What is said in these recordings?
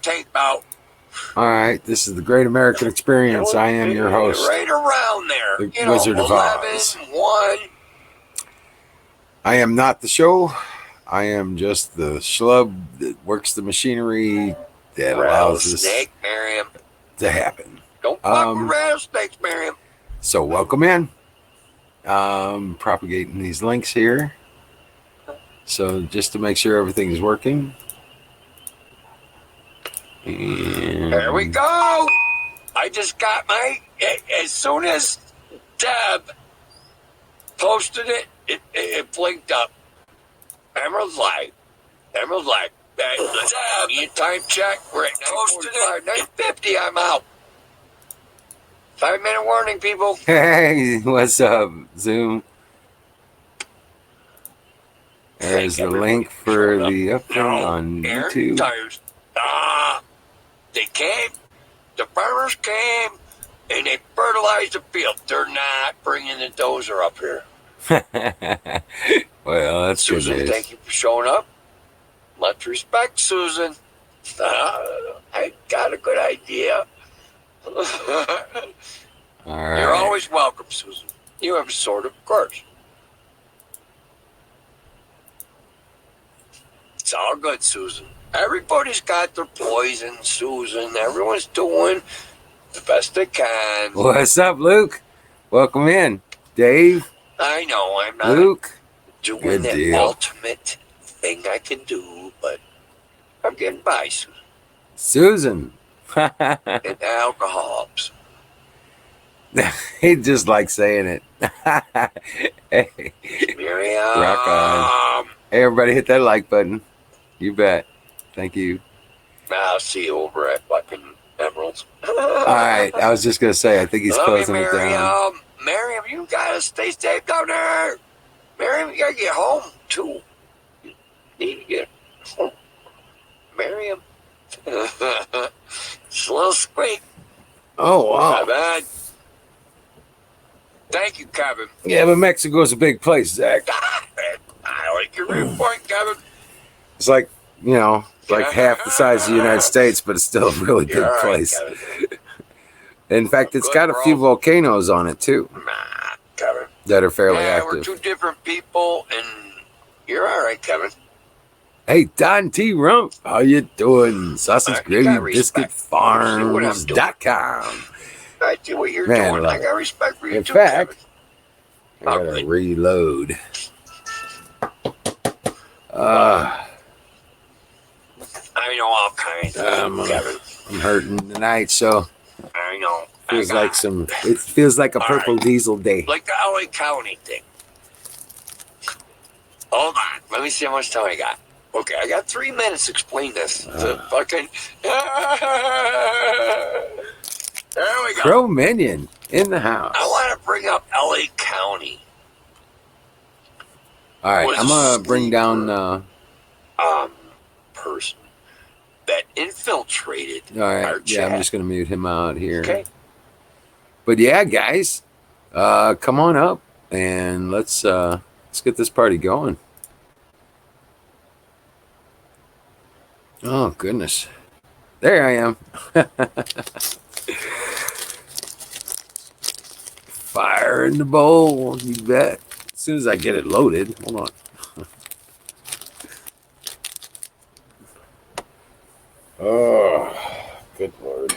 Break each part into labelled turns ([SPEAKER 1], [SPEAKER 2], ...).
[SPEAKER 1] tape out.
[SPEAKER 2] All right, this is the Great American Experience. I am your host,
[SPEAKER 1] right around there.
[SPEAKER 2] the Wizard of
[SPEAKER 1] 11,
[SPEAKER 2] Oz.
[SPEAKER 1] 1.
[SPEAKER 2] I am not the show. I am just the schlub that works the machinery that allows this
[SPEAKER 1] Rattlesnake, Miriam.
[SPEAKER 2] to happen.
[SPEAKER 1] Don't fuck with rattlesnakes, Miriam.
[SPEAKER 2] So welcome in. Propagating these links here. So just to make sure everything's working. And
[SPEAKER 1] there we go. I just got as soon as Deb posted it, it blinked up. Emerald's live. Deb, you time check. We're at 9:45, 9:50. I'm out. 5-minute warning, people.
[SPEAKER 2] Hey, what's up, Zoom? There's the link for the update on YouTube.
[SPEAKER 1] Tires. They came. The farmers came, and they fertilized the field. They're not bringing the dozer up here.
[SPEAKER 2] Well, that's
[SPEAKER 1] Susan,
[SPEAKER 2] good.
[SPEAKER 1] thank you for showing up. Much respect, Susan. I got a good idea.
[SPEAKER 2] All right.
[SPEAKER 1] You're always welcome, Susan. You have a sword, of course. It's all good, Susan. Everybody's got their poison, Susan. Everyone's doing the best they can.
[SPEAKER 2] What's up, Luke? Welcome in. Dave?
[SPEAKER 1] I know I'm not
[SPEAKER 2] Luke?
[SPEAKER 1] doing
[SPEAKER 2] Good
[SPEAKER 1] the
[SPEAKER 2] deal.
[SPEAKER 1] ultimate thing I can do, but I'm getting by, Susan.
[SPEAKER 2] Susan.
[SPEAKER 1] And alcohol helps.
[SPEAKER 2] He just likes saying it. Hey,
[SPEAKER 1] Miriam.
[SPEAKER 2] rock on. Hey, everybody, hit that like button. You bet. Thank you.
[SPEAKER 1] I'll see you over at fucking Emeralds.
[SPEAKER 2] All right. I was just going to say, I think he's closing it down.
[SPEAKER 1] Miriam, you gotta stay safe down there. Miriam, you gotta get home, too. You need to get home. Miriam. It's a little squeak.
[SPEAKER 2] Oh, wow.
[SPEAKER 1] My bad. Thank you, Kevin.
[SPEAKER 2] Yeah, but Mexico's a big place, Zach.
[SPEAKER 1] I like your viewpoint, Kevin.
[SPEAKER 2] It's like, like half the size of the United States, but it's still a really big place.
[SPEAKER 1] Kevin.
[SPEAKER 2] In fact, it's got a few volcanoes on it, too,
[SPEAKER 1] Nah, Kevin.
[SPEAKER 2] that are fairly
[SPEAKER 1] Yeah, we're
[SPEAKER 2] active.
[SPEAKER 1] two different people, and you're all right, Kevin.
[SPEAKER 2] Hey, Don T. Rump, how you doing? Sausage
[SPEAKER 1] You got
[SPEAKER 2] Gravy Biscuit
[SPEAKER 1] respect. See what I'm doing.
[SPEAKER 2] Farms.com.
[SPEAKER 1] I see what you're
[SPEAKER 2] Man,
[SPEAKER 1] doing.
[SPEAKER 2] love
[SPEAKER 1] I got respect for you,
[SPEAKER 2] In
[SPEAKER 1] too,
[SPEAKER 2] fact, I
[SPEAKER 1] Kevin.
[SPEAKER 2] gotta reload.
[SPEAKER 1] I know all kinds of things, Kevin.
[SPEAKER 2] I'm hurting tonight, so
[SPEAKER 1] I know.
[SPEAKER 2] it feels like a purple diesel day.
[SPEAKER 1] Like the LA County thing. Hold on. Let me see how much time I got. Okay, I got 3 minutes to explain this. To fucking... There we go.
[SPEAKER 2] Crow Minion in the house.
[SPEAKER 1] I want to bring up LA County.
[SPEAKER 2] All right, I'm gonna bring down.
[SPEAKER 1] Person that infiltrated
[SPEAKER 2] All right,
[SPEAKER 1] our
[SPEAKER 2] yeah,
[SPEAKER 1] chat.
[SPEAKER 2] I'm just gonna mute him out here.
[SPEAKER 1] Okay.
[SPEAKER 2] But yeah, guys, come on up and let's get this party going. Oh goodness, there I am. Fire in the bowl, you bet. As soon as I get it loaded, hold on. Oh, good Lord.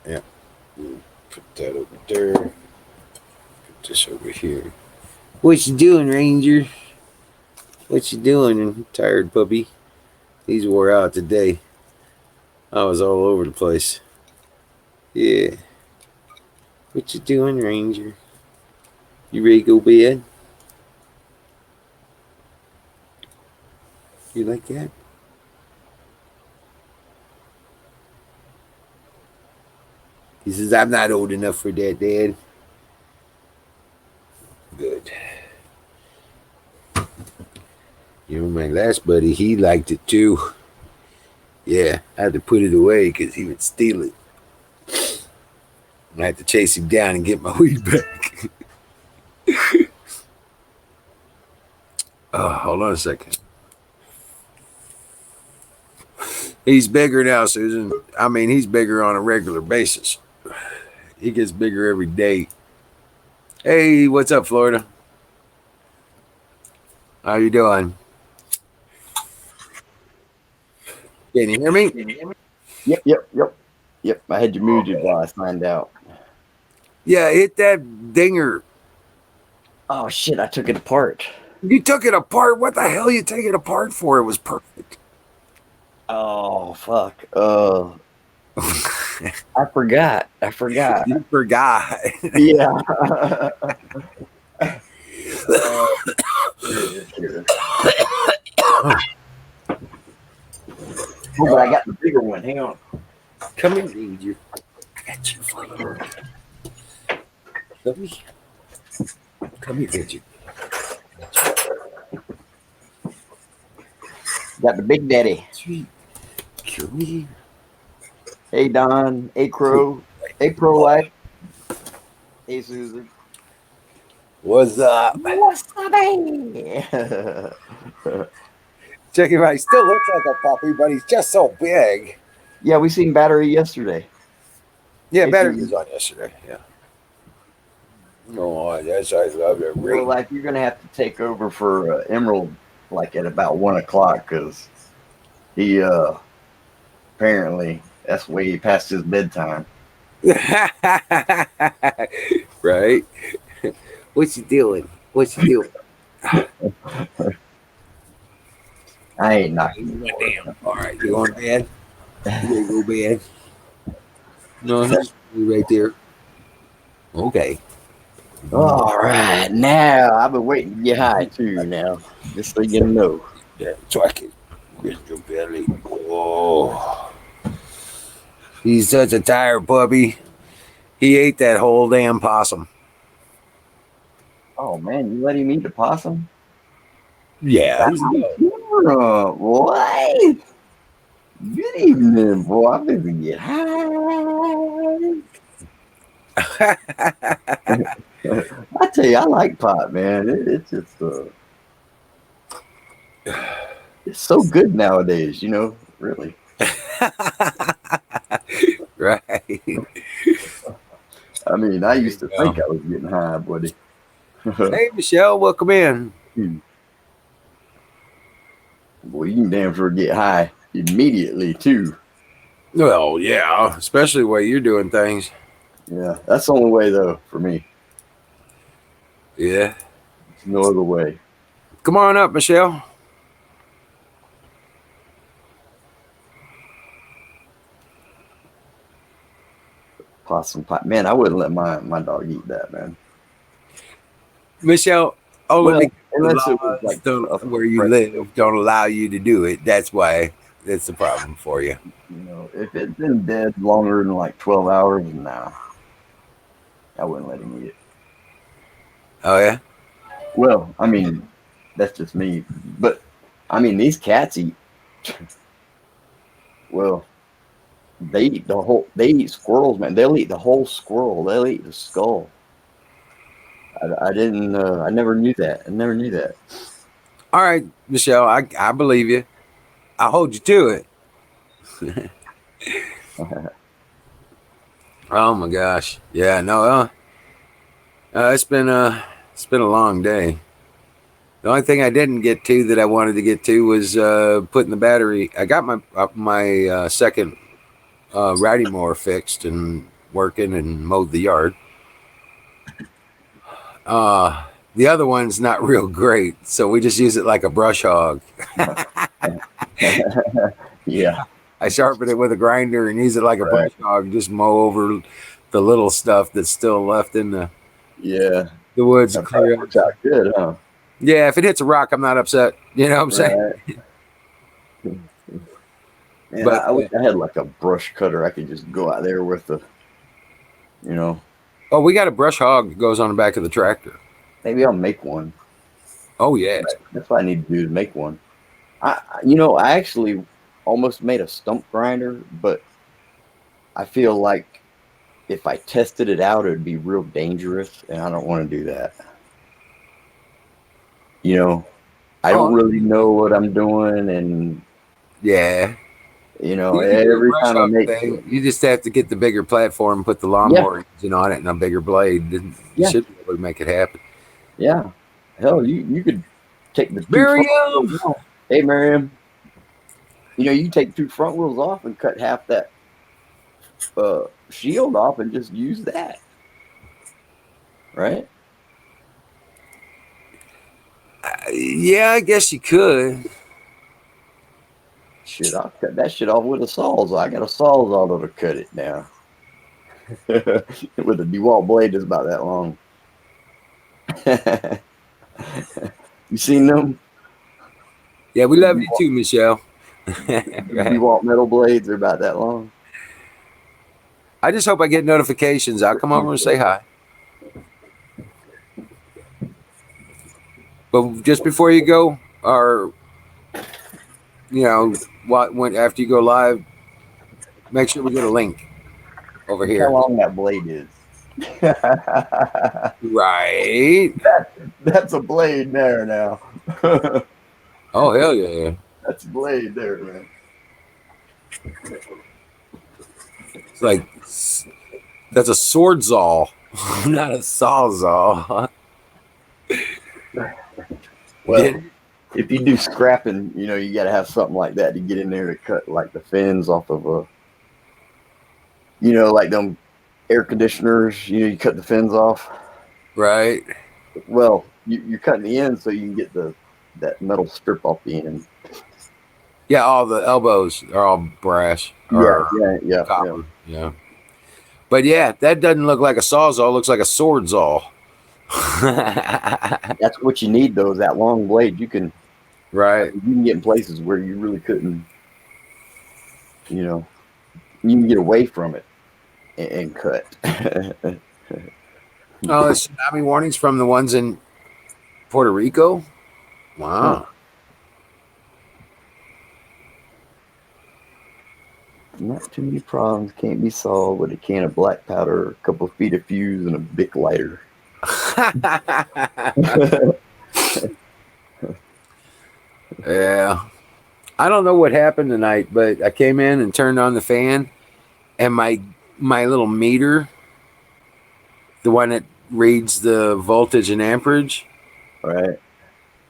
[SPEAKER 2] Yeah. Put that over there. Put this over here. What you doing, Ranger? What you doing, tired puppy? He's wore out today. I was all over the place. Yeah. What you doing, Ranger? You ready to go bed? You like that? He says, I'm not old enough for that, Dad. Good. My last buddy, he liked it too. Yeah, I had to put it away because he would steal it. I had to chase him down and get my weed back. Oh, hold on a second. He's bigger now, Susan. I mean, he's bigger on a regular basis. He gets bigger every day. Hey, what's up, Florida? How you doing? Can you hear me?
[SPEAKER 3] Yep. I had you muted while I signed out.
[SPEAKER 2] Yeah, hit that dinger.
[SPEAKER 3] Oh shit! I took it apart.
[SPEAKER 2] You took it apart. What the hell you take it apart for? It was perfect.
[SPEAKER 3] Oh fuck. I forgot.
[SPEAKER 2] You forgot.
[SPEAKER 3] Yeah. Here. Oh, but I got the bigger one. Hang on.
[SPEAKER 2] Come here, Ranger. I got you for you. Come here. Come here, Ranger.
[SPEAKER 3] Got the big daddy.
[SPEAKER 2] Sweet. Come here.
[SPEAKER 3] Hey Don. Hey Crow. Hey Pro Life. Hey Susan.
[SPEAKER 2] What's up?
[SPEAKER 3] What's up?
[SPEAKER 2] Check him out. He still looks like a puppy, but he's just so big.
[SPEAKER 3] Yeah, we seen Battery yesterday.
[SPEAKER 2] Yeah,
[SPEAKER 3] Hey,
[SPEAKER 2] Battery
[SPEAKER 3] Susan.
[SPEAKER 2] was on yesterday. Yeah. Oh, that's I love it.
[SPEAKER 3] Pro Life, you're gonna have to take over for Emerald like at about 1 o'clock because he apparently that's way past his bedtime.
[SPEAKER 2] Right? What's he doing? What's he doing?
[SPEAKER 3] I ain't knocking
[SPEAKER 2] You
[SPEAKER 3] you.
[SPEAKER 2] went down. All right, you going to bed? You go bed? No, he's right there. Okay.
[SPEAKER 3] All right, now I've been waiting to get high too. Now, just so you know.
[SPEAKER 2] Yeah, so I can get your belly. Oh, he's such a tired puppy. He ate that whole damn possum.
[SPEAKER 3] Oh man, you let him eat the possum?
[SPEAKER 2] Yeah,
[SPEAKER 3] What? Good evening, boy. I'm going to get high. I tell you, I like pot, man. It's just it's so good nowadays. You know, really.
[SPEAKER 2] Right.
[SPEAKER 3] I mean, I used to think I was getting high, buddy.
[SPEAKER 2] Hey, Michelle, welcome in.
[SPEAKER 3] Boy, you can damn sure get high immediately too.
[SPEAKER 2] Well, yeah, especially the way you're doing things.
[SPEAKER 3] Yeah, that's the only way though for me.
[SPEAKER 2] Yeah.
[SPEAKER 3] There's no other way.
[SPEAKER 2] Come on up, Michelle.
[SPEAKER 3] Possum pot, man. I wouldn't let my dog eat that, man.
[SPEAKER 2] Michelle,
[SPEAKER 3] Well,
[SPEAKER 2] the
[SPEAKER 3] unless it was
[SPEAKER 2] laws
[SPEAKER 3] like
[SPEAKER 2] where you live don't allow you to do it. That's why that's the problem for you.
[SPEAKER 3] You know, if it's been dead longer than like 12 hours, nah, I wouldn't let him eat it.
[SPEAKER 2] Oh, yeah?
[SPEAKER 3] Well, I mean, that's just me. But, I mean, these cats eat, well, they eat squirrels, man. They'll eat the whole squirrel. They'll eat the skull. I never knew that. I never knew that.
[SPEAKER 2] All right, Michelle, I believe you. I hold you to it. Oh my gosh. Yeah, no, it's been a long day. The only thing I didn't get to that I wanted to get to was putting the battery. I got my second riding mower fixed and working and mowed the yard. The other one's not real great, so we just use it like a brush hog.
[SPEAKER 3] Yeah.
[SPEAKER 2] I sharpen it with a grinder and use it like a
[SPEAKER 3] Right.
[SPEAKER 2] brush hog, just mow over the little stuff that's still left in the woods.
[SPEAKER 3] That
[SPEAKER 2] Clear
[SPEAKER 3] works out good, huh?
[SPEAKER 2] Yeah, if it hits a rock, I'm not upset. You know what I'm saying?
[SPEAKER 3] Right. Man,
[SPEAKER 2] But
[SPEAKER 3] I wish I had like a brush cutter. I could just go out there with the, you know.
[SPEAKER 2] oh, we got a brush hog that goes on the back of the tractor.
[SPEAKER 3] Maybe I'll make one.
[SPEAKER 2] Oh yeah,
[SPEAKER 3] That's what I need to do is make one. I actually almost made a stump grinder, but I feel like if I tested it out, it would be real dangerous, and I don't want to do that. You know, I don't really know what I'm doing, and
[SPEAKER 2] yeah.
[SPEAKER 3] You know,
[SPEAKER 2] You can do a
[SPEAKER 3] every
[SPEAKER 2] brush
[SPEAKER 3] time I
[SPEAKER 2] hog
[SPEAKER 3] make,
[SPEAKER 2] thing. You just have to get the bigger platform, put the
[SPEAKER 3] yeah,
[SPEAKER 2] lawnmower engine on it, and a bigger blade. Then you
[SPEAKER 3] yeah,
[SPEAKER 2] should be able to make it happen.
[SPEAKER 3] yeah. Hell, you could take the two front wheels
[SPEAKER 2] Miriam.
[SPEAKER 3] off. Hey, Miriam, you know, you take two front wheels off and cut half that shield off and just use that, right?
[SPEAKER 2] Yeah, I guess you could.
[SPEAKER 3] Shit, I'll cut that shit off with a sawzall. I got a sawzall to cut it now. With a DeWalt blade that's about that long. You seen them?
[SPEAKER 2] Yeah, we
[SPEAKER 3] The
[SPEAKER 2] love you too, Michelle. Right.
[SPEAKER 3] DeWalt metal blades are about that long.
[SPEAKER 2] I just hope I get notifications. I'll come over and say hi. But just before you go, or what when after you go live, make sure we get a link over
[SPEAKER 3] Look how
[SPEAKER 2] here.
[SPEAKER 3] long that blade is.
[SPEAKER 2] Right.
[SPEAKER 3] That's a blade there now.
[SPEAKER 2] Oh hell yeah.
[SPEAKER 3] That's a blade there, man.
[SPEAKER 2] It's like that's a swordsaw, not a sawzall.
[SPEAKER 3] Well, if you do scrapping, you know, you got to have something like that to get in there to cut like the fins off of a, you know, like them air conditioners. You know, you cut the fins off.
[SPEAKER 2] Right.
[SPEAKER 3] Well, you're cutting the end so you can get that metal strip off the end.
[SPEAKER 2] Yeah, all the elbows are all brass or
[SPEAKER 3] Yeah.
[SPEAKER 2] copper. Yeah. But yeah, that doesn't look like a sawzall. It looks like a swordsaw.
[SPEAKER 3] That's what you need, though. Is that long blade.
[SPEAKER 2] Right.
[SPEAKER 3] You can get in places where you really couldn't. You know, you can get away from it and cut.
[SPEAKER 2] Oh, the tsunami warnings from the ones in Puerto Rico. Wow.
[SPEAKER 3] Huh. Not too many problems can't be solved with a can of black powder, a couple of feet of fuse, and a Bic lighter.
[SPEAKER 2] Yeah. I don't know what happened tonight, but I came in and turned on the fan, and my little meter, the one that reads the voltage and amperage,
[SPEAKER 3] Right.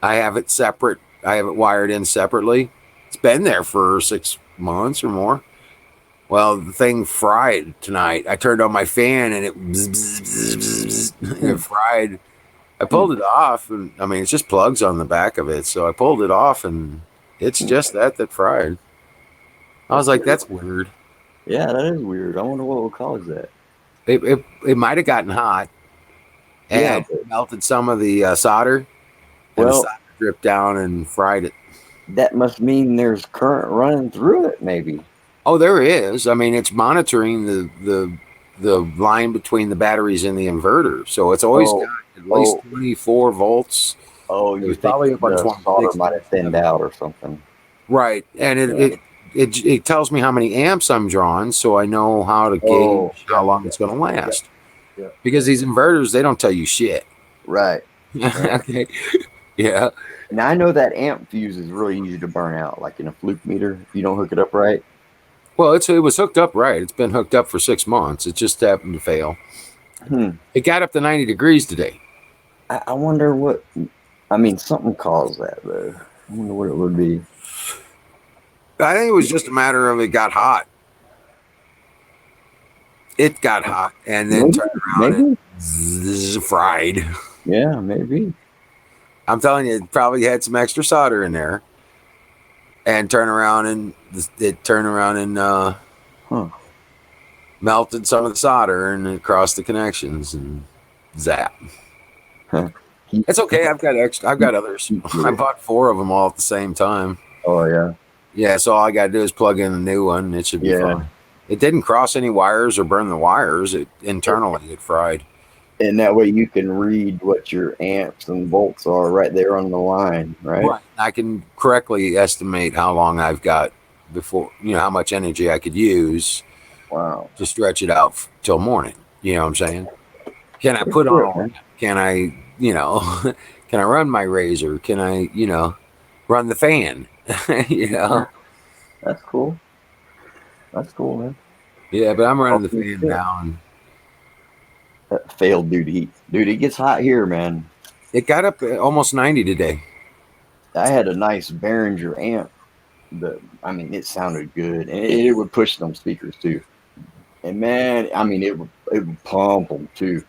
[SPEAKER 2] I have it separate. I have it wired in separately. It's been there for 6 months or more. Well, the thing fried tonight. I turned on my fan and it bzz, bzz, bzz, bzz, and it fried. I pulled it off, and I mean it's just plugs on the back of it. So I pulled it off, and it's just that fried. I was like, that's weird.
[SPEAKER 3] Yeah, that is weird. I wonder what would cause that.
[SPEAKER 2] It might have gotten hot
[SPEAKER 3] Yeah,
[SPEAKER 2] and melted some of the solder, and the
[SPEAKER 3] well,
[SPEAKER 2] solder dripped down and fried it.
[SPEAKER 3] that must mean there's current running through it, maybe.
[SPEAKER 2] Oh, there is. I mean, it's monitoring the line between the batteries and the inverter, so it's always
[SPEAKER 3] Oh,
[SPEAKER 2] got at least
[SPEAKER 3] oh,
[SPEAKER 2] 24 volts.
[SPEAKER 3] oh,
[SPEAKER 2] It
[SPEAKER 3] you
[SPEAKER 2] was
[SPEAKER 3] think
[SPEAKER 2] probably up on
[SPEAKER 3] the solder
[SPEAKER 2] 26.
[SPEAKER 3] might have thinned out or something.
[SPEAKER 2] Right, and
[SPEAKER 3] Yeah.
[SPEAKER 2] it tells me how many amps I'm drawing, so I know how to
[SPEAKER 3] Oh,
[SPEAKER 2] gauge how long it's going to last.
[SPEAKER 3] yeah.
[SPEAKER 2] Because these inverters, they don't tell you shit.
[SPEAKER 3] Right. Right.
[SPEAKER 2] Okay, yeah.
[SPEAKER 3] Now I know that amp fuse is really easy to burn out, like in a fluke meter, if you don't hook it up right.
[SPEAKER 2] Well, it was hooked up right. It's been hooked up for 6 months. It just happened to fail.
[SPEAKER 3] Hmm.
[SPEAKER 2] It got up to 90 degrees today.
[SPEAKER 3] I wonder what. I mean, something caused that though. I wonder what it would be.
[SPEAKER 2] I think it was just a matter of it got hot. It got hot and then
[SPEAKER 3] Maybe.
[SPEAKER 2] turned around
[SPEAKER 3] Maybe.
[SPEAKER 2] and fried.
[SPEAKER 3] Yeah. Maybe.
[SPEAKER 2] I'm telling you, it probably had some extra solder in there, and it turned around and
[SPEAKER 3] Huh.
[SPEAKER 2] melted some of the solder and across the connections and zap.
[SPEAKER 3] Huh.
[SPEAKER 2] It's okay. I've got others. I bought 4 of them all at the same time.
[SPEAKER 3] Oh yeah.
[SPEAKER 2] Yeah, so all I got to do is plug in a new one. It should be
[SPEAKER 3] Yeah.
[SPEAKER 2] fine. It didn't cross any wires or burn the wires. Internally it fried.
[SPEAKER 3] And that way you can read what your amps and volts are right there on the line, right?
[SPEAKER 2] Right. I can correctly estimate how long I've got before, how much energy I could use
[SPEAKER 3] Wow.
[SPEAKER 2] to stretch it out till morning. You know what I'm saying? Can I put on a lamp? Can I, can I run my razor? Can I, run the fan?
[SPEAKER 3] That's cool. That's cool, man.
[SPEAKER 2] Yeah, but I'm running the
[SPEAKER 3] Oh,
[SPEAKER 2] fan
[SPEAKER 3] shit.
[SPEAKER 2] now, and
[SPEAKER 3] That failed due to heat. Dude, it gets hot here, man.
[SPEAKER 2] it got up at almost 90 today.
[SPEAKER 3] I had a nice Behringer amp. I mean, it sounded good, and it would push some speakers too. And man, I mean, it would pump them too.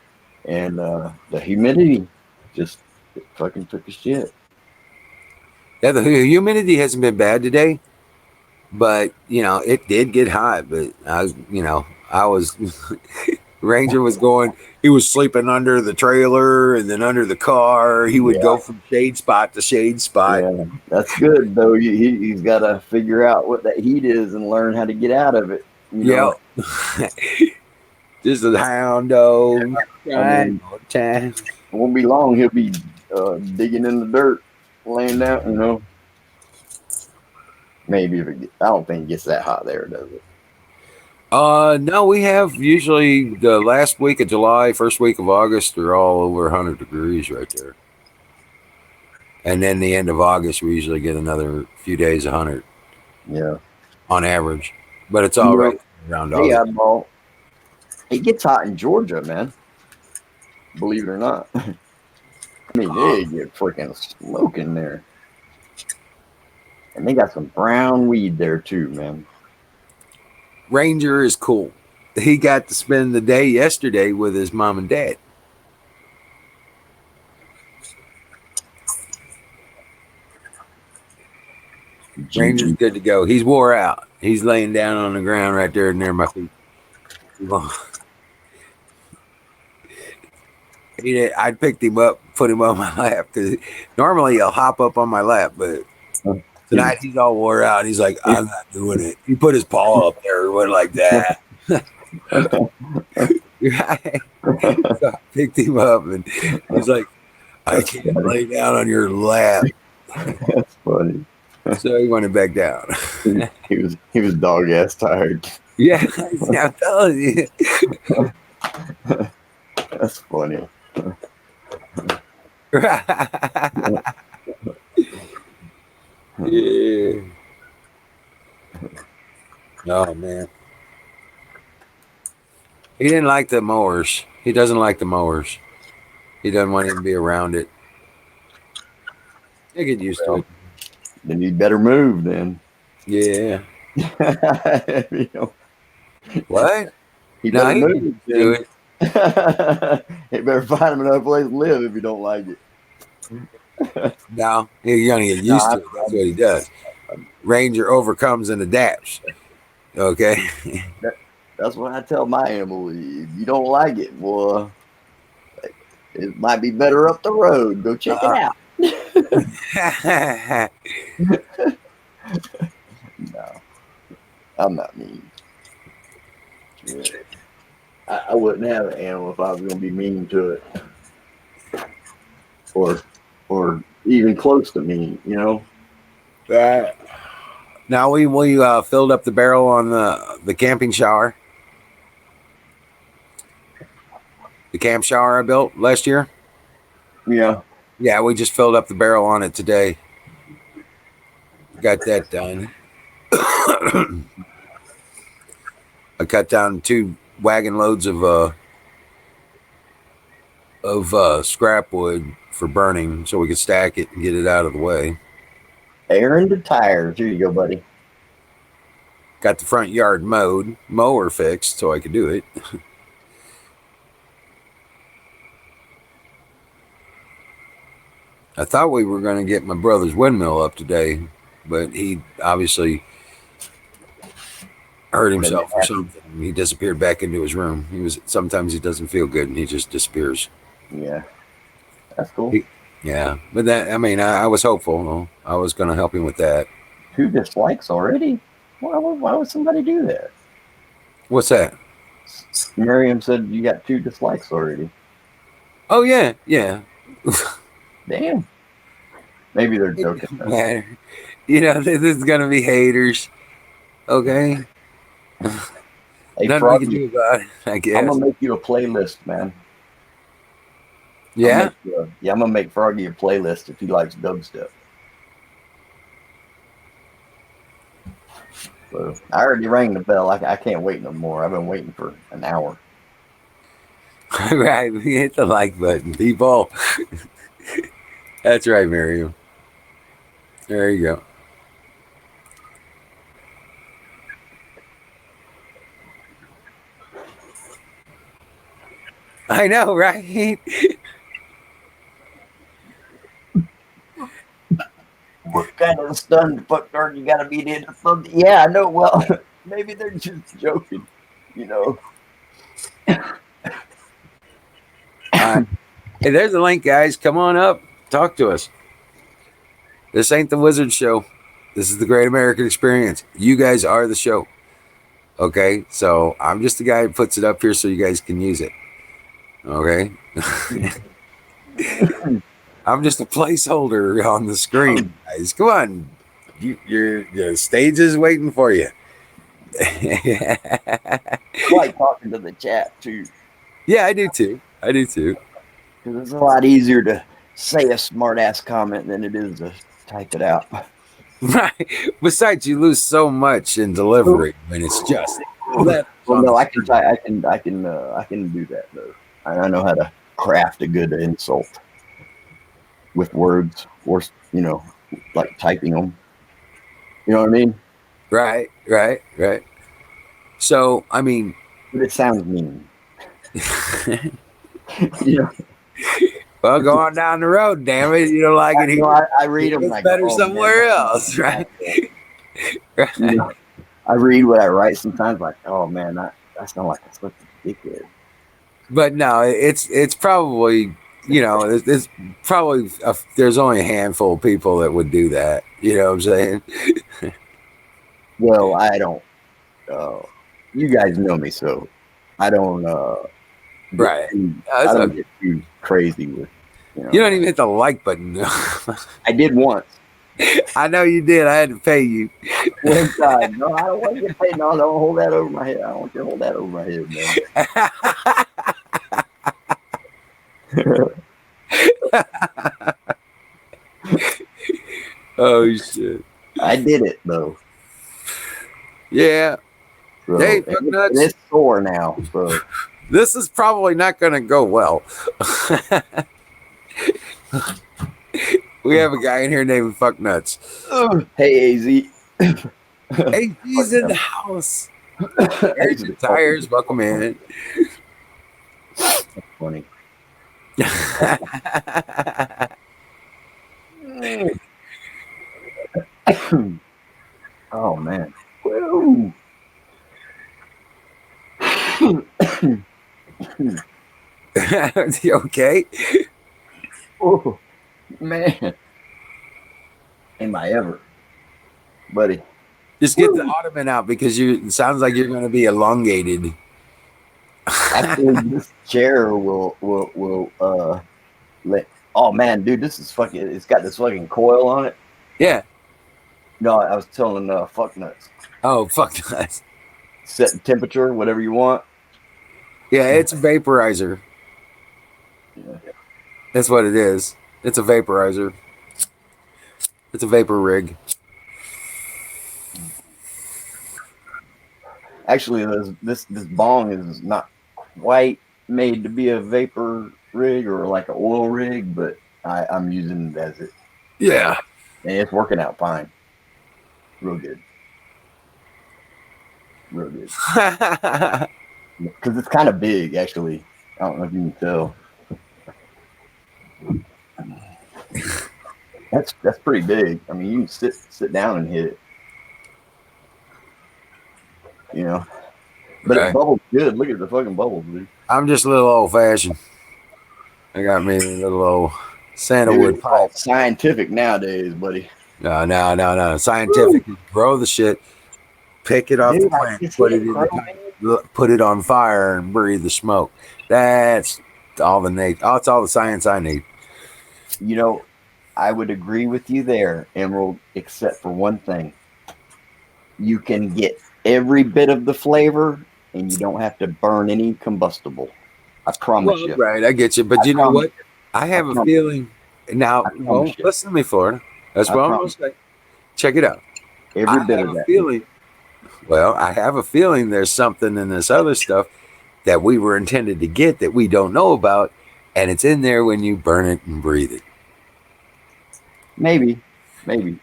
[SPEAKER 3] And the humidity just it fucking took a shit.
[SPEAKER 2] Yeah, the humidity hasn't been bad today, but it did get hot. But I was Ranger was going. He was sleeping under the trailer and then under the car. He would
[SPEAKER 3] Yeah,
[SPEAKER 2] go from shade spot to shade spot.
[SPEAKER 3] yeah, that's good though. He's got to figure out what that heat is and learn how to get out of it. You
[SPEAKER 2] Yeah,
[SPEAKER 3] know,
[SPEAKER 2] just a hound dog
[SPEAKER 3] I
[SPEAKER 2] trying
[SPEAKER 3] mean,
[SPEAKER 2] all the time.
[SPEAKER 3] it won't be long. He'll be digging in the dirt, laying down. Maybe I don't think it gets that hot there, does it?
[SPEAKER 2] No, we have usually the last week of July, first week of August, they're all over 100 degrees right there. And then the end of August, we usually get another few days 100
[SPEAKER 3] Yeah.
[SPEAKER 2] on average. But it's
[SPEAKER 3] You
[SPEAKER 2] all
[SPEAKER 3] know,
[SPEAKER 2] right around
[SPEAKER 3] hey,
[SPEAKER 2] August.
[SPEAKER 3] Oddball, it gets hot in Georgia, man. Believe it or not. I mean, they get freaking smoking there. And they got some brown weed there too, man.
[SPEAKER 2] Ranger is cool. He got to spend the day yesterday with his mom and dad. Ranger's
[SPEAKER 3] GG.
[SPEAKER 2] good to go. He's wore out. He's laying down on the ground right there near my feet. I picked him up, put him on my lap because normally he'll hop up on my lap, but tonight he's all wore out. He's like, I'm not doing it. He put his paw up there and went like that. So I picked him up and he's like, I can't lay down on your lap.
[SPEAKER 3] That's funny.
[SPEAKER 2] So he went back down.
[SPEAKER 3] He was dog ass tired.
[SPEAKER 2] Yeah, I'm telling you.
[SPEAKER 3] That's funny.
[SPEAKER 2] Yeah. Oh man. He didn't like the mowers. He doesn't like the mowers. He doesn't want him to be around it. I get used to it.
[SPEAKER 3] Then you better move then.
[SPEAKER 2] Yeah.
[SPEAKER 3] You know,
[SPEAKER 2] What?
[SPEAKER 3] he
[SPEAKER 2] No,
[SPEAKER 3] better
[SPEAKER 2] he
[SPEAKER 3] move
[SPEAKER 2] can do
[SPEAKER 3] then.
[SPEAKER 2] it.
[SPEAKER 3] He better find him another place to live if you don't like it.
[SPEAKER 2] No, you're gonna get used to it. That's what he does. Ranger overcomes and adapts. Okay.
[SPEAKER 3] That's what I tell my animal. If you don't like it, well, it might be better up the road. Go check it out. No, I'm not mean. Yeah. I wouldn't have an animal if I was going to be mean to it, or even close to mean.
[SPEAKER 2] Now we filled up the barrel on the camping shower. The camp shower I built last year.
[SPEAKER 3] Yeah.
[SPEAKER 2] Yeah, we just filled up the barrel on it today. Got that done. I cut down 2 wagon loads of scrap wood for burning, so we could stack it and get it out of the way.
[SPEAKER 3] Airing the tires. Here you go, buddy.
[SPEAKER 2] Got the front yard mower fixed, so I could do it. I thought we were going to get my brother's windmill up today, but he obviously hurt himself or something. He disappeared back into his room. Sometimes he doesn't feel good and he just disappears.
[SPEAKER 3] Yeah, that's cool.
[SPEAKER 2] Yeah, but I was hopeful. I was going to help him with that.
[SPEAKER 3] 2 dislikes already? Why would somebody do that?
[SPEAKER 2] What's that?
[SPEAKER 3] Miriam said you got 2 dislikes already.
[SPEAKER 2] Oh yeah.
[SPEAKER 3] Damn. Maybe they're joking.
[SPEAKER 2] It doesn't matter. This is going to be haters. Okay.
[SPEAKER 3] Hey,
[SPEAKER 2] Nothing
[SPEAKER 3] Froggy,
[SPEAKER 2] we can do about it, I guess.
[SPEAKER 3] I'm gonna make you a playlist, man.
[SPEAKER 2] Yeah.
[SPEAKER 3] I'm gonna make Froggy a playlist if he likes dubstep. So I already rang the bell. I can't wait no more. I've been waiting for an hour.
[SPEAKER 2] Right, we hit the like button, people. That's right, Miriam. There you go. I know, right?
[SPEAKER 3] What kind of stunned fuck guard you gotta be to something? Yeah, I know. Well, maybe they're just joking. You know.
[SPEAKER 2] All right. Hey, there's a link, guys. Come on up. Talk to us. This ain't the Wizard Show. This is the Great American Experience. You guys are the show. Okay? So I'm just the guy who puts it up here so you guys can use it. Okay? I'm just a placeholder on the screen, guys. Come on. Your stage is waiting for you.
[SPEAKER 3] I like talking to the chat too,
[SPEAKER 2] Yeah, I do too. I do too.
[SPEAKER 3] because it's a lot easier to say a smart ass comment than it is to type it out.
[SPEAKER 2] Right. Besides, you lose so much in delivery when it's just.
[SPEAKER 3] Well, no, I can do that though. I know how to craft a good insult with words, or like typing them. You know what I mean?
[SPEAKER 2] Right. So, I mean,
[SPEAKER 3] But it sounds mean. Yeah.
[SPEAKER 2] well, go on down the road, damn it. You don't like it here.
[SPEAKER 3] I read them
[SPEAKER 2] It's
[SPEAKER 3] like
[SPEAKER 2] better
[SPEAKER 3] oh,
[SPEAKER 2] somewhere
[SPEAKER 3] man,
[SPEAKER 2] else, right? Right.
[SPEAKER 3] You know, I read what I write sometimes, like, oh man, I sound like a fucking dickhead.
[SPEAKER 2] But no, it's probably it's probably there's only a handful of people that would do that. You know what I'm saying?
[SPEAKER 3] Well, I don't. You guys know me, so I don't.
[SPEAKER 2] Right.
[SPEAKER 3] I don't get too crazy with.
[SPEAKER 2] You don't even hit the like button.
[SPEAKER 3] I did once.
[SPEAKER 2] I know you did. I had to pay you.
[SPEAKER 3] One time. No, I don't want to get paid. No, don't hold that over my head. I don't want you to hold that over my head, man.
[SPEAKER 2] Oh shit!
[SPEAKER 3] I did it though.
[SPEAKER 2] Yeah.
[SPEAKER 3] So,
[SPEAKER 2] Hey, fuck nuts.
[SPEAKER 3] It's sore now. So
[SPEAKER 2] this is probably not going to go well. We have a guy in here named Fuck Nuts.
[SPEAKER 3] Hey, AZ.
[SPEAKER 2] Hey, he's in the house. Here's your tires. Welcome in.
[SPEAKER 3] That's funny. Oh man. Woo.
[SPEAKER 2] You okay?
[SPEAKER 3] Oh man. Am I ever, buddy?
[SPEAKER 2] Just get the ottoman out because it sounds like you're going to be elongated.
[SPEAKER 3] Actually, this chair will let. Oh man, dude, this is fucking. It's got this fucking coil on it.
[SPEAKER 2] Yeah.
[SPEAKER 3] No, I was telling fuck nuts.
[SPEAKER 2] Oh, fuck nuts.
[SPEAKER 3] Set the temperature, whatever you want.
[SPEAKER 2] Yeah, it's a vaporizer.
[SPEAKER 3] Yeah.
[SPEAKER 2] That's what it is. It's a vaporizer. It's a vapor rig.
[SPEAKER 3] Actually, this bong is not quite made to be a vapor rig or like an oil rig, but I'm using it as it.
[SPEAKER 2] Yeah.
[SPEAKER 3] And it's working out fine. Real good. Real good. Because it's kind of big, actually. I don't know if you can tell. That's pretty big. I mean, you can sit down and hit it. You know. But
[SPEAKER 2] Right.
[SPEAKER 3] It bubbles good. Look at the fucking bubbles, dude.
[SPEAKER 2] I'm just a little old fashioned. I got me a little old sandalwood pipe.
[SPEAKER 3] Scientific nowadays, buddy.
[SPEAKER 2] No. Scientific. Grow the shit. Pick it off the plant. Put it on fire and breathe the smoke. That's all it's all the science I need.
[SPEAKER 3] You know, I would agree with you there, Emerald, except for one thing. You can get every bit of the flavor and you don't have to burn any combustible. I promise you.
[SPEAKER 2] Right, I get you. But you know what? I have a feeling. Now, listen to me, Florida. That's what I'm going to say. Check it out.
[SPEAKER 3] Every bit of that.
[SPEAKER 2] Well, I have a feeling there's something in this other stuff that we were intended to get that we don't know about, and it's in there when you burn it and breathe it.
[SPEAKER 3] Maybe,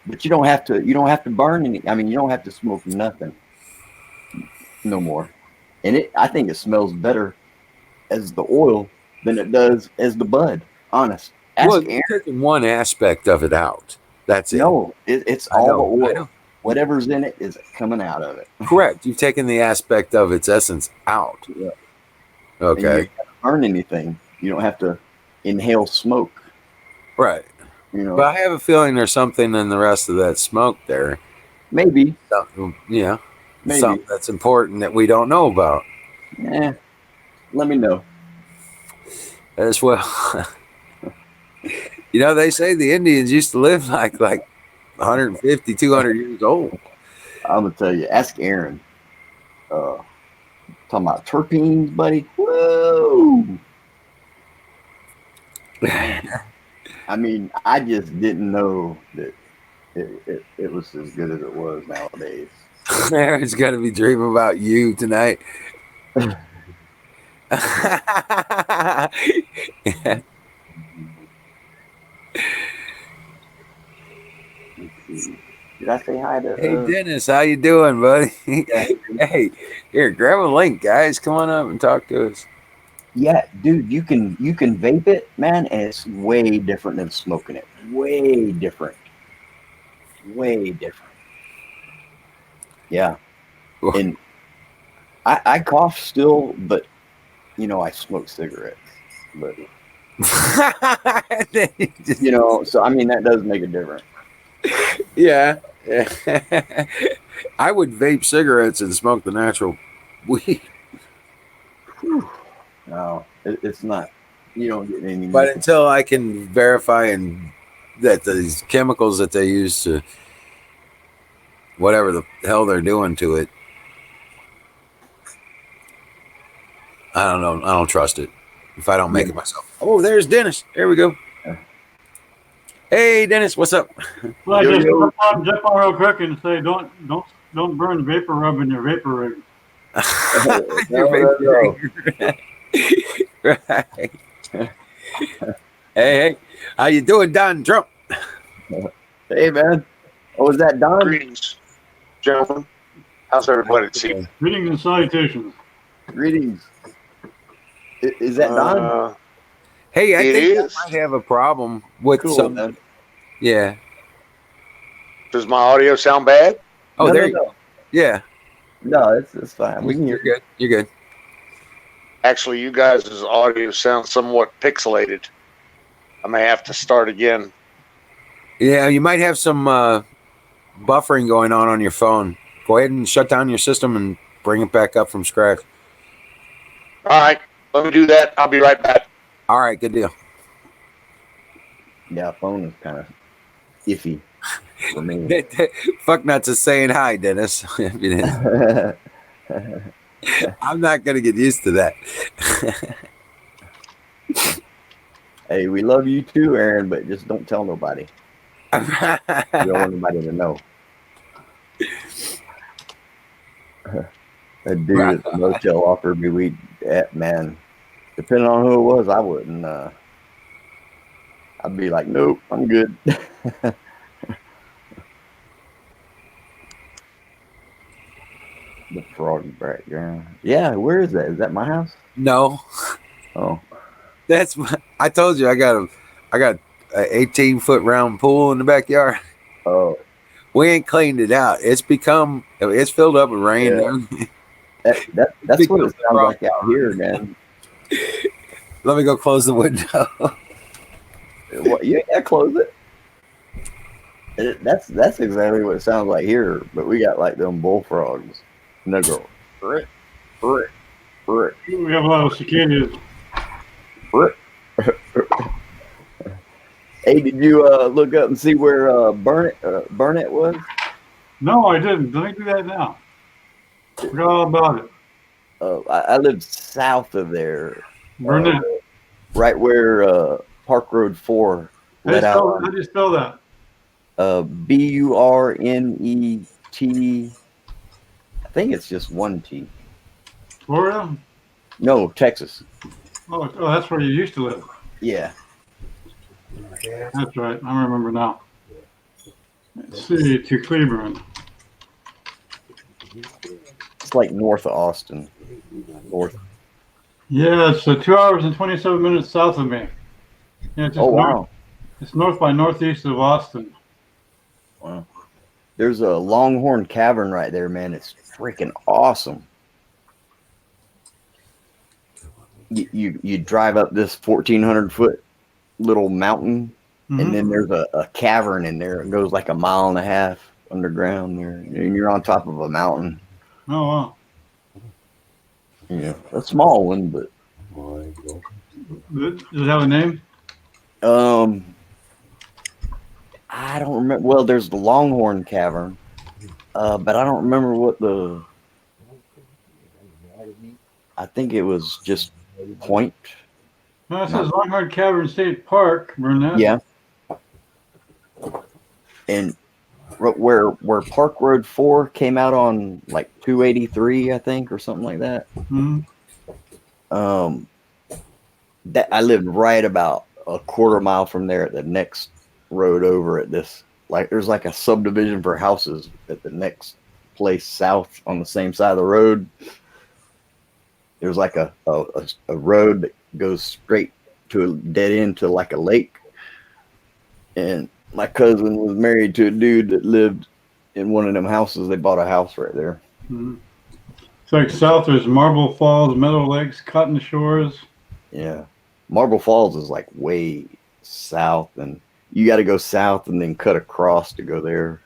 [SPEAKER 3] but you don't have to. You don't have to burn any. I mean, you don't have to smoke nothing no more. And I think it smells better as the oil than it does as the bud. Honest.
[SPEAKER 2] Well,
[SPEAKER 3] Ask
[SPEAKER 2] you're
[SPEAKER 3] Aaron.
[SPEAKER 2] taking one aspect of it out. That's it.
[SPEAKER 3] No, it's
[SPEAKER 2] I
[SPEAKER 3] all
[SPEAKER 2] know.
[SPEAKER 3] the
[SPEAKER 2] I
[SPEAKER 3] oil.
[SPEAKER 2] know.
[SPEAKER 3] Whatever's in it is coming out of it.
[SPEAKER 2] Correct. You've taken the aspect of its essence out.
[SPEAKER 3] Yeah. And you
[SPEAKER 2] Okay.
[SPEAKER 3] don't have to burn anything. You don't have to inhale smoke.
[SPEAKER 2] Right.
[SPEAKER 3] You know,
[SPEAKER 2] But I have a feeling there's something in the rest of that smoke there.
[SPEAKER 3] maybe,
[SPEAKER 2] Yeah.
[SPEAKER 3] maybe.
[SPEAKER 2] Something that's important that we don't know about
[SPEAKER 3] Let me know.
[SPEAKER 2] as well. They say the Indians used to live like 150, 200 years old.
[SPEAKER 3] I'm gonna tell you. Ask Aaron. Talking about terpenes, buddy. Whoa! I mean, I just didn't know that it was as good as it was nowadays.
[SPEAKER 2] Aaron's going to be dreaming about you tonight.
[SPEAKER 3] Did I say hi to?
[SPEAKER 2] Hey, Dennis, how you doing, buddy?
[SPEAKER 3] Yeah,
[SPEAKER 2] Hey, here, grab a link, guys. Come on up and talk to us.
[SPEAKER 3] yeah, dude, you can vape it, man, and it's way different than smoking it. Way different. Way different. Yeah, and I cough still, but I smoke cigarettes. But so I mean that does make a difference.
[SPEAKER 2] Yeah. I would vape cigarettes and smoke the natural weed.
[SPEAKER 3] No, it's not. You don't get any.
[SPEAKER 2] But until I can verify that these chemicals that they use to whatever the hell they're doing to it, I don't know. I don't trust it if I don't make it myself. Oh, there's Dennis. There we go. Hey, Dennis, what's up?
[SPEAKER 4] Well, I just jump on real quick and say, don't burn vapor rub in your vapor rig.
[SPEAKER 2] Right. Hey, how you doing, Don Trump?
[SPEAKER 3] Hey, man. Oh, is that Don?
[SPEAKER 5] Greetings, gentlemen. How's everybody this evening?
[SPEAKER 4] Greetings and salutations.
[SPEAKER 3] Greetings. Is that Don?
[SPEAKER 2] Hey, I
[SPEAKER 5] It
[SPEAKER 2] think
[SPEAKER 5] is.
[SPEAKER 2] I might have a problem with some.
[SPEAKER 3] Man.
[SPEAKER 2] Yeah.
[SPEAKER 5] Does my audio sound bad?
[SPEAKER 2] Oh,
[SPEAKER 3] No,
[SPEAKER 2] there
[SPEAKER 3] no,
[SPEAKER 2] you
[SPEAKER 3] no.
[SPEAKER 2] go. Yeah.
[SPEAKER 3] No, it's fine. We can
[SPEAKER 2] You're
[SPEAKER 3] hear.
[SPEAKER 2] good. You're good.
[SPEAKER 5] Actually, you guys' audio sounds somewhat pixelated. I may have to start again.
[SPEAKER 2] Yeah, you might have some buffering going on your phone. Go ahead and shut down your system and bring it back up from scratch.
[SPEAKER 5] All right, let me do that. I'll be right back.
[SPEAKER 2] All right, good deal.
[SPEAKER 3] Yeah, phone is kind of iffy for me.
[SPEAKER 2] Fuck nuts is saying hi, Dennis. I'm not going to get used to that.
[SPEAKER 3] Hey, we love you too, Aaron, but just don't tell nobody. You don't want anybody to know. That dude at the motel offered me weed. Man, depending on who it was, I wouldn't. I'd be like, nope, I'm good. The froggy background. Yeah, where is that? Is that my house?
[SPEAKER 2] No,
[SPEAKER 3] Oh,
[SPEAKER 2] that's I told you I got a 18-foot round pool in the backyard.
[SPEAKER 3] oh,
[SPEAKER 2] We ain't cleaned it out. It's filled up with rain.
[SPEAKER 3] yeah. That's what it sounds like out here, man.
[SPEAKER 2] Let me go close the window.
[SPEAKER 3] What, you ain't gotta close it. That's exactly what it sounds like here, but we got like them bullfrogs. And they go, brick, brick, brick,
[SPEAKER 4] We have a lot of cicadas.
[SPEAKER 3] brick. Hey, did you look up and see where Burnett was?
[SPEAKER 4] No, I didn't. Let me do that now. Forgot all about it.
[SPEAKER 3] I lived south of there,
[SPEAKER 4] Burnett.
[SPEAKER 3] right where Park Road 4 let out.
[SPEAKER 4] How do you spell that?
[SPEAKER 3] Burnet. think it's just one T.
[SPEAKER 4] Florida?
[SPEAKER 3] No, Texas.
[SPEAKER 4] Oh, that's where you used to live.
[SPEAKER 3] Yeah.
[SPEAKER 4] That's right. I remember now. Let's see, to Cleburne.
[SPEAKER 3] It's like north of Austin. North.
[SPEAKER 4] Yeah, it's 2 hours and 27 minutes south of me. Yeah, just
[SPEAKER 3] Oh,
[SPEAKER 4] north.
[SPEAKER 3] wow.
[SPEAKER 4] It's north by northeast of Austin.
[SPEAKER 3] Wow. There's a Longhorn Cavern right there, man. It's freaking awesome. You drive up this 1,400-foot little mountain, and then there's a cavern in there. It goes like 1.5 miles underground there, and you're on top of a mountain.
[SPEAKER 4] Oh, wow.
[SPEAKER 3] Yeah, a small one, but
[SPEAKER 4] Does it have a name?
[SPEAKER 3] I don't remember. Well, there's the Longhorn Cavern, but I don't remember what the. I think it was just Point.
[SPEAKER 4] No, it says Longhorn Cavern State Park, Burnett.
[SPEAKER 3] Yeah. And where Park Road 4 came out on like 283, I think, or something like that.
[SPEAKER 4] Mm-hmm.
[SPEAKER 3] That I lived right about a 1/4 mile from there at the next road over at this. Like there's like a subdivision for houses at the next place south on the same side of the road. There's like a road that goes straight to a dead end to like a lake. And my cousin was married to a dude that lived in one of them houses. They bought a house right there.
[SPEAKER 4] Mm-hmm. It's like south, there's Marble Falls, Meadow Lakes, Cotton Shores.
[SPEAKER 3] Yeah. Marble Falls is like way south, and you got to go south and then cut across to go there.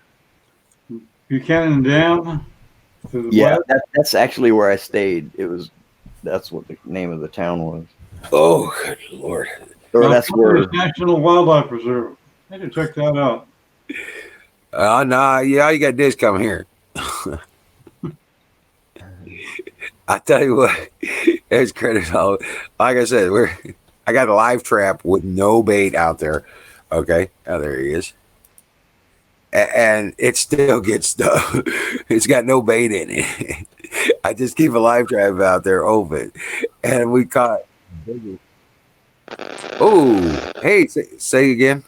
[SPEAKER 4] Buchanan Dam. To the
[SPEAKER 3] Yeah,
[SPEAKER 4] west.
[SPEAKER 3] that's actually where I stayed. That's what the name of the town was.
[SPEAKER 2] Oh, good Lord.
[SPEAKER 3] Or
[SPEAKER 4] Now,
[SPEAKER 3] that's where.
[SPEAKER 4] National Wildlife Reserve. I need to check that out.
[SPEAKER 2] Nah, yeah, all you got to do is come here. I tell you what, there's credit all. Like I said, I got a live trap with no bait out there. Okay, oh, there he is, and it still gets stuff. It's got no bait in it. I just keep a live trap out there open, and we caught. Oh, hey, say again.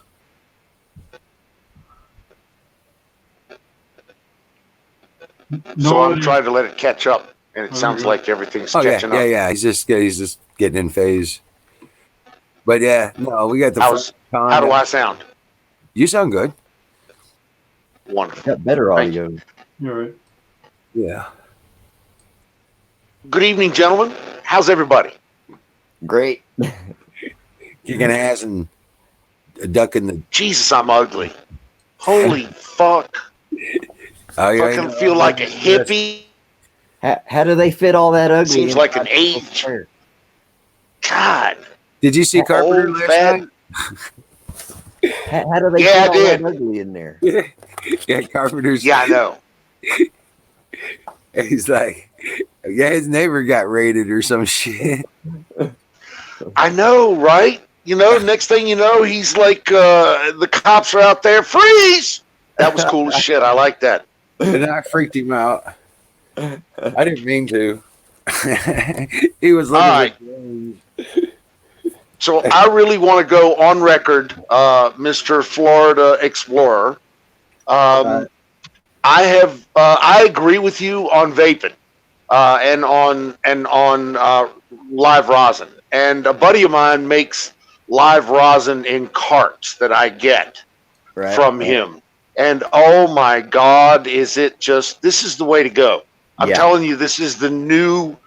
[SPEAKER 5] So I'm trying to let it catch up, and it sounds like everything's catching up.
[SPEAKER 2] Yeah. He's just getting in phase. But yeah, no, we got the.
[SPEAKER 5] How do I sound?
[SPEAKER 2] You sound good.
[SPEAKER 5] Wonderful.
[SPEAKER 3] Got better audio.
[SPEAKER 4] You're right.
[SPEAKER 2] Yeah.
[SPEAKER 5] Good evening, gentlemen. How's everybody?
[SPEAKER 3] Great.
[SPEAKER 2] Kicking ass and ducking the.
[SPEAKER 5] Jesus, I'm ugly. Holy fuck.
[SPEAKER 2] Oh, yeah,
[SPEAKER 5] Fucking feel like a hippie.
[SPEAKER 3] How do they fit all that ugly?
[SPEAKER 5] Seems like an age. God.
[SPEAKER 2] Did you see Carpenter
[SPEAKER 5] Old,
[SPEAKER 2] last
[SPEAKER 5] fat.
[SPEAKER 2] night?
[SPEAKER 3] How do they fit all that ugly in there?
[SPEAKER 2] Yeah, Carpenter's.
[SPEAKER 5] Yeah, I know.
[SPEAKER 2] He's like, yeah, his neighbor got raided or some shit.
[SPEAKER 5] I know, right? You know, next thing you know, he's like, the cops are out there. Freeze! That was cool as shit. I like that.
[SPEAKER 2] And I freaked him out. I didn't mean to. He was looking.
[SPEAKER 5] All right. So I really want to go on record, Mr. Florida Explorer. I agree with you on vaping, and on live rosin. And a buddy of mine makes live rosin in carts that I get from him. And oh my God, is it just, this is the way to go. I'm telling you, this is the new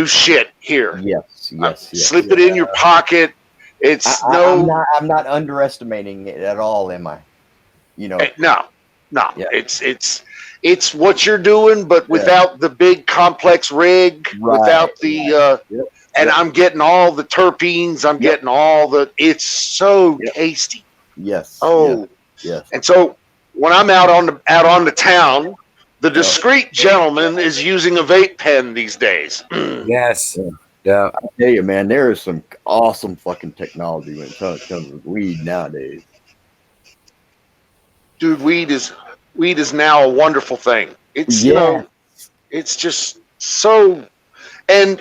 [SPEAKER 5] shit here.
[SPEAKER 3] Yes.
[SPEAKER 5] Slip it in your pocket. It's
[SPEAKER 3] I'm not underestimating it at all, am I? You know.
[SPEAKER 5] No.
[SPEAKER 3] Yeah.
[SPEAKER 5] It's what you're doing, but without the big complex rig, without the and I'm getting all the terpenes, I'm getting all the, it's so tasty.
[SPEAKER 3] Yes.
[SPEAKER 5] Oh.
[SPEAKER 3] Yes.
[SPEAKER 5] And so when I'm out on the town, the discreet gentleman is using a vape pen these days.
[SPEAKER 2] Yes. Yeah.
[SPEAKER 3] I tell you, man, there is some awesome fucking technology when it comes to weed nowadays.
[SPEAKER 5] Dude, weed is now a wonderful thing. It's
[SPEAKER 3] Yeah.
[SPEAKER 5] it's just so. And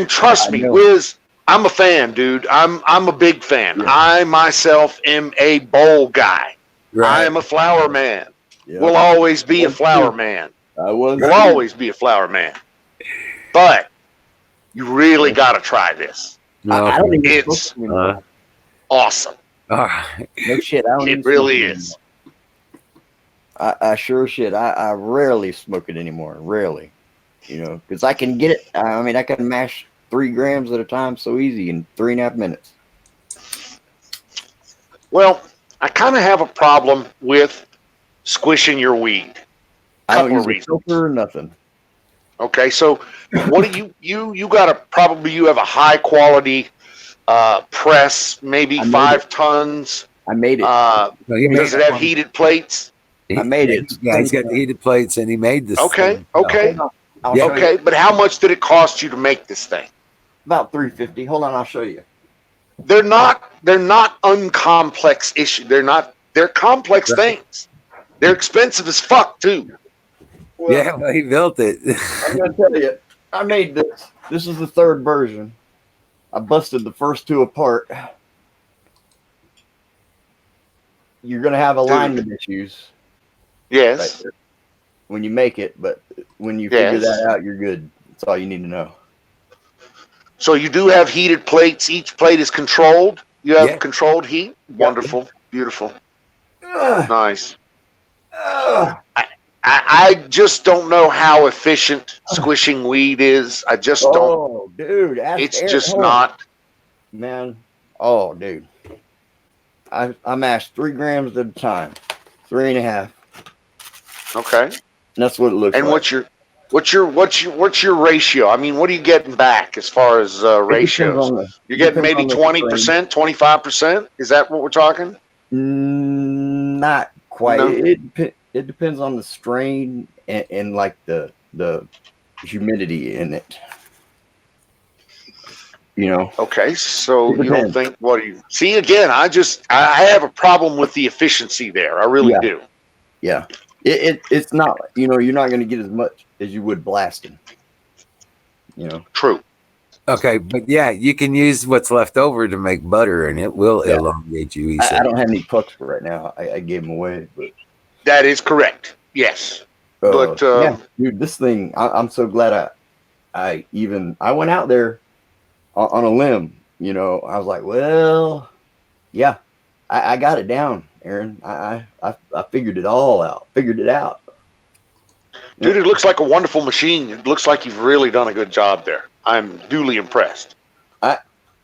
[SPEAKER 5] trust
[SPEAKER 3] I
[SPEAKER 5] me,
[SPEAKER 3] know.
[SPEAKER 5] Wiz, I'm a fan, dude. I'm a big fan.
[SPEAKER 3] Yeah.
[SPEAKER 5] I myself am a bowl guy. I
[SPEAKER 2] Right.
[SPEAKER 5] am a flower man.
[SPEAKER 3] Yeah.
[SPEAKER 5] Will always be a
[SPEAKER 3] Was
[SPEAKER 5] flower
[SPEAKER 3] too.
[SPEAKER 5] man.
[SPEAKER 3] I was.
[SPEAKER 5] Will
[SPEAKER 3] too.
[SPEAKER 5] always be a flower man. But you really got to try this.
[SPEAKER 3] I don't even
[SPEAKER 5] It's
[SPEAKER 3] smoke them anymore.
[SPEAKER 5] awesome.
[SPEAKER 2] All right.
[SPEAKER 3] No shit. I don't even
[SPEAKER 5] It really
[SPEAKER 3] smoke them
[SPEAKER 5] is.
[SPEAKER 3] anymore. I sure shit. I rarely smoke it anymore. Rarely. Because I can get it. I mean, I can mash 3 grams at a time so easy in 3.5 minutes.
[SPEAKER 5] Well, I kind of have a problem with squishing your weed.
[SPEAKER 3] I don't
[SPEAKER 5] Couple
[SPEAKER 3] use
[SPEAKER 5] of
[SPEAKER 3] a
[SPEAKER 5] reasons.
[SPEAKER 3] filter or nothing.
[SPEAKER 5] Okay, so what do you got to probably you have a high quality press, maybe
[SPEAKER 3] I made
[SPEAKER 5] 5 tons.
[SPEAKER 3] I made it.
[SPEAKER 2] No, he made
[SPEAKER 5] Does it
[SPEAKER 2] that
[SPEAKER 5] have
[SPEAKER 2] one.
[SPEAKER 5] heated plates?
[SPEAKER 3] I made it.
[SPEAKER 2] Yeah, he's got the heated plates, and he made this.
[SPEAKER 5] Okay,
[SPEAKER 2] thing.
[SPEAKER 5] okay,
[SPEAKER 3] Hold on. I'll
[SPEAKER 2] Yeah.
[SPEAKER 3] show you.
[SPEAKER 5] okay. But how much did it cost you to make this thing?
[SPEAKER 3] About $350. Hold on, I'll show you.
[SPEAKER 5] They're not uncomplex issues. They're complex
[SPEAKER 2] Right.
[SPEAKER 5] things. They're expensive as fuck too.
[SPEAKER 3] Well,
[SPEAKER 2] Yeah, well, he built it.
[SPEAKER 3] I'm gonna tell you, I made this. This is the 3rd version. I busted the first 2 apart. You're gonna have alignment issues
[SPEAKER 5] Yes.
[SPEAKER 3] right there when you make it, but when you figure
[SPEAKER 5] Yes.
[SPEAKER 3] that out, you're good. That's all you need to know.
[SPEAKER 5] So you do have heated plates. Each plate is controlled. You have
[SPEAKER 2] Yeah.
[SPEAKER 5] controlled heat. Wonderful, beautiful, nice. I just don't know how efficient squishing weed is. I just don't.
[SPEAKER 3] Oh, dude, ask
[SPEAKER 5] It's
[SPEAKER 3] Aaron.
[SPEAKER 5] just
[SPEAKER 3] Hold on,
[SPEAKER 5] not.
[SPEAKER 3] man. Oh, dude, I mashed 3 grams at a time, 3.5.
[SPEAKER 5] Okay.
[SPEAKER 3] And that's what it looks
[SPEAKER 5] And
[SPEAKER 3] like.
[SPEAKER 5] what's your ratio? I mean, what are you getting back as far as ratios? You're getting maybe 20%, 25%. Is that what we're talking?
[SPEAKER 3] Not quite.
[SPEAKER 5] No?
[SPEAKER 3] It depends on the strain and like the humidity in it.
[SPEAKER 5] Okay, so
[SPEAKER 3] It
[SPEAKER 5] you don't
[SPEAKER 3] depends.
[SPEAKER 5] think what do you see again? I have a problem with the efficiency there. I really
[SPEAKER 3] Yeah.
[SPEAKER 5] do.
[SPEAKER 3] Yeah. It's not, you're not going to get as much as you would blasting.
[SPEAKER 5] True.
[SPEAKER 2] Okay, but yeah, you can use what's left over to make butter, and it will elongate you. He
[SPEAKER 3] I
[SPEAKER 2] said.
[SPEAKER 3] don't have any pucks for right now. I gave them away, but
[SPEAKER 5] That is correct. Yes. But
[SPEAKER 3] yeah, dude, this thing, I'm so glad I went out there on a limb. I was like, well, yeah, I got it down, Aaron. I figured it all out. Figured it out.
[SPEAKER 5] dude, it looks like a wonderful machine. It looks like you've really done a good job there. I'm duly impressed.
[SPEAKER 3] I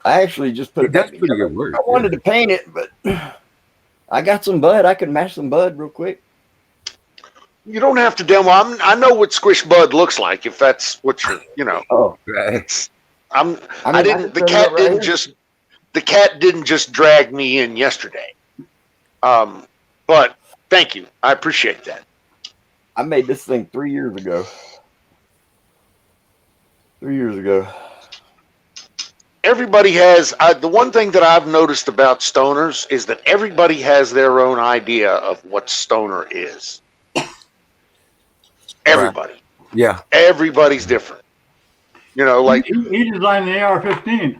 [SPEAKER 3] actually just put
[SPEAKER 2] It
[SPEAKER 3] it back
[SPEAKER 2] does pretty
[SPEAKER 3] together.
[SPEAKER 2] good work.
[SPEAKER 3] I wanted to paint it, but I got some bud. I can mash some bud real quick.
[SPEAKER 5] You don't have to demo. I know what squish bud looks like. If that's what
[SPEAKER 3] Oh,
[SPEAKER 2] Right.
[SPEAKER 5] I didn't. The cat didn't just. The cat didn't just drag me in yesterday. But thank you. I appreciate that.
[SPEAKER 3] I made this thing 3 years ago. 3 years ago.
[SPEAKER 5] Everybody has the one thing that I've noticed about stoners is that everybody has their own idea of what stoner is. Everybody.
[SPEAKER 2] Yeah.
[SPEAKER 5] Everybody's different. Like
[SPEAKER 4] He designed the AR-15.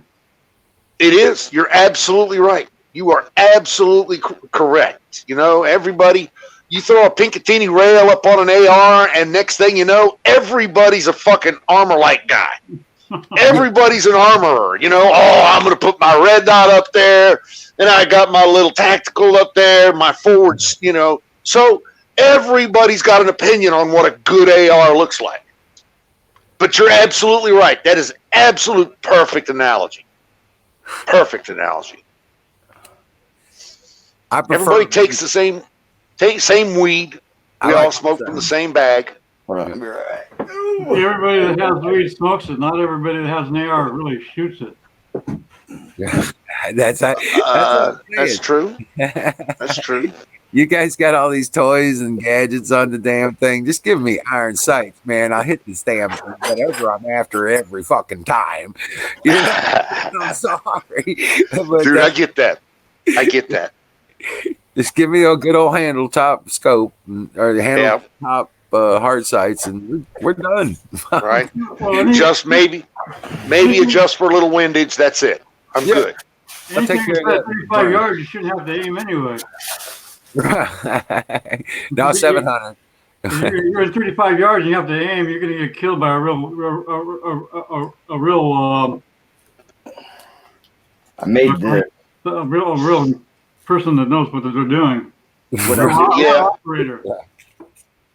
[SPEAKER 5] it is. You're absolutely right. You are absolutely correct. Everybody. You throw a Picatinny rail up on an AR, and next thing you know, everybody's a fucking armor light guy. Everybody's an armorer. I'm going to put my red dot up there, and I got my little tactical up there, my forwards. So everybody's got an opinion on what a good AR looks like. But you're absolutely right. That is absolute perfect analogy. Perfect analogy.
[SPEAKER 2] I prefer.
[SPEAKER 5] Everybody takes the same weed. We all smoke from the same bag.
[SPEAKER 3] Hold on. I'll be right.
[SPEAKER 4] Everybody that has weed smokes it. Not everybody that has an AR really shoots it.
[SPEAKER 2] Yeah. That's
[SPEAKER 5] True. That's true.
[SPEAKER 2] You guys got all these toys and gadgets on the damn thing. Just give me iron sights, man. I'll hit this damn thing, whatever I'm after every fucking time. I'm sorry. But,
[SPEAKER 5] Dude, I get that. I get that.
[SPEAKER 2] Just give me a good old handle top scope or the handle top hard sights, and we're done.
[SPEAKER 5] Right?
[SPEAKER 4] Well,
[SPEAKER 5] Just maybe adjust for a little windage. That's it. I'm
[SPEAKER 2] Yeah.
[SPEAKER 5] good.
[SPEAKER 2] I'll take
[SPEAKER 4] anything
[SPEAKER 2] care of
[SPEAKER 4] past
[SPEAKER 2] that.
[SPEAKER 4] 35 yards, you shouldn't have to aim anyway.
[SPEAKER 2] Now 700.
[SPEAKER 4] If you're in 35 yards and you have to aim, you're going to get killed by a real
[SPEAKER 3] I made the
[SPEAKER 4] a real person that knows what they're doing.
[SPEAKER 5] Yeah.
[SPEAKER 4] Operator.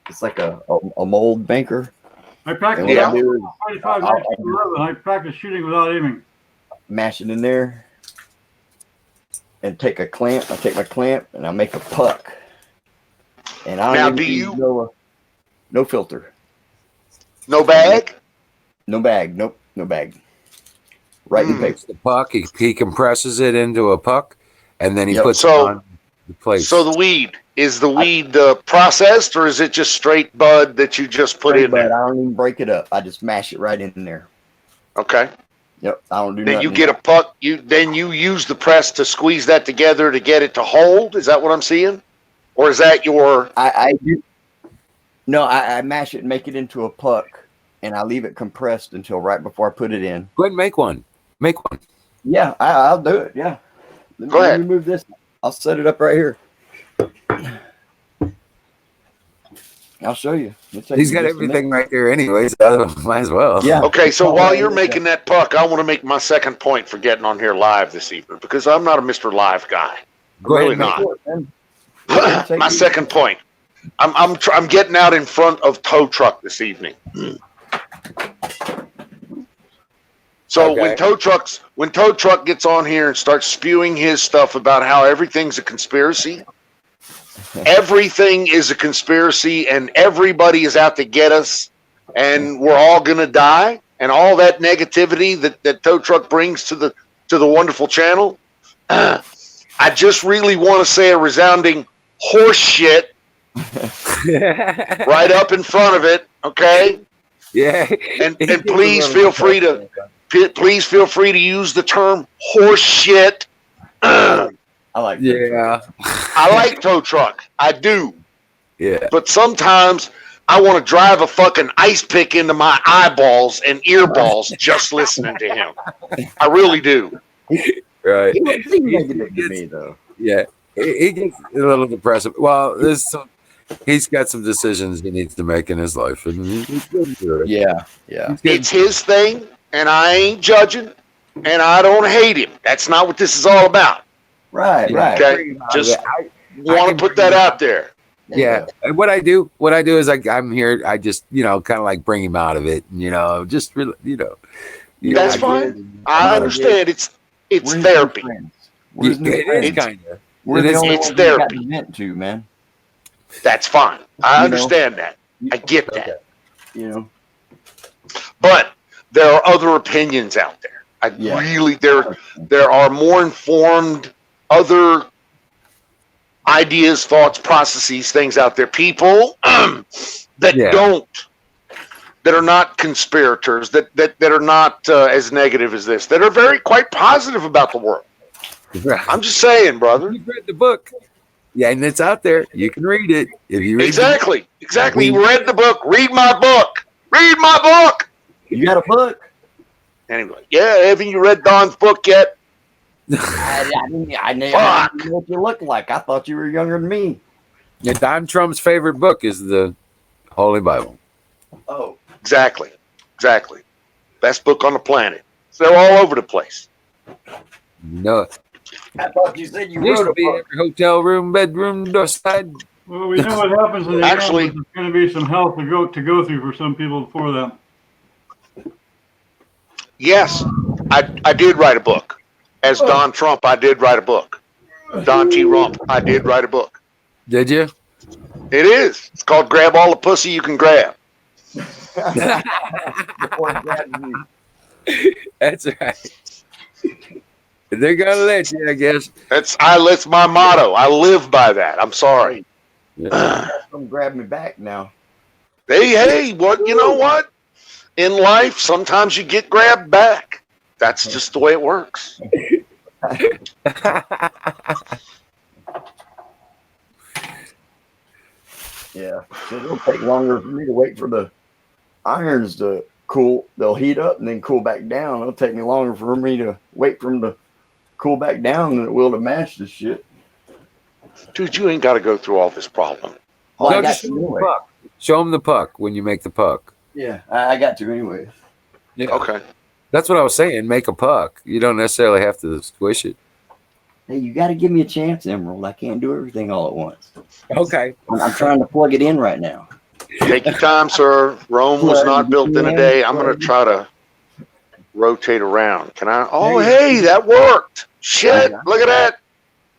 [SPEAKER 3] it's like a mold banker.
[SPEAKER 4] I practice.
[SPEAKER 5] Yeah.
[SPEAKER 4] 25 1911. I practice shooting without aiming.
[SPEAKER 3] Mash it in there and take a clamp. I take my clamp and I make a puck. And I
[SPEAKER 5] Now,
[SPEAKER 3] don't even use no filter,
[SPEAKER 5] No bag?
[SPEAKER 3] no bag, nope, no bag. Right in paper.
[SPEAKER 2] The puck, he compresses it into a puck, and then he
[SPEAKER 3] Yep.
[SPEAKER 2] puts it
[SPEAKER 5] So-
[SPEAKER 2] on the plate.
[SPEAKER 5] So the weed, is the weed processed, or is it just straight bud that you just put in
[SPEAKER 3] But
[SPEAKER 5] there?
[SPEAKER 3] I don't even break it up. I just mash it right in there.
[SPEAKER 5] Okay.
[SPEAKER 3] Yep, I don't do
[SPEAKER 5] Then
[SPEAKER 3] nothing.
[SPEAKER 5] you get a puck. Then you use the press to squeeze that together to get it to hold. Is that what I'm seeing, or is that your?
[SPEAKER 3] I do. No, I mash it and make it into a puck, and I leave it compressed until right before I put it in.
[SPEAKER 2] Go ahead and make one. Make one.
[SPEAKER 3] Yeah, I'll do it. Yeah.
[SPEAKER 5] Go ahead.
[SPEAKER 3] Let me move this. I'll set it up right here. I'll show you. It'll take
[SPEAKER 2] He's
[SPEAKER 3] me
[SPEAKER 2] got
[SPEAKER 3] just a minute.
[SPEAKER 2] everything right there, anyways. So might as well.
[SPEAKER 3] Yeah.
[SPEAKER 5] Okay, so
[SPEAKER 3] Oh,
[SPEAKER 5] while
[SPEAKER 3] yeah,
[SPEAKER 5] you're
[SPEAKER 3] yeah.
[SPEAKER 5] making that puck, I want to make my second point for getting on here live this evening because I'm not a Mr. Live guy. I'm
[SPEAKER 2] Go ahead
[SPEAKER 5] really
[SPEAKER 2] and make
[SPEAKER 5] not.
[SPEAKER 3] Sure, man. Yeah, take
[SPEAKER 5] My
[SPEAKER 3] it.
[SPEAKER 5] second point. I'm getting out in front of tow truck this evening. So
[SPEAKER 2] Okay.
[SPEAKER 5] when tow truck gets on here and starts spewing his stuff about how everything's a conspiracy, everything is a conspiracy and everybody is out to get us and we're all gonna die and all that negativity that tow truck brings to the wonderful channel. I just really want to say a resounding horse shit right up in front of it, okay?
[SPEAKER 2] Yeah.
[SPEAKER 5] And please feel free to use the term horse shit.
[SPEAKER 3] I like that.
[SPEAKER 2] Yeah.
[SPEAKER 5] I like tow truck. I do.
[SPEAKER 2] Yeah.
[SPEAKER 5] But sometimes I want to drive a fucking ice pick into my eyeballs and earballs just listening to him. I really do.
[SPEAKER 2] Right.
[SPEAKER 3] He was being negative to me, though.
[SPEAKER 2] Yeah. He gets a little depressive. Well, he's got some decisions he needs to make in his life, and he's good through it.
[SPEAKER 3] Yeah, yeah.
[SPEAKER 2] He's good.
[SPEAKER 5] It's his thing, and I ain't judging, and I don't hate him. That's not what this is all about.
[SPEAKER 3] Right,
[SPEAKER 2] Yeah.
[SPEAKER 3] right.
[SPEAKER 5] Okay? Just
[SPEAKER 2] I
[SPEAKER 5] want to put that out there.
[SPEAKER 2] Yeah. And what I do is I'm here. I just, kind of like bring him out of it. And, just really,
[SPEAKER 5] That's
[SPEAKER 2] I
[SPEAKER 5] fine. I understand. It's
[SPEAKER 3] We're his new
[SPEAKER 5] therapy.
[SPEAKER 3] friends. We're his new
[SPEAKER 2] It
[SPEAKER 3] friends.
[SPEAKER 2] is kind of.
[SPEAKER 3] We're
[SPEAKER 2] it
[SPEAKER 3] the
[SPEAKER 2] is-
[SPEAKER 3] only
[SPEAKER 5] it's
[SPEAKER 3] ones that got
[SPEAKER 5] therapy.
[SPEAKER 3] meant to, man.
[SPEAKER 5] That's fine. I
[SPEAKER 3] You know?
[SPEAKER 5] understand that. I get that.
[SPEAKER 2] Okay.
[SPEAKER 3] You know?
[SPEAKER 5] But there are other opinions out there.
[SPEAKER 3] Yeah.
[SPEAKER 5] There are more informed other ideas, thoughts, processes, things out there. People that
[SPEAKER 2] Yeah.
[SPEAKER 5] that are not conspirators, that are not as negative as this, that are quite positive about the world. I'm just saying, brother.
[SPEAKER 2] You've read the book. Yeah, and it's out there. You can read it if you read
[SPEAKER 5] Exactly. You read the book. Read my book. Read my book.
[SPEAKER 3] You got a book?
[SPEAKER 5] Anyway, yeah, haven't you read Don's book yet?
[SPEAKER 3] I didn't
[SPEAKER 5] Fuck.
[SPEAKER 3] know what you looked like. I thought you were younger than me.
[SPEAKER 2] Yeah, Don Trump's favorite book is the Holy Bible.
[SPEAKER 3] Oh.
[SPEAKER 5] Exactly. Best book on the planet. So they're all over the place.
[SPEAKER 2] No,
[SPEAKER 3] I thought you said you
[SPEAKER 2] used
[SPEAKER 3] wrote
[SPEAKER 2] to
[SPEAKER 3] a
[SPEAKER 2] be
[SPEAKER 3] book.
[SPEAKER 2] every hotel room, bedroom, side.
[SPEAKER 4] Well, we know what happens in the
[SPEAKER 5] Actually-
[SPEAKER 4] end. There's going to be some hell to go through for some people before that.
[SPEAKER 5] Yes, I did write a book. As Don Trump, I did write a book. Don T. Rump, I did write a book.
[SPEAKER 2] Did you?
[SPEAKER 5] It is. It's called Grab All the Pussy You Can Grab.
[SPEAKER 3] Before it grabs you.
[SPEAKER 2] That's right. They're gonna let you, I guess.
[SPEAKER 5] That's my motto. I live by that. I'm sorry.
[SPEAKER 2] Yeah.
[SPEAKER 3] Come grab me back now.
[SPEAKER 5] Hey, what? You know what? In life, sometimes you get grabbed back. That's just the way it works.
[SPEAKER 3] Yeah, it'll take longer for me to wait for the irons to cool. They'll heat up and then cool back down. It'll take me longer for me to wait for them to cool back down than it will to mash the shit.
[SPEAKER 5] Dude, you ain't got to go through all this problem.
[SPEAKER 3] Well,
[SPEAKER 2] No,
[SPEAKER 3] I got
[SPEAKER 2] just
[SPEAKER 3] to
[SPEAKER 2] show them the
[SPEAKER 3] anyway.
[SPEAKER 2] puck. Show them the puck when you make the puck.
[SPEAKER 3] Yeah, I got to anyway.
[SPEAKER 2] Yeah.
[SPEAKER 5] Okay.
[SPEAKER 2] That's what I was saying. Make a puck. You don't necessarily have to squish it.
[SPEAKER 3] Hey, you got to give me a chance, Emerald. I can't do everything all at once.
[SPEAKER 2] Okay.
[SPEAKER 3] I'm trying to plug it in right now.
[SPEAKER 5] Take your time, sir. Rome was not built in a day. I'm going to try to rotate around. Can I? Oh, hey, that worked. Shit, look at that.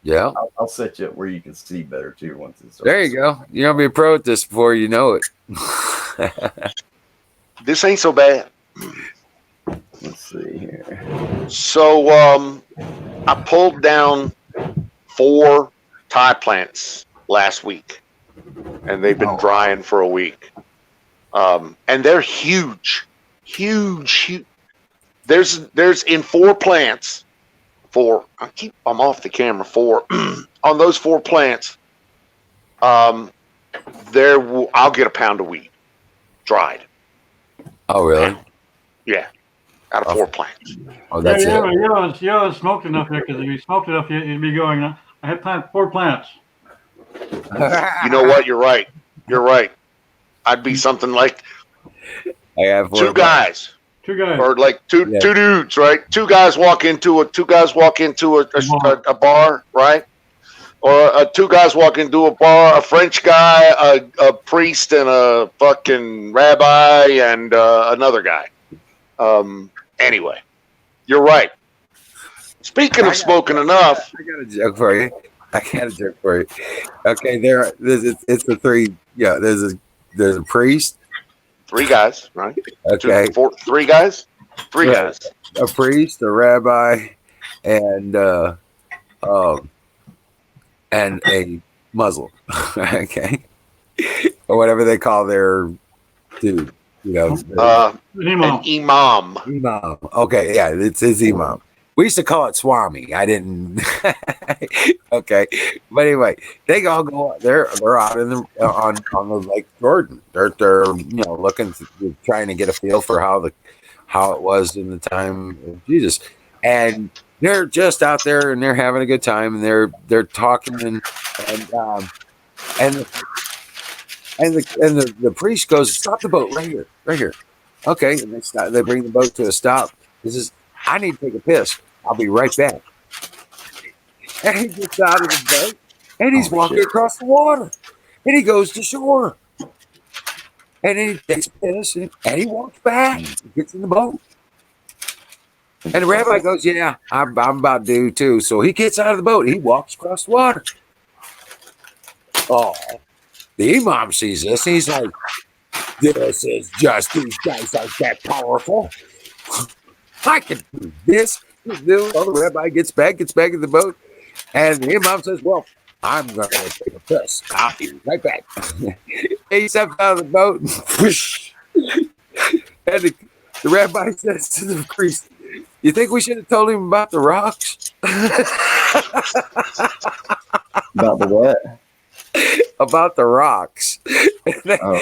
[SPEAKER 2] Yeah.
[SPEAKER 3] I'll set you up where you can see better too once it's
[SPEAKER 2] There you go. You're gonna be a pro at this before you know it.
[SPEAKER 5] This ain't so bad.
[SPEAKER 3] Let's see here.
[SPEAKER 5] So I pulled down 4 Thai plants last week, and they've been drying for a week. And they're huge. There's in 4 plants. I'm off the camera. 4 on those 4 plants. I'll get a pound of weed, dried.
[SPEAKER 2] Oh, really?
[SPEAKER 5] Yeah, out of 4 plants.
[SPEAKER 2] Oh, that's it.
[SPEAKER 4] You haven't smoked enough yet, because if you smoked enough, you'd be going, I have planted 4 plants.
[SPEAKER 5] You know what? You're right. I'd be something like
[SPEAKER 2] I have
[SPEAKER 5] 2 guys.
[SPEAKER 4] 2 guys.
[SPEAKER 5] Or like two dudes, right? 2 guys walk into a bar, right? Or 2 guys walk into a bar, a French guy, a priest, and a fucking rabbi, and another guy. Anyway, you're right. Speaking of smoking enough,
[SPEAKER 2] I got a joke for you. Okay, it's the 3. Yeah, there's a priest.
[SPEAKER 5] 3 guys, right?
[SPEAKER 2] Okay.
[SPEAKER 5] 3 guys. 3
[SPEAKER 2] Right.
[SPEAKER 5] guys.
[SPEAKER 2] A priest, a rabbi, and a Muslim. Okay, or whatever they call their dude. You know,
[SPEAKER 4] Imam.
[SPEAKER 5] An imam.
[SPEAKER 2] imam. Okay, yeah, it's his imam. We used to call it Swami. I didn't. Okay, but anyway, they all go. They're out in the on the Lake Jordan. They're looking, trying to get a feel for how it was in the time of Jesus, and they're just out there and they're having a good time, and they're talking and the priest goes, "Stop the boat right here." Okay, and they bring the boat to a stop. He says, "I need to take a piss. I'll be right back." And he gets out of the boat and he's walking across the water, and he goes to shore, and then he takes a piss and he walks back. He gets in the boat, and the rabbi goes, "Yeah, I'm about due too." So he gets out of the boat. He walks across the water. Oh, the imam sees this and he's like, "This is just, these guys aren't that powerful. I can do this." Well, the rabbi gets back in the boat, and the imam says, "Well, I'm going to take a piss. I'll be right back." He steps out of the boat, and the rabbi says to the priest, "You think we should have told him about the rocks?"
[SPEAKER 3] About the what?
[SPEAKER 2] About the rocks.
[SPEAKER 3] Oh.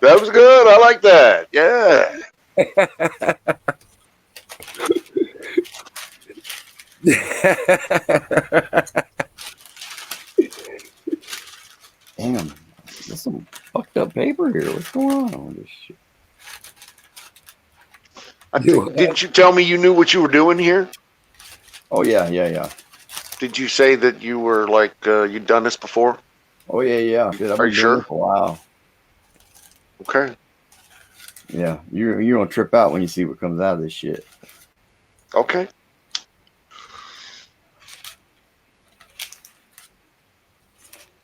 [SPEAKER 5] That was good. I like that. Yeah.
[SPEAKER 3] Damn, there's some fucked up paper here. What's going on with this shit?
[SPEAKER 5] Didn't you tell me you knew what you were doing here?
[SPEAKER 3] Oh yeah.
[SPEAKER 5] Did you say that you were like you'd done this before?
[SPEAKER 3] Oh yeah. Dude, I've
[SPEAKER 5] Are
[SPEAKER 3] been
[SPEAKER 5] you
[SPEAKER 3] doing
[SPEAKER 5] sure?
[SPEAKER 3] this for a while.
[SPEAKER 5] Okay.
[SPEAKER 3] Yeah, you're gonna trip out when you see what comes out of this shit.
[SPEAKER 5] Okay.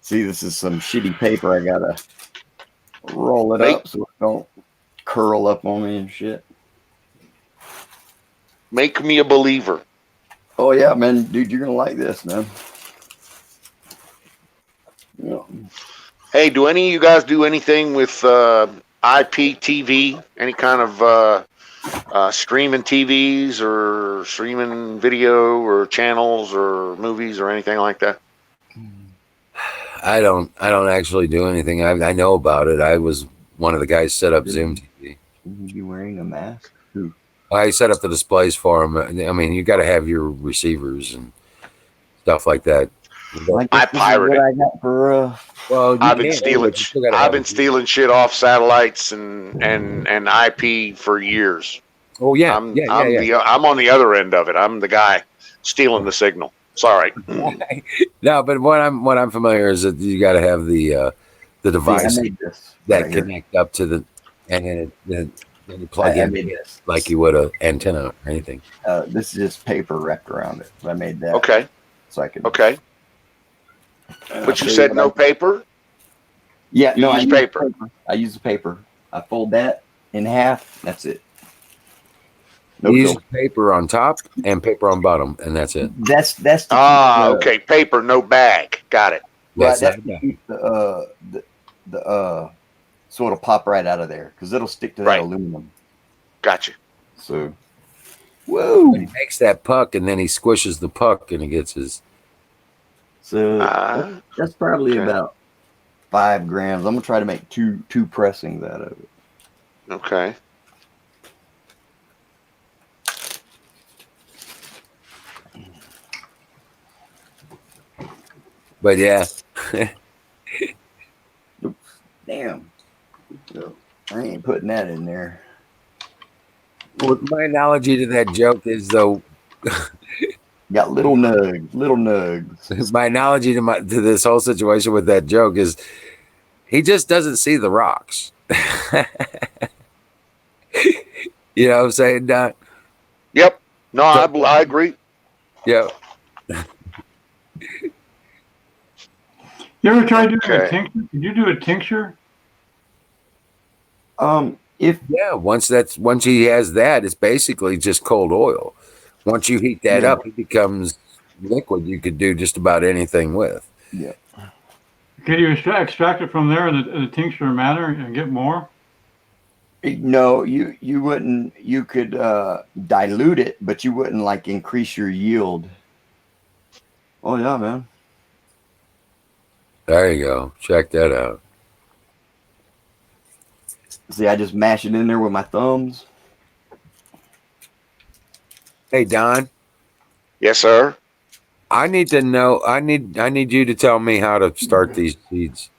[SPEAKER 3] See, this is some shitty paper. I gotta roll it up so it don't curl up on me and shit.
[SPEAKER 5] Make me a believer.
[SPEAKER 3] Oh yeah, man, dude, you're gonna like this, man. Yeah.
[SPEAKER 5] Hey, do any of you guys do anything with IPTV? Any kind of streaming TVs or streaming video or channels or movies or anything like that?
[SPEAKER 2] I don't actually do anything. I know about it. I was one of the guys set up Zoom TV.
[SPEAKER 3] Shouldn't he be wearing a mask? Who?
[SPEAKER 2] I set up the displays for him. I mean, you got to have your receivers and stuff like that.
[SPEAKER 3] Well, I
[SPEAKER 5] I
[SPEAKER 3] guess this is
[SPEAKER 5] pirate
[SPEAKER 3] what
[SPEAKER 5] it.
[SPEAKER 3] I got for
[SPEAKER 2] Well, you
[SPEAKER 5] I've been
[SPEAKER 2] can,
[SPEAKER 5] stealing.
[SPEAKER 2] but you still got to
[SPEAKER 5] I've
[SPEAKER 2] have
[SPEAKER 5] been
[SPEAKER 2] it.
[SPEAKER 5] stealing shit off satellites and IP for years.
[SPEAKER 2] Oh yeah,
[SPEAKER 5] I'm
[SPEAKER 2] yeah, yeah,
[SPEAKER 5] I'm
[SPEAKER 2] yeah.
[SPEAKER 5] the I'm on the other end of it. I'm the guy stealing the signal. Sorry.
[SPEAKER 2] No, but what I'm familiar is that you got to have the
[SPEAKER 3] See, I
[SPEAKER 2] device
[SPEAKER 3] made this
[SPEAKER 2] that
[SPEAKER 3] right here.
[SPEAKER 2] connect up to the and then you plug
[SPEAKER 3] I
[SPEAKER 2] in
[SPEAKER 3] made this.
[SPEAKER 2] like you would a antenna or anything.
[SPEAKER 3] This is just paper wrapped around it. I made that
[SPEAKER 5] Okay.
[SPEAKER 3] so I could.
[SPEAKER 5] Okay.
[SPEAKER 3] I'll
[SPEAKER 5] But you
[SPEAKER 3] show
[SPEAKER 5] said
[SPEAKER 3] what
[SPEAKER 5] no
[SPEAKER 3] I-
[SPEAKER 5] paper.
[SPEAKER 3] Yeah,
[SPEAKER 5] You
[SPEAKER 3] no, I
[SPEAKER 5] use
[SPEAKER 3] use
[SPEAKER 5] paper.
[SPEAKER 3] I use the paper. I fold that in half. That's it. No
[SPEAKER 2] You use
[SPEAKER 3] filter.
[SPEAKER 2] paper on top and paper on bottom, and that's it.
[SPEAKER 3] That's to keep
[SPEAKER 5] Ah, okay. Paper, no bag. Got it.
[SPEAKER 3] right.
[SPEAKER 2] That's
[SPEAKER 3] That's
[SPEAKER 2] not
[SPEAKER 3] to
[SPEAKER 2] bad.
[SPEAKER 3] keep the so it'll pop right out of there because it'll stick to that
[SPEAKER 5] Right.
[SPEAKER 3] aluminum.
[SPEAKER 5] Gotcha.
[SPEAKER 3] So, whoa.
[SPEAKER 2] He makes that puck, and then he squishes the puck, and he gets his.
[SPEAKER 3] So
[SPEAKER 5] Ah,
[SPEAKER 3] that's probably
[SPEAKER 5] okay.
[SPEAKER 3] about 5 grams. I'm gonna try to make two pressings out of it.
[SPEAKER 5] Okay.
[SPEAKER 2] But yeah,
[SPEAKER 3] Damn. So, I ain't putting that in there.
[SPEAKER 2] well, my analogy to that joke is though.
[SPEAKER 3] Got little nugs.
[SPEAKER 2] My analogy to this whole situation with that joke is he just doesn't see the rocks. You know what I'm saying, Don?
[SPEAKER 5] Yep. No, I agree.
[SPEAKER 2] Yeah.
[SPEAKER 4] You ever tried doing a
[SPEAKER 5] Okay.
[SPEAKER 4] tincture? Did you do a tincture?
[SPEAKER 3] If
[SPEAKER 2] Yeah, once he has that, it's basically just cold oil. Once you heat that
[SPEAKER 3] Yeah.
[SPEAKER 2] up, it becomes liquid. You could do just about anything with.
[SPEAKER 3] yeah,
[SPEAKER 4] Can you extract it from there in the tincture manner and get more?
[SPEAKER 3] no, you wouldn't. You could dilute it, but you wouldn't like increase your yield. Oh yeah, man.
[SPEAKER 2] There you go. Check that out.
[SPEAKER 3] See, I just mash it in there with my thumbs.
[SPEAKER 2] Hey, Don,
[SPEAKER 5] Yes, sir.
[SPEAKER 2] I need to know. I need you to tell me how to start these seeds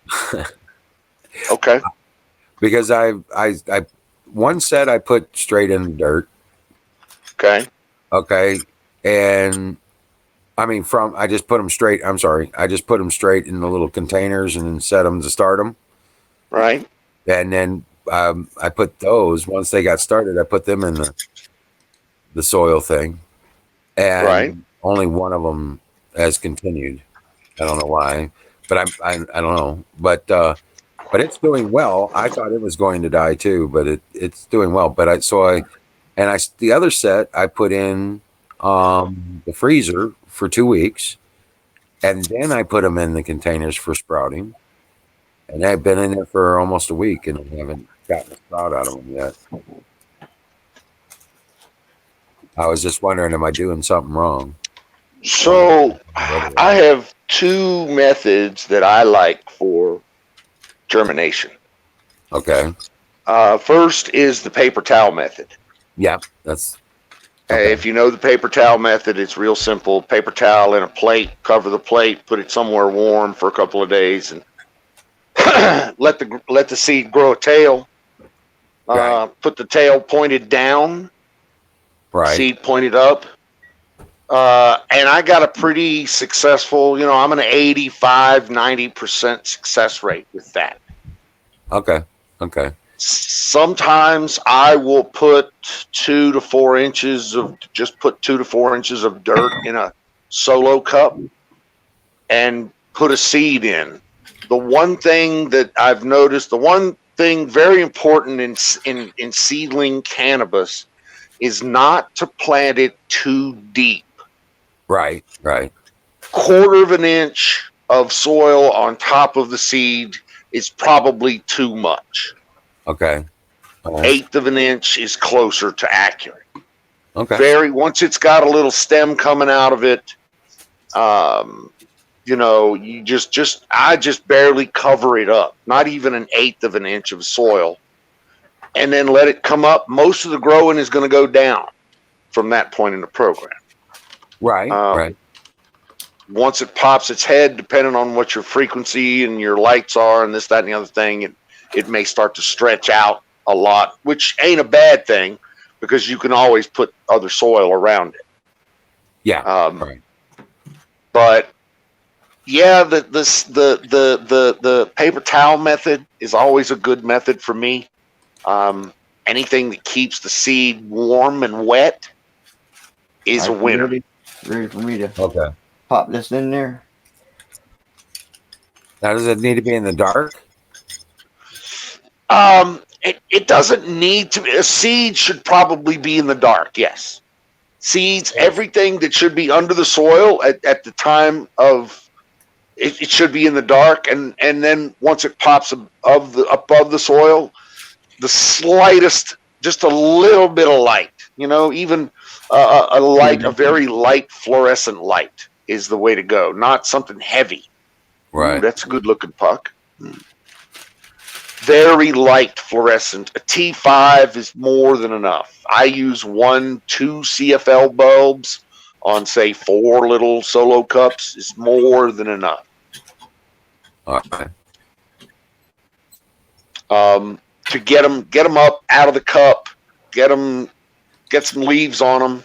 [SPEAKER 5] Okay.
[SPEAKER 2] because I one set I put straight in the dirt.
[SPEAKER 5] Okay.
[SPEAKER 2] Okay, and I mean I just put them straight. I'm sorry, I just put them straight in the little containers and then set them to start them.
[SPEAKER 5] Right.
[SPEAKER 2] And then I put those once they got started. I put them in the soil thing, and
[SPEAKER 5] Right.
[SPEAKER 2] only one of them has continued. I don't know why, but I don't know, but it's doing well. I thought it was going to die too, but it's doing well. But the other set I put in the freezer for 2 weeks, and then I put them in the containers for sprouting. And I've been in there for almost a week and I haven't gotten a sprout out of them yet. I was just wondering, am I doing something wrong?
[SPEAKER 5] So I have two methods that I like for germination.
[SPEAKER 2] Okay.
[SPEAKER 5] First is the paper towel method.
[SPEAKER 2] Yeah, that's okay.
[SPEAKER 5] If you know the paper towel method, it's real simple. Paper towel in a plate, cover the plate, put it somewhere warm for a couple of days, and let the seed grow a tail.
[SPEAKER 2] Right.
[SPEAKER 5] Put the tail pointed down,
[SPEAKER 2] Right.
[SPEAKER 5] seed pointed up. And I got a pretty successful, I'm an 85, 90% success rate with that.
[SPEAKER 2] Okay. Okay.
[SPEAKER 5] Sometimes I will put 2 to 4 inches of dirt in a solo cup and put a seed in. The one thing that I've noticed, the one thing very important in seedling cannabis is not to plant it too deep.
[SPEAKER 2] Right. Right.
[SPEAKER 5] 1/4 of an inch of soil on top of the seed is probably too much.
[SPEAKER 2] Okay. All right.
[SPEAKER 5] 1/8 of an inch is closer to accurate.
[SPEAKER 2] Okay.
[SPEAKER 5] Once it's got a little stem coming out of it, you I just barely cover it up, not even an eighth of an inch of soil, and then let it come up. Most of the growing is going to go down from that point in the program.
[SPEAKER 2] Right. Right.
[SPEAKER 5] Once it pops its head, depending on what your frequency and your lights are and this, that, and the other thing, it may start to stretch out a lot, which ain't a bad thing because you can always put other soil around it.
[SPEAKER 2] Yeah. Right.
[SPEAKER 5] But yeah, the paper towel method is always a good method for me. Anything that keeps the seed warm and wet is a winner.
[SPEAKER 3] Ready for me to
[SPEAKER 2] Okay.
[SPEAKER 3] pop this in there?
[SPEAKER 2] Now, does it need to be in the dark?
[SPEAKER 5] It doesn't need to be. A seed should probably be in the dark. Yes, seeds, everything that should be under the soil at the time of it should be in the dark, and then once it pops above the soil, the slightest, just a little bit of light, even a very light fluorescent light is the way to go. Not something heavy.
[SPEAKER 2] Right.
[SPEAKER 5] Ooh, that's a good looking puck. Very light fluorescent. A T5 is more than enough. I use 1-2 CFL bulbs on, say, 4 little solo cups is more than enough.
[SPEAKER 2] All right.
[SPEAKER 5] To get them up out of the cup, get some leaves on them.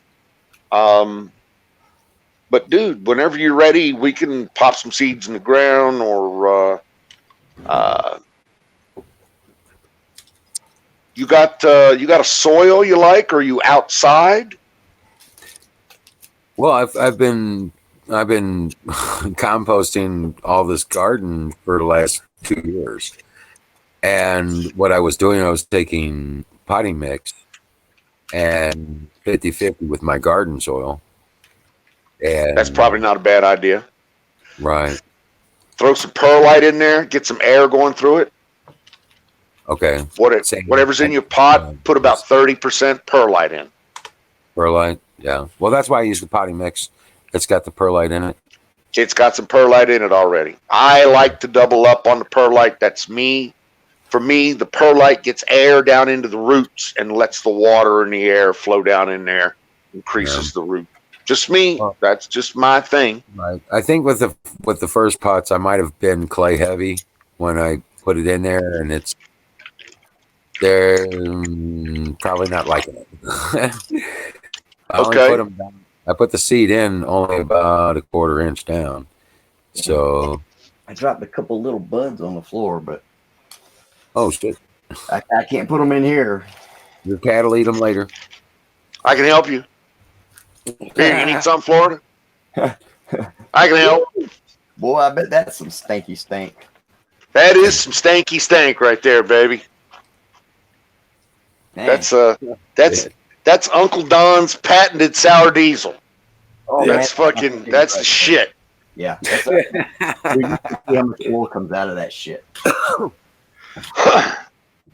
[SPEAKER 5] But dude, whenever you're ready, we can pop some seeds in the ground, or you got a soil you like? Or are you outside?
[SPEAKER 2] Well, I've been composting all this garden for the last 2 years, and what I was doing, I was taking potting mix and 50-50 with my garden soil. And
[SPEAKER 5] That's probably not a bad idea.
[SPEAKER 2] Right.
[SPEAKER 5] Throw some perlite in there, get some air going through it.
[SPEAKER 2] Okay.
[SPEAKER 5] Whatever's in your pot, put about 30% perlite in.
[SPEAKER 2] Perlite, yeah. Well, that's why I use the potting mix. It's got the perlite in it.
[SPEAKER 5] It's got some perlite in it already. I like to double up on the perlite. That's me. For me, the perlite gets air down into the roots and lets the water and the air flow down in there, increases the root. Just me. That's just my thing.
[SPEAKER 2] Right. I think with the first pots, I might have been clay heavy when I put it in there, and they're probably not liking it. I only put them down. I put the seed in only about a 1/4 inch down. So
[SPEAKER 3] I dropped a couple little buds on the floor, but
[SPEAKER 2] oh shit,
[SPEAKER 3] I can't put them in here.
[SPEAKER 2] Your cat will eat them later.
[SPEAKER 5] I can help you. Here, you need some, Florida? I can help.
[SPEAKER 3] Boy, I bet that's some stanky stank.
[SPEAKER 5] That is some stanky stank right there, baby. Man. That's Uncle Don's patented sour diesel. Oh, that's the shit.
[SPEAKER 3] Yeah. We used to see how much oil comes out of that shit.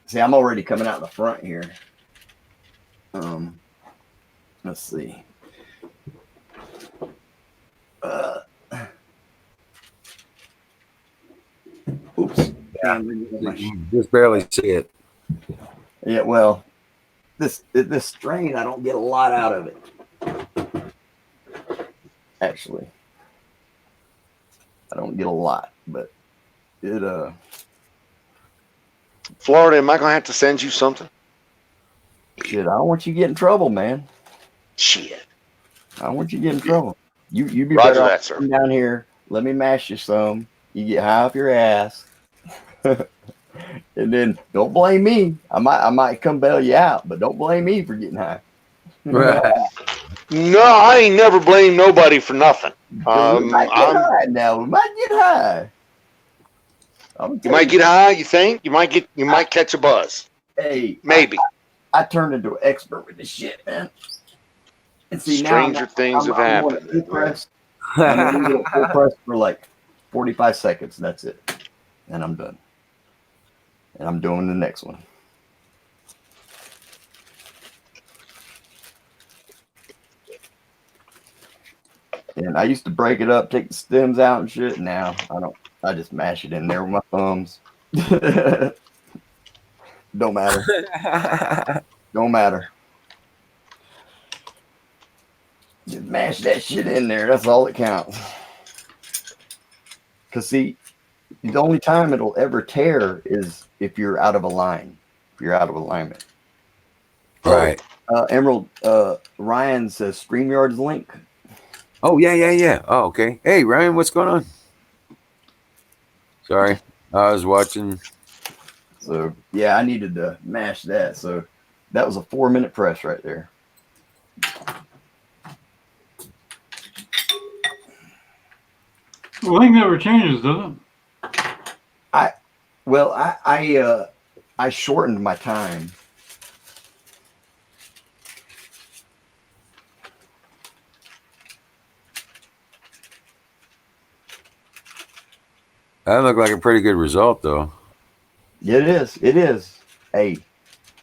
[SPEAKER 3] See, I'm already coming out the front here. Let's see. Oops.
[SPEAKER 2] Yeah, you just barely see it.
[SPEAKER 3] Yeah, well, this strain, I don't get a lot out of it. Actually, I don't get a lot, but it
[SPEAKER 5] Florida, am I gonna have to send you something?
[SPEAKER 3] Shit, I don't want you to get in trouble, man.
[SPEAKER 5] Shit.
[SPEAKER 3] I don't want you to get in trouble. You be
[SPEAKER 5] Roger
[SPEAKER 3] better
[SPEAKER 5] that,
[SPEAKER 3] off
[SPEAKER 5] sir.
[SPEAKER 3] coming down here. Let me mash you some. You get high off your ass. And then don't blame me. I might come bail you out, but don't blame me for getting high.
[SPEAKER 2] Right.
[SPEAKER 5] No, I ain't never blamed nobody for nothing.
[SPEAKER 3] We might get high now. We might get high.
[SPEAKER 5] You might get high, you think? You might catch a buzz.
[SPEAKER 3] Hey,
[SPEAKER 5] maybe.
[SPEAKER 3] I turned into an expert with this shit, man. And see,
[SPEAKER 5] stranger things have happened.
[SPEAKER 3] I'm going to full press for like 45 seconds, and that's it. And I'm done. And I'm doing the next one. And I used to break it up, take the stems out and shit. Now I don't. I just mash it in there with my thumbs. Don't matter. Don't matter. Just mash that shit in there. That's all that counts. Cause see, the only time it'll ever tear is if you're out of a line. If you're out of alignment.
[SPEAKER 2] Right.
[SPEAKER 3] Emerald. Ryan says StreamYard's link.
[SPEAKER 2] Oh yeah. Oh, okay. Hey Ryan, what's going on? Sorry, I was watching.
[SPEAKER 3] So yeah, I needed to mash that. So that was a 4-minute press right there.
[SPEAKER 4] The link never changes, does it?
[SPEAKER 3] Well, I shortened my time.
[SPEAKER 2] That looked like a pretty good result, though.
[SPEAKER 3] Yeah, it is. It is. Hey,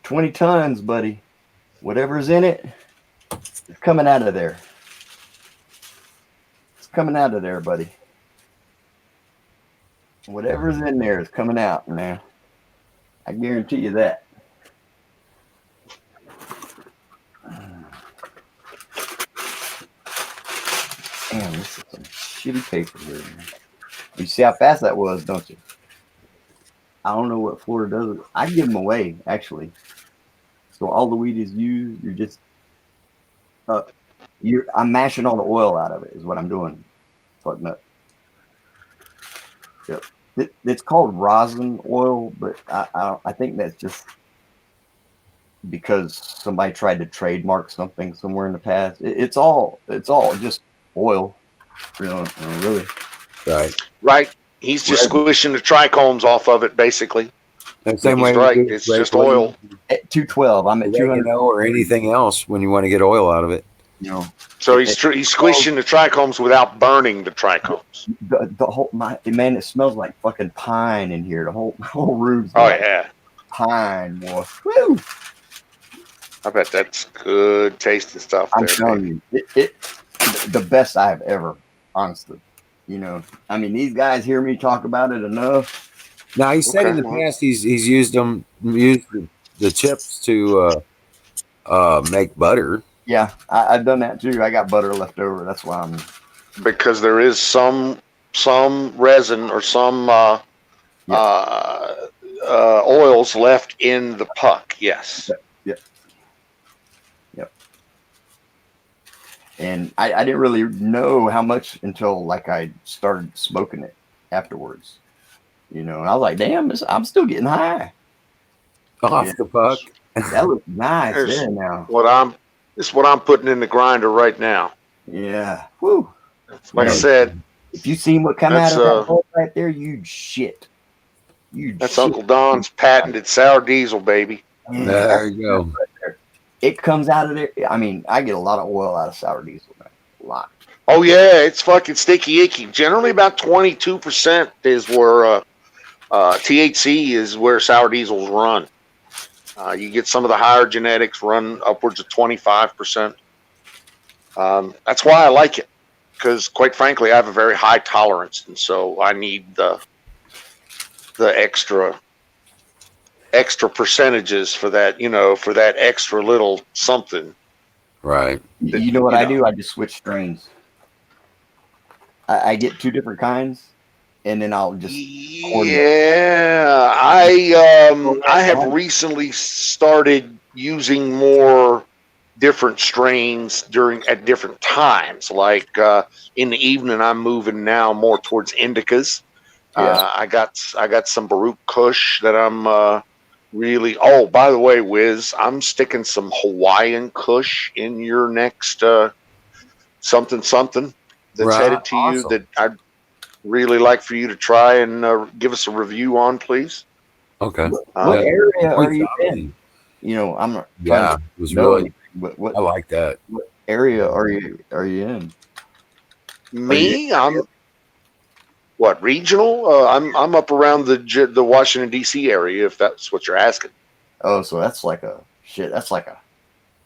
[SPEAKER 3] 20 tons, buddy. Whatever's in it, it's coming out of there. It's coming out of there, buddy. Whatever's in there is coming out now. I guarantee you that. Damn, this is some shitty paper here. You see how fast that was, don't you? I don't know what Florida does. I give them away, actually. So all the weed is used. You're just, I'm mashing all the oil out of it. Is what I'm doing. Fuck nut. Yep. It's called rosin oil, but I think that's just because somebody tried to trademark something somewhere in the past. It's all just oil, really.
[SPEAKER 2] Right.
[SPEAKER 5] He's just squishing the trichomes off of it, basically.
[SPEAKER 2] The same
[SPEAKER 5] He's
[SPEAKER 2] way
[SPEAKER 5] right.
[SPEAKER 2] we do
[SPEAKER 5] It's just oil.
[SPEAKER 3] At 212, I'm at 200.
[SPEAKER 2] Or anything else when you want to get oil out of it.
[SPEAKER 3] You know.
[SPEAKER 5] So he's squishing the trichomes without burning the trichomes.
[SPEAKER 3] The whole man, it smells like fucking pine in here. The whole room's
[SPEAKER 5] like
[SPEAKER 3] pine, boy. Woo!
[SPEAKER 5] I bet that's good tasting stuff.
[SPEAKER 3] I'm telling you, it the best I've ever, honestly. You know, I mean, these guys hear me talk about it enough.
[SPEAKER 2] Now he said in the past he's used the chips to make butter.
[SPEAKER 3] Yeah, I've done that too. I got butter left over. That's why I'm.
[SPEAKER 5] Because there is some resin or some oils left in the puck. Yes.
[SPEAKER 3] Yep. And I didn't really know how much until like I started smoking it afterwards. You know, and I was like, damn, I'm still getting high.
[SPEAKER 2] Off the puck.
[SPEAKER 3] That looks nice there now.
[SPEAKER 5] This is what I'm putting in the grinder right now.
[SPEAKER 3] Yeah. Woo.
[SPEAKER 5] Like I said,
[SPEAKER 3] if you seen what come out of that hole right there, you'd shit.
[SPEAKER 5] That's Uncle Don's patented sour diesel, baby.
[SPEAKER 3] Yeah,
[SPEAKER 2] there you go.
[SPEAKER 3] Right there. It comes out of there. I mean, I get a lot of oil out of sour diesel, man. A lot.
[SPEAKER 5] Oh yeah, it's fucking sticky icky. Generally, about 22% is where THC is where sour diesels run. You get some of the higher genetics run upwards of 25%. That's why I like it, because quite frankly, I have a very high tolerance, and so I need the extra percentages for that, for that extra little something.
[SPEAKER 2] Right.
[SPEAKER 3] You know what I do? I just switch strains. I get 2 different kinds, and then I'll just.
[SPEAKER 5] Yeah, I have recently started using more different strains at different times. Like in the evening, I'm moving now more towards indicas. Yeah. I got some Baruch Kush that I'm really. Oh, by the way, Wiz, I'm sticking some Hawaiian Kush in your next something that's headed to you that I'd really like for you to try and give us a review on, please.
[SPEAKER 2] Okay.
[SPEAKER 3] What area are you in? You know, I'm not.
[SPEAKER 2] Yeah, it was really.
[SPEAKER 3] What
[SPEAKER 2] I like that.
[SPEAKER 3] What area are you in?
[SPEAKER 5] Me, I'm. What, regional? I'm up around the Washington D.C. area, if that's what you're asking.
[SPEAKER 3] Oh, so that's like a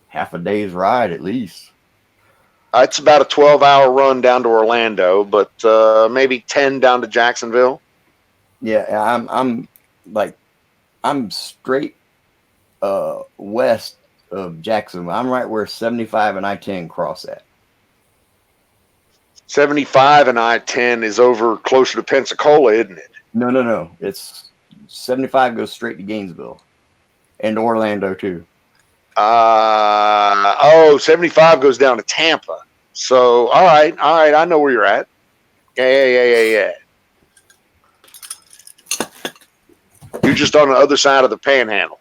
[SPEAKER 3] half a day's ride at least.
[SPEAKER 5] It's about a 12-hour run down to Orlando, but maybe 10 down to Jacksonville.
[SPEAKER 3] Yeah, I'm straight west of Jacksonville. I'm right where 75 and I-10 cross at.
[SPEAKER 5] 75 and I-10 is over closer to Pensacola, isn't it?
[SPEAKER 3] No. It's 75 goes straight to Gainesville and Orlando too.
[SPEAKER 5] 75 goes down to Tampa. So, all right. I know where you're at. Yeah. You're just on the other side of the Panhandle.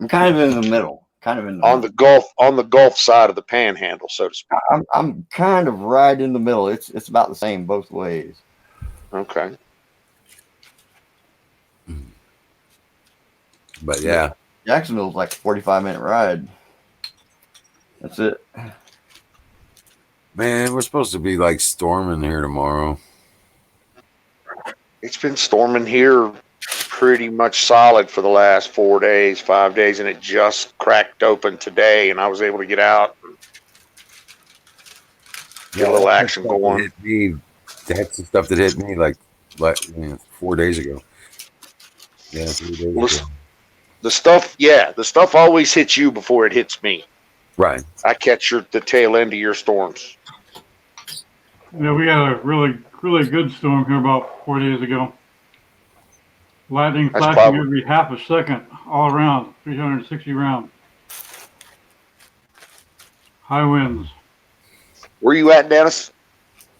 [SPEAKER 3] I'm kind of in the middle.
[SPEAKER 5] On the Gulf side of the Panhandle, so to speak.
[SPEAKER 3] I'm kind of right in the middle. It's about the same both ways.
[SPEAKER 5] Okay.
[SPEAKER 2] But yeah.
[SPEAKER 3] Jacksonville's like a 45-minute ride. That's it.
[SPEAKER 2] Man, we're supposed to be like storming here tomorrow.
[SPEAKER 5] It's been storming here pretty much solid for the last 4 days, 5 days, and it just cracked open today, and I was able to get out and get a little action going.
[SPEAKER 2] That's the stuff that hit me like 4 days ago. Yeah, 3 days ago.
[SPEAKER 5] The stuff always hits you before it hits me.
[SPEAKER 2] Right.
[SPEAKER 5] I catch the tail end of your storms.
[SPEAKER 4] Yeah, we had a really good storm here about 4 days ago. Lightning flashing every half a second, all around, 360 round. High winds.
[SPEAKER 5] Where you at, Dennis?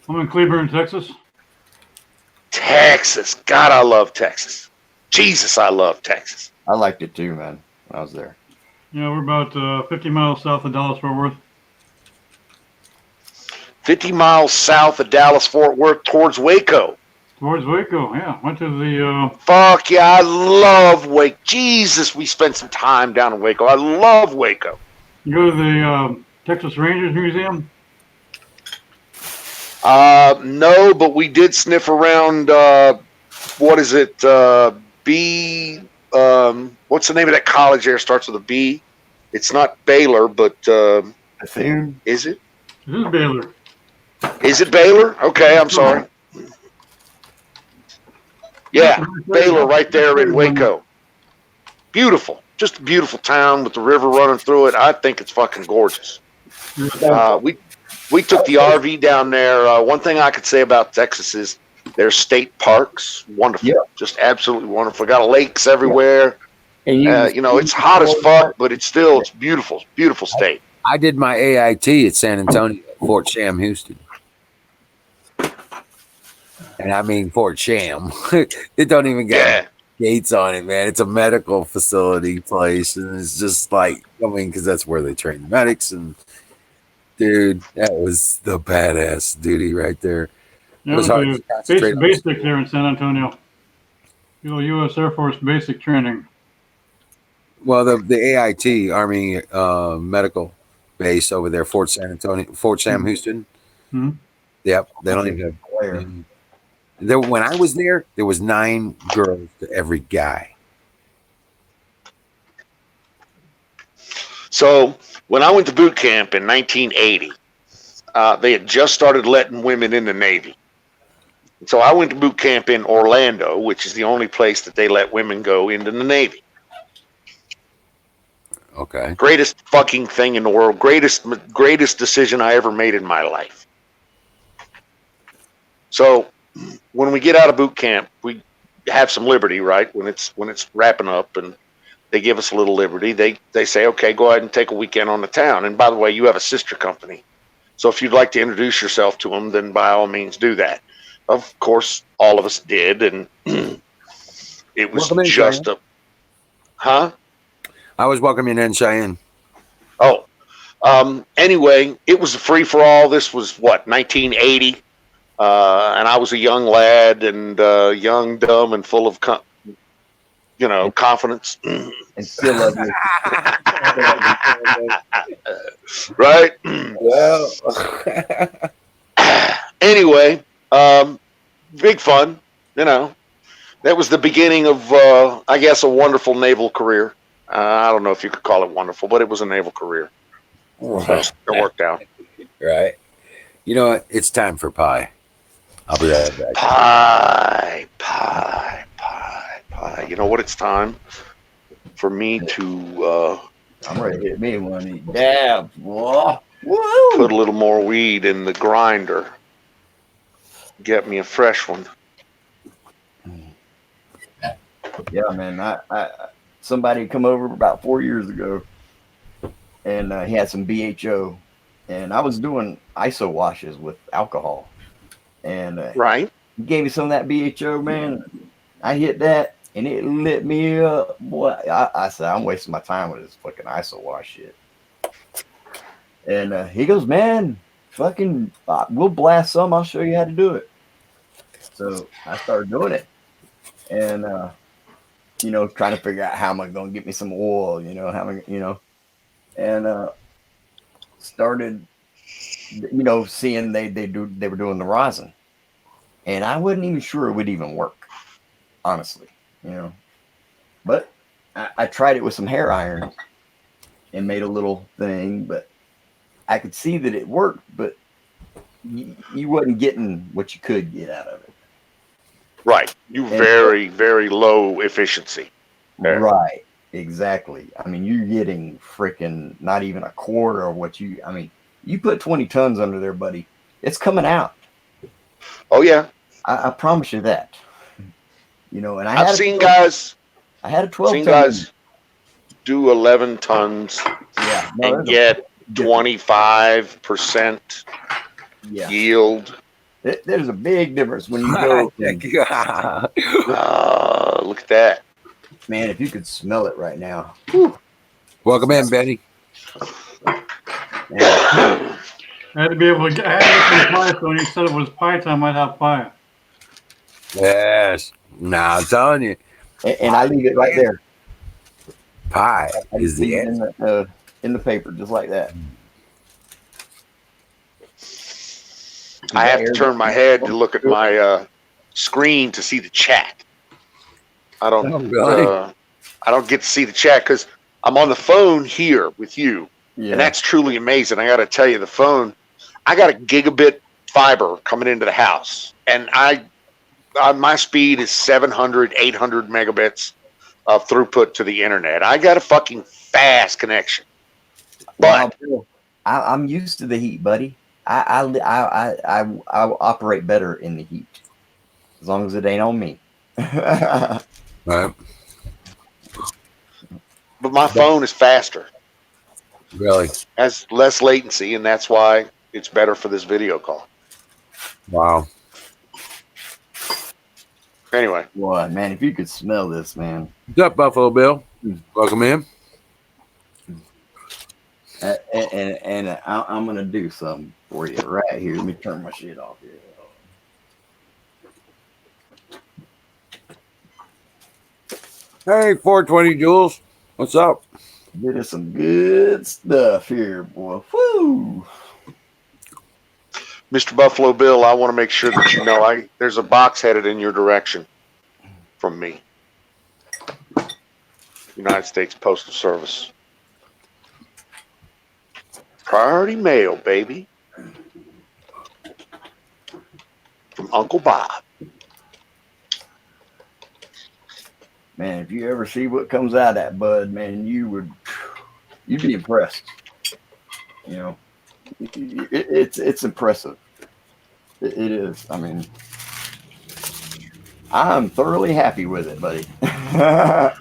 [SPEAKER 4] I'm in Cleburne, Texas.
[SPEAKER 5] Texas. God, I love Texas. Jesus, I love Texas.
[SPEAKER 3] I liked it too, man, when I was there.
[SPEAKER 4] Yeah, we're about 50 miles south of Dallas-Fort Worth.
[SPEAKER 5] 50 miles south of Dallas-Fort Worth towards Waco.
[SPEAKER 4] Towards Waco, yeah. Went to the...
[SPEAKER 5] Fuck yeah, I love Waco. Jesus, we spent some time down in Waco. I love Waco.
[SPEAKER 4] You go to the Texas Rangers Museum?
[SPEAKER 5] No, but we did sniff around, what is it, what's the name of that college there? Starts with a B. It's not Baylor, but
[SPEAKER 3] Bethune?
[SPEAKER 5] Is it?
[SPEAKER 4] It is Baylor.
[SPEAKER 5] Is it Baylor? Okay, I'm sorry. Yeah, Baylor right there in Waco. Beautiful. Just a beautiful town with the river running through it. I think it's fucking gorgeous. We took the RV down there. One thing I could say about Texas is their state parks. Wonderful.
[SPEAKER 3] Yeah.
[SPEAKER 5] Just absolutely wonderful. Got lakes everywhere.
[SPEAKER 3] And
[SPEAKER 5] it's hot as fuck, but it's beautiful. Beautiful state.
[SPEAKER 2] I did my AIT at San Antonio, Fort Sham, Houston. And I mean Fort Sham. It don't even get gates on it, man. It's a medical facility place, and it's just like, because that's where they train the medics. And dude, that was the badass duty right there.
[SPEAKER 4] Yeah, it was hard to concentrate basic there in San Antonio. U.S. Air Force basic training.
[SPEAKER 2] Well, the AIT Army medical base over there, Fort Sam, Houston.
[SPEAKER 4] Mm-hmm.
[SPEAKER 2] Yep, they don't even have. When I was there was 9 girls to every guy.
[SPEAKER 5] So when I went to boot camp in 1980, they had just started letting women in the Navy. So I went to boot camp in Orlando, which is the only place that they let women go into the Navy.
[SPEAKER 2] Okay.
[SPEAKER 5] Greatest fucking thing in the world. Greatest decision I ever made in my life. So when we get out of boot camp, we have some liberty, right? When it's wrapping up, and they give us a little liberty. They say, okay, go ahead and take a weekend on the town. And by the way, you have a sister company. So if you'd like to introduce yourself to them, then by all means do that. Of course, all of us did, and it was just a... Huh?
[SPEAKER 2] I was welcoming in Cheyenne.
[SPEAKER 5] Oh. Anyway, it was a free-for-all. This was, 1980? And I was a young lad, and young, dumb, and full of, confidence.
[SPEAKER 3] And still love you.
[SPEAKER 5] Right?
[SPEAKER 2] Well.
[SPEAKER 5] Anyway, big fun, That was the beginning of, I guess, a wonderful naval career. I don't know if you could call it wonderful, but it was a naval career. So it worked out.
[SPEAKER 2] Right. You know what? It's time for pie. I'll be right back.
[SPEAKER 5] Pie. You know what? It's time for me to
[SPEAKER 3] I'm ready to hit me one of these dabs. Whoa.
[SPEAKER 5] put
[SPEAKER 3] Woo!
[SPEAKER 5] a little more weed in the grinder. Get me a fresh one.
[SPEAKER 3] Yeah, man. I somebody come over about 4 years ago, and he had some BHO, and I was doing ISO washes with alcohol, and
[SPEAKER 5] Right?
[SPEAKER 3] he gave me some of that BHO, man. I hit that, and it lit me up. Boy, I said, I'm wasting my time with this fucking ISO wash shit. And he goes, man, fucking, we'll blast some. I'll show you how to do it. So I started doing it, and trying to figure out how am I going to get me some oil, how am I, and started, seeing they were doing the rosin, and I wasn't even sure it would even work, honestly, But I tried it with some hair irons and made a little thing, but I could see that it worked, but you wasn't getting what you could get out of it.
[SPEAKER 5] Right. You
[SPEAKER 3] And
[SPEAKER 5] very, very low efficiency. There.
[SPEAKER 3] right, exactly. I mean, you're getting freaking not even a quarter of what you put 20 tons under there, buddy. It's coming out.
[SPEAKER 5] Oh yeah.
[SPEAKER 3] I promise you that. And
[SPEAKER 5] I've
[SPEAKER 3] I had a 12
[SPEAKER 5] seen
[SPEAKER 3] ton in.
[SPEAKER 5] guys do 11 tons
[SPEAKER 3] Yeah, no,
[SPEAKER 5] and
[SPEAKER 3] there's a
[SPEAKER 5] get
[SPEAKER 3] difference.
[SPEAKER 5] 25%
[SPEAKER 3] Yeah,
[SPEAKER 5] yield.
[SPEAKER 3] there's a big difference when you go from,
[SPEAKER 5] Look at that.
[SPEAKER 3] man, if you could smell it right now.
[SPEAKER 2] Welcome in, Benny.
[SPEAKER 4] I had to be able to I had to get some pie, so when he said it was pie time, I'd have pie.
[SPEAKER 2] Yes. Now I'm telling you,
[SPEAKER 3] And I leave it right there.
[SPEAKER 2] pie
[SPEAKER 3] I
[SPEAKER 2] is
[SPEAKER 3] just leave
[SPEAKER 2] the
[SPEAKER 3] it
[SPEAKER 2] answer.
[SPEAKER 3] in the paper, just like that.
[SPEAKER 5] I have to turn my head to look at my screen to see the chat. I don't.
[SPEAKER 2] Oh, really?
[SPEAKER 5] I don't get to see the chat because I'm on the phone here with you,
[SPEAKER 3] Yeah.
[SPEAKER 5] and that's truly amazing. I got to tell you, the phone. I got a gigabit fiber coming into the house, and my speed is 700, 800 megabits of throughput to the internet. I got a fucking fast connection.
[SPEAKER 3] Wow,
[SPEAKER 5] But
[SPEAKER 3] Bill, I'm used to the heat, buddy. I operate better in the heat as long as it ain't on me.
[SPEAKER 2] Right.
[SPEAKER 5] my phone is faster,
[SPEAKER 2] Really?
[SPEAKER 5] has less latency, and that's why it's better for this video call.
[SPEAKER 2] Wow.
[SPEAKER 5] Anyway,
[SPEAKER 3] Boy, man, if you could smell this, man.
[SPEAKER 2] What's up, Buffalo Bill? Welcome in.
[SPEAKER 3] And I'm gonna do something for you right here. Let me turn my shit off here.
[SPEAKER 2] Hey, 420 Jules. What's up?
[SPEAKER 3] Bit of some good stuff here, boy. Woo!
[SPEAKER 5] Mr. Buffalo Bill, I want to make sure that you know there's a box headed in your direction from me. United States Postal Service. Priority mail, baby. From Uncle Bob.
[SPEAKER 3] Man, if you ever see what comes out of that bud, man, you'd be impressed. It's impressive. It is. I mean, I'm thoroughly happy with it, buddy. I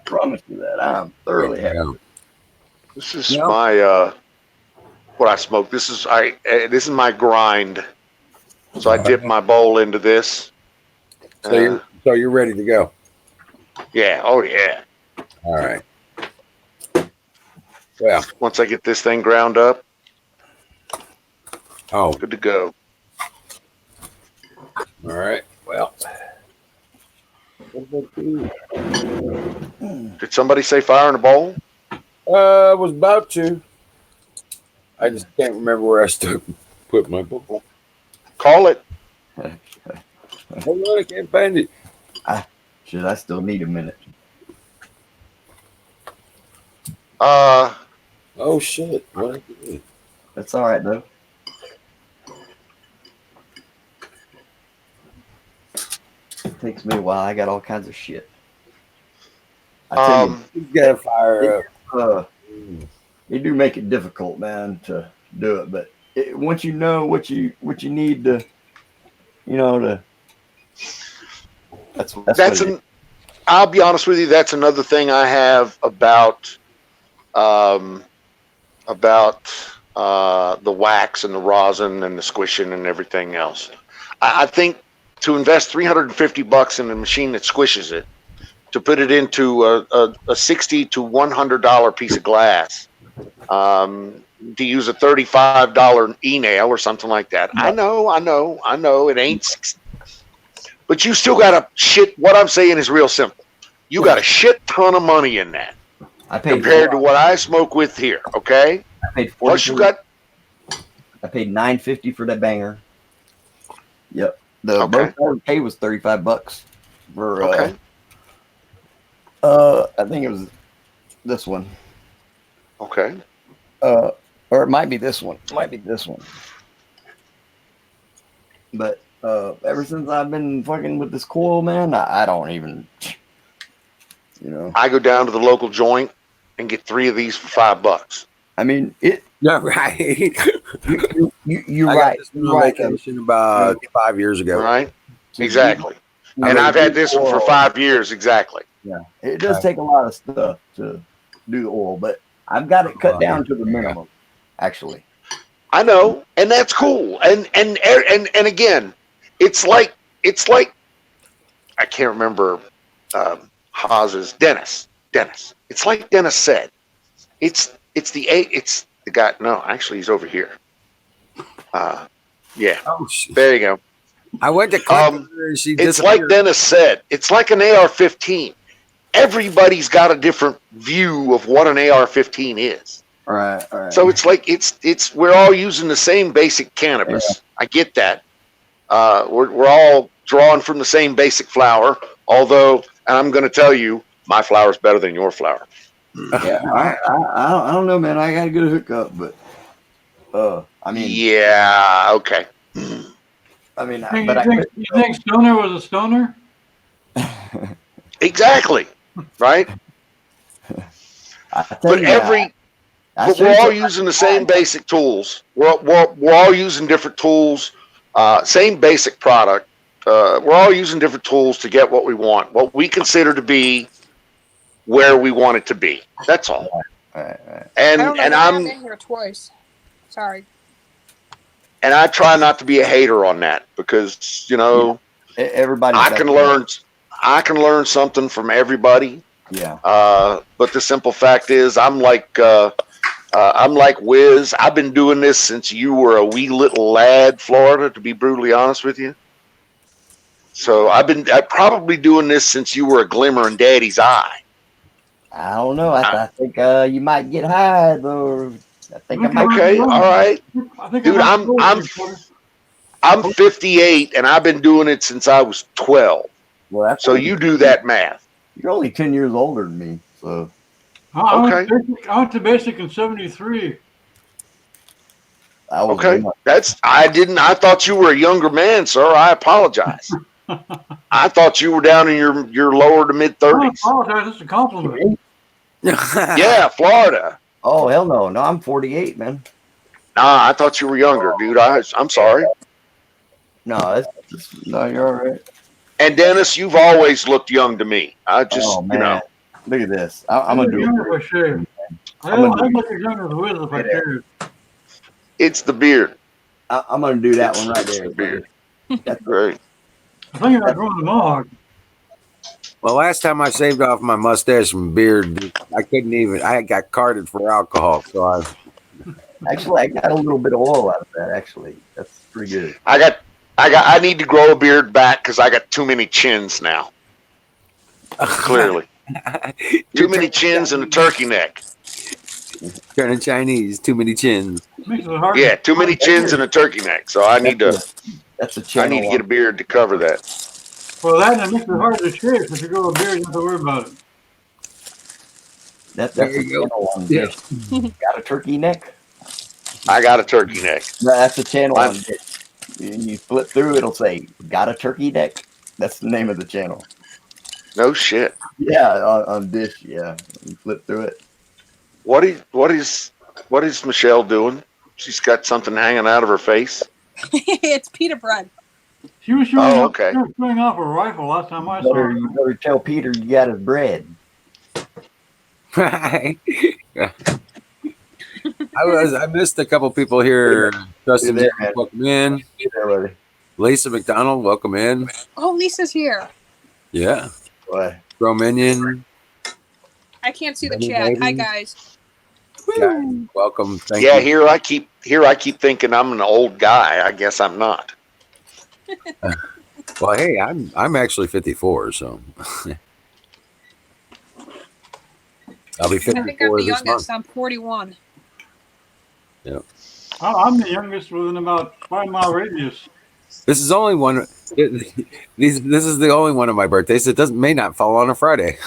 [SPEAKER 3] promise you that I'm thoroughly happy.
[SPEAKER 2] Yeah.
[SPEAKER 5] This is my what I smoke. This is my grind. So I dip my bowl into this.
[SPEAKER 2] So you're ready to go.
[SPEAKER 5] Yeah. Oh yeah.
[SPEAKER 2] All right. Well,
[SPEAKER 5] Once I get this thing ground up,
[SPEAKER 2] oh,
[SPEAKER 5] good to go.
[SPEAKER 2] all right. Well,
[SPEAKER 5] Did somebody say fire in a bowl?
[SPEAKER 2] I was about to. I just can't remember where I put my book.
[SPEAKER 5] Call it.
[SPEAKER 2] Hold on, I can't find it.
[SPEAKER 3] I still need a minute.
[SPEAKER 2] Oh shit! What I do?
[SPEAKER 3] That's all right though. It takes me a while. I got all kinds of shit. I tell you,
[SPEAKER 2] He's got to
[SPEAKER 3] it,
[SPEAKER 2] fire up.
[SPEAKER 3] uh,
[SPEAKER 2] Mm.
[SPEAKER 3] they do make it difficult, man, to do it. But once you know what you need to, to that's what
[SPEAKER 5] That's
[SPEAKER 3] it is.
[SPEAKER 5] an. I'll be honest with you. That's another thing I have um, about the wax and the rosin and the squishing and everything else. I think to invest $350 in a machine that squishes it, to put it into a $60 to $100 piece of glass, to use a $35 e-nail or something like that.
[SPEAKER 3] Yeah.
[SPEAKER 5] I know. It ain't, but you still got a shit. What I'm saying is real simple. You got a shit ton of money in that
[SPEAKER 3] I paid
[SPEAKER 5] compared to what I smoke with here. Okay.
[SPEAKER 3] I paid
[SPEAKER 5] Plus you got.
[SPEAKER 3] I paid $9.50 for that banger. Yep. The
[SPEAKER 5] Okay.
[SPEAKER 3] most I paid was $35 for
[SPEAKER 5] Okay.
[SPEAKER 3] I think it was this one.
[SPEAKER 5] Okay.
[SPEAKER 3] Or it might be this one. It might be this one. But ever since I've been fucking with this coil, man, I don't even
[SPEAKER 5] I go down to the local joint and get 3 of these for $5.
[SPEAKER 3] I mean it
[SPEAKER 2] Yeah, right.
[SPEAKER 3] you're
[SPEAKER 2] I got
[SPEAKER 3] right.
[SPEAKER 2] this
[SPEAKER 3] You're
[SPEAKER 2] on
[SPEAKER 3] right.
[SPEAKER 2] vacation about 5 years ago.
[SPEAKER 5] Right.
[SPEAKER 3] To
[SPEAKER 5] Exactly.
[SPEAKER 3] get
[SPEAKER 5] And I've
[SPEAKER 3] good
[SPEAKER 5] had this one for
[SPEAKER 3] oil,
[SPEAKER 5] 5 years. Exactly.
[SPEAKER 3] yeah. It does take a lot of stuff to do the oil, but I've got it cut down to the minimum, actually.
[SPEAKER 5] I know, and that's cool. And again, it's like I can't remember Haas's Dennis. Dennis. It's like Dennis said. It's the guy. No, actually, he's over here. Yeah,
[SPEAKER 2] Oh shit!
[SPEAKER 5] there you go.
[SPEAKER 2] I went to click on her and she
[SPEAKER 5] It's like
[SPEAKER 2] disappeared.
[SPEAKER 5] Dennis said. It's like an AR-15. Everybody's got a different view of what an AR-15 is.
[SPEAKER 3] All right.
[SPEAKER 5] So it's like it's we're all using the same basic cannabis. I get that. We're all drawing from the same basic flower. Although, and I'm going to tell you, my flower's better than your flower.
[SPEAKER 3] Yeah, I don't know, man. I got to get a hookup, but I mean,
[SPEAKER 5] Yeah. Okay.
[SPEAKER 3] I mean,
[SPEAKER 4] You think Stoner was a stoner?
[SPEAKER 5] Exactly. Right.
[SPEAKER 3] I tell
[SPEAKER 5] But
[SPEAKER 3] you,
[SPEAKER 5] but we're all using the same basic tools. We're all using different tools. Same basic product. We're all using different tools to get what we want, what we consider to be where we want it to be. That's all.
[SPEAKER 3] Right.
[SPEAKER 5] And
[SPEAKER 6] I don't know
[SPEAKER 5] and
[SPEAKER 6] why I'm
[SPEAKER 5] I'm
[SPEAKER 6] in here twice. Sorry.
[SPEAKER 5] and I try not to be a hater on that because
[SPEAKER 3] Everybody.
[SPEAKER 5] I can learn something from everybody.
[SPEAKER 3] Yeah.
[SPEAKER 5] But the simple fact is, I'm like Wiz. I've been doing this since you were a wee little lad, Florida. To be brutally honest with you, so I'm probably doing this since you were a glimmer in Daddy's eye.
[SPEAKER 3] I don't know. I think you might get high though. I think I might.
[SPEAKER 5] Okay, all right, dude. I'm 58 and I've been doing it since I was 12.
[SPEAKER 3] Well, that's
[SPEAKER 5] So you do that math.
[SPEAKER 3] You're only 10 years older than me, so.
[SPEAKER 4] I went to basic in '73.
[SPEAKER 5] Okay, I thought you were a younger man, sir. I apologize. I thought you were down in your lower to mid 30s.
[SPEAKER 4] I apologize. It's a compliment.
[SPEAKER 5] Yeah, Florida.
[SPEAKER 3] Oh, hell no. No, I'm 48, man.
[SPEAKER 5] Nah, I thought you were younger, dude. I'm sorry.
[SPEAKER 3] No, no, you're all right.
[SPEAKER 5] And Dennis, you've always looked young to me. I just,
[SPEAKER 3] Look at this. I'm going to do it.
[SPEAKER 4] I look as young as Wiz if I cared.
[SPEAKER 5] It's the beard.
[SPEAKER 3] I'm going to do that one right there.
[SPEAKER 5] The beard. That's great.
[SPEAKER 4] I think about growing the mohawk.
[SPEAKER 2] Well, last time I saved off my mustache and beard, I got carded for alcohol. So
[SPEAKER 3] Actually, I got a little bit of oil out of that, actually. That's pretty good.
[SPEAKER 5] I need to grow a beard back because I got too many chins now. Clearly. Too many chins and a turkey neck.
[SPEAKER 2] Turning Chinese, too many chins.
[SPEAKER 5] Yeah, too many chins and a turkey neck. So I need to get a beard to cover that.
[SPEAKER 4] Well, that makes it hard to shave. If you grow a beard, you don't have to worry about it.
[SPEAKER 3] That's
[SPEAKER 2] There
[SPEAKER 3] a
[SPEAKER 2] you go.
[SPEAKER 3] channel on
[SPEAKER 2] Yeah.
[SPEAKER 3] Dish. Got a turkey neck?
[SPEAKER 5] I got a turkey neck.
[SPEAKER 3] No, that's a channel
[SPEAKER 5] I'm-
[SPEAKER 3] on Dish. You flip through, it'll say, got a turkey neck? That's the name of the channel.
[SPEAKER 5] No shit.
[SPEAKER 3] Yeah, on Dish, yeah. You flip through it.
[SPEAKER 5] What is Michelle doing? She's got something hanging out of her face.
[SPEAKER 6] It's pita bread.
[SPEAKER 4] She was showing
[SPEAKER 5] Oh,
[SPEAKER 4] off.
[SPEAKER 5] okay.
[SPEAKER 4] She was showing off a rifle last time I saw her.
[SPEAKER 3] You better tell Peter you got his bread.
[SPEAKER 2] Right. I missed a couple people here. Justin,
[SPEAKER 3] You're there, man.
[SPEAKER 2] welcome in.
[SPEAKER 3] Hey there, buddy.
[SPEAKER 2] Lisa McDonald, welcome in.
[SPEAKER 6] Oh, Lisa's here.
[SPEAKER 2] Yeah.
[SPEAKER 3] Boy.
[SPEAKER 2] Bro Minion,
[SPEAKER 6] I can't see the
[SPEAKER 2] Benny
[SPEAKER 6] chat. Hi,
[SPEAKER 2] Baby.
[SPEAKER 6] guys.
[SPEAKER 2] guys, welcome. Thank
[SPEAKER 5] Yeah,
[SPEAKER 2] you.
[SPEAKER 5] here I keep thinking I'm an old guy. I guess I'm not.
[SPEAKER 2] Well, hey, I'm actually 54, so I'll be
[SPEAKER 6] I think I'm
[SPEAKER 2] 54
[SPEAKER 6] the
[SPEAKER 2] this month.
[SPEAKER 6] youngest. I'm 41.
[SPEAKER 4] I'm the youngest within about 5-mile radius.
[SPEAKER 2] This is only one. This is the only one of my birthdays that may not fall on a Friday.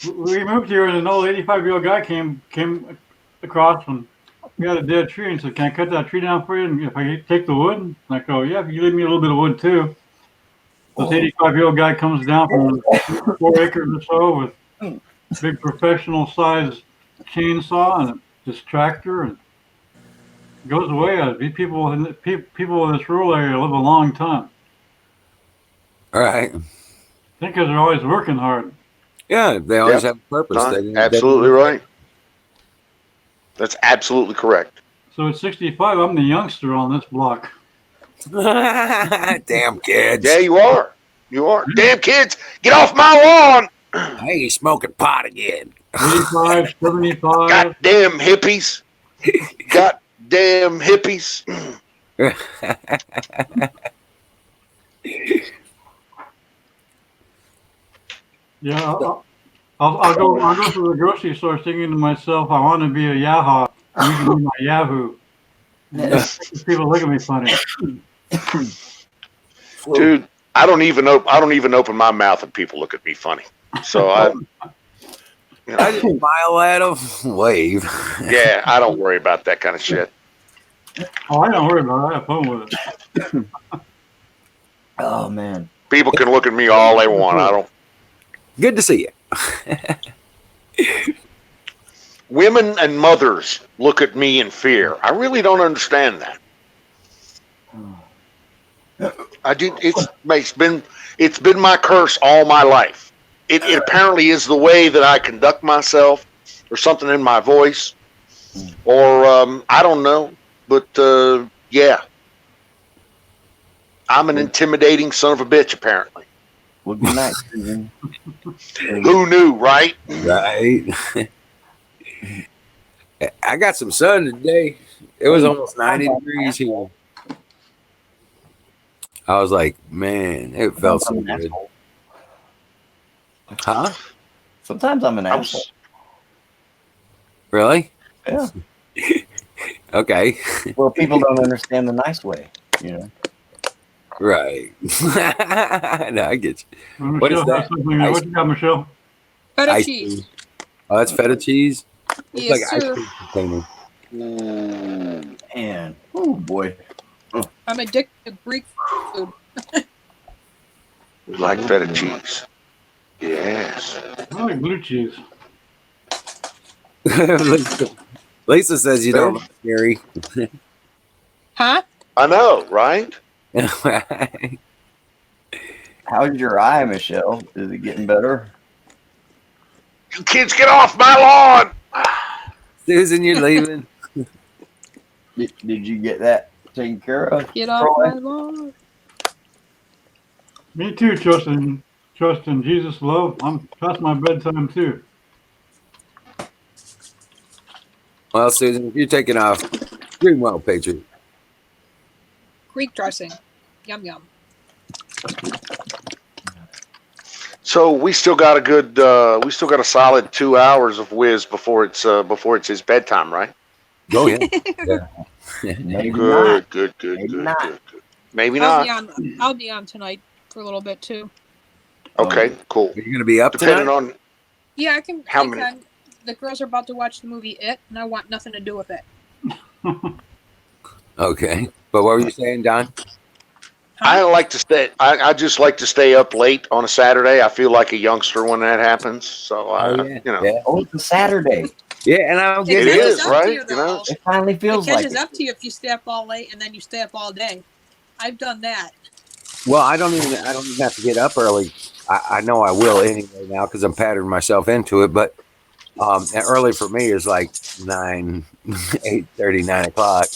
[SPEAKER 4] We moved here, and an old 85-year-old guy came across, and we had a dead tree, and said, "Can I cut that tree down for you? And if I take the wood?" And I go, "Yeah, if you leave me a little bit of wood too." This 85-year-old guy comes down from 4 acres or so with a big professional-sized chainsaw and this tractor, and goes away. People in this rural area live a long time.
[SPEAKER 2] All right.
[SPEAKER 4] I think because they're always working hard.
[SPEAKER 2] Yeah, they always
[SPEAKER 5] Yep.
[SPEAKER 2] have a purpose.
[SPEAKER 5] Absolutely right. That's absolutely correct.
[SPEAKER 4] So at 65, I'm the youngster on this block.
[SPEAKER 2] Damn kids.
[SPEAKER 5] Yeah, you are. You are. Damn kids, get off my lawn.
[SPEAKER 2] Hey, smoking pot again.
[SPEAKER 4] 85, 75.
[SPEAKER 5] Goddamn hippies. Goddamn hippies.
[SPEAKER 4] Yeah, I'll go to the grocery store thinking to myself, I want to be a Yaha. You can be my Yahoo. People look at me funny.
[SPEAKER 5] Dude, I don't even open my mouth and people look at me funny. So
[SPEAKER 2] I just smile at them, wave.
[SPEAKER 5] yeah, I don't worry about that kind of shit.
[SPEAKER 4] Oh, I don't worry about it. I have fun with it.
[SPEAKER 3] Oh, man.
[SPEAKER 5] People can look at me all they want. I don't.
[SPEAKER 2] Good to see you.
[SPEAKER 5] Women and mothers look at me in fear. I really don't understand that. I do. It's been my curse all my life. It apparently is the way that I conduct myself, or something in my voice, or I don't know. But yeah, I'm an intimidating son of a bitch. Apparently.
[SPEAKER 3] Well, good night, Susan.
[SPEAKER 5] Who knew, right?
[SPEAKER 2] Right. I got some sun today. It was almost 90 degrees here. I was like, man, it felt so good. Huh?
[SPEAKER 3] Sometimes I'm an asshole.
[SPEAKER 2] Really?
[SPEAKER 3] Yeah.
[SPEAKER 2] Okay.
[SPEAKER 3] Well, people don't understand the nice way, you know.
[SPEAKER 2] Right. No, I get you.
[SPEAKER 4] Michelle
[SPEAKER 2] What is
[SPEAKER 4] has
[SPEAKER 2] that?
[SPEAKER 4] something there. What you got, Michelle?
[SPEAKER 6] Feta
[SPEAKER 2] Ice
[SPEAKER 6] cheese.
[SPEAKER 2] cream. Oh, that's feta cheese? It's
[SPEAKER 6] Yes,
[SPEAKER 2] like an
[SPEAKER 6] sir.
[SPEAKER 2] ice cream container.
[SPEAKER 3] Man. Oh, boy.
[SPEAKER 6] I'm addicted to Greek food.
[SPEAKER 5] We like feta cheese. Yes.
[SPEAKER 4] I like blue cheese.
[SPEAKER 2] Lisa says you don't look scary.
[SPEAKER 6] Huh?
[SPEAKER 5] I know, right?
[SPEAKER 3] How's your eye, Michelle? Is it getting better?
[SPEAKER 5] You kids, get off my lawn.
[SPEAKER 2] Susan, you're leaving.
[SPEAKER 3] Did you get that taken care of?
[SPEAKER 6] Get off my lawn.
[SPEAKER 4] Me too, trust in Jesus' love. I'm past my bedtime too.
[SPEAKER 2] Well, Susan, if you're taking off, doing well, Patriot.
[SPEAKER 6] Greek dressing. Yum yum.
[SPEAKER 5] So we still got a solid 2 hours of whiz before it's his bedtime, right?
[SPEAKER 2] Go ahead.
[SPEAKER 3] Maybe
[SPEAKER 5] Good,
[SPEAKER 3] not.
[SPEAKER 5] good.
[SPEAKER 3] Maybe not.
[SPEAKER 5] Maybe
[SPEAKER 6] I'll
[SPEAKER 5] not.
[SPEAKER 6] be on tonight for a little bit too.
[SPEAKER 5] Okay, cool.
[SPEAKER 2] Are you going to be up
[SPEAKER 5] Depending
[SPEAKER 2] tonight?
[SPEAKER 5] on,
[SPEAKER 6] Yeah, I can.
[SPEAKER 5] How
[SPEAKER 6] I
[SPEAKER 5] many?
[SPEAKER 6] can. The girls are about to watch the movie It, and I want nothing to do with it.
[SPEAKER 2] Okay. But what were you saying, Don?
[SPEAKER 5] I
[SPEAKER 6] Huh?
[SPEAKER 5] like to stay. I just like to stay up late on a Saturday. I feel like a youngster when that happens. So
[SPEAKER 2] Oh
[SPEAKER 5] I,
[SPEAKER 2] yeah,
[SPEAKER 5] you know,
[SPEAKER 2] yeah,
[SPEAKER 3] Oh, it's a Saturday.
[SPEAKER 2] yeah. And I don't
[SPEAKER 6] It
[SPEAKER 2] get
[SPEAKER 5] it
[SPEAKER 6] catches
[SPEAKER 5] is
[SPEAKER 2] that.
[SPEAKER 6] up to
[SPEAKER 5] right.
[SPEAKER 6] you
[SPEAKER 5] You know,
[SPEAKER 6] though.
[SPEAKER 3] It finally
[SPEAKER 6] It
[SPEAKER 3] feels like
[SPEAKER 6] catches
[SPEAKER 3] it.
[SPEAKER 6] up to you if you stay up all late and then you stay up all day. I've done that.
[SPEAKER 2] Well, I don't even. I don't even have to get up early. I know I will anyway now because I'm patterning myself into it. But and early for me is like 9, 8:30, 9 o'clock.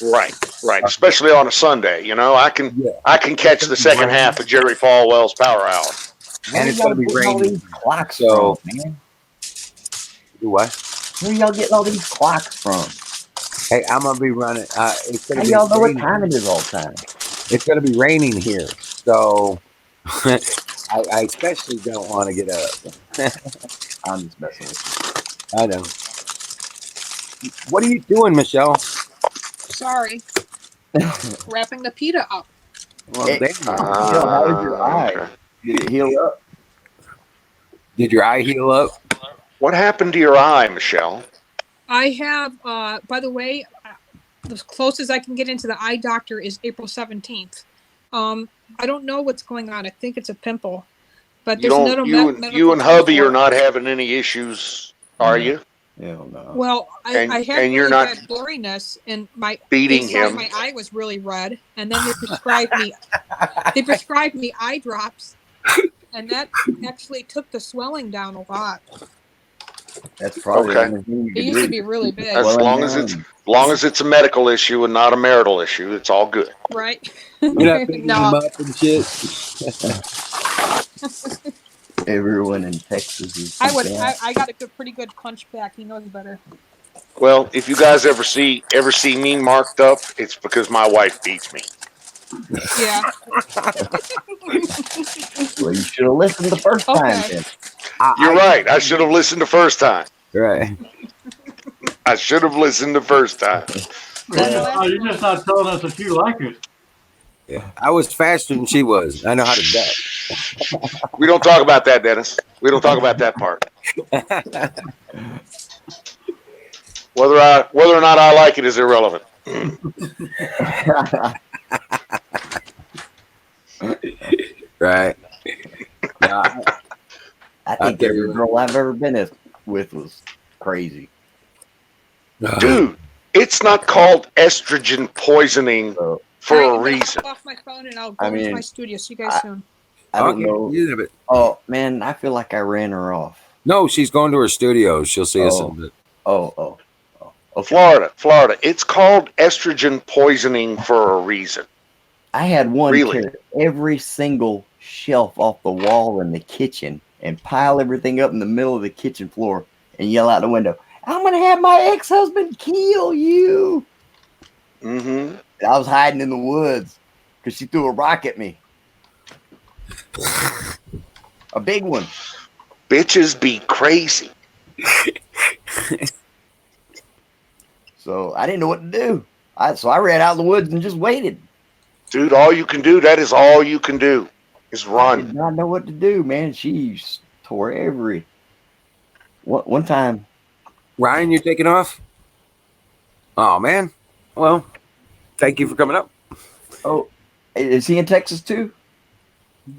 [SPEAKER 5] right, right. Especially on a Sunday. You know,
[SPEAKER 2] Yeah,
[SPEAKER 5] I can
[SPEAKER 2] it's
[SPEAKER 5] catch
[SPEAKER 2] gonna
[SPEAKER 5] the
[SPEAKER 2] be
[SPEAKER 5] second
[SPEAKER 2] raining,
[SPEAKER 5] half of Jerry Falwell's Power Hour.
[SPEAKER 3] Where
[SPEAKER 2] and
[SPEAKER 3] are
[SPEAKER 2] it's gonna
[SPEAKER 3] y'all
[SPEAKER 2] be
[SPEAKER 3] getting all
[SPEAKER 2] raining.
[SPEAKER 3] these clocks
[SPEAKER 2] So
[SPEAKER 3] from, man?
[SPEAKER 2] do what?
[SPEAKER 3] Where are y'all getting all these clocks from?
[SPEAKER 2] Hey, I'm gonna be running. It's
[SPEAKER 3] How
[SPEAKER 2] gonna be
[SPEAKER 3] y'all know what
[SPEAKER 2] raining.
[SPEAKER 3] time it is all the time?
[SPEAKER 2] It's gonna be raining here, so I especially don't want to get up.
[SPEAKER 3] I'm just messing with
[SPEAKER 2] I know. What are you doing, Michelle?
[SPEAKER 6] Sorry,
[SPEAKER 3] you.
[SPEAKER 6] wrapping the pita up.
[SPEAKER 2] Well,
[SPEAKER 3] Hey,
[SPEAKER 2] damn.
[SPEAKER 3] Michelle, how is your eye?
[SPEAKER 5] Okay.
[SPEAKER 3] Did it heal up?
[SPEAKER 2] Did your eye heal up?
[SPEAKER 5] What happened to your eye, Michelle?
[SPEAKER 6] I have. By the way, the closest I can get into the eye doctor is April 17th. I don't know what's going on. I think it's a pimple, but
[SPEAKER 5] You
[SPEAKER 6] there's
[SPEAKER 5] don't.
[SPEAKER 6] no
[SPEAKER 5] You
[SPEAKER 6] medical
[SPEAKER 5] and
[SPEAKER 6] term
[SPEAKER 5] hubby
[SPEAKER 6] for
[SPEAKER 5] are
[SPEAKER 6] it.
[SPEAKER 5] not having any issues, are
[SPEAKER 3] No.
[SPEAKER 5] you?
[SPEAKER 3] Hell no.
[SPEAKER 6] Well, I had
[SPEAKER 5] And you're
[SPEAKER 6] really
[SPEAKER 5] not
[SPEAKER 6] bad blurriness, and my
[SPEAKER 5] beating
[SPEAKER 6] inside
[SPEAKER 5] him.
[SPEAKER 6] my eye was really red. And then they prescribed me eye drops, and that actually took the swelling down a lot.
[SPEAKER 3] That's probably the
[SPEAKER 5] Okay.
[SPEAKER 3] only thing you
[SPEAKER 6] It
[SPEAKER 3] could
[SPEAKER 6] used to
[SPEAKER 3] do.
[SPEAKER 6] be really big,
[SPEAKER 5] As
[SPEAKER 3] Swelling
[SPEAKER 5] long as
[SPEAKER 3] down.
[SPEAKER 5] it's a medical issue and not a marital issue, it's all good.
[SPEAKER 6] right?
[SPEAKER 2] You're not beating him
[SPEAKER 6] No,
[SPEAKER 2] up and shit.
[SPEAKER 3] Everyone in Texas is
[SPEAKER 6] I would.
[SPEAKER 3] freaking out.
[SPEAKER 6] I got a pretty good punch back. He knows better.
[SPEAKER 5] Well, if you guys ever see me marked up, it's because my wife beats me.
[SPEAKER 6] Yeah.
[SPEAKER 3] Well, you should have listened the first time
[SPEAKER 6] Okay.
[SPEAKER 3] then.
[SPEAKER 5] You're right. I should have listened the first time.
[SPEAKER 2] Right.
[SPEAKER 5] I should have listened the first time.
[SPEAKER 6] Then the last
[SPEAKER 4] You're just not telling us that you like it.
[SPEAKER 2] Yeah. I was faster than she was. I know how to duck.
[SPEAKER 5] Shh. We don't talk about that, Dennis. We don't talk about that part. Whether or not I like it is irrelevant.
[SPEAKER 2] Right. Yeah.
[SPEAKER 3] I
[SPEAKER 2] I
[SPEAKER 3] think
[SPEAKER 2] tell
[SPEAKER 3] every
[SPEAKER 2] you
[SPEAKER 3] girl I've ever been with was crazy.
[SPEAKER 2] what.
[SPEAKER 5] Dude, it's not called estrogen poisoning
[SPEAKER 3] So,
[SPEAKER 6] All
[SPEAKER 5] for
[SPEAKER 6] right,
[SPEAKER 5] a
[SPEAKER 6] I'm gonna
[SPEAKER 5] reason.
[SPEAKER 6] hop off my phone and I'll go
[SPEAKER 3] I
[SPEAKER 6] into
[SPEAKER 3] mean,
[SPEAKER 6] my studio. See you guys
[SPEAKER 3] I,
[SPEAKER 6] soon.
[SPEAKER 3] I don't
[SPEAKER 2] Okay.
[SPEAKER 3] know.
[SPEAKER 2] Yeah, but
[SPEAKER 3] Oh, man, I feel like I ran her off.
[SPEAKER 2] no, she's going to her studio. She'll see us in a
[SPEAKER 3] Oh,
[SPEAKER 2] bit.
[SPEAKER 3] oh. Okay.
[SPEAKER 5] Florida. It's called estrogen poisoning for a reason.
[SPEAKER 3] I had one
[SPEAKER 5] Really.
[SPEAKER 3] tear every single shelf off the wall in the kitchen and pile everything up in the middle of the kitchen floor and yell out the window, "I'm going to have my ex-husband kill you."
[SPEAKER 5] Mm-hmm.
[SPEAKER 3] And I was hiding in the woods because she threw a rock at me. A big one.
[SPEAKER 5] Bitches be crazy.
[SPEAKER 3] So I didn't know what to do. So I ran out in the woods and just waited.
[SPEAKER 5] Dude, all you can do, that is all you can do, is
[SPEAKER 3] I
[SPEAKER 5] run.
[SPEAKER 3] did not know what to do, man. She tore every. One time.
[SPEAKER 2] Ryan, you taking off? Oh, man. Well, thank you for coming up.
[SPEAKER 3] Oh, is he in Texas too?
[SPEAKER 4] I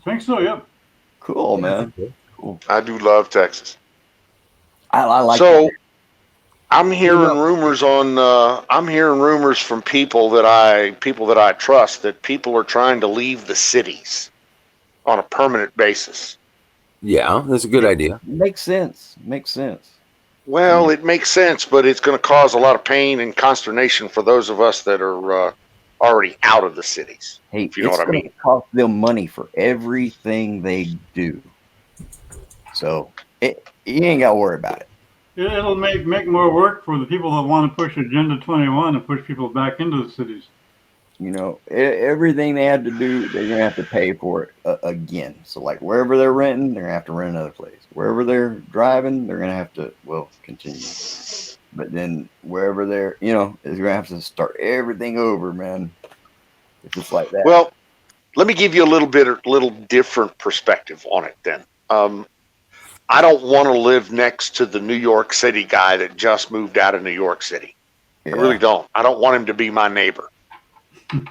[SPEAKER 4] think so. Yep.
[SPEAKER 3] Cool, man. Cool.
[SPEAKER 5] I do love Texas.
[SPEAKER 3] I like
[SPEAKER 5] So
[SPEAKER 3] it.
[SPEAKER 5] I'm hearing rumors I'm hearing rumors from people that I trust that people are trying to leave the cities on a permanent basis.
[SPEAKER 2] Yeah, that's a good idea.
[SPEAKER 3] Makes sense. Makes sense.
[SPEAKER 5] Well, it makes sense, but it's going to cause a lot of pain and consternation for those of us that are already out of the cities.
[SPEAKER 3] Hey,
[SPEAKER 5] If you know
[SPEAKER 3] it's
[SPEAKER 5] what I
[SPEAKER 3] going to
[SPEAKER 5] mean.
[SPEAKER 3] cost them money for everything they do. So you ain't got to worry about it.
[SPEAKER 4] It'll make more work for the people that want to push Agenda 21 and push people back into the cities.
[SPEAKER 3] You know, everything they had to do, they're going to have to pay for it again. So, like, wherever they're renting, they're going to have to rent another place. Wherever they're driving, they're going to have to, continue. But then wherever they're, they're going to have to start everything over, man. It's just like that.
[SPEAKER 5] Well, let me give you a little different perspective on it then. I don't want to live next to the New York City guy that just moved out of New York City.
[SPEAKER 3] Yeah.
[SPEAKER 5] I really don't. I don't want him to be my neighbor.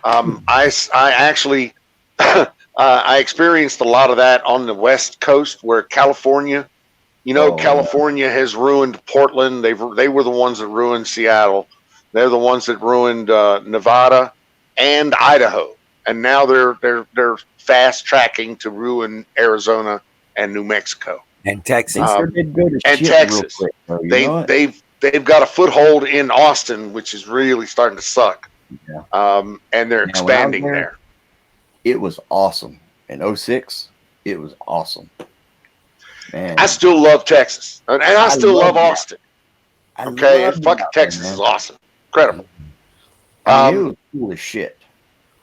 [SPEAKER 5] I actually I experienced a lot of that on the West Coast, where California.
[SPEAKER 3] Oh,
[SPEAKER 5] California has ruined Portland. They were the ones that ruined Seattle. They're the ones that ruined Nevada and Idaho, and now they're fast tracking to ruin Arizona and New Mexico
[SPEAKER 2] And
[SPEAKER 3] they
[SPEAKER 2] Texas.
[SPEAKER 3] sure did go to
[SPEAKER 5] and
[SPEAKER 3] shit
[SPEAKER 5] Texas.
[SPEAKER 3] real quick, though. You
[SPEAKER 5] They
[SPEAKER 3] know what?
[SPEAKER 5] they've got a foothold in Austin, which is really starting to suck.
[SPEAKER 3] Yeah.
[SPEAKER 5] And they're
[SPEAKER 3] Now, when I was
[SPEAKER 5] expanding there.
[SPEAKER 3] It was awesome. In 06, it was awesome. Man,
[SPEAKER 5] I still love Texas, and I still love
[SPEAKER 3] love that.
[SPEAKER 5] Austin.
[SPEAKER 3] I
[SPEAKER 5] Okay, and
[SPEAKER 3] loved it
[SPEAKER 5] fucking
[SPEAKER 3] out there,
[SPEAKER 5] Texas
[SPEAKER 3] man.
[SPEAKER 5] is awesome, incredible.
[SPEAKER 3] I mean, it was cool as shit.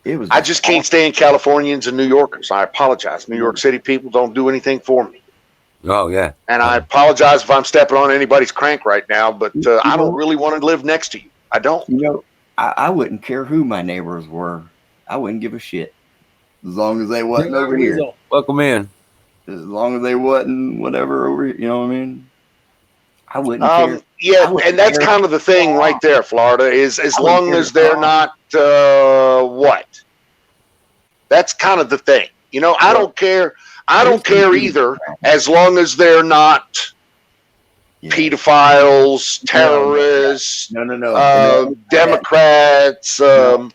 [SPEAKER 3] It was.
[SPEAKER 5] I just can't stand Californians and New Yorkers. I apologize. New York City people don't do anything for me.
[SPEAKER 2] Oh yeah.
[SPEAKER 5] And I apologize if I'm stepping on anybody's crank right now, but I don't really want to live next to you. I don't.
[SPEAKER 3] You know, I wouldn't care who my neighbors were. I wouldn't give a shit as long as they wasn't over here.
[SPEAKER 2] Welcome in.
[SPEAKER 3] As long as they wasn't whatever over here. You know what I mean? I wouldn't care.
[SPEAKER 5] Yeah,
[SPEAKER 3] I wouldn't
[SPEAKER 5] and that's
[SPEAKER 3] care.
[SPEAKER 5] kind of the thing right there, Florida, is as
[SPEAKER 3] I wouldn't
[SPEAKER 5] long
[SPEAKER 3] care
[SPEAKER 5] as
[SPEAKER 3] if
[SPEAKER 5] they're
[SPEAKER 3] they-
[SPEAKER 5] not what? That's kind of the thing. I don't care. I don't care either, as long as they're not
[SPEAKER 3] Yeah.
[SPEAKER 5] pedophiles, terrorists,
[SPEAKER 3] No.
[SPEAKER 5] Democrats. I'm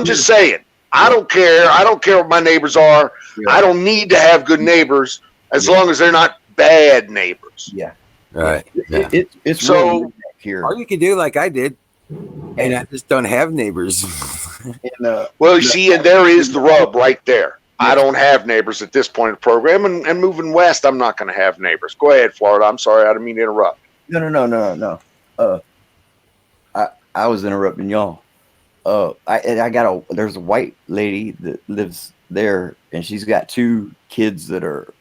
[SPEAKER 5] just saying. I don't care. I don't care what my neighbors are.
[SPEAKER 3] Yeah.
[SPEAKER 5] I don't need to have good neighbors as long as they're not bad neighbors.
[SPEAKER 3] Yeah.
[SPEAKER 2] Right. Yeah.
[SPEAKER 3] It's
[SPEAKER 5] So-
[SPEAKER 3] real here.
[SPEAKER 2] Or you could do like I did, and I just don't have neighbors.
[SPEAKER 3] And,
[SPEAKER 5] Well, you see, and there is the rub right there. I don't have neighbors at this point in the program, and moving west, I'm not going to have neighbors. Go ahead, Florida. I'm sorry, I didn't mean to interrupt.
[SPEAKER 3] No. I was interrupting y'all. There's a white lady that lives there, and she's got 2 kids that are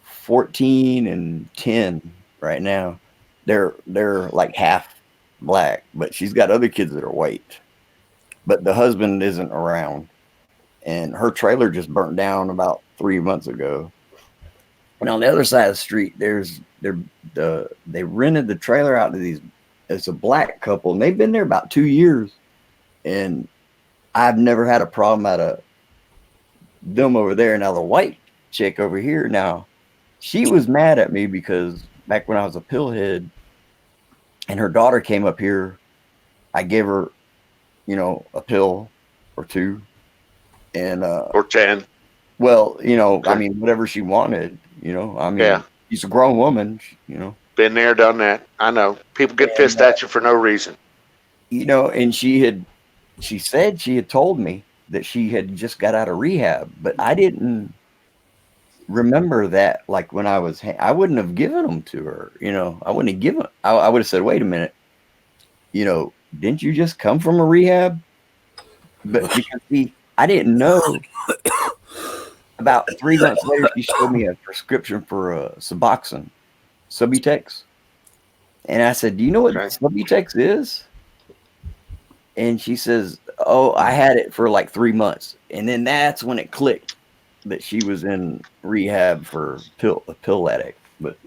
[SPEAKER 3] 14 and 10 right now. They're like half black, but she's got other kids that are white. But the husband isn't around, and her trailer just burnt down about 3 months ago. And on the other side of the street, they rented the trailer out to these. It's a black couple, and they've been there about 2 years, and I've never had a problem out of them over there. Now the white chick over here, now she was mad at me because back when I was a pillhead, and her daughter came up here, I gave her, a pill or 2, and
[SPEAKER 5] Or 10.
[SPEAKER 3] well,
[SPEAKER 5] Okay.
[SPEAKER 3] I mean, whatever she wanted,
[SPEAKER 5] Yeah.
[SPEAKER 3] she's a grown woman,
[SPEAKER 5] Been there, done that. I know. People get pissed at you for no reason.
[SPEAKER 3] and she said she had told me that she had just got out of rehab, but I didn't remember that. Like when I wouldn't have given them to her, I wouldn't have given, I would have said, wait a minute, didn't you just come from a rehab? But because I didn't know. About 3 months later, she showed me a prescription for Suboxone, Subutex. And I said, do you know what Subutex is? And she says, oh, I had it for like 3 months. And then that's when it clicked that she was in rehab for a pill addict. But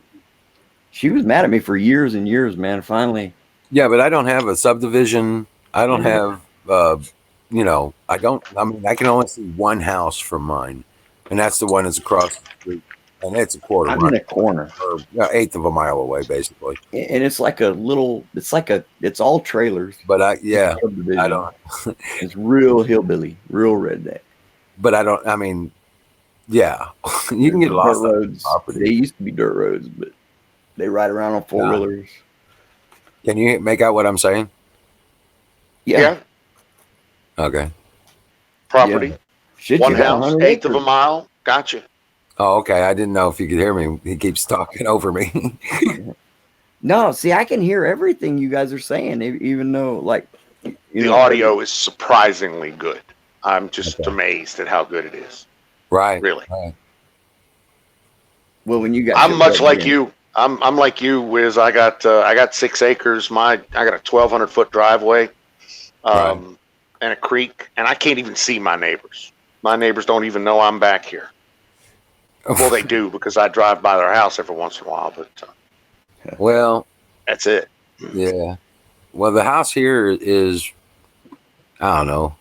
[SPEAKER 3] she was mad at me for years and years, man. Finally.
[SPEAKER 2] Yeah, but I don't have a subdivision. I don't have, I can only see one house from mine, and that's the one that's across the street, and it's a quarter
[SPEAKER 3] I'm
[SPEAKER 2] mile,
[SPEAKER 3] in a corner.
[SPEAKER 2] or eighth of a mile away, basically.
[SPEAKER 3] And it's like it's all trailers.
[SPEAKER 2] But I
[SPEAKER 3] Subdivision.
[SPEAKER 2] don't.
[SPEAKER 3] It's real hillbilly, real redneck.
[SPEAKER 2] But I don't. I mean, yeah, you can get
[SPEAKER 3] Dirt
[SPEAKER 2] lost on
[SPEAKER 3] roads.
[SPEAKER 2] property.
[SPEAKER 3] They used to be dirt roads, but they ride around on 4-wheelers.
[SPEAKER 2] Can you make out what I'm saying?
[SPEAKER 5] Yeah.
[SPEAKER 2] Okay.
[SPEAKER 5] Property.
[SPEAKER 3] Yeah. Shit,
[SPEAKER 5] One
[SPEAKER 3] you got
[SPEAKER 5] house,
[SPEAKER 3] 100
[SPEAKER 5] eighth of a
[SPEAKER 3] acres.
[SPEAKER 5] mile. Gotcha.
[SPEAKER 2] Oh, okay. I didn't know if you could hear me. He keeps talking over me.
[SPEAKER 3] No, see, I can hear everything you guys are saying, even though, like,
[SPEAKER 5] The audio is surprisingly good. I'm just amazed at how good it is.
[SPEAKER 2] Right.
[SPEAKER 5] Really.
[SPEAKER 2] Right.
[SPEAKER 3] Well, when you guys,
[SPEAKER 5] I'm much like you. I'm like you, Wiz. I got 6 acres. I got a 1,200-foot driveway, and a creek, and I can't even see my neighbors. My neighbors don't even know I'm back here. Well, they do because I drive by their house every once in a while, but
[SPEAKER 2] Well,
[SPEAKER 5] that's it.
[SPEAKER 2] yeah. Well, the house here is, I don't know,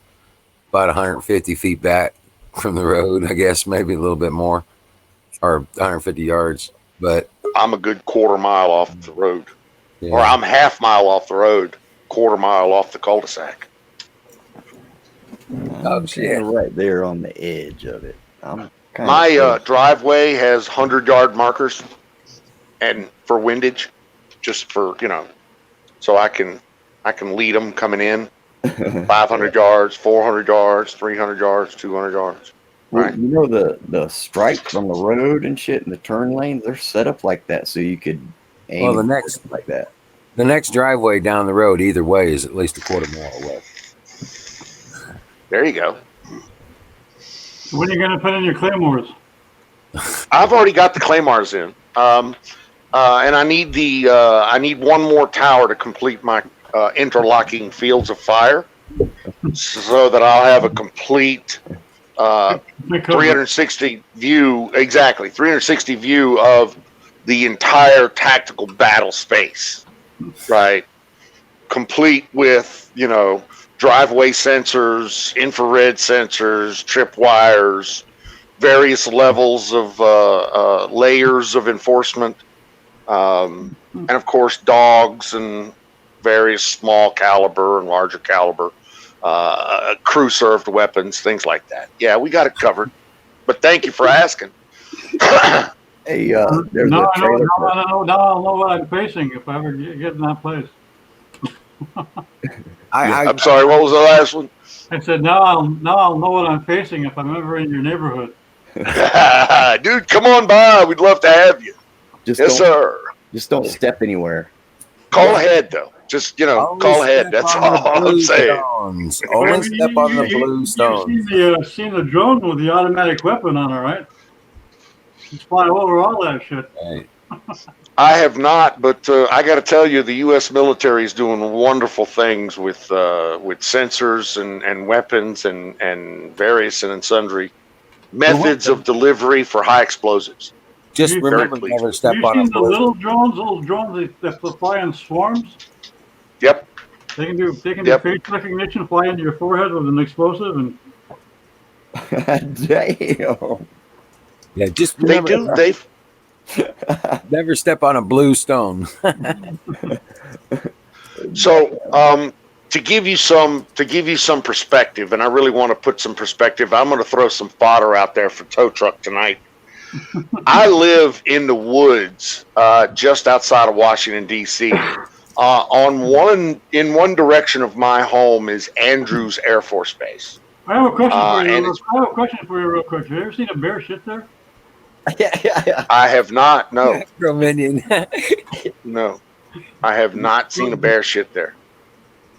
[SPEAKER 2] about 150 feet back from the road, I guess, maybe a little bit more, or 150 yards. But
[SPEAKER 5] I'm a good quarter mile off the road,
[SPEAKER 2] yeah.
[SPEAKER 5] or I'm half mile off the road, quarter mile off the cul-de-sac.
[SPEAKER 3] I'm
[SPEAKER 2] shit.
[SPEAKER 3] kinda right there on the edge of it. I'm kind
[SPEAKER 5] My
[SPEAKER 3] of
[SPEAKER 5] driveway has 100-yard markers, and for windage, just for so I can lead them coming in 500 yards, 400 yards, 300 yards, 200 yards.
[SPEAKER 3] Well,
[SPEAKER 5] Right.
[SPEAKER 3] you know the stripes on the road and shit, and the turn lanes, they're set up like that so you could aim
[SPEAKER 2] Well, the
[SPEAKER 3] and
[SPEAKER 2] next
[SPEAKER 3] like that.
[SPEAKER 2] the next driveway down the road, either way, is at least a quarter mile away.
[SPEAKER 5] There you go.
[SPEAKER 4] When are you gonna put in your claymores?
[SPEAKER 5] I've already got the claymores in, and I need one more tower to complete my interlocking fields of fire, so that I'll have a complete
[SPEAKER 4] Big cover.
[SPEAKER 5] 360 view, exactly 360 view of the entire tactical battle space, right? Complete with driveway sensors, infrared sensors, tripwires, various levels of layers of enforcement, and of course dogs and various small caliber and larger caliber crew served weapons, things like that. Yeah, we got it covered. But thank you for asking.
[SPEAKER 3] Hey, there's
[SPEAKER 4] Now
[SPEAKER 3] a
[SPEAKER 4] I know.
[SPEAKER 3] trailer
[SPEAKER 4] Now
[SPEAKER 3] park.
[SPEAKER 4] I know. Now I'll know what I'm facing if I ever get in that place.
[SPEAKER 5] I'm sorry, what was the last one?
[SPEAKER 4] I said now I'll know what I'm facing if I'm ever in your neighborhood.
[SPEAKER 5] Dude, come on by. We'd love to have you.
[SPEAKER 3] Just
[SPEAKER 5] Yes,
[SPEAKER 3] don't
[SPEAKER 5] sir.
[SPEAKER 3] just don't step anywhere.
[SPEAKER 5] Call ahead, though. Just,
[SPEAKER 2] Only
[SPEAKER 5] call ahead.
[SPEAKER 2] step
[SPEAKER 5] That's
[SPEAKER 2] on the
[SPEAKER 5] all I'm
[SPEAKER 2] blue
[SPEAKER 5] saying.
[SPEAKER 2] stones.
[SPEAKER 4] Well, I
[SPEAKER 2] Only
[SPEAKER 4] mean,
[SPEAKER 2] step on the blue
[SPEAKER 4] You've
[SPEAKER 2] stones.
[SPEAKER 4] seen the drone with the automatic weapon on it, right? Just fly over all that shit.
[SPEAKER 2] Right.
[SPEAKER 5] I have not, but I got to tell you, the U.S. military is doing wonderful things with sensors and weapons and various and sundry methods of delivery for high explosives.
[SPEAKER 2] Just
[SPEAKER 4] Very
[SPEAKER 2] remember,
[SPEAKER 5] pleased
[SPEAKER 2] never
[SPEAKER 5] with
[SPEAKER 2] step
[SPEAKER 4] Have you
[SPEAKER 2] on a
[SPEAKER 4] seen the
[SPEAKER 2] blue.
[SPEAKER 4] little drones that fly in swarms?
[SPEAKER 5] Yep.
[SPEAKER 4] They can do
[SPEAKER 5] Yep.
[SPEAKER 4] face recognition, fly into your forehead with an explosive, and
[SPEAKER 3] Damn.
[SPEAKER 2] Yeah, just
[SPEAKER 5] They
[SPEAKER 2] remember,
[SPEAKER 5] do.
[SPEAKER 2] never step on a blue stone.
[SPEAKER 5] So, to give you some perspective, and I really want to put some perspective, I'm going to throw some fodder out there for tow truck tonight. I live in the woods, just outside of Washington D.C. In one direction of my home is Andrews Air Force Base.
[SPEAKER 4] I have a question for
[SPEAKER 5] and
[SPEAKER 4] you.
[SPEAKER 5] it's,
[SPEAKER 4] I have a question for you, real quick. Have you ever seen a bear shit there?
[SPEAKER 3] Yeah.
[SPEAKER 5] I have not. No,
[SPEAKER 2] Minion.
[SPEAKER 5] no, I have not seen a bear shit there.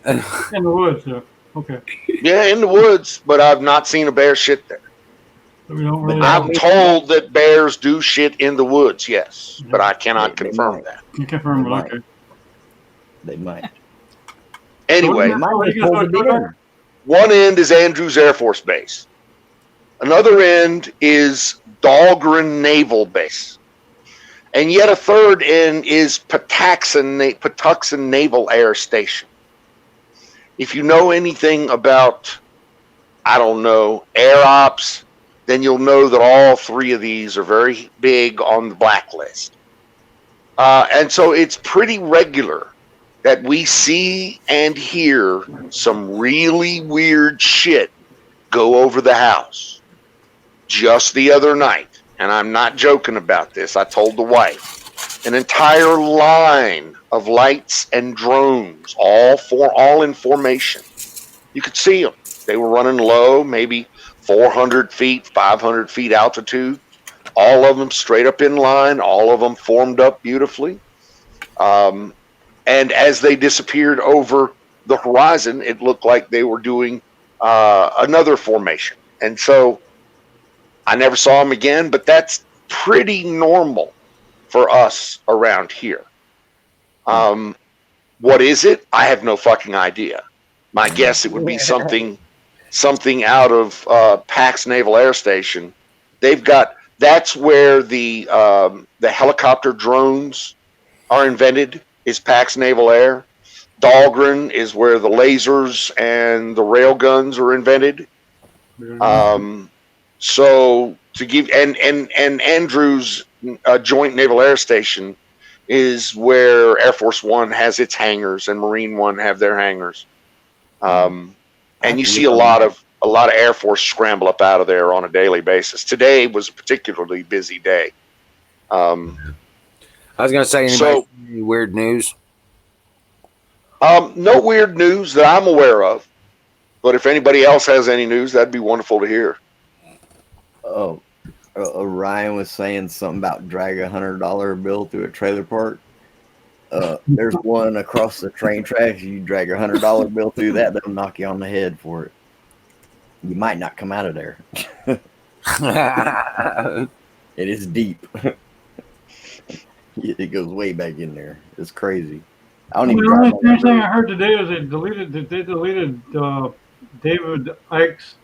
[SPEAKER 4] In the woods, yeah. Okay.
[SPEAKER 5] Yeah, in the woods, but I've not seen a bear shit there.
[SPEAKER 4] So we don't really
[SPEAKER 5] I'm
[SPEAKER 4] know.
[SPEAKER 5] told that bears do shit in the woods, yes, but I cannot
[SPEAKER 3] They
[SPEAKER 5] confirm
[SPEAKER 3] might.
[SPEAKER 5] that.
[SPEAKER 4] You confirm
[SPEAKER 3] They
[SPEAKER 4] it,
[SPEAKER 3] might.
[SPEAKER 4] okay.
[SPEAKER 3] They might.
[SPEAKER 5] Anyway,
[SPEAKER 4] So
[SPEAKER 3] Might
[SPEAKER 4] what
[SPEAKER 3] just
[SPEAKER 4] you guys
[SPEAKER 3] hold
[SPEAKER 4] gonna
[SPEAKER 3] it
[SPEAKER 4] do?
[SPEAKER 3] in.
[SPEAKER 5] one end is Andrews Air Force Base. Another end is Dahlgren Naval Base. And yet a third end is Patuxent Naval Air Station. If you know anything about, I don't know, air ops, then you'll know that all three of these are very big on the blacklist. And so it's pretty regular that we see and hear some really weird shit go over the house. Just the other night, and I'm not joking about this, I told the wife, an entire line of lights and drones, all in formation. You could see them. They were running low, maybe 400 feet, 500 feet altitude. All of them straight up in line, all of them formed up beautifully. And as they disappeared over the horizon, it looked like they were doing another formation. And so I never saw them again, but that's pretty normal for us around here. What is it? I have no fucking idea. My guess it would be something out of Pax Naval Air Station. They've got That's where the helicopter drones are invented. Is Pax Naval Air. Dahlgren is where the lasers and the rail guns are invented. So to give and Andrews Joint Naval Air Station is where Air Force One has its hangars and Marine One have their hangars. And you see a lot of Air Force scramble up out of there on a daily basis. Today was a particularly busy day.
[SPEAKER 2] I was going to say, anybody any weird news?
[SPEAKER 5] No weird news that I'm aware of. But if anybody else has any news, that'd be wonderful to hear.
[SPEAKER 3] Oh, Ryan was saying something about drag $100 bill through a trailer park. There's one across the train tracks. You drag $100 bill through that, they'll knock you on the head for it. You might not come out of there. It is deep. It goes way back in there. It's crazy. I don't even.
[SPEAKER 4] The only strange thing I heard today is they deleted David Icke's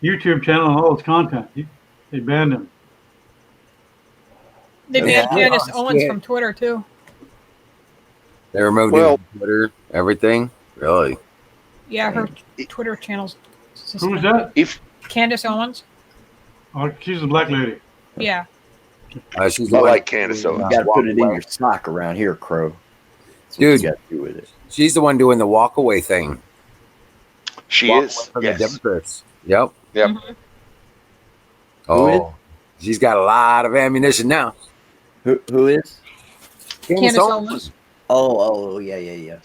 [SPEAKER 4] YouTube channel and all its content. They banned him.
[SPEAKER 6] They banned Candace Owens from Twitter too.
[SPEAKER 2] They removed his Twitter, everything. Really?
[SPEAKER 6] Yeah, her Twitter channel's
[SPEAKER 4] Who's that?
[SPEAKER 6] Candace Owens.
[SPEAKER 4] Oh, she's a black lady.
[SPEAKER 6] Yeah.
[SPEAKER 2] She's
[SPEAKER 5] like Candace Owens.
[SPEAKER 3] You got to put it in your sock around here, Crow.
[SPEAKER 2] Dude,
[SPEAKER 3] you got to do with it.
[SPEAKER 2] She's the one doing the walk away thing.
[SPEAKER 5] She is.
[SPEAKER 2] Yes. The Democrats. Yep.
[SPEAKER 6] Mm-hmm.
[SPEAKER 2] Oh, she's got a lot of ammunition now.
[SPEAKER 3] Who is?
[SPEAKER 6] Candace Owens.
[SPEAKER 3] Oh, yeah.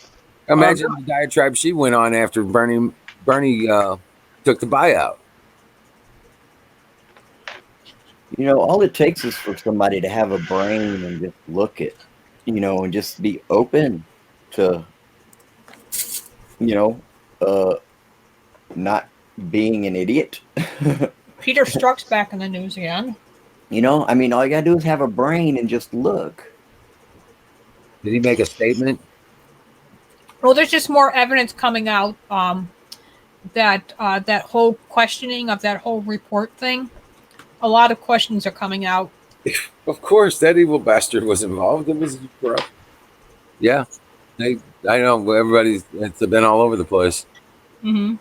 [SPEAKER 2] Imagine the diatribe she went on after Bernie took the buyout.
[SPEAKER 3] You know, all it takes is for somebody to have a brain and just look at, and just be open to, not being an idiot.
[SPEAKER 6] Peter Strzok's back in the news again.
[SPEAKER 3] All you gotta do is have a brain and just look.
[SPEAKER 2] Did he make a statement?
[SPEAKER 6] Well, there's just more evidence coming out that that whole questioning of that whole report thing. A lot of questions are coming out.
[SPEAKER 2] Of course, that evil bastard was involved. It was corrupt. Yeah, I know. It's been all over the place.
[SPEAKER 6] Mm-hmm.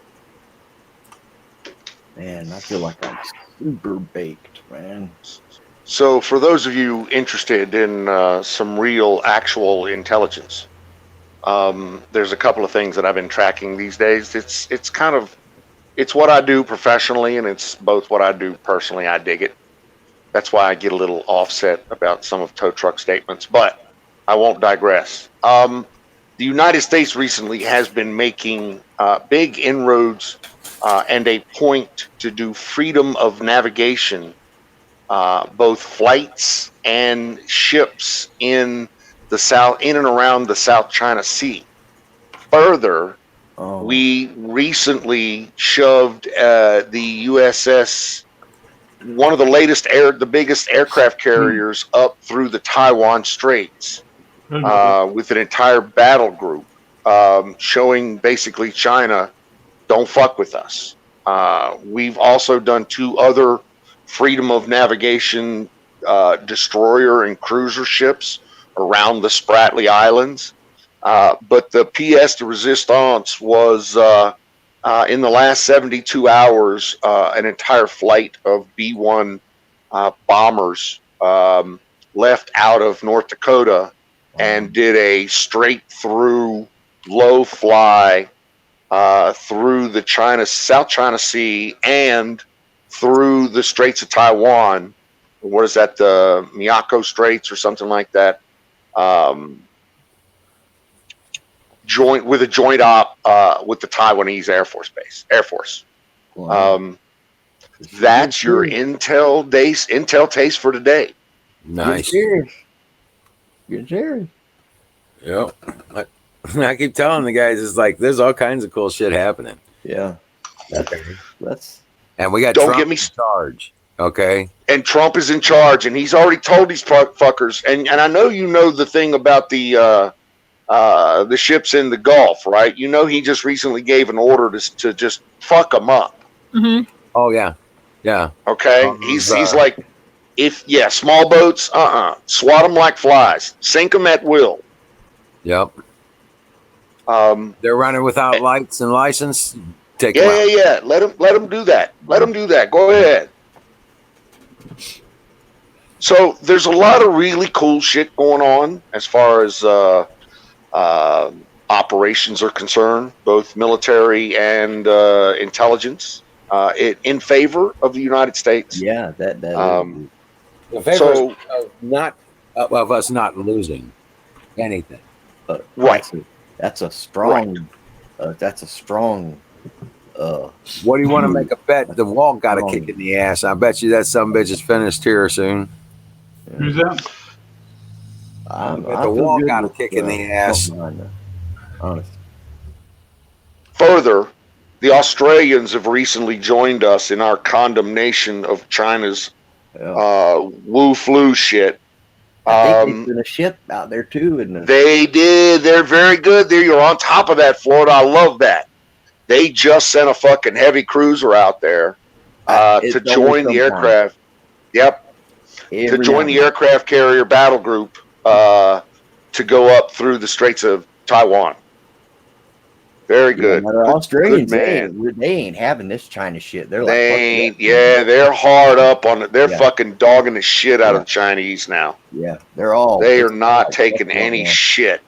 [SPEAKER 3] Man, I feel like I'm super baked, man.
[SPEAKER 5] So, for those of you interested in some real, actual intelligence, there's a couple of things that I've been tracking these days. It's what I do professionally, and it's both what I do personally. I dig it. That's why I get a little offset about some of tow truck statements, but I won't digress. The United States recently has been making big inroads and a point to do freedom of navigation, both flights and ships in and around the South China Sea. Further, we recently shoved the USS, one of the the biggest aircraft carriers, up through the Taiwan Straits with an entire battle group, showing basically China, don't fuck with us. We've also done 2 other freedom of navigation destroyer and cruiser ships around the Spratly Islands. But the pièce de résistance was in the last 72 hours, an entire flight of B-1 bombers left out of North Dakota and did a straight through low fly through the South China Sea and through the Straits of Taiwan. What is that? The Miyako Straits or something like that. Joint op with the Taiwanese Air Force.
[SPEAKER 3] Wow.
[SPEAKER 5] That's your intel taste for today.
[SPEAKER 2] Nice.
[SPEAKER 3] You're serious.
[SPEAKER 2] Yep. I keep telling the guys, it's like there's all kinds of cool shit happening.
[SPEAKER 3] Yeah.
[SPEAKER 2] And we got
[SPEAKER 5] Don't
[SPEAKER 2] Trump
[SPEAKER 5] get me
[SPEAKER 2] in charge. Okay.
[SPEAKER 5] And Trump is in charge, and he's already told these fuckers. And I know you know the thing about the ships in the Gulf, right? You know he just recently gave an order to just fuck them up.
[SPEAKER 6] Mm-hmm.
[SPEAKER 2] Oh yeah. Yeah.
[SPEAKER 5] Okay, he's like, small boats, swat them like flies, sink them at will.
[SPEAKER 2] Yep.
[SPEAKER 5] Um,
[SPEAKER 2] They're running without lights and license. Take them
[SPEAKER 5] yeah,
[SPEAKER 2] out.
[SPEAKER 5] yeah, yeah. Let them do that. Let them do that. Go ahead. So there's a lot of really cool shit going on as far as operations are concerned, both military and intelligence, in favor of the United States.
[SPEAKER 3] Yeah, that
[SPEAKER 5] Um,
[SPEAKER 3] is.
[SPEAKER 2] In favor
[SPEAKER 5] So
[SPEAKER 2] of not of us not losing anything.
[SPEAKER 5] right,
[SPEAKER 3] That's a strong. That's a strong.
[SPEAKER 2] What do you want to make a bet? The wall got a
[SPEAKER 3] strong-
[SPEAKER 2] kick in the ass. I bet you that some bitch is finished here soon.
[SPEAKER 4] Who's that?
[SPEAKER 2] I bet
[SPEAKER 3] I
[SPEAKER 2] the
[SPEAKER 3] feel
[SPEAKER 2] wall
[SPEAKER 3] good
[SPEAKER 2] got a
[SPEAKER 3] with
[SPEAKER 2] kick in the ass.
[SPEAKER 3] Trump behind that. Honestly.
[SPEAKER 5] further, the Australians have recently joined us in our condemnation of China's
[SPEAKER 3] Yeah.
[SPEAKER 5] Wu flu shit.
[SPEAKER 3] I think they sent a ship out there too, and
[SPEAKER 5] They did. They're very good. You're on top of that, Florida. I love that. They just sent a fucking heavy cruiser out there to join the aircraft. Yep, to join the aircraft carrier battle group to go up through the Straits of Taiwan. Very good.
[SPEAKER 3] Yeah, the
[SPEAKER 5] Good,
[SPEAKER 3] Australians,
[SPEAKER 5] good man.
[SPEAKER 3] they ain't having this China shit. They're like,
[SPEAKER 5] They
[SPEAKER 3] fuck
[SPEAKER 5] ain't.
[SPEAKER 3] that.
[SPEAKER 5] Yeah, they're hard up on it. They're
[SPEAKER 3] Yeah.
[SPEAKER 5] fucking dogging the shit out
[SPEAKER 3] Yeah.
[SPEAKER 5] of the Chinese now.
[SPEAKER 3] Yeah, they're all.
[SPEAKER 5] They
[SPEAKER 3] it's
[SPEAKER 5] are not
[SPEAKER 3] like,
[SPEAKER 5] taking
[SPEAKER 3] fuck that
[SPEAKER 5] any
[SPEAKER 3] now.
[SPEAKER 5] shit.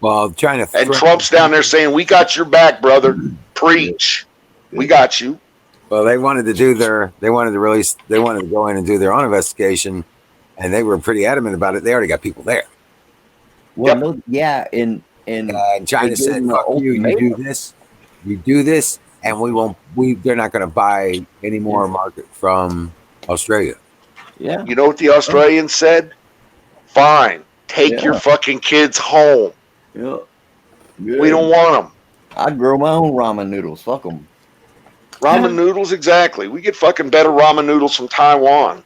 [SPEAKER 2] Well, trying to
[SPEAKER 5] And Trump's down there saying, "We got your back, brother. Preach.
[SPEAKER 3] Good.
[SPEAKER 5] We got you."
[SPEAKER 2] Well, they wanted to go in and do their own investigation, and they were pretty adamant about it. They already got people there.
[SPEAKER 3] Well,
[SPEAKER 5] Yep.
[SPEAKER 3] no, yeah, and
[SPEAKER 2] China
[SPEAKER 3] gave
[SPEAKER 2] said,
[SPEAKER 3] them an
[SPEAKER 2] "Fuck you!
[SPEAKER 3] ultimatum.
[SPEAKER 2] You do this, and we won't. They're not going to buy any more market from Australia."
[SPEAKER 3] Yeah,
[SPEAKER 5] You know what the Australians said? Fine. Take your
[SPEAKER 3] Yeah.
[SPEAKER 5] fucking kids home.
[SPEAKER 3] yeah.
[SPEAKER 5] We don't want them.
[SPEAKER 3] I'd grow my own ramen noodles. Fuck them.
[SPEAKER 5] Ramen noodles, exactly. We get fucking better ramen noodles from Taiwan.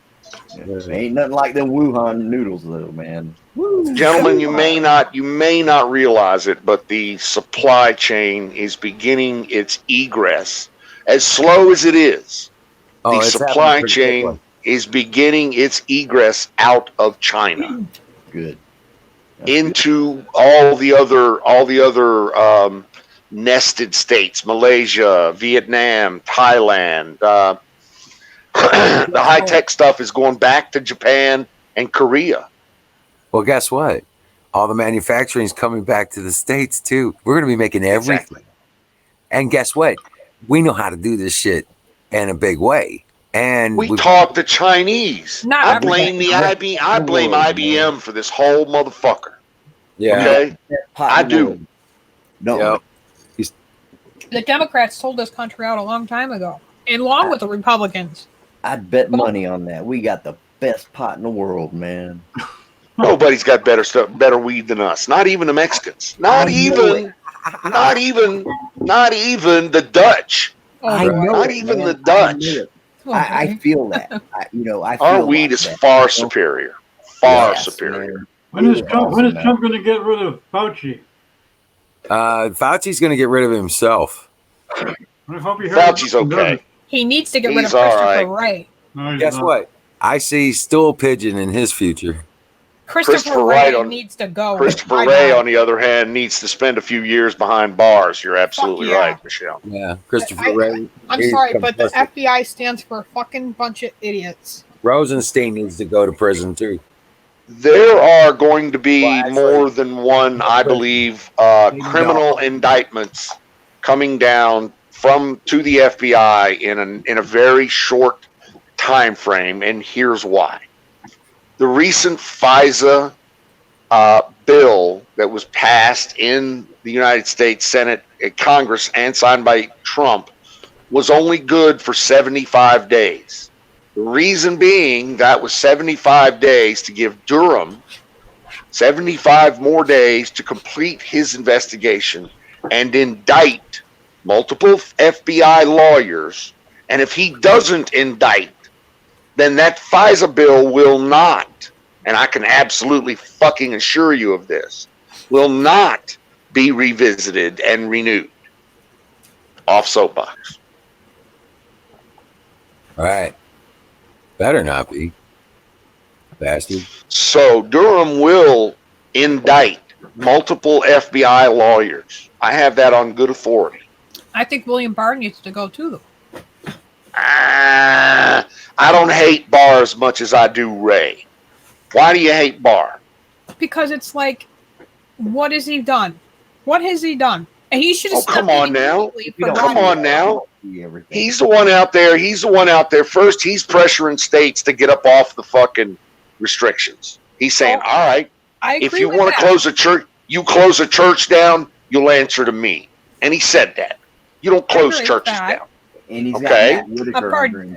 [SPEAKER 3] Ain't nothing like them Wuhan noodles, though, man. Woo.
[SPEAKER 5] Gentlemen, you may not realize it, but the supply chain is beginning its egress. As slow as it is, the
[SPEAKER 2] it's happening
[SPEAKER 5] supply
[SPEAKER 2] pretty
[SPEAKER 5] chain
[SPEAKER 2] quickly.
[SPEAKER 5] is beginning its egress out of China
[SPEAKER 3] Good.
[SPEAKER 5] into all the other nested states: Malaysia, Vietnam, Thailand. The high tech stuff is going back to Japan and Korea.
[SPEAKER 2] Well, guess what? All the manufacturing is coming back to the States too. We're going to be making everything.
[SPEAKER 5] Exactly.
[SPEAKER 2] And guess what? We know how to do this shit in a big way. And
[SPEAKER 5] We taught the Chinese.
[SPEAKER 6] Not
[SPEAKER 5] I blame the
[SPEAKER 6] everything.
[SPEAKER 5] IBM. I blame IBM for this whole motherfucker.
[SPEAKER 2] Yeah.
[SPEAKER 5] Okay, I do.
[SPEAKER 3] No.
[SPEAKER 2] Yep.
[SPEAKER 6] The Democrats sold this country out a long time ago, and along with the Republicans.
[SPEAKER 3] I'd bet money on that. We got the best pot in the world, man.
[SPEAKER 5] Nobody's got better stuff, better weed than us. Not even the Mexicans. Not even the Dutch.
[SPEAKER 3] I know
[SPEAKER 5] Not
[SPEAKER 3] it,
[SPEAKER 5] even
[SPEAKER 3] man.
[SPEAKER 5] the Dutch.
[SPEAKER 3] I know it. I feel that. I feel
[SPEAKER 5] Our weed
[SPEAKER 3] like
[SPEAKER 5] is
[SPEAKER 3] that.
[SPEAKER 5] far superior. Far
[SPEAKER 3] Yes,
[SPEAKER 5] superior.
[SPEAKER 3] man.
[SPEAKER 4] When is
[SPEAKER 3] It was
[SPEAKER 4] Trump
[SPEAKER 3] awesome,
[SPEAKER 4] going to get rid of Fauci?
[SPEAKER 2] Fauci's going to get rid of himself.
[SPEAKER 4] I hope he
[SPEAKER 5] Fauci's okay.
[SPEAKER 6] He needs to get rid of
[SPEAKER 5] He's all
[SPEAKER 6] Christopher
[SPEAKER 5] right.
[SPEAKER 6] Wray.
[SPEAKER 4] No, he's
[SPEAKER 2] Guess
[SPEAKER 4] not.
[SPEAKER 2] what? I see stool pigeon in his future.
[SPEAKER 6] Christopher
[SPEAKER 5] Wright
[SPEAKER 6] Wray needs to go.
[SPEAKER 5] Christopher
[SPEAKER 6] My
[SPEAKER 5] Wray,
[SPEAKER 6] God.
[SPEAKER 5] on the other hand, needs to spend a few years behind bars. You're absolutely
[SPEAKER 6] yeah.
[SPEAKER 5] right, Michelle.
[SPEAKER 2] Yeah, Christopher Wray.
[SPEAKER 6] I'm
[SPEAKER 2] he's
[SPEAKER 6] sorry, but the
[SPEAKER 2] complicit.
[SPEAKER 6] FBI stands for a fucking bunch of idiots.
[SPEAKER 2] Rosenstein needs to go to prison too.
[SPEAKER 5] There are going to be
[SPEAKER 2] Well, actually,
[SPEAKER 5] more than one, I believe, criminal indictments coming down to the FBI in a very short time frame, and here's why. The recent FISA bill that was passed in the United States Senate, Congress, and signed by Trump was only good for 75 days. The reason being that was 75 days to give Durham 75 more days to complete his investigation and indict multiple FBI lawyers. And if he doesn't indict, then that FISA bill will not, and I can absolutely fucking assure you of this, will not be revisited and renewed. Off soapbox.
[SPEAKER 2] All right. Better not be. Bastard.
[SPEAKER 5] So Durham will indict multiple FBI lawyers. I have that on good authority.
[SPEAKER 6] I think William Barr needs to go too, though.
[SPEAKER 5] I don't hate Barr as much as I do Ray. Why do you hate Barr?
[SPEAKER 6] Because it's like, what has he done? What has he done? And he should have
[SPEAKER 5] come on now. Come on now.
[SPEAKER 3] Everything.
[SPEAKER 5] He's the one out there. He's the one out there. First, he's pressuring states to get up off the fucking restrictions. He's saying, all right, if you want to close a church, you close a church down, you'll answer to me. And he said that. You don't close churches down.
[SPEAKER 3] And he's
[SPEAKER 5] okay.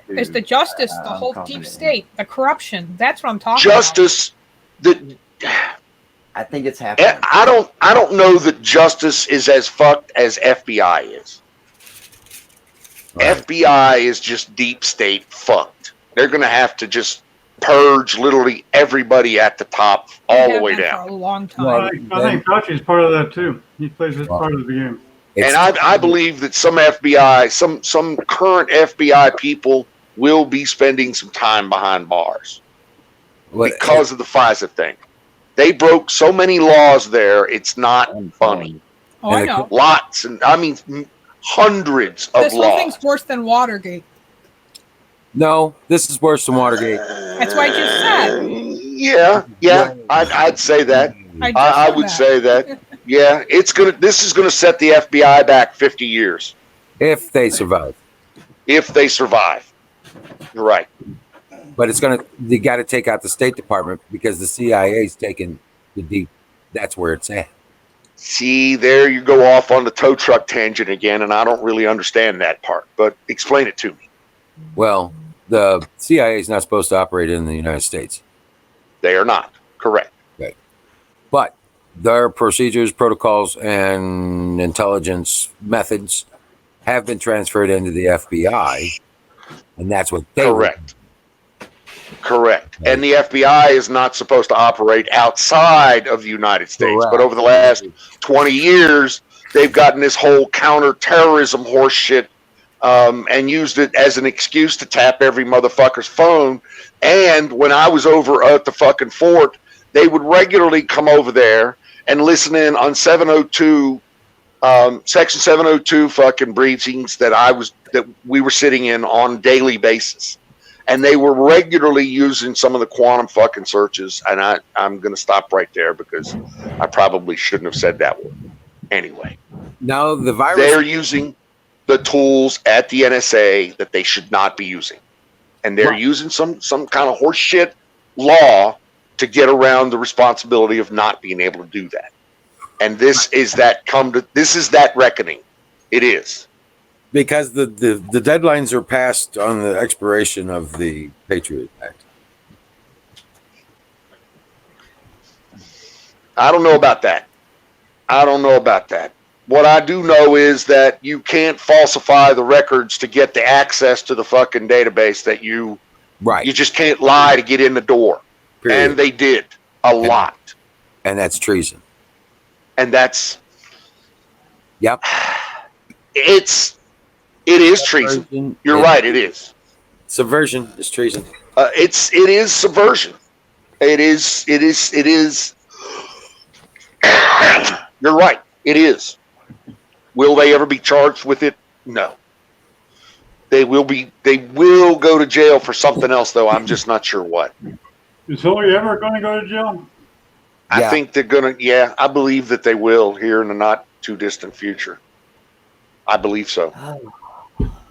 [SPEAKER 6] It's the justice, the whole deep state, the corruption. That's what I'm talking
[SPEAKER 5] justice,
[SPEAKER 6] about.
[SPEAKER 3] I think it's happening.
[SPEAKER 5] I don't know that justice is as fucked as FBI is. Right. FBI is just deep state fucked. They're going to have to just purge literally everybody at the top all the way down.
[SPEAKER 6] For a long time.
[SPEAKER 4] Well, I think Fauci's part of that too. He plays his part of the game.
[SPEAKER 5] And I believe that some FBI, some current FBI people will be spending some time behind bars because of the FISA thing. They broke so many laws there, it's not funny.
[SPEAKER 6] Oh, I know.
[SPEAKER 5] Lots, and I mean hundreds of laws.
[SPEAKER 6] This whole thing's worse than Watergate.
[SPEAKER 2] No, this is worse than Watergate.
[SPEAKER 6] That's what I just said.
[SPEAKER 5] Yeah, I'd say that. I would say that. Yeah, this is gonna set the FBI back 50 years.
[SPEAKER 2] If they survive.
[SPEAKER 5] If they survive. You're right.
[SPEAKER 2] But you got to take out the State Department because the CIA's taking the deep. That's where it's at.
[SPEAKER 5] See, there you go off on the tow truck tangent again, and I don't really understand that part. But explain it to me.
[SPEAKER 2] Well, the CIA is not supposed to operate in the United States.
[SPEAKER 5] They are not. Correct.
[SPEAKER 2] Okay. But their procedures, protocols, and intelligence methods have been transferred into the FBI, and that's what they
[SPEAKER 5] Correct. Correct. Right. And the FBI is not supposed to operate outside of the United States. Correct. But over the last 20 years, they've gotten this whole counterterrorism horse shit and used it as an excuse to tap every motherfucker's phone. And when I was over at the fucking fort, they would regularly come over there and listen in on 702, Section 702 fucking briefings that we were sitting in on a daily basis. And they were regularly using some of the quantum fucking searches. And I'm going to stop right there because I probably shouldn't have said that word. Anyway.
[SPEAKER 2] No, the virus.
[SPEAKER 5] They're using the tools at the NSA that they should not be using. And they're using some kind of horse shit law to get around the responsibility of not being able to do that. And this is that reckoning. It is.
[SPEAKER 2] Because the deadlines are passed on the expiration of the Patriot Act.
[SPEAKER 5] I don't know about that. What I do know is that you can't falsify the records to get the access to the fucking database that you just can't lie to get in the door. Period. And they did a lot.
[SPEAKER 2] And that's treason.
[SPEAKER 5] And that's
[SPEAKER 2] Yep.
[SPEAKER 5] It is treason. You're right. It is.
[SPEAKER 2] Subversion is treason.
[SPEAKER 5] It is subversion. It is. You're right. It is. Will they ever be charged with it? No. They will be. They will go to jail for something else, though. I'm just not sure what.
[SPEAKER 4] Is Hillary ever going to go to jail?
[SPEAKER 5] I think they're going to. Yeah, I believe that they will here in the not too distant future. I believe so.
[SPEAKER 4] I've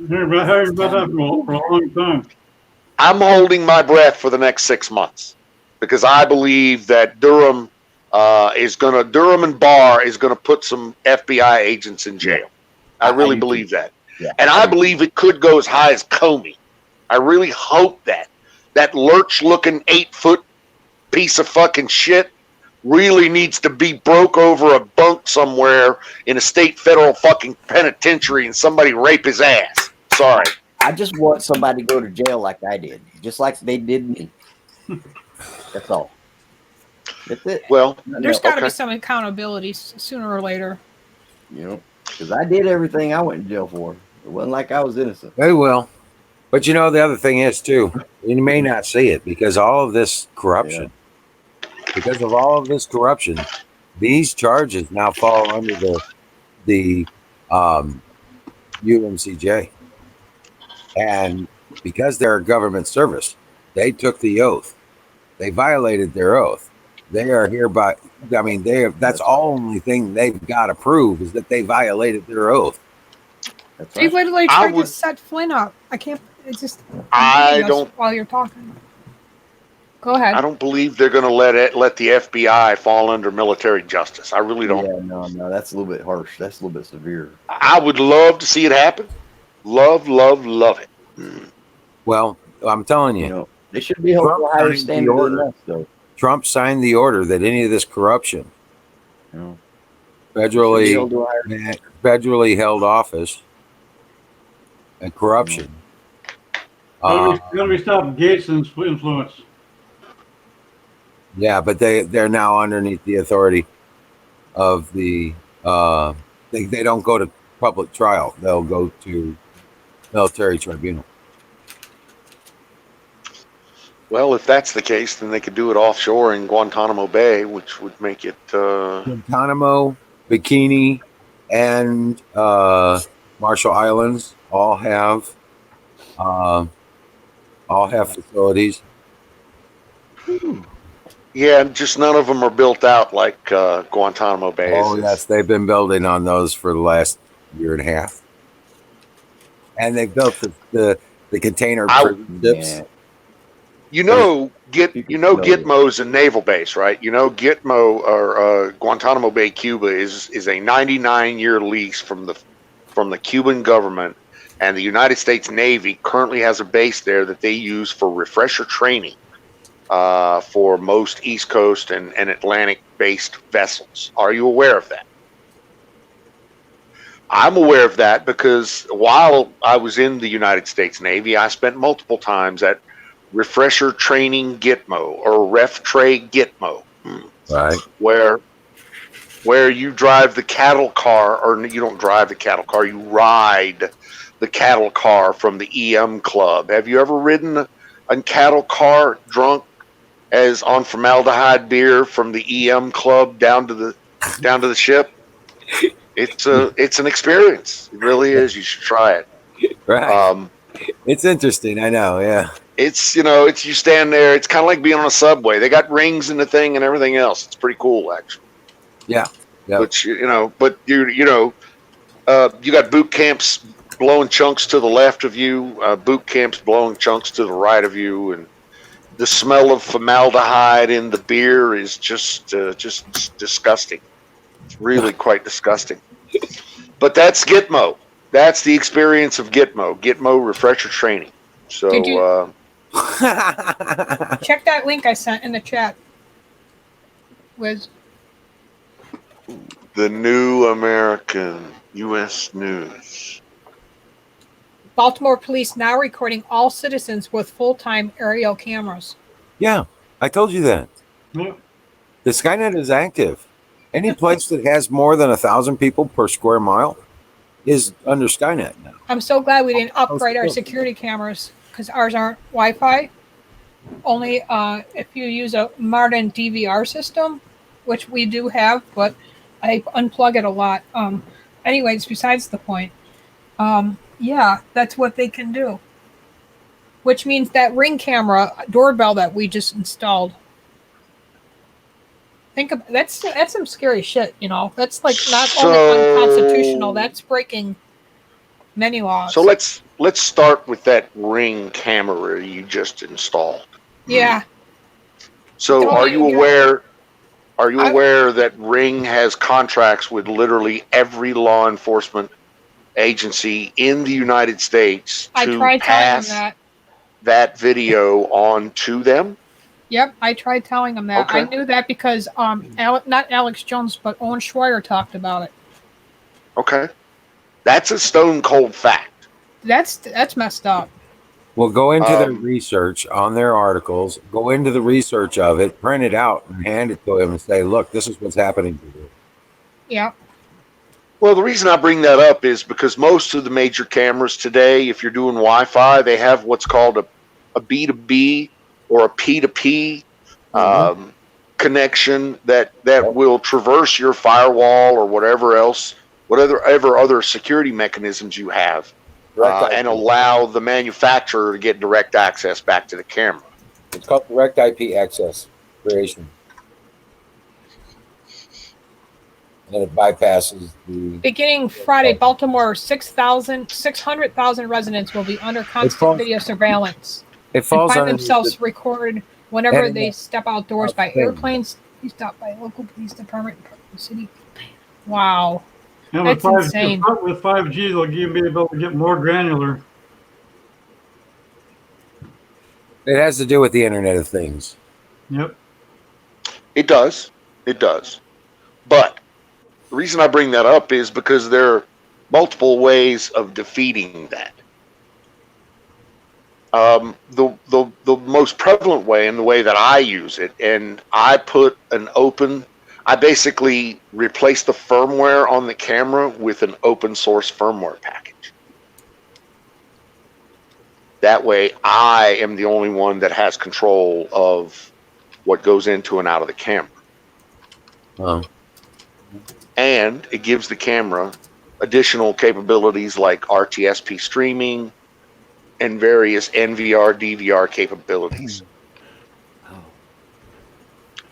[SPEAKER 4] heard about that for a long time.
[SPEAKER 5] I'm holding my breath for the next 6 months because I believe that Durham and Barr is going to put some FBI agents in jail. I really believe that. Yeah. And I believe it could go as high as Comey. I really hope that lurch-looking 8-foot piece of fucking shit really needs to be broke over a bunk somewhere in a state federal fucking penitentiary and somebody rape his ass. Sorry.
[SPEAKER 3] I just want somebody to go to jail like I did, just like they did me. That's all. That's it.
[SPEAKER 5] Well,
[SPEAKER 6] there's got to be some accountability sooner or later.
[SPEAKER 3] Because I did everything I went to jail for. It wasn't like I was innocent.
[SPEAKER 2] They will. But you know, the other thing is too, you may not see it because all of this corruption, because of all of this corruption, these charges now fall under the UMCJ, and because they're a government service, they took the oath. They violated their oath. They are hereby. I mean, that's all only thing they've got to prove is that they violated their oath.
[SPEAKER 3] That's
[SPEAKER 6] They
[SPEAKER 3] right.
[SPEAKER 6] literally
[SPEAKER 5] I
[SPEAKER 6] tried
[SPEAKER 5] would-
[SPEAKER 6] to set Flynn up. I can't. It's just.
[SPEAKER 5] I
[SPEAKER 6] I'm
[SPEAKER 5] don't-
[SPEAKER 6] While you're talking. Go ahead.
[SPEAKER 5] I don't believe they're going to let the FBI fall under military justice. I really don't.
[SPEAKER 3] Yeah, no, that's a little bit harsh. That's a little bit severe.
[SPEAKER 5] I would love to see it happen. Love it.
[SPEAKER 2] Well, I'm telling
[SPEAKER 3] You
[SPEAKER 2] you,
[SPEAKER 3] know, they should be held to a higher
[SPEAKER 2] signed the
[SPEAKER 3] standard than
[SPEAKER 2] order.
[SPEAKER 3] us, though.
[SPEAKER 2] Trump signed the order that any of this corruption,
[SPEAKER 3] You know, they should be held to a higher
[SPEAKER 2] federally held office and corruption.
[SPEAKER 4] How do we stop Gates' influence?
[SPEAKER 2] Yeah, but they're now underneath the authority of the. They don't go to public trial; they'll go to military tribunal.
[SPEAKER 5] Well, if that's the case, then they could do it offshore in Guantanamo Bay, which would make it.
[SPEAKER 2] Guantanamo, Bikini, and Marshall Islands all have facilities.
[SPEAKER 5] Yeah, just none of them are built out like Guantanamo Bay.
[SPEAKER 2] Oh yes, they've been building on those for the last year and a half, and they've built the container prison ships.
[SPEAKER 3] Yeah.
[SPEAKER 5] Gitmo's a naval base, right? You know, Gitmo or Guantanamo Bay, Cuba is a 99-year lease from the Cuban government, and the United States Navy currently has a base there that they use for refresher training for most East Coast and Atlantic-based vessels. Are you aware of that? I'm aware of that because while I was in the United States Navy, I spent multiple times at Refresher Training Gitmo or Ref Tray Gitmo,
[SPEAKER 2] Right.
[SPEAKER 5] where you drive the cattle car, or you don't drive the cattle car, you ride the cattle car from the EM Club. Have you ever ridden a cattle car drunk as on formaldehyde beer from the EM Club down to the ship? It's an experience. It really is. You should try it.
[SPEAKER 2] Right. It's interesting. I know. Yeah.
[SPEAKER 5] It's you stand there. It's kind of like being on a subway. They got rings in the thing and everything else. It's pretty cool, actually.
[SPEAKER 2] Yeah. Yeah.
[SPEAKER 5] But you got boot camps blowing chunks to the left of you, boot camps blowing chunks to the right of you, and the smell of formaldehyde in the beer is just disgusting. It's really quite disgusting. But that's Gitmo. That's the experience of Gitmo. Gitmo refresher training. So
[SPEAKER 6] Check that link I sent in the chat. With
[SPEAKER 5] the New American U.S. News.
[SPEAKER 6] Baltimore police now recording all citizens with full-time aerial cameras.
[SPEAKER 2] Yeah. I told you that.
[SPEAKER 4] Yeah.
[SPEAKER 2] The Skynet is active. Any place that has more than 1,000 people per square mile is under Skynet now.
[SPEAKER 6] I'm so glad we didn't upgrade our security cameras because ours aren't Wi-Fi. Only if you use a modern DVR system, which we do have, but I unplug it a lot. Anyways, besides the point. Yeah, that's what they can do. Which means that Ring camera doorbell that we just installed. Think of that's some scary shit, you know. That's like not only unconstitutional, that's breaking many laws.
[SPEAKER 5] So let's start with that Ring camera you just installed.
[SPEAKER 6] Yeah.
[SPEAKER 5] So are you aware that Ring has contracts with literally every law enforcement agency in the United States to pass that video on to them?
[SPEAKER 6] Yep, I tried telling him that.
[SPEAKER 5] Okay.
[SPEAKER 6] I knew that because not Alex Jones, but Owen Schreier talked about it.
[SPEAKER 5] Okay. That's a stone cold fact.
[SPEAKER 6] That's messed up.
[SPEAKER 2] Well, go into their research on their articles, go into the research of it, print it out, and hand it to him and say, look, this is what's happening to you.
[SPEAKER 6] Yep.
[SPEAKER 5] Well, the reason I bring that up is because most of the major cameras today, if you're doing Wi-Fi, they have what's called a B2B or a P2P connection that will traverse your firewall or whatever else, whatever other security mechanisms you have, and allow the manufacturer to get direct access back to the camera.
[SPEAKER 2] It's called direct IP access creation. And it bypasses the.
[SPEAKER 6] Beginning Friday, Baltimore, 600,000 residents will be under constant video surveillance.
[SPEAKER 2] It falls
[SPEAKER 6] find
[SPEAKER 2] under
[SPEAKER 6] themselves recorded whenever
[SPEAKER 2] Internet
[SPEAKER 6] they step outdoors by
[SPEAKER 2] thing.
[SPEAKER 6] airplanes, stopped by local police department, city. Wow.
[SPEAKER 4] Yeah,
[SPEAKER 6] That's insane.
[SPEAKER 4] With 5G, they'll be able to get more granular.
[SPEAKER 2] It has to do with the Internet of Things.
[SPEAKER 4] Yep.
[SPEAKER 5] It does. It does. But the reason I bring that up is because there are multiple ways of defeating that. The most prevalent way, and the way that I use it, and I basically replace the firmware on the camera with an open source firmware package. That way, I am the only one that has control of what goes into and out of the camera.
[SPEAKER 2] Oh.
[SPEAKER 5] And it gives the camera additional capabilities like RTSP streaming and various NVR, DVR capabilities.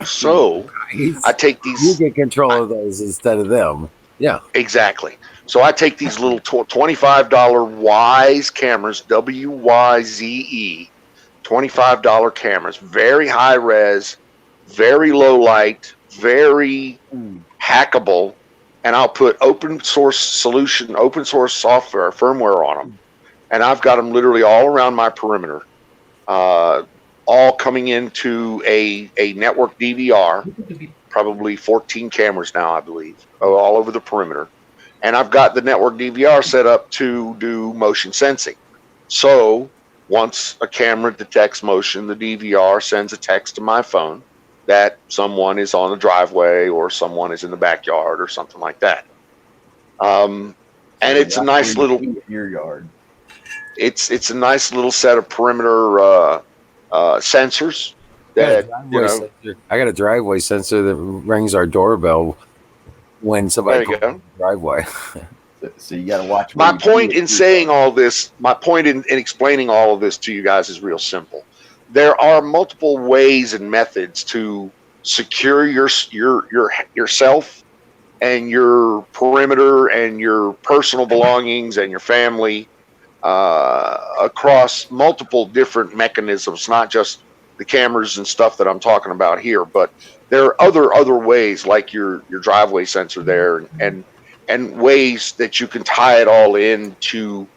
[SPEAKER 5] So I take these.
[SPEAKER 2] You get control of those instead of them. Yeah.
[SPEAKER 5] Exactly. So I take these little $25 Wyze cameras, WYZE, $25 cameras, very high res, very low light, very hackable, and I'll put open source software, firmware on them. And I've got them literally all around my perimeter, all coming into a network DVR, probably 14 cameras now, I believe, all over the perimeter. And I've got the network DVR set up to do motion sensing. So once a camera detects motion, the DVR sends a text to my phone that someone is on the driveway or someone is in the backyard or something like that. And it's a nice little
[SPEAKER 3] in your yard.
[SPEAKER 5] It's a nice little set of perimeter sensors that
[SPEAKER 2] I got a driveway sensor that rings our doorbell when somebody goes in the driveway.
[SPEAKER 3] So you got to watch.
[SPEAKER 5] My point in saying all this, my point in explaining all of this to you guys is real simple. There are multiple ways and methods to secure yourself and your perimeter and your personal belongings and your family across multiple different mechanisms, not just the cameras and stuff that I'm talking about here, but there are other ways like your driveway sensor there and ways that you can tie it all into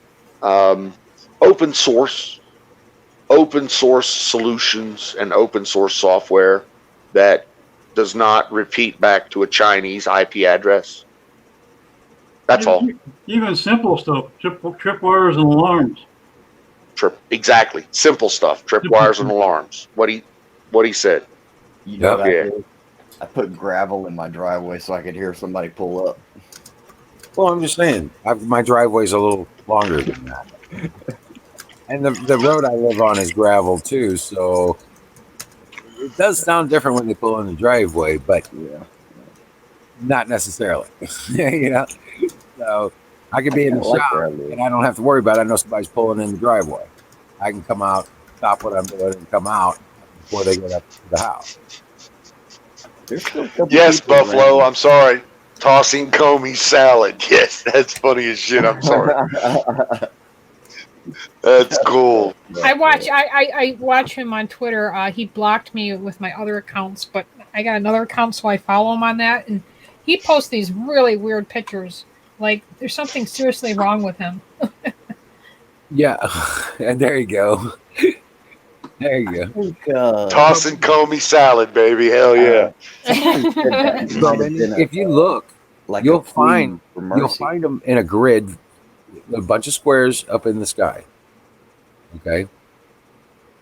[SPEAKER 5] open source solutions and open source software that does not repeat back to a Chinese IP address. That's all.
[SPEAKER 4] Even simple stuff, tripwires and alarms.
[SPEAKER 5] Exactly. Simple stuff. Tripwires and alarms. What he said.
[SPEAKER 3] You know I put gravel in my driveway so I could hear somebody pull up.
[SPEAKER 2] Well, I'm just saying, my driveway's a little longer than that. And the road I live on is gravel too, so it does sound different when they pull in the driveway, but not necessarily. So I could be in the shop and I don't have to worry about it. I know somebody's pulling in the driveway. I can come out, stop what I'm doing, and come out before they get up to the house.
[SPEAKER 5] Yes, Buffalo. I'm sorry. Tossing Comey salad. Yes, that's funny as shit. I'm sorry. That's cool.
[SPEAKER 6] I watch him on Twitter. He blocked me with my other accounts, but I got another account, so I follow him on that. And he posts these really weird pictures. Like there's something seriously wrong with him.
[SPEAKER 2] Yeah, and there you go. There you go.
[SPEAKER 5] Tossing Comey salad, baby. Hell yeah.
[SPEAKER 2] If you look, you'll find them in a grid, a bunch of squares up in the sky. Okay.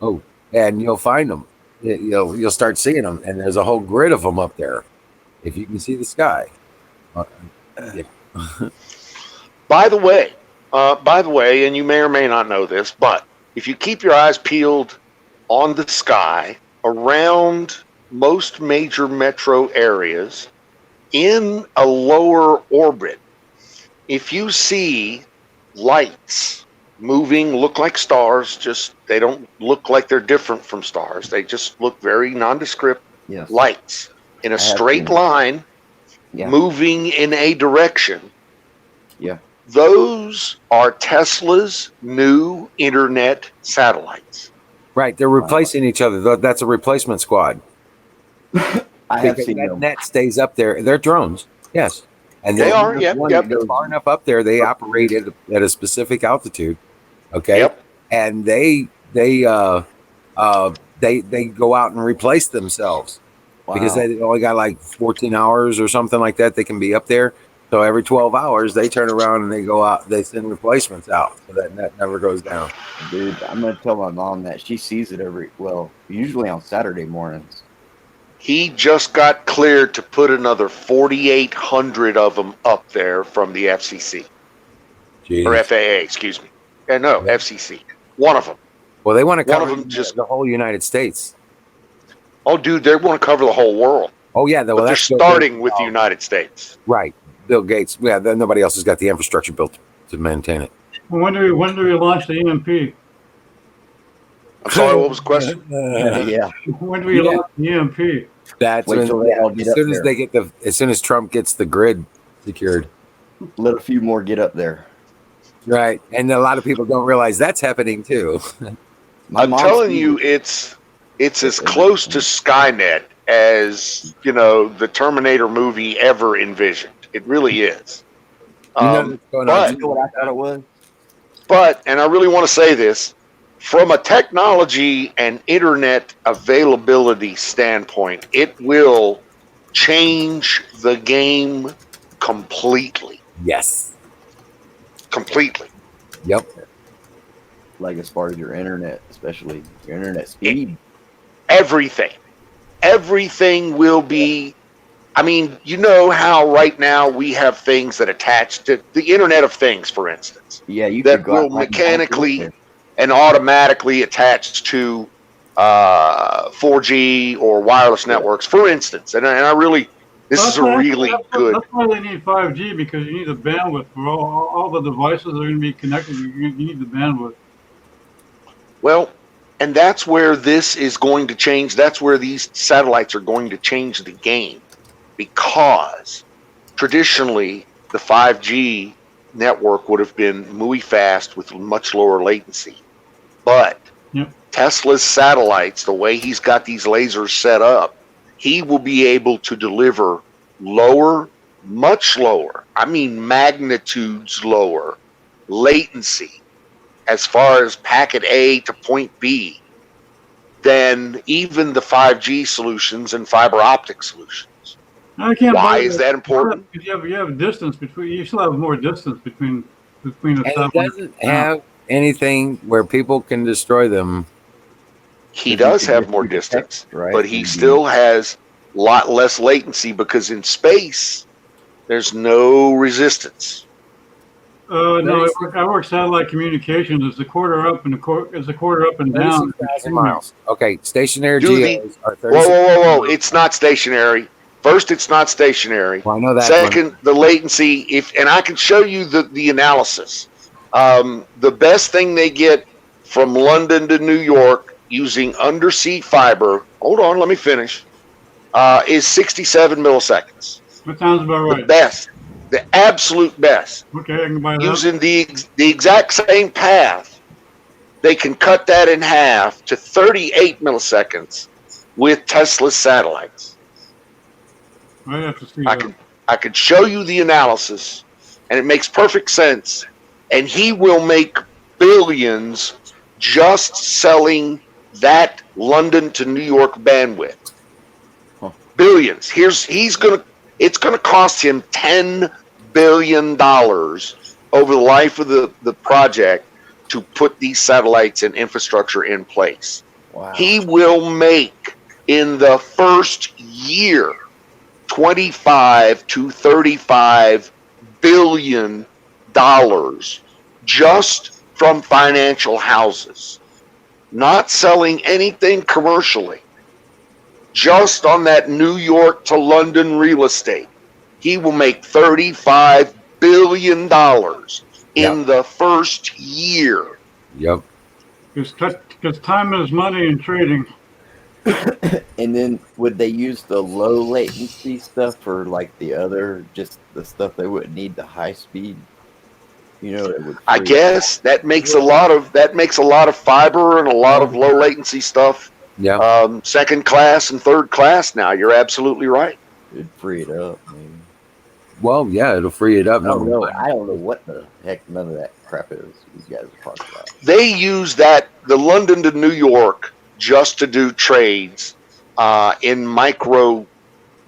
[SPEAKER 2] Oh, and you'll find them. You'll start seeing them, and there's a whole grid of them up there. If you can see the sky,
[SPEAKER 5] By the way, and you may or may not know this, but if you keep your eyes peeled on the sky around most major metro areas in a lower orbit, if you see lights moving, look like stars, just they don't look like they're different from stars. They just look very nondescript
[SPEAKER 3] Yes.
[SPEAKER 5] lights in a
[SPEAKER 3] I have
[SPEAKER 5] straight
[SPEAKER 3] seen it.
[SPEAKER 5] line
[SPEAKER 3] Yeah.
[SPEAKER 5] moving in a direction.
[SPEAKER 3] Yeah.
[SPEAKER 5] Those are Tesla's new internet satellites.
[SPEAKER 2] Right, they're replacing each other. That's a replacement squad.
[SPEAKER 3] I have
[SPEAKER 2] Because
[SPEAKER 3] seen
[SPEAKER 2] that
[SPEAKER 3] them.
[SPEAKER 2] net stays up there. They're drones, yes, and
[SPEAKER 5] They are,
[SPEAKER 3] There's
[SPEAKER 5] yep,
[SPEAKER 3] one
[SPEAKER 5] yep.
[SPEAKER 3] that goes-
[SPEAKER 2] far enough up there. They operate at a specific altitude. Okay,
[SPEAKER 5] Yep.
[SPEAKER 2] and they go out and replace themselves because
[SPEAKER 3] Wow.
[SPEAKER 2] they only got like 14 hours or something like that. They can be up there. So every 12 hours, they turn around and they go out. They send replacements out, so that net never goes down.
[SPEAKER 3] Dude, I'm gonna tell my mom that she sees it usually on Saturday mornings.
[SPEAKER 5] He just got cleared to put another 4,800 of them up there from the FCC
[SPEAKER 2] Jeez.
[SPEAKER 5] or FAA, excuse me. No,
[SPEAKER 2] Yeah.
[SPEAKER 5] FCC. One of them.
[SPEAKER 2] Well, they want to
[SPEAKER 5] One of
[SPEAKER 2] cover
[SPEAKER 5] them just.
[SPEAKER 2] the whole United States.
[SPEAKER 5] Oh, dude, they want to cover the whole world,
[SPEAKER 2] Oh yeah,
[SPEAKER 5] but they're starting with the United States.
[SPEAKER 2] Right, Bill Gates. Yeah, then nobody else has got the infrastructure built to maintain it.
[SPEAKER 4] When do we launch the EMP?
[SPEAKER 5] I'm sorry, what was the question?
[SPEAKER 3] Yeah.
[SPEAKER 4] When do we launch the EMP?
[SPEAKER 2] That's
[SPEAKER 3] Wait
[SPEAKER 2] when,
[SPEAKER 3] till they all get
[SPEAKER 2] as
[SPEAKER 3] up
[SPEAKER 2] soon as
[SPEAKER 3] there.
[SPEAKER 2] they get as soon as Trump gets the grid secured.
[SPEAKER 3] Let a few more get up there.
[SPEAKER 2] Right, and a lot of people don't realize that's happening too.
[SPEAKER 3] My
[SPEAKER 5] I'm
[SPEAKER 3] mom
[SPEAKER 5] telling
[SPEAKER 3] sees
[SPEAKER 5] you,
[SPEAKER 3] it.
[SPEAKER 5] it's as close to Skynet as the Terminator movie ever envisioned. It really is.
[SPEAKER 2] You know what's going
[SPEAKER 5] but-
[SPEAKER 3] You know what I thought it was?
[SPEAKER 5] But, and I really want to say this, from a technology and internet availability standpoint, it will change the game completely.
[SPEAKER 2] Yes.
[SPEAKER 5] Completely.
[SPEAKER 2] Yep.
[SPEAKER 3] Like as far as your internet, especially your internet speed.
[SPEAKER 5] Everything. Everything will be. I mean, you know how right now we have things that attach to the Internet of Things, for instance,
[SPEAKER 3] Yeah, you
[SPEAKER 5] that
[SPEAKER 3] could go
[SPEAKER 5] will
[SPEAKER 3] out right now
[SPEAKER 5] mechanically and automatically attach to 4G or wireless networks, for instance. And I really, this is a really good.
[SPEAKER 4] That's why they need 5G, because you need the bandwidth for all the devices that are going to be connected. You need the bandwidth.
[SPEAKER 5] Well, and that's where this is going to change. That's where these satellites are going to change the game, because traditionally the 5G network would have been muy fast with much lower latency. But
[SPEAKER 4] Yep.
[SPEAKER 5] Tesla's satellites, the way he's got these lasers set up, he will be able to deliver lower, much lower, I mean magnitudes lower latency as far as packet A to point B than even the 5G solutions and fiber optic solutions.
[SPEAKER 4] I can't.
[SPEAKER 5] Why is that important?
[SPEAKER 4] Because you have distance between. You still have more distance between the
[SPEAKER 2] And it
[SPEAKER 4] satellite.
[SPEAKER 2] doesn't have anything where people can destroy them.
[SPEAKER 5] He does have more distance,
[SPEAKER 3] right?
[SPEAKER 5] but he still has a lot less latency because in space, there's no resistance.
[SPEAKER 4] No, I work satellite communications. It's a quarter up and it's a quarter up and down.
[SPEAKER 2] 36,000 miles. Okay, stationary
[SPEAKER 5] Do
[SPEAKER 2] geos are
[SPEAKER 5] Whoa,
[SPEAKER 2] 36.
[SPEAKER 5] whoa! It's not stationary. First, it's not stationary.
[SPEAKER 2] Well, I know that.
[SPEAKER 5] Second, the latency. And I can show you the analysis. The best thing they get from London to New York using undersea fiber. Hold on, let me finish. Is 67 milliseconds.
[SPEAKER 4] That sounds about
[SPEAKER 5] The
[SPEAKER 4] right.
[SPEAKER 5] best, the absolute best.
[SPEAKER 4] Okay, I can buy that.
[SPEAKER 5] Using the exact same path, they can cut that in half to 38 milliseconds with Tesla's satellites.
[SPEAKER 4] I have to see
[SPEAKER 5] I
[SPEAKER 4] that.
[SPEAKER 5] could show you the analysis, and it makes perfect sense. And he will make billions just selling that London to New York bandwidth. Billions. It's gonna cost him $10 billion over the life of the project to put these satellites and infrastructure in place.
[SPEAKER 3] Wow.
[SPEAKER 5] He will make in the first year 25 to 35 billion just from financial houses, not selling anything commercially, just on that New York to London real estate. He will make $35 billion in the first year.
[SPEAKER 2] Yep.
[SPEAKER 4] Because time is money in trading.
[SPEAKER 3] And then would they use the low latency stuff for like the other, just the stuff they wouldn't need the high speed? You know, it would.
[SPEAKER 5] I guess that makes a lot of fiber and a lot of low latency stuff.
[SPEAKER 2] Yeah.
[SPEAKER 5] Second class and third class now. You're absolutely right.
[SPEAKER 3] It'd free it up, maybe.
[SPEAKER 2] Well, yeah, it'll free it up.
[SPEAKER 3] I don't know. I don't know what the heck none of that crap is these guys are talking about.
[SPEAKER 5] They use the London to New York just to do trades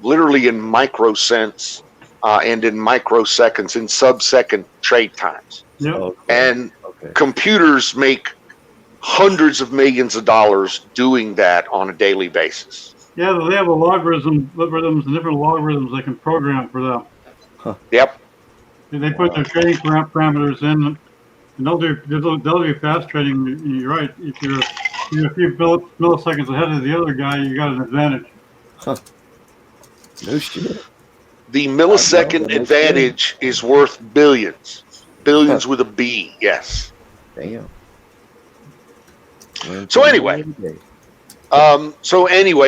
[SPEAKER 5] literally in microcents and in microseconds, in sub-second trade times.
[SPEAKER 4] Yep.
[SPEAKER 3] Okay.
[SPEAKER 5] And computers make hundreds of millions of dollars doing that on a daily basis.
[SPEAKER 4] Yeah, they have algorithms and different logarithms they can program for them.
[SPEAKER 5] Yep.
[SPEAKER 4] They put their trading parameters in, and they'll do fast trading. You're right. If you're a few milliseconds ahead of the other guy, you got an advantage.
[SPEAKER 3] No shit.
[SPEAKER 5] The millisecond advantage is worth billions. Billions with a B, yes.
[SPEAKER 3] Damn.
[SPEAKER 5] So anyway,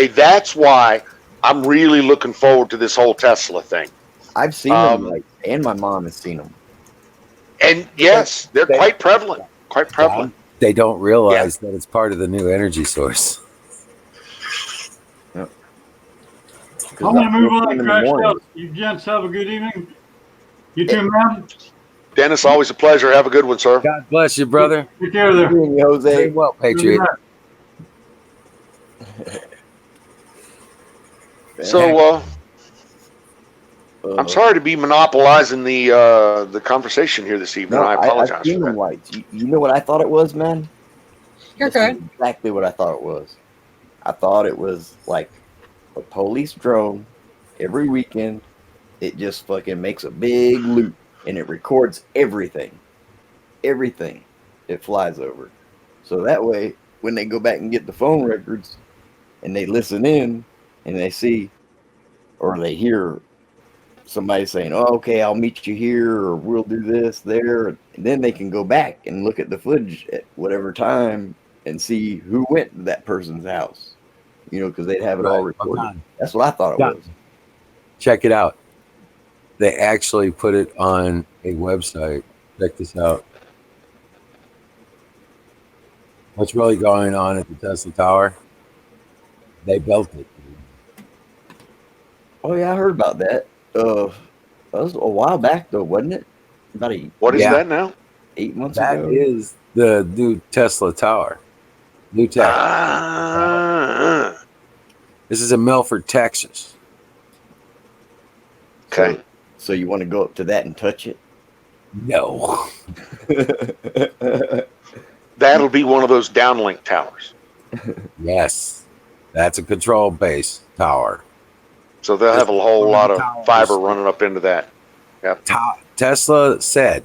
[SPEAKER 5] that's why I'm really looking forward to this whole Tesla thing.
[SPEAKER 3] I've seen them, and my mom has seen them.
[SPEAKER 5] And yes, they're quite prevalent. Quite prevalent.
[SPEAKER 2] They don't realize that it's part of the new energy source.
[SPEAKER 4] I'm going to move on, crash out. You gents have a good evening. You too, man.
[SPEAKER 5] Dennis, always a pleasure. Have a good one, sir.
[SPEAKER 2] God bless you, brother.
[SPEAKER 4] Take care there.
[SPEAKER 3] Jose.
[SPEAKER 2] Very well, Patriot.
[SPEAKER 5] So, I'm sorry to be monopolizing the conversation here this evening.
[SPEAKER 3] No,
[SPEAKER 5] I apologize.
[SPEAKER 3] I've seen them lights. You know what I thought it was, man?
[SPEAKER 6] You're
[SPEAKER 3] This is
[SPEAKER 6] good.
[SPEAKER 3] exactly what I thought it was. I thought it was like a police drone. Every weekend, it just fucking makes a big loop and it records everything. Everything it flies over. So that way, when they go back and get the phone records and they listen in and they see or they hear somebody saying, "Oh, okay, I'll meet you here," or "We'll do this there," and then they can go back and look at the footage at whatever time and see who went to that person's house. You know, because they'd have it all recorded. That's what I thought it was.
[SPEAKER 2] Check it out. They actually put it on a website. Check this out. What's really going on at the Tesla Tower? They built it.
[SPEAKER 3] Oh yeah, I heard about that. That was a while back though, wasn't it? About
[SPEAKER 5] What is that now?
[SPEAKER 3] 8 months
[SPEAKER 2] That
[SPEAKER 3] ago.
[SPEAKER 2] is the new Tesla Tower. New tech. This is in Milford, Texas.
[SPEAKER 5] Okay.
[SPEAKER 3] So you want to go up to that and touch it?
[SPEAKER 2] No.
[SPEAKER 5] That'll be one of those downlink towers.
[SPEAKER 2] Yes. That's a control base tower.
[SPEAKER 5] So they'll have a whole lot of fiber running up into that. Yep.
[SPEAKER 2] Tesla said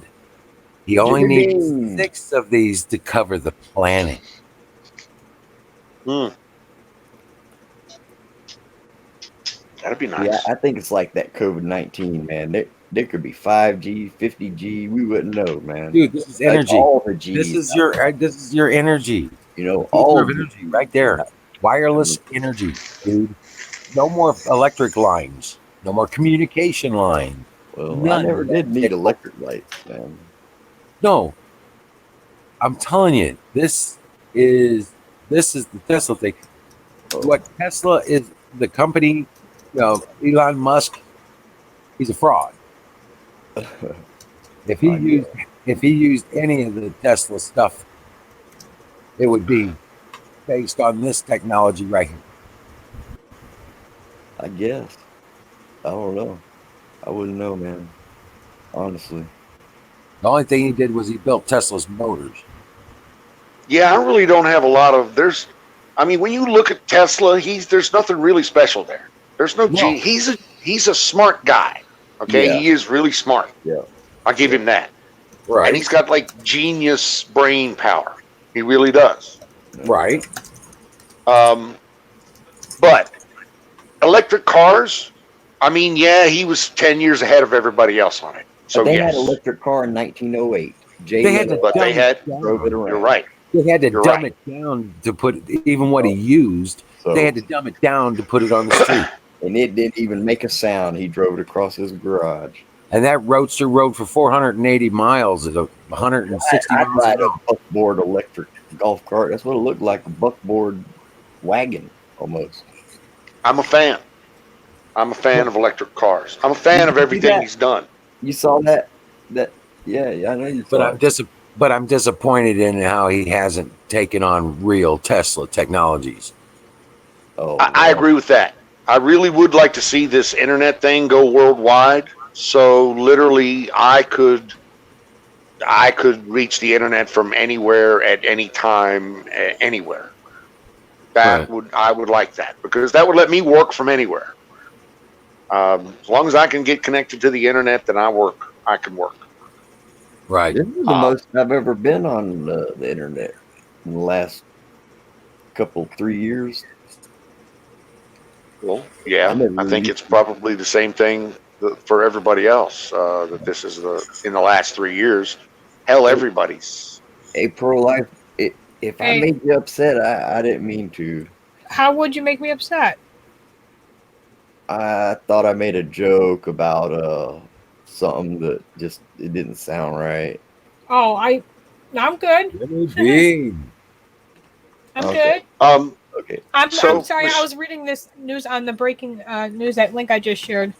[SPEAKER 2] he only needs
[SPEAKER 3] Ding.
[SPEAKER 2] 6 of these to cover the planet.
[SPEAKER 5] That'd be nice.
[SPEAKER 3] Yeah, I think it's like that COVID-19, man. There could be 5G, 50G. We wouldn't know, man.
[SPEAKER 2] Dude, this is energy.
[SPEAKER 3] Like all the G's.
[SPEAKER 2] This is your energy.
[SPEAKER 3] You know,
[SPEAKER 2] All
[SPEAKER 3] all
[SPEAKER 2] of energy right there. Wireless energy, dude. No more electric lines. No more communication line.
[SPEAKER 3] Well,
[SPEAKER 2] None
[SPEAKER 3] I never
[SPEAKER 2] of that.
[SPEAKER 3] did need electric lights, man.
[SPEAKER 2] No. I'm telling you, this is the Tesla thing. What Tesla is, the company, Elon Musk, he's a fraud. If he used any of the Tesla stuff, it would be based on this technology right here.
[SPEAKER 3] I guess. I don't know. I wouldn't know, man. Honestly.
[SPEAKER 2] The only thing he did was he built Tesla's motors.
[SPEAKER 5] Yeah, I really don't have a lot of. When you look at Tesla, there's nothing really special there. There's no.
[SPEAKER 2] No.
[SPEAKER 5] He's a smart guy. Okay,
[SPEAKER 3] Yeah.
[SPEAKER 5] he is really smart.
[SPEAKER 3] Yeah.
[SPEAKER 5] I'll give him that.
[SPEAKER 2] Right.
[SPEAKER 5] And he's got like genius brain power. He really does.
[SPEAKER 2] Right.
[SPEAKER 5] But electric cars, I mean, yeah, he was 10 years ahead of everybody else on it. So
[SPEAKER 3] They had
[SPEAKER 5] yes,
[SPEAKER 3] an electric car in 1908. Jay
[SPEAKER 2] They had to
[SPEAKER 3] Leno
[SPEAKER 5] but they
[SPEAKER 2] dumb
[SPEAKER 5] had.
[SPEAKER 2] it
[SPEAKER 3] drove it
[SPEAKER 2] down.
[SPEAKER 5] You're
[SPEAKER 3] around.
[SPEAKER 5] right.
[SPEAKER 2] They had to
[SPEAKER 5] You're
[SPEAKER 2] dumb
[SPEAKER 5] right.
[SPEAKER 2] it down to put even what he used.
[SPEAKER 3] So,
[SPEAKER 2] They had to dumb it down to put it on the street.
[SPEAKER 3] and it didn't even make a sound. He drove it across his garage.
[SPEAKER 2] And that roadster rode for 480 miles at 160
[SPEAKER 3] I'd
[SPEAKER 2] miles
[SPEAKER 3] ride
[SPEAKER 2] an hour.
[SPEAKER 3] a buckboard electric golf cart. That's what it looked like, a buckboard wagon almost.
[SPEAKER 5] I'm a fan. I'm a fan of electric cars. I'm a fan of
[SPEAKER 3] You see
[SPEAKER 5] everything
[SPEAKER 3] that?
[SPEAKER 5] he's done.
[SPEAKER 3] You saw that? Yeah, I know you saw it.
[SPEAKER 2] But I'm disappointed in how he hasn't taken on real Tesla technologies.
[SPEAKER 3] Oh,
[SPEAKER 5] I agree with that. I really would like to see this internet thing go worldwide. So literally, I could reach the internet from anywhere at any time, anywhere.
[SPEAKER 2] Right.
[SPEAKER 5] I would like that because that would let me work from anywhere. As long as I can get connected to the internet, then I can work.
[SPEAKER 2] Right.
[SPEAKER 3] This is the most I've ever been on the internet in the last 3 years.
[SPEAKER 5] Well, yeah,
[SPEAKER 3] never
[SPEAKER 5] I think
[SPEAKER 3] really-
[SPEAKER 5] it's probably the same thing for everybody else. That this is in the last 3 years. Hell, everybody's.
[SPEAKER 3] Hey, pro life. If I
[SPEAKER 6] Hey.
[SPEAKER 3] made you upset, I didn't mean to.
[SPEAKER 6] How would you make me upset?
[SPEAKER 3] I thought I made a joke about something that just it didn't sound right.
[SPEAKER 6] Oh, I'm good. I'm
[SPEAKER 3] Okay.
[SPEAKER 6] good.
[SPEAKER 3] Okay,
[SPEAKER 6] I'm
[SPEAKER 5] So,
[SPEAKER 6] sorry.
[SPEAKER 5] Mich-
[SPEAKER 6] I was reading this news on the breaking news, that link I just shared.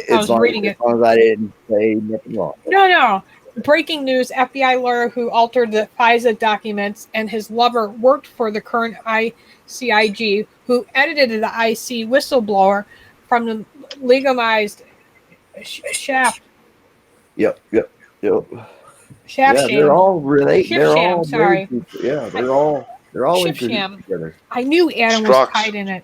[SPEAKER 3] as long
[SPEAKER 6] reading
[SPEAKER 3] as,
[SPEAKER 6] it.
[SPEAKER 3] as long as I didn't say nothing wrong.
[SPEAKER 6] No. Breaking news: FBI lawyer who altered the FISA documents and his lover worked for the current ICIG, who edited the IC whistleblower from the legalized shaft
[SPEAKER 3] Yep.
[SPEAKER 6] shaft
[SPEAKER 3] Yeah,
[SPEAKER 6] sham.
[SPEAKER 3] they're all related.
[SPEAKER 6] Shift
[SPEAKER 3] They're
[SPEAKER 6] sham,
[SPEAKER 3] all
[SPEAKER 6] sorry.
[SPEAKER 3] married people. Yeah, they're all in
[SPEAKER 6] Shift
[SPEAKER 3] cahoots
[SPEAKER 6] sham.
[SPEAKER 3] together.
[SPEAKER 6] I knew Adam was
[SPEAKER 5] Strock's-
[SPEAKER 6] tied in it.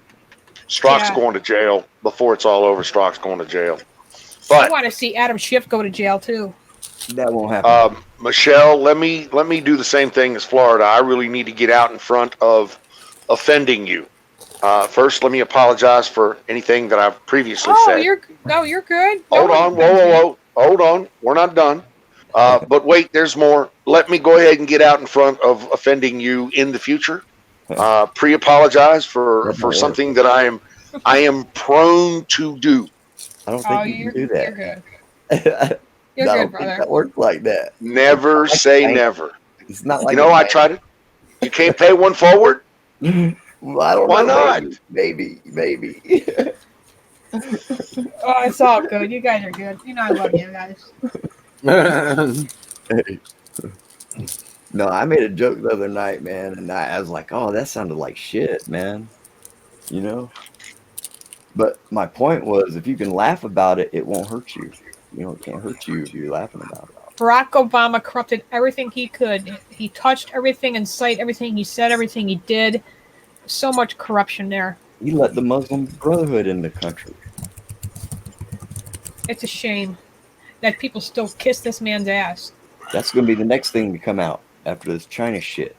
[SPEAKER 5] Strock's
[SPEAKER 6] Yeah.
[SPEAKER 5] going to jail before it's all over. Strock's going to jail.
[SPEAKER 6] I
[SPEAKER 5] But
[SPEAKER 6] want to see Adam Schiff go to jail too.
[SPEAKER 3] That won't happen.
[SPEAKER 5] Michelle, let me do the same thing as Florida. I really need to get out in front of offending you. First, let me apologize for anything that I've previously
[SPEAKER 6] Oh,
[SPEAKER 5] said.
[SPEAKER 6] you're good.
[SPEAKER 5] Hold on, whoa. Hold on. We're not done. But wait, there's more. Let me go ahead and get out in front of offending you in the future. Pre-apologize for something that I am prone to do.
[SPEAKER 3] I don't
[SPEAKER 6] Oh,
[SPEAKER 3] think you
[SPEAKER 6] you're
[SPEAKER 3] can do
[SPEAKER 6] You're
[SPEAKER 3] that.
[SPEAKER 6] good. You're
[SPEAKER 3] I
[SPEAKER 6] good,
[SPEAKER 3] don't think
[SPEAKER 6] brother.
[SPEAKER 3] that works like that.
[SPEAKER 5] Never say never.
[SPEAKER 3] It's not like
[SPEAKER 5] You know, I tried it. You can't pay one forward.
[SPEAKER 3] Well, I don't
[SPEAKER 5] Why
[SPEAKER 3] know.
[SPEAKER 5] not?
[SPEAKER 3] Maybe.
[SPEAKER 6] Oh, it's all good. You guys are good. You know I love you guys.
[SPEAKER 3] No, I made a joke the other night, man, and I was like, "Oh, that sounded like shit, man." You know. But my point was, if you can laugh about it, it won't hurt you. You know, it can't hurt you if you're laughing about it.
[SPEAKER 6] Barack Obama corrupted everything he could. He touched everything in sight, everything he said, everything he did. So much corruption there.
[SPEAKER 3] He let the Muslim Brotherhood in the country.
[SPEAKER 6] It's a shame that people still kiss this man's ass.
[SPEAKER 3] That's going to be the next thing to come out after this China shit.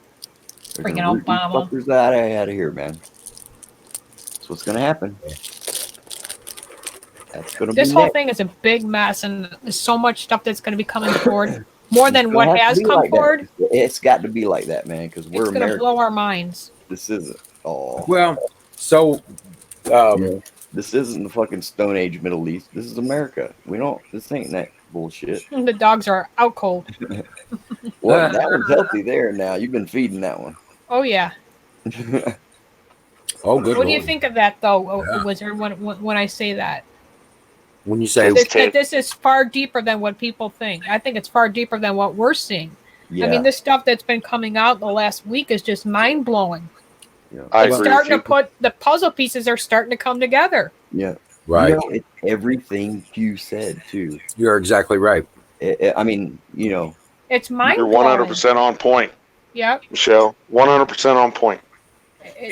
[SPEAKER 3] They're
[SPEAKER 6] Freaking
[SPEAKER 3] gonna root these
[SPEAKER 6] Obama.
[SPEAKER 3] fuckers out of here, man. That's what's going to happen. That's going to be
[SPEAKER 6] This whole
[SPEAKER 3] next.
[SPEAKER 6] thing is a big mess, and there's so much stuff that's going to be coming forward. More than
[SPEAKER 3] It's
[SPEAKER 6] what
[SPEAKER 3] gonna have
[SPEAKER 6] has
[SPEAKER 3] to be
[SPEAKER 6] come
[SPEAKER 3] like that.
[SPEAKER 6] forward.
[SPEAKER 3] It's got to be like that, man, because we're
[SPEAKER 6] It's going to
[SPEAKER 3] Americans.
[SPEAKER 6] blow our minds.
[SPEAKER 3] This isn't. Oh,
[SPEAKER 2] Well, so
[SPEAKER 3] this isn't the fucking Stone Age Middle East. This is America. This ain't that bullshit.
[SPEAKER 6] The dogs are out cold.
[SPEAKER 3] Well, that one's healthy there now. You've been feeding that one.
[SPEAKER 6] Oh, yeah.
[SPEAKER 2] oh, good.
[SPEAKER 6] What do you
[SPEAKER 2] Lord.
[SPEAKER 6] think of that, though,
[SPEAKER 2] Yeah.
[SPEAKER 6] Wizard, when I say that?
[SPEAKER 2] When you say
[SPEAKER 6] That this is far deeper than what people think. I think it's far deeper than what we're seeing.
[SPEAKER 3] Yeah.
[SPEAKER 6] I mean, this stuff that's been coming out the last week is just mind-blowing.
[SPEAKER 5] I
[SPEAKER 6] It's
[SPEAKER 5] agree with
[SPEAKER 6] starting to
[SPEAKER 5] you.
[SPEAKER 6] put the puzzle pieces are starting to come together.
[SPEAKER 3] Yeah.
[SPEAKER 2] right,
[SPEAKER 3] You know, it's everything you said too.
[SPEAKER 2] you're exactly right.
[SPEAKER 3] I mean, you know,
[SPEAKER 6] It's
[SPEAKER 5] You're
[SPEAKER 6] mind-blowing.
[SPEAKER 5] 100% on point,
[SPEAKER 6] Yep.
[SPEAKER 5] Michelle. 100% on point.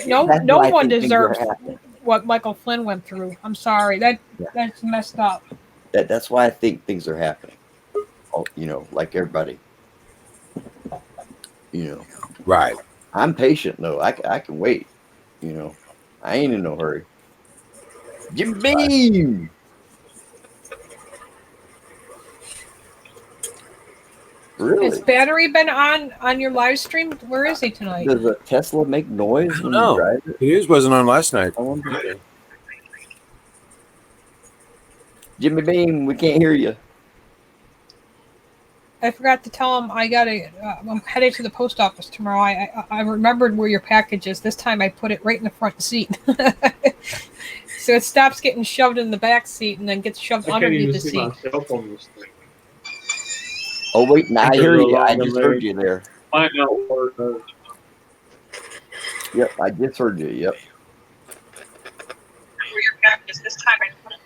[SPEAKER 6] No
[SPEAKER 3] that's
[SPEAKER 6] no
[SPEAKER 3] why I
[SPEAKER 6] one
[SPEAKER 3] think things are
[SPEAKER 6] deserves
[SPEAKER 3] happening.
[SPEAKER 6] what Michael Flynn went through. I'm sorry. That's messed up.
[SPEAKER 3] That's why I think things are happening. Oh, like everybody.
[SPEAKER 2] Right.
[SPEAKER 3] I'm patient though. I can wait. I ain't in no hurry. Jim Beam.
[SPEAKER 6] Has
[SPEAKER 3] Really?
[SPEAKER 6] Battery been on your live stream? Where is he tonight?
[SPEAKER 3] Does a Tesla make noise when you
[SPEAKER 2] No,
[SPEAKER 3] drive it?
[SPEAKER 2] his wasn't on last night.
[SPEAKER 3] I wonder. Jimmy Beam, we can't hear you.
[SPEAKER 6] I forgot to tell him I'm headed to the post office tomorrow. I remembered where your package is. This time I put it right in the front seat. So it stops getting shoved in the back seat and then gets shoved underneath the seat.
[SPEAKER 7] Myself on this thing.
[SPEAKER 3] Oh wait, now I hear you. I just
[SPEAKER 7] delay.
[SPEAKER 3] heard you there.
[SPEAKER 7] Might not work.
[SPEAKER 3] Yep, I just heard you. Yep.
[SPEAKER 6] Where your package is. This time I put it.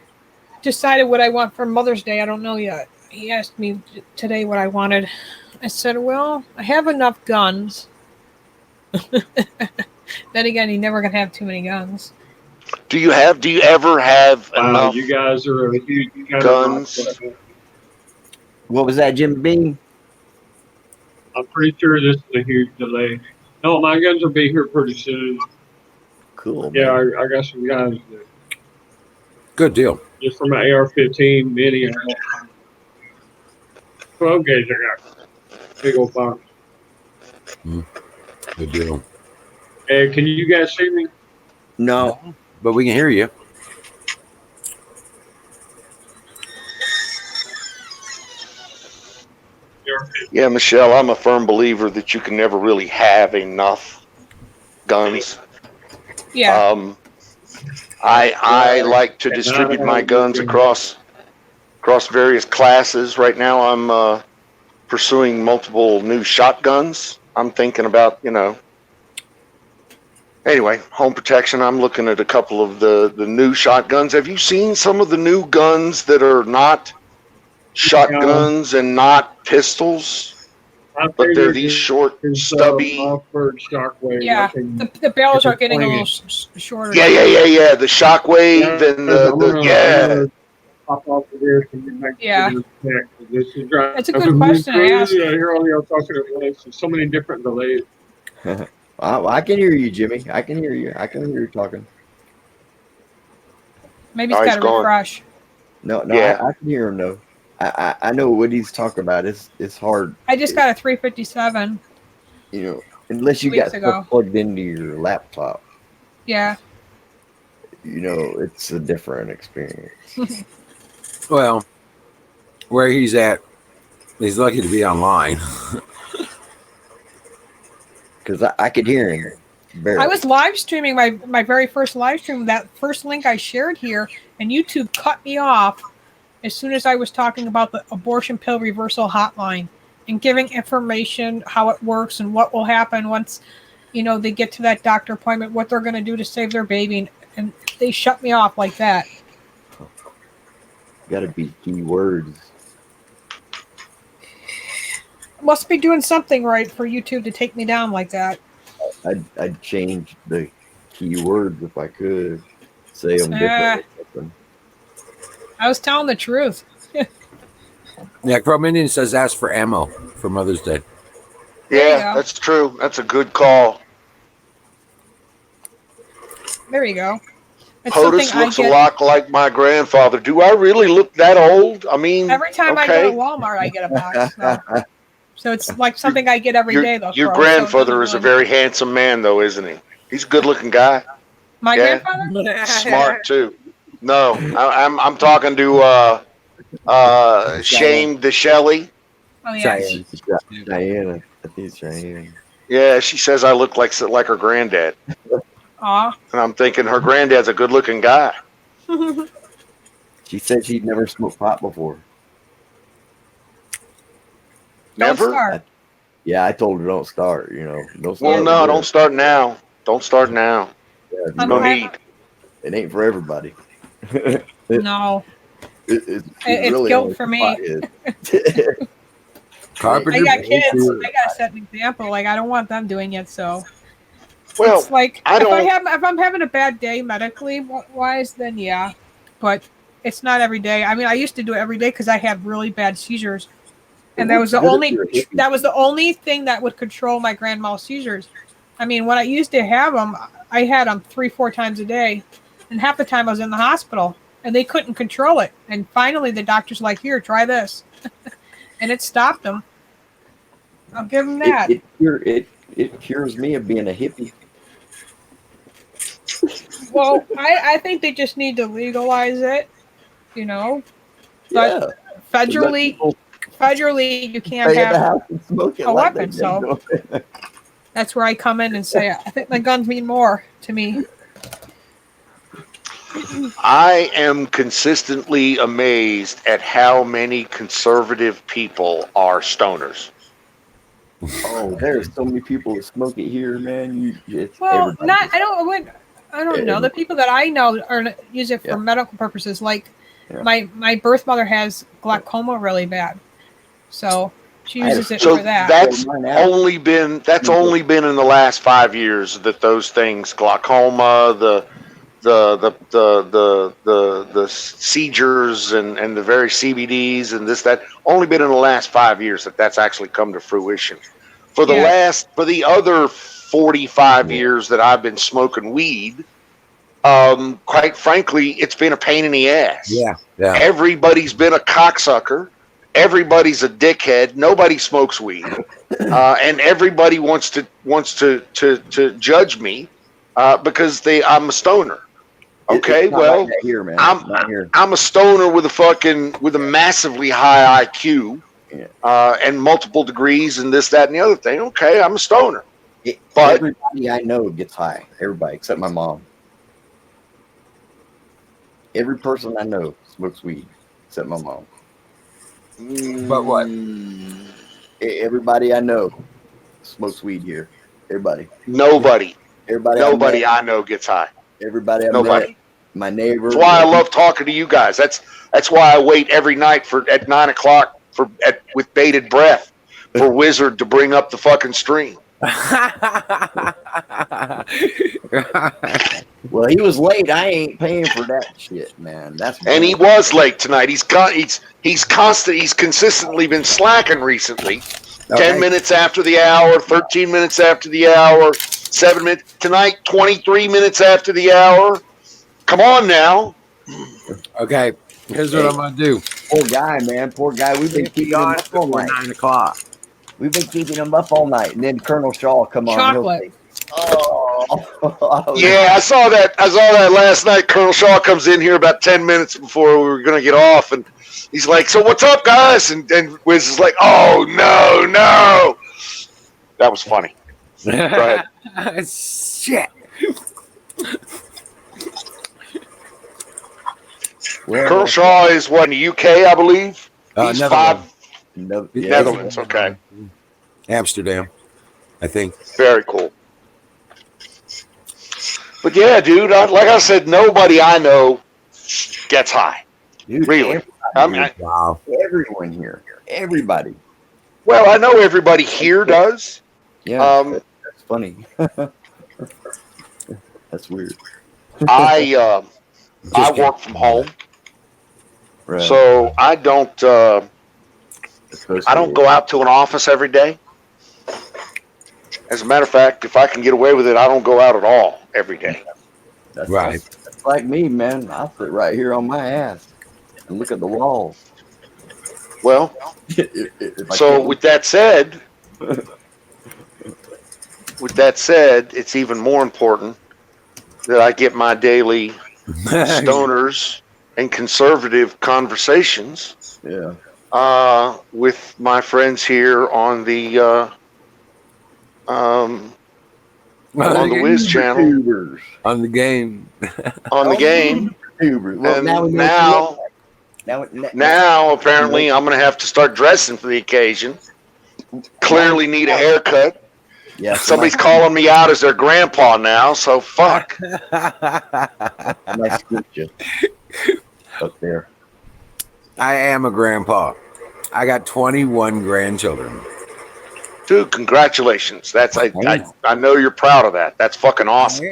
[SPEAKER 6] Decided what I want for Mother's Day. I don't know yet. He asked me today what I wanted. I said, well, I have enough guns. Then again, he's never going to have too many guns.
[SPEAKER 5] Do you ever have
[SPEAKER 7] Wow,
[SPEAKER 5] enough
[SPEAKER 7] you guys are a huge
[SPEAKER 5] guns?
[SPEAKER 3] What was that, Jimmy Beam?
[SPEAKER 7] I'm pretty sure this is a huge delay. No, my guns will be here pretty soon.
[SPEAKER 3] Cool.
[SPEAKER 7] Yeah,
[SPEAKER 3] Man.
[SPEAKER 7] I got some guys that
[SPEAKER 2] Good deal.
[SPEAKER 7] just from my AR-15 mini. 12 gauge I got. Big old box.
[SPEAKER 2] Good deal.
[SPEAKER 7] Hey, can you guys see me?
[SPEAKER 3] No.
[SPEAKER 2] But we can hear you.
[SPEAKER 5] Yeah, Michelle, I'm a firm believer that you can never really have enough guns.
[SPEAKER 6] Yeah.
[SPEAKER 5] I like to distribute my guns across various classes. Right now, I'm pursuing multiple new shotguns. I'm thinking about, anyway, home protection. I'm looking at a couple of the new shotguns. Have you seen some of the new guns that are not shotguns and not pistols? But they're these short, stubby.
[SPEAKER 7] Shockwave.
[SPEAKER 6] Yeah. The barrels are getting a little shorter.
[SPEAKER 5] Yeah. The shockwave and the
[SPEAKER 7] Pop off of this and get back
[SPEAKER 6] Yeah.
[SPEAKER 7] to the neck. This is right.
[SPEAKER 6] That's a good question to ask.
[SPEAKER 7] I hear all y'all talking at once. There's so many different delays.
[SPEAKER 3] I can hear you, Jimmy. I can hear you. I can hear you talking.
[SPEAKER 6] Maybe he's got to refresh.
[SPEAKER 3] No,
[SPEAKER 5] Yeah.
[SPEAKER 3] I can hear him though. I know what he's talking about. It's hard.
[SPEAKER 6] I just got a 357.
[SPEAKER 3] Unless you got
[SPEAKER 6] Weeks ago.
[SPEAKER 3] stuff plugged into your laptop.
[SPEAKER 6] Yeah.
[SPEAKER 3] It's a different experience.
[SPEAKER 2] Well, where he's at, he's lucky to be online.
[SPEAKER 3] Because I could hear him. Barely.
[SPEAKER 6] I was live streaming my very first live stream. That first link I shared here, and YouTube cut me off as soon as I was talking about the abortion pill reversal hotline and giving information, how it works and what will happen once, they get to that doctor appointment, what they're going to do to save their baby. And they shut me off like that.
[SPEAKER 3] Got to be keywords.
[SPEAKER 6] Must be doing something right for YouTube to take me down like that.
[SPEAKER 3] I'd change the keywords if I could. Say them differently.
[SPEAKER 6] I was telling the truth.
[SPEAKER 2] Yeah, Chrome Indian says ask for ammo for Mother's Day.
[SPEAKER 5] Yeah, that's true. That's a good call.
[SPEAKER 6] There you go. It's
[SPEAKER 5] POTUS looks a lot like my grandfather. Do I really look that old? I mean,
[SPEAKER 6] every time I go to Walmart, I get a box. So it's like something I get every day.
[SPEAKER 5] Your grandfather is a very handsome man, though, isn't he? He's a good-looking guy.
[SPEAKER 6] My grandfather?
[SPEAKER 5] Smart too. No, I'm talking to Shane DeShelly.
[SPEAKER 6] Oh yeah.
[SPEAKER 3] Diana. I think it's Diana.
[SPEAKER 5] Yeah, she says I look like her granddad.
[SPEAKER 6] Aw.
[SPEAKER 5] And I'm thinking her granddad's a good-looking guy.
[SPEAKER 3] She said she'd never smoked pot before.
[SPEAKER 5] Never?
[SPEAKER 6] Don't start.
[SPEAKER 3] Yeah, I told her don't start. Don't start.
[SPEAKER 5] Well, no, don't start now. Don't start now.
[SPEAKER 3] Yeah,
[SPEAKER 5] no need.
[SPEAKER 3] It ain't for everybody.
[SPEAKER 6] No.
[SPEAKER 3] It's
[SPEAKER 6] really guilt for me.
[SPEAKER 2] Carpenter.
[SPEAKER 6] I got kids. I gotta set an example. Like I don't want them doing it. So.
[SPEAKER 5] Well,
[SPEAKER 6] it's like if I'm having a bad day medically wise, then yeah. But it's not every day. I mean, I used to do it every day because I had really bad seizures, and
[SPEAKER 3] It looks good if you're a hippie.
[SPEAKER 6] that was the only thing that would control my grand mal seizures. I mean, when I used to have them, I had them 3-4 times a day, and half the time I was in the hospital, and they couldn't control it. And finally, the doctor's like, "Here, try this," and it stopped them. I'll give them that.
[SPEAKER 3] It cures me of being a hippie.
[SPEAKER 6] Well, I think they just need to legalize it, you know. But
[SPEAKER 3] Yeah.
[SPEAKER 6] federally, you can't
[SPEAKER 3] Stay in the
[SPEAKER 6] have
[SPEAKER 3] house and smoke it
[SPEAKER 6] a
[SPEAKER 3] like
[SPEAKER 6] weapon.
[SPEAKER 3] they
[SPEAKER 6] So
[SPEAKER 3] do.
[SPEAKER 6] that's where I come in and say, I think my guns mean more to me.
[SPEAKER 5] I am consistently amazed at how many conservative people are stoners.
[SPEAKER 3] Oh, there's so many people that smoke it here, man. It's
[SPEAKER 6] Well,
[SPEAKER 3] everybody.
[SPEAKER 6] not I don't know. The people that I know use it for
[SPEAKER 3] Yeah.
[SPEAKER 6] medical purposes. Like
[SPEAKER 3] Yeah.
[SPEAKER 6] my birth mother has glaucoma really bad, so she uses it
[SPEAKER 5] So
[SPEAKER 6] for that.
[SPEAKER 5] that's only been in the last 5 years that those things, glaucoma, the seizures and the very CBDs and this that, only been in the last 5 years that that's actually come to fruition. For the other 45 years that I've been smoking weed, quite frankly, it's been a pain in the ass.
[SPEAKER 2] Yeah.
[SPEAKER 5] Everybody's been a cocksucker. Everybody's a dickhead. Nobody smokes weed, and everybody wants to judge me because I'm a stoner. Okay,
[SPEAKER 3] It's not
[SPEAKER 5] well,
[SPEAKER 3] like that here, man. Not here.
[SPEAKER 5] I'm a stoner with a massively high IQ, and multiple degrees and this, that, and the other thing. Okay, I'm a stoner. But
[SPEAKER 3] Everybody I know gets high. Everybody except my mom. Every person I know smokes weed except my mom.
[SPEAKER 2] But what?
[SPEAKER 3] Everybody I know smokes weed here. Everybody.
[SPEAKER 5] Nobody
[SPEAKER 3] Everybody
[SPEAKER 5] I know gets high.
[SPEAKER 3] Everybody I
[SPEAKER 5] Nobody.
[SPEAKER 3] met, my neighbor.
[SPEAKER 5] That's why I love talking to you guys. That's why I wait every night at 9 o'clock with bated breath for Wizard to bring up the fucking stream.
[SPEAKER 3] Well, he was late. I ain't paying for that shit, man.
[SPEAKER 5] And he was late tonight. He's consistently been slacking recently.
[SPEAKER 2] Okay.
[SPEAKER 5] 10 minutes after the hour, 13 minutes after the hour, 7 minutes tonight, 23 minutes after the hour. Come on now.
[SPEAKER 2] Okay. Here's what I'm gonna do.
[SPEAKER 3] Poor guy, man. Poor guy. We've been keeping him
[SPEAKER 2] Gone
[SPEAKER 3] up all
[SPEAKER 2] before
[SPEAKER 3] night.
[SPEAKER 2] 9 o'clock.
[SPEAKER 3] We've been keeping him up all night, and then Colonel Shaw come on.
[SPEAKER 6] Chocolate.
[SPEAKER 3] Oh,
[SPEAKER 5] Yeah, I saw that last night. Colonel Shaw comes in here about 10 minutes before we were going to get off, and he's like, "So what's up, guys?" And Wiz is like, "Oh, no." That was funny. Go ahead.
[SPEAKER 2] Shit.
[SPEAKER 5] Colonel Shaw is what, in the UK, I believe? He's
[SPEAKER 2] Netherlands.
[SPEAKER 5] Netherlands, okay.
[SPEAKER 2] Amsterdam, I think.
[SPEAKER 5] Very cool. But yeah, dude, like I said, nobody I know gets high.
[SPEAKER 3] Dude,
[SPEAKER 5] Really.
[SPEAKER 2] Wow.
[SPEAKER 3] Everyone here. Everybody.
[SPEAKER 5] Well, I know everybody here does.
[SPEAKER 3] Yeah, that's funny. That's weird.
[SPEAKER 5] I work from home,
[SPEAKER 3] Right.
[SPEAKER 5] so I don't go out to an office every day. As a matter of fact, if I can get away with it, I don't go out at all every day.
[SPEAKER 3] That's
[SPEAKER 2] Right.
[SPEAKER 3] That's like me, man. I'll sit right here on my ass and look at the walls.
[SPEAKER 5] Well, so with that said, it's even more important that I get my daily stoners and conservative conversations with my friends here on the Wiz channel,
[SPEAKER 2] On the game.
[SPEAKER 5] on the game.
[SPEAKER 3] Well,
[SPEAKER 5] And now apparently I'm going to have to start dressing for the occasion. Clearly need a haircut.
[SPEAKER 3] Yeah,
[SPEAKER 5] Somebody's calling me out as their grandpa now, so fuck.
[SPEAKER 3] Nice scripture up there.
[SPEAKER 2] I am a grandpa. I got 21 grandchildren.
[SPEAKER 5] Dude, congratulations. I know you're proud of that. That's fucking awesome.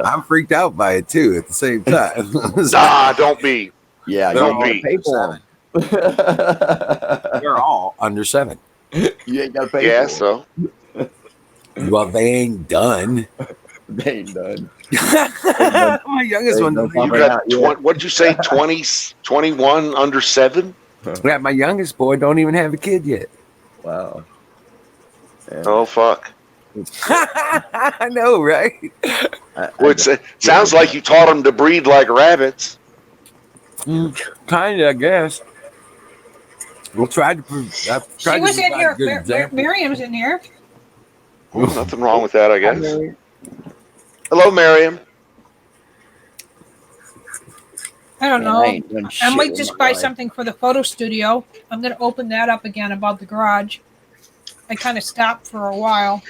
[SPEAKER 2] I'm freaked out by it too at the same time.
[SPEAKER 5] Nah, don't be.
[SPEAKER 3] Yeah, you
[SPEAKER 5] They'll
[SPEAKER 3] ain't gotta
[SPEAKER 5] be.
[SPEAKER 3] pay for
[SPEAKER 2] They're
[SPEAKER 3] them.
[SPEAKER 2] all under 7.
[SPEAKER 3] You ain't gotta pay
[SPEAKER 5] Yeah,
[SPEAKER 3] for
[SPEAKER 5] so
[SPEAKER 2] Well, they ain't done.
[SPEAKER 3] them. They ain't done. Ain't done.
[SPEAKER 2] My youngest
[SPEAKER 3] They
[SPEAKER 2] one
[SPEAKER 3] ain't done
[SPEAKER 2] don't
[SPEAKER 5] you
[SPEAKER 2] even.
[SPEAKER 3] popping
[SPEAKER 5] got
[SPEAKER 3] out yet.
[SPEAKER 5] what'd you say, 20, 21 under 7?
[SPEAKER 2] Yeah, my youngest boy don't even have a kid yet.
[SPEAKER 3] Wow. Yeah.
[SPEAKER 5] Oh fuck.
[SPEAKER 2] I know, right?
[SPEAKER 5] Well, it sounds like you taught them to breed like rabbits.
[SPEAKER 2] Kind of, I guess. We tried to. I've
[SPEAKER 6] She
[SPEAKER 2] tried to
[SPEAKER 6] was in
[SPEAKER 2] provide a
[SPEAKER 6] here.
[SPEAKER 2] good example.
[SPEAKER 6] Miriam's in here.
[SPEAKER 5] Well, nothing wrong with that, I
[SPEAKER 3] Hi,
[SPEAKER 5] guess.
[SPEAKER 3] Mary.
[SPEAKER 5] Hello, Miriam.
[SPEAKER 6] I don't
[SPEAKER 3] Man, I
[SPEAKER 6] know.
[SPEAKER 3] ain't done
[SPEAKER 6] I
[SPEAKER 3] shit
[SPEAKER 6] might
[SPEAKER 3] with
[SPEAKER 6] just
[SPEAKER 3] my
[SPEAKER 6] buy
[SPEAKER 3] life.
[SPEAKER 6] something for the photo studio. I'm going to open that up again about the garage. I kind of stopped for a while.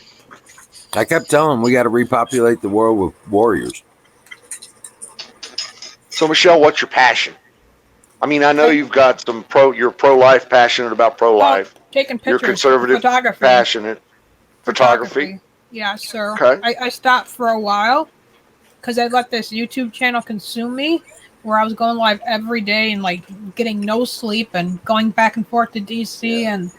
[SPEAKER 2] I kept telling him we got to repopulate the world with warriors.
[SPEAKER 5] So, Michelle, what's your passion? I mean, I know
[SPEAKER 6] Hey.
[SPEAKER 5] you've got some you're pro-life, passionate about pro-life.
[SPEAKER 6] Taking
[SPEAKER 5] You're
[SPEAKER 6] pictures,
[SPEAKER 5] conservative,
[SPEAKER 6] photography.
[SPEAKER 5] passionate. Photography.
[SPEAKER 6] Yeah, sir.
[SPEAKER 5] Okay.
[SPEAKER 6] I stopped for a while because I let this YouTube channel consume me, where I was going live every day and like getting no sleep and going back and forth to DC, and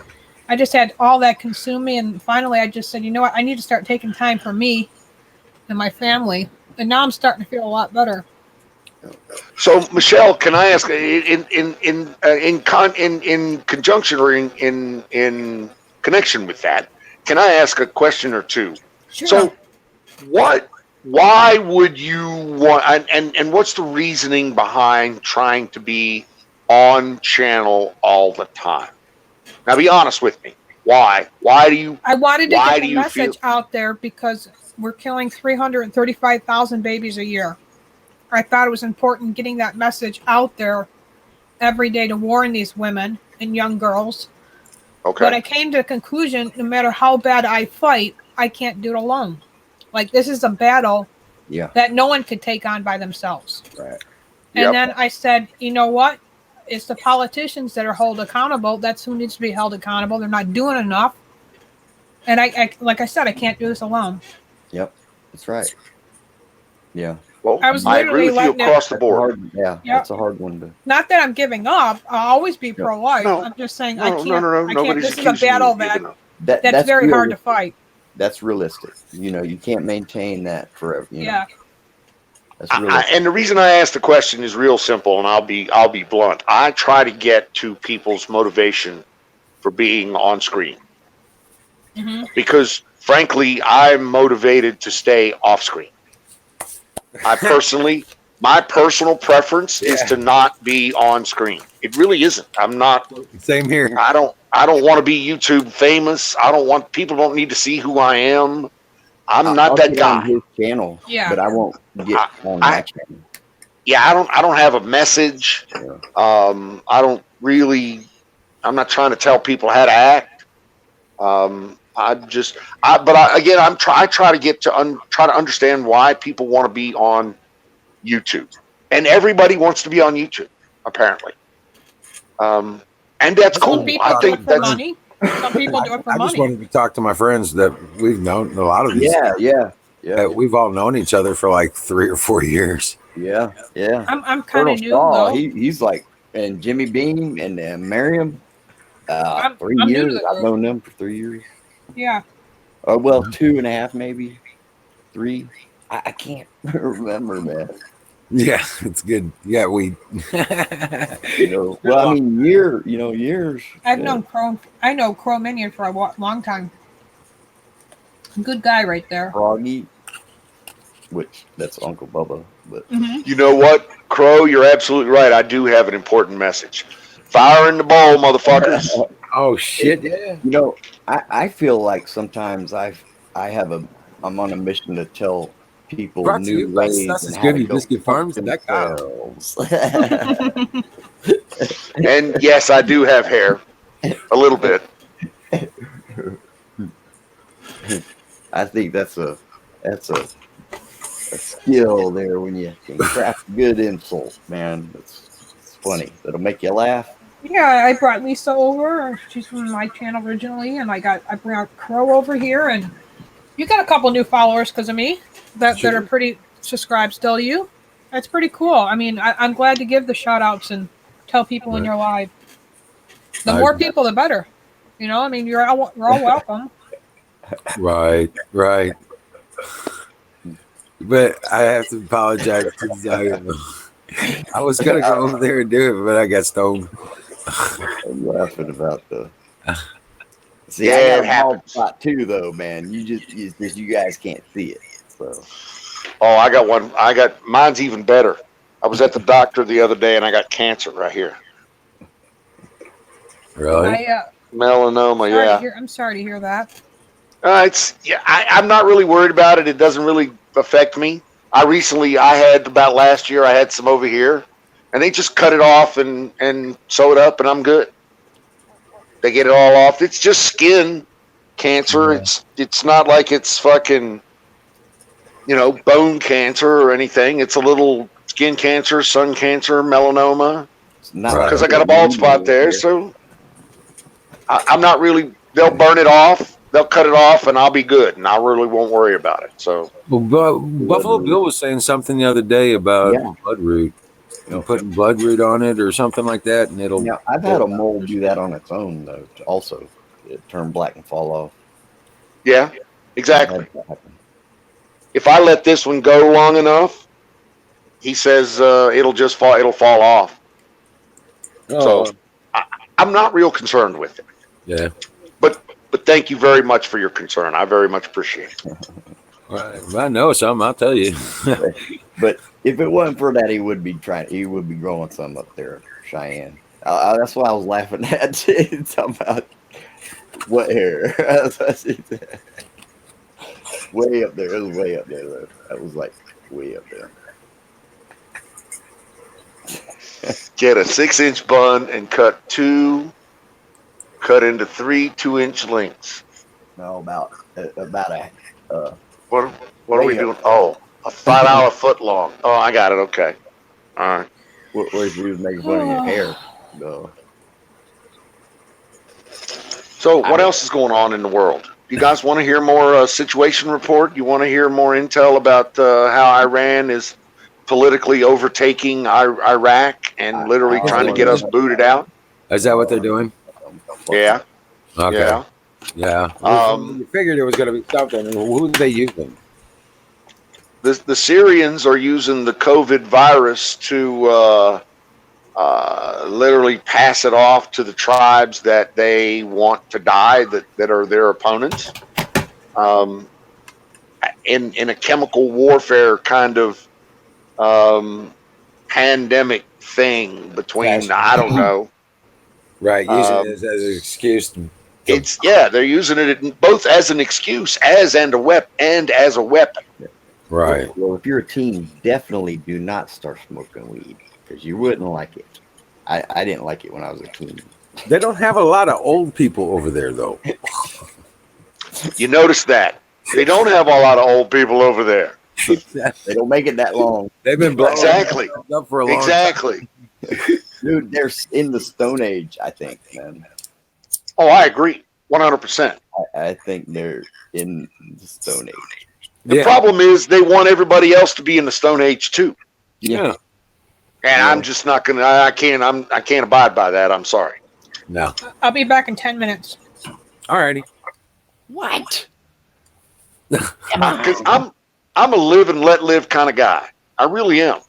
[SPEAKER 6] I just had all that consume me. And finally, I just said, you know what, I need to start taking time for me and my family. And now I'm starting to feel a lot better.
[SPEAKER 5] So, Michelle, can I ask in conjunction or in connection with that? Can I ask a question or two?
[SPEAKER 6] Sure.
[SPEAKER 5] So, what? Why would you want? And what's the reasoning behind trying to be on channel all the time? Now, be honest with me. Why? Why do you?
[SPEAKER 6] I wanted to
[SPEAKER 5] Why
[SPEAKER 6] get
[SPEAKER 5] do
[SPEAKER 6] the
[SPEAKER 5] you feel?
[SPEAKER 6] message out there because we're killing 335,000 babies a year. I thought it was important getting that message out there every day to warn these women and young girls. But
[SPEAKER 5] Okay.
[SPEAKER 6] I came to the conclusion no matter how bad I fight, I can't do it alone. Like, this is a battle
[SPEAKER 3] Yeah.
[SPEAKER 6] that no one could take on by themselves.
[SPEAKER 3] Right.
[SPEAKER 6] And
[SPEAKER 5] Yep.
[SPEAKER 6] then I said, you know what? It's the politicians that are held accountable. That's who needs to be held accountable. They're not doing enough. And I like I said, I can't do this alone.
[SPEAKER 3] Yep. That's right. Yeah.
[SPEAKER 5] Well,
[SPEAKER 6] I was
[SPEAKER 5] I agree
[SPEAKER 6] literally
[SPEAKER 5] with you
[SPEAKER 6] letting it.
[SPEAKER 5] across the
[SPEAKER 3] That's a
[SPEAKER 5] board.
[SPEAKER 3] hard. Yeah.
[SPEAKER 6] Yeah.
[SPEAKER 3] That's a hard one to.
[SPEAKER 6] Not that I'm giving up. I'll always be
[SPEAKER 3] No.
[SPEAKER 6] pro-life.
[SPEAKER 5] No,
[SPEAKER 6] I'm just saying
[SPEAKER 5] no, no, no, no.
[SPEAKER 6] I can't.
[SPEAKER 5] Nobody's
[SPEAKER 6] This is a
[SPEAKER 5] accusing you
[SPEAKER 6] battle
[SPEAKER 5] of giving up.
[SPEAKER 6] that's
[SPEAKER 3] That's
[SPEAKER 6] very hard to
[SPEAKER 3] realistic.
[SPEAKER 6] fight.
[SPEAKER 3] That's realistic. You know, you can't maintain that forever. You know,
[SPEAKER 6] Yeah.
[SPEAKER 3] that's realistic.
[SPEAKER 5] And the reason I asked the question is real simple, and I'll be blunt. I try to get to people's motivation for being on screen
[SPEAKER 6] Hmm.
[SPEAKER 5] because, frankly, I'm motivated to stay off screen. My personal preference is
[SPEAKER 2] Yeah.
[SPEAKER 5] to not be on screen. It really isn't. I'm not.
[SPEAKER 2] Same here.
[SPEAKER 5] I don't want to be YouTube famous. I don't want people don't need to see who I am. I'm not
[SPEAKER 3] I'll
[SPEAKER 5] that
[SPEAKER 3] get on
[SPEAKER 5] guy.
[SPEAKER 3] his channel,
[SPEAKER 6] Yeah.
[SPEAKER 3] but I won't get
[SPEAKER 5] I,
[SPEAKER 3] on
[SPEAKER 5] I
[SPEAKER 3] my channel.
[SPEAKER 5] yeah, I don't have a message.
[SPEAKER 3] Yeah.
[SPEAKER 5] I don't really. I'm not trying to tell people how to act. Again, I try to get to try to understand why people want to be on YouTube, and everybody wants to be on YouTube, apparently. And that's
[SPEAKER 2] I just
[SPEAKER 6] Some
[SPEAKER 2] wanted
[SPEAKER 5] cool.
[SPEAKER 2] to
[SPEAKER 5] I
[SPEAKER 6] people
[SPEAKER 2] talk
[SPEAKER 6] do
[SPEAKER 2] to
[SPEAKER 6] it
[SPEAKER 5] think
[SPEAKER 2] my
[SPEAKER 6] for
[SPEAKER 5] that's
[SPEAKER 2] friends.
[SPEAKER 6] money. Some people do it for
[SPEAKER 2] I just
[SPEAKER 6] money.
[SPEAKER 2] wanted to talk to my friends that we've known. A lot of these.
[SPEAKER 3] Yeah. Yeah. Yeah.
[SPEAKER 2] We've all known each other for like 3 or 4 years.
[SPEAKER 3] Yeah. Yeah.
[SPEAKER 6] I'm kind
[SPEAKER 3] Colonel
[SPEAKER 6] of new
[SPEAKER 3] Shaw,
[SPEAKER 6] though.
[SPEAKER 3] he's like, and Jimmy Beam and Miriam, three
[SPEAKER 6] I'm new to
[SPEAKER 3] years.
[SPEAKER 6] the
[SPEAKER 3] I've
[SPEAKER 6] group.
[SPEAKER 3] known them for 3 years.
[SPEAKER 6] Yeah.
[SPEAKER 3] Well, 2.5, maybe 3. I can't remember, man.
[SPEAKER 2] Yeah, it's good. Yeah, we.
[SPEAKER 3] You know, well, I mean, years.
[SPEAKER 6] I've
[SPEAKER 3] Yeah.
[SPEAKER 6] known Crow. I know Crow Minion for a long time. Good guy right there.
[SPEAKER 3] Froggy, which that's Uncle Bubba, but
[SPEAKER 6] Hmm.
[SPEAKER 5] you know what, Crow. You're absolutely right. I do have an important message. Fire in the bowl, motherfuckers.
[SPEAKER 2] Oh shit! Yeah.
[SPEAKER 3] you know, I feel like sometimes I'm on a mission to tell people
[SPEAKER 2] Brought to
[SPEAKER 3] new
[SPEAKER 2] you by
[SPEAKER 3] ways and how to
[SPEAKER 2] SussesGoody
[SPEAKER 3] go
[SPEAKER 2] Biscuit
[SPEAKER 3] fuck
[SPEAKER 2] Farms.
[SPEAKER 3] themselves.
[SPEAKER 5] And yes, I do have hair, a little bit.
[SPEAKER 3] I think that's a skill there when you can craft a good insult, man. It's funny. That'll make you laugh.
[SPEAKER 6] Yeah, I brought Lisa over. She's from my channel originally, and I brought Crow over here, and you got a couple new followers because of me that are pretty subscribed still to you. That's pretty cool. I mean, I'm glad to give the shout outs and tell people in your live. The more people, the better. You know, I mean, you're all welcome.
[SPEAKER 2] Right. But I have to apologize because I was gonna go over there and do it, but I got stoned.
[SPEAKER 3] I'm laughing about the. See,
[SPEAKER 5] Yeah,
[SPEAKER 3] I got
[SPEAKER 5] it
[SPEAKER 3] a bald
[SPEAKER 5] happens.
[SPEAKER 3] spot too, though, man. You guys can't see it. So
[SPEAKER 5] Oh, I got one. Mine's even better. I was at the doctor the other day and I got cancer right here.
[SPEAKER 2] Really?
[SPEAKER 5] Melanoma, yeah.
[SPEAKER 6] I'm sorry to hear that.
[SPEAKER 5] I'm not really worried about it. It doesn't really affect me. I had about last year, I had some over here, and they just cut it off and sew it up, and I'm good. They get it all off. It's just skin cancer.
[SPEAKER 2] Yeah.
[SPEAKER 5] It's not like it's fucking bone cancer or anything. It's a little skin cancer, sun cancer, melanoma.
[SPEAKER 3] it's not
[SPEAKER 5] Because
[SPEAKER 3] like
[SPEAKER 5] I got a bald spot there, so I'm not really. They'll burn it off. They'll cut it off, and I'll be good, and I really won't worry about it. So,
[SPEAKER 2] Well, Buffalo Bill was saying something the other day about bloodroot. Putting bloodroot on it or something like that, and it'll.
[SPEAKER 3] Now, I've had a mole do that on its own, though. Also, it turn black and fall off.
[SPEAKER 5] yeah, exactly. If I let this one go long enough, he says it'll fall off.
[SPEAKER 2] Oh.
[SPEAKER 5] So I'm not real concerned with it.
[SPEAKER 2] Yeah.
[SPEAKER 5] But thank you very much for your concern. I very much appreciate it.
[SPEAKER 2] Right. If I know something, I'll tell you.
[SPEAKER 3] But if it wasn't for that, he would be growing some up there, Cheyenne. That's why I was laughing at talking about what hair. Way up there. It was way up there, though. That was like way up there.
[SPEAKER 5] Get a 6-inch bun and cut into 3 2-inch lengths.
[SPEAKER 3] No, about a.
[SPEAKER 5] What are we doing? Oh, a $5 foot long. Oh, I got it. Okay. All right.
[SPEAKER 3] Where's we was making fun of your hair, though.
[SPEAKER 5] So, what else is going on in the world? You guys want to hear more situation report? You want to hear more intel about how Iran is politically overtaking Iraq and literally trying to get us booted out?
[SPEAKER 2] Is that what they're doing?
[SPEAKER 5] Yeah.
[SPEAKER 2] Okay.
[SPEAKER 5] Yeah.
[SPEAKER 2] You figured it was going to be something. Who are they using?
[SPEAKER 5] The Syrians are using the COVID virus to literally pass it off to the tribes that they want to die, that are their opponents, in a chemical warfare kind of pandemic thing between, I don't know.
[SPEAKER 2] Right, using it as an excuse.
[SPEAKER 5] They're using it both as an excuse and as a weapon.
[SPEAKER 2] Right.
[SPEAKER 3] Well, if you're a teen, definitely do not start smoking weed because you wouldn't like it. I didn't like it when I was a teen.
[SPEAKER 2] They don't have a lot of old people over there, though.
[SPEAKER 5] You notice that they don't have a lot of old people over there.
[SPEAKER 3] They don't make it that long.
[SPEAKER 2] They've been blowing
[SPEAKER 5] exactly
[SPEAKER 2] up for a long time.
[SPEAKER 3] Dude, they're in the Stone Age, I think, man.
[SPEAKER 5] Oh, I agree, 100%.
[SPEAKER 3] I think they're in the Stone Age.
[SPEAKER 5] The problem is they want everybody else to be in the Stone Age too.
[SPEAKER 2] Yeah.
[SPEAKER 5] And I'm just not gonna. I can't abide by that. I'm sorry.
[SPEAKER 2] No.
[SPEAKER 6] I'll be back in 10 minutes.
[SPEAKER 2] Alrighty.
[SPEAKER 3] What?
[SPEAKER 5] Because I'm a live and let live kind of guy. I really am.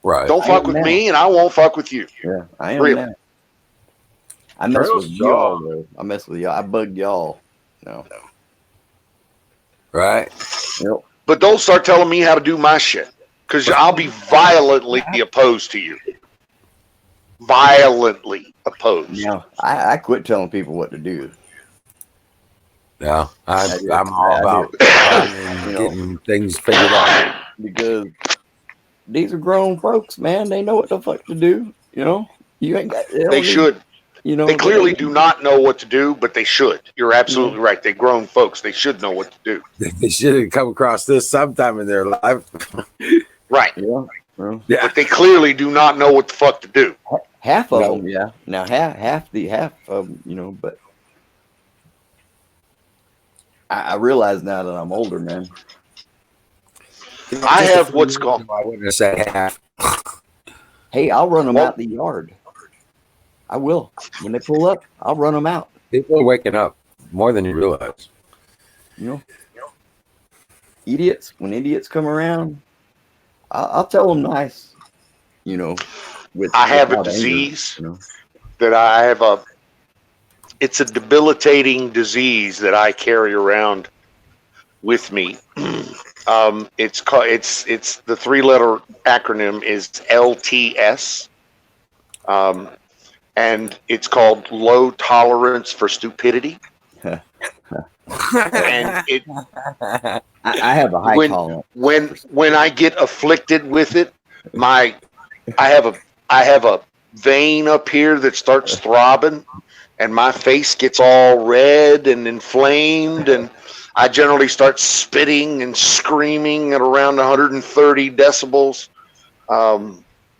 [SPEAKER 2] Right.
[SPEAKER 5] Don't fuck with me, and I won't fuck with you.
[SPEAKER 3] Yeah, I am.
[SPEAKER 5] Really.
[SPEAKER 3] Now. I mess with y'all, though. I mess with y'all. I bug y'all. No.
[SPEAKER 2] Right.
[SPEAKER 3] Yep.
[SPEAKER 5] But don't start telling me how to do my shit, because I'll be violently opposed to you. Violently opposed.
[SPEAKER 3] Now, I quit telling people what to do.
[SPEAKER 2] Yeah, I'm all about getting things figured out.
[SPEAKER 3] Because these are grown folks, man. They know what the fuck to do. You know, you ain't got.
[SPEAKER 5] They should.
[SPEAKER 3] You know,
[SPEAKER 5] they clearly do not know what to do, but they should. You're absolutely right. They're grown folks. They should know what to do.
[SPEAKER 2] They should have come across this sometime in their life.
[SPEAKER 5] Right.
[SPEAKER 3] Yeah.
[SPEAKER 5] But they clearly do not know what the fuck to do.
[SPEAKER 3] Half of them, yeah. Now half of them, you know, but I realize now that I'm older, man.
[SPEAKER 5] I have what's called.
[SPEAKER 2] I wouldn't say half.
[SPEAKER 3] Hey, I'll run them
[SPEAKER 5] Well-
[SPEAKER 3] out the yard. I will. When they pull up, I'll run them out.
[SPEAKER 2] People are waking up more than you realize.
[SPEAKER 3] You know, idiots. When idiots come around, I'll tell them nice. You know,
[SPEAKER 5] I have a
[SPEAKER 3] without anger,
[SPEAKER 5] disease
[SPEAKER 3] you know.
[SPEAKER 5] that I have it's a debilitating disease that I carry around with me. It's called, it's the 3-letter acronym is LTS. And it's called low tolerance for stupidity. And it
[SPEAKER 3] I have a high tolerance.
[SPEAKER 5] when I get afflicted with it, I have a vein up here that starts throbbing, and my face gets all red and inflamed, and I generally start spitting and screaming at around 130 decibels.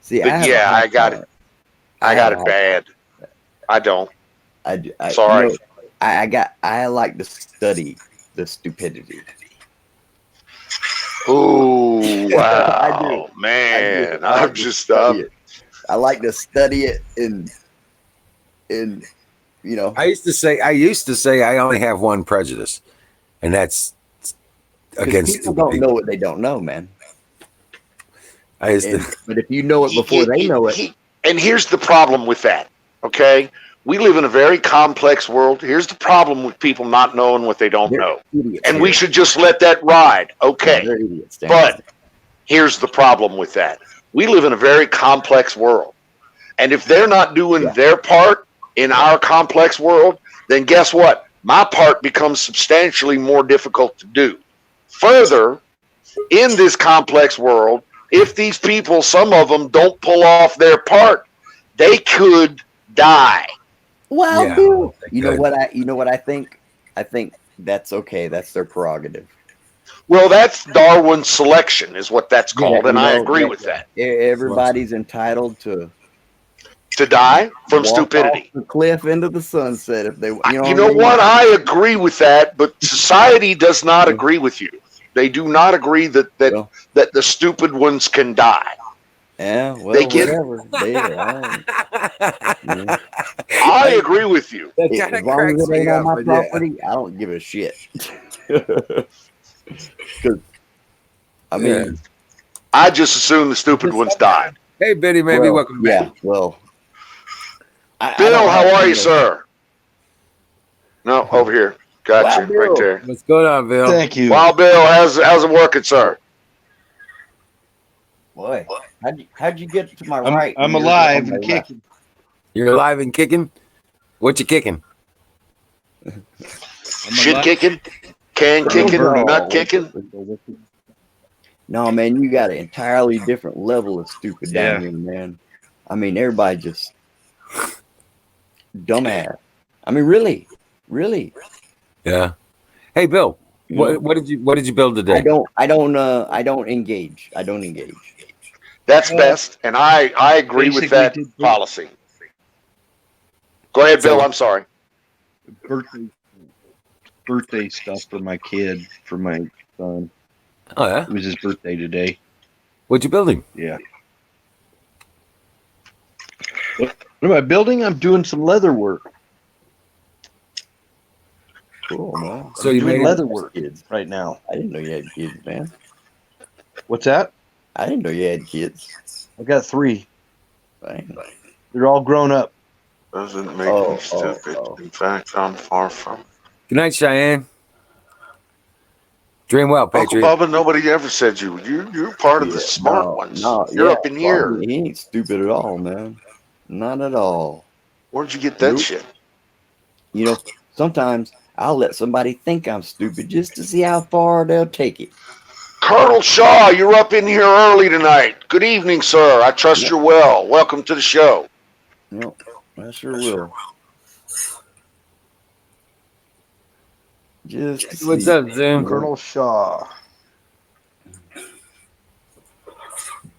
[SPEAKER 3] See,
[SPEAKER 5] But yeah, I got it. I got it bad. I don't.
[SPEAKER 3] Sorry. You know, I like to study the stupidity.
[SPEAKER 5] Oh wow,
[SPEAKER 3] I do.
[SPEAKER 5] man!
[SPEAKER 3] I
[SPEAKER 5] I'm just studying.
[SPEAKER 3] I like to study it in you know.
[SPEAKER 2] I used to say I only have one prejudice, and that's against
[SPEAKER 3] people don't know what they don't know, man.
[SPEAKER 2] But
[SPEAKER 3] if you know it before they know it.
[SPEAKER 5] And here's the problem with that, okay? We live in a very complex world. Here's the problem with people not knowing what they don't know. And we should just let that ride, okay? But here's the problem with that. We live in a very complex world. And if they're not doing their part in our complex world, then guess what? My part becomes substantially more difficult to do. Further, in this complex world, if these people, some of them, don't pull off their part, they could die.
[SPEAKER 3] Well, yeah, Bill, you know what I think? I think that's okay. That's their prerogative.
[SPEAKER 5] Well, that's Darwin's selection, is what that's called, and I agree with that.
[SPEAKER 3] Everybody's entitled to
[SPEAKER 5] die from stupidity.
[SPEAKER 3] Off the cliff into the sunset if they.
[SPEAKER 5] You know what? I agree with that, but society does not agree with you. They do not agree that the stupid ones can die.
[SPEAKER 3] Yeah, well,
[SPEAKER 5] they get
[SPEAKER 3] whatever.
[SPEAKER 5] I agree with you.
[SPEAKER 3] As long as it ain't on my property, I don't give a shit. Because I mean,
[SPEAKER 5] I just assume the stupid ones died.
[SPEAKER 2] Hey, Benny, maybe welcome back.
[SPEAKER 3] Yeah, well,
[SPEAKER 5] Bill, how are you, sir? No, over here. Gotcha, right there.
[SPEAKER 2] What's going on, Bill?
[SPEAKER 8] Thank you.
[SPEAKER 5] Well, Bill, how's it working, sir?
[SPEAKER 3] Boy, how'd you get to my right?
[SPEAKER 8] I'm alive and kicking.
[SPEAKER 2] You're alive and kicking? What you kicking?
[SPEAKER 5] Shit kicking? Can kicking? Nut kicking?
[SPEAKER 3] No, man, you got an entirely different level of stupid down here, man. I mean, everybody just dumbass. I mean, really.
[SPEAKER 2] Yeah. Hey, Bill, what did you build today?
[SPEAKER 3] I don't engage.
[SPEAKER 5] That's best, and I agree with that policy. Go ahead, Bill. I'm sorry.
[SPEAKER 8] Birthday stuff for my kid, for my son.
[SPEAKER 2] Oh yeah.
[SPEAKER 8] It was his birthday today.
[SPEAKER 2] What you building?
[SPEAKER 8] Yeah. What am I building? I'm doing some leather work.
[SPEAKER 3] Cool, man.
[SPEAKER 8] So you doing leather work right now?
[SPEAKER 3] I didn't know you had kids, man.
[SPEAKER 8] What's that?
[SPEAKER 3] I didn't know you had kids.
[SPEAKER 8] I got 3. They're all grown up.
[SPEAKER 5] Doesn't make me stupid. In fact, I'm far from it.
[SPEAKER 2] Good night, Cheyenne. Dream well, Patriot.
[SPEAKER 5] Uncle Bubba, nobody ever said you're part of the smart ones. No, you're up in here.
[SPEAKER 3] He ain't stupid at all, man. Not at all.
[SPEAKER 5] Where'd you get that shit?
[SPEAKER 3] You know, sometimes I'll let somebody think I'm stupid just to see how far they'll take it.
[SPEAKER 5] Colonel Shaw, you're up in here early tonight. Good evening, sir. I trust you're well. Welcome to the show.
[SPEAKER 3] Yep, I sure will.
[SPEAKER 2] What's up, Zoom?
[SPEAKER 8] Colonel Shaw.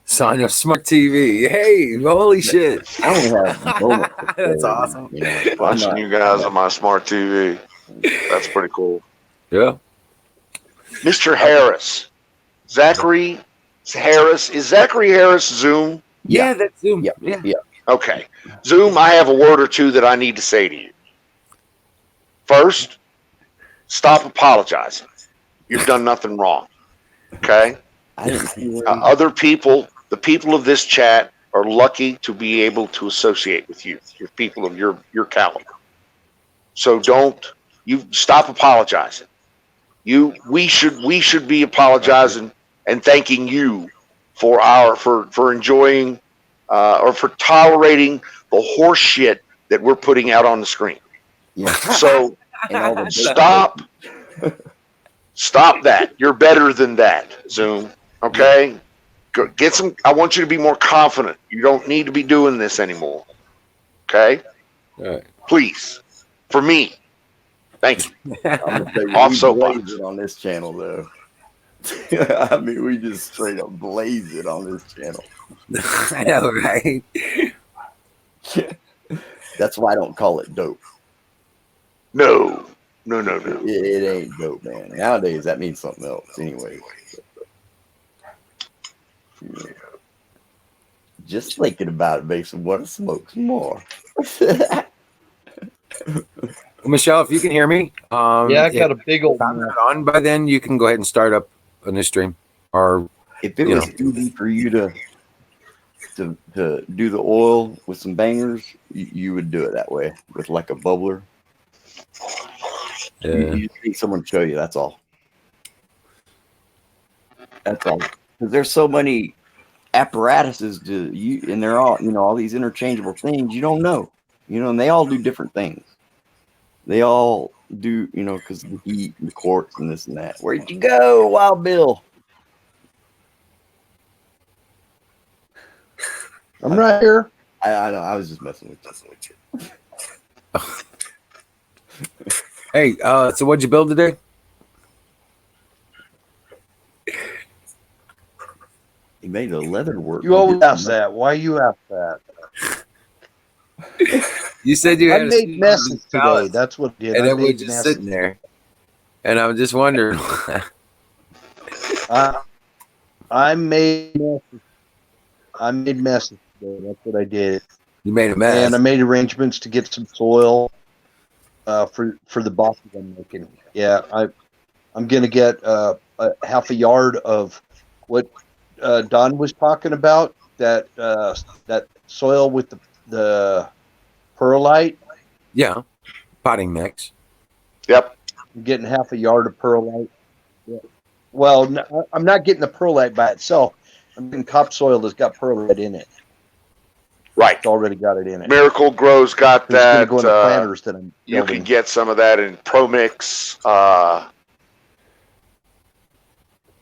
[SPEAKER 2] Sign up Smart TV. Hey, holy shit.
[SPEAKER 3] I don't have moments.
[SPEAKER 2] That's awesome.
[SPEAKER 5] Watching you guys on my Smart TV. That's pretty cool.
[SPEAKER 2] Yeah.
[SPEAKER 5] Mr. Harris, Zachary Harris. Is Zachary Harris Zoom?
[SPEAKER 2] Yeah, that's Zoom.
[SPEAKER 3] Yeah.
[SPEAKER 2] Yeah.
[SPEAKER 3] Yeah.
[SPEAKER 5] Okay. Zoom, I have a word or two that I need to say to you. First, stop apologizing. You've done nothing wrong. Okay?
[SPEAKER 3] I didn't see
[SPEAKER 5] Other people, the people of this chat, are lucky to be able to associate with you, with people of your caliber. So you stop apologizing. We should be apologizing and thanking you for enjoying or for tolerating the horse shit that we're putting out on the screen.
[SPEAKER 3] Yeah.
[SPEAKER 5] So
[SPEAKER 3] And all the
[SPEAKER 5] stop that. You're better than that, Zoom. Okay? Get some. I want you to be more confident. You don't need to be doing this anymore. Okay?
[SPEAKER 2] All right.
[SPEAKER 5] Please. For me. Thank you.
[SPEAKER 3] I'm gonna tell you,
[SPEAKER 5] Off
[SPEAKER 3] we
[SPEAKER 5] soapbox.
[SPEAKER 3] blaze it on this channel, though. I mean, we just straight up blaze it on this channel.
[SPEAKER 2] I know, right?
[SPEAKER 3] That's why I don't call it dope.
[SPEAKER 5] No.
[SPEAKER 3] It ain't dope, man. Nowadays, that means something else, anyway. Yeah. Just thinking about it makes me want to smoke some more.
[SPEAKER 2] Michelle, if you can hear me,
[SPEAKER 8] Yeah, I got a big old
[SPEAKER 2] if I'm not on by then, you can go ahead and start up a new stream. Or
[SPEAKER 3] if it was easy for you to do the oil with some bangers, you would do it that way with like a bubbler. You just need someone to show you. That's all. That's all. Because there's so many apparatuses to you, and they're all all these interchangeable things. You don't know, and they all do different things. They all do, because the heat and the quartz and this and that. Where'd you go, Wild Bill?
[SPEAKER 8] I'm right here.
[SPEAKER 3] I know. I was just messing with you.
[SPEAKER 2] Hey, so what'd you build today?
[SPEAKER 3] He made a leather work.
[SPEAKER 8] You always ask that. Why you ask that?
[SPEAKER 2] You said you
[SPEAKER 8] I
[SPEAKER 2] had
[SPEAKER 8] made messes today. That's what I did.
[SPEAKER 2] and
[SPEAKER 8] I
[SPEAKER 2] then we're
[SPEAKER 8] made
[SPEAKER 2] just
[SPEAKER 8] messes.
[SPEAKER 2] sitting there, and I'm just wondering.
[SPEAKER 8] I made messes. I made messes today. That's what I did.
[SPEAKER 2] You made a mess.
[SPEAKER 8] And I made arrangements to get some soil for the boxes I'm making. Yeah, I'm gonna get a half a yard of what Don was talking about. That soil with the perlite.
[SPEAKER 2] Yeah, potting mix.
[SPEAKER 5] Yep.
[SPEAKER 8] I'm getting half a yard of perlite. Yeah. Well, no, I'm not getting the perlite by itself. I'm getting topsoil that's got perlite in it.
[SPEAKER 5] Right.
[SPEAKER 8] It's already got it in it.
[SPEAKER 5] Miracle Grow's got
[SPEAKER 8] It's
[SPEAKER 5] that.
[SPEAKER 8] going to go in the planters that I'm
[SPEAKER 5] you
[SPEAKER 8] building.
[SPEAKER 5] can get some of that in ProMix.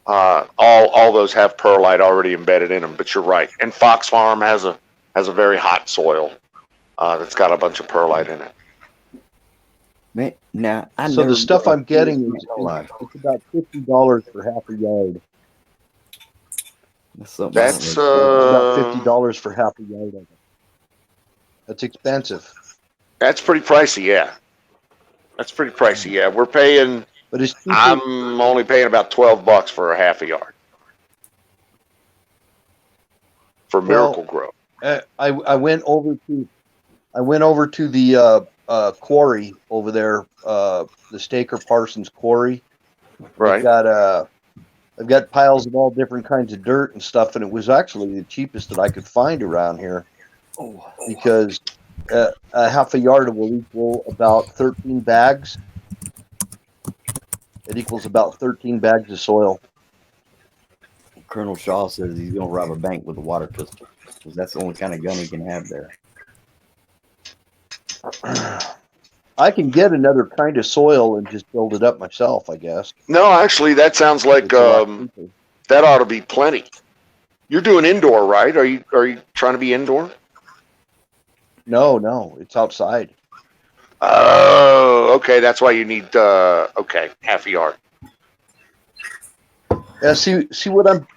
[SPEAKER 5] All those have perlite already embedded in them. But you're right. And Fox Farm has a very hot soil that's got a bunch of perlite in it.
[SPEAKER 3] Man, now
[SPEAKER 8] So the stuff I'm getting is it's about $50 for half a yard.
[SPEAKER 5] That's
[SPEAKER 8] about $50 for half a yard of it. That's expensive.
[SPEAKER 5] That's pretty pricey, yeah. That's pretty pricey, yeah. We're paying.
[SPEAKER 8] But it's cheaper.
[SPEAKER 5] I'm only paying about $12 for a half a yard for Miracle Grow.
[SPEAKER 8] I went over to the quarry over there, the Staker Parsons quarry.
[SPEAKER 5] Right.
[SPEAKER 8] I've got piles of all different kinds of dirt and stuff, and it was actually the cheapest that I could find around here. Because a half a yard will equal about 13 bags. It equals about 13 bags of soil.
[SPEAKER 3] Colonel Shaw says he's going to rob a bank with a water pistol because that's the only kind of gun he can have there.
[SPEAKER 8] I can get another kind of soil and just build it up myself, I guess.
[SPEAKER 5] No, actually, that sounds like that ought to be plenty. You're doing indoor, right? Are you trying to be indoor?
[SPEAKER 8] No, it's outside.
[SPEAKER 5] Oh, okay. That's why you need half a yard.
[SPEAKER 8] Yeah, see what I'm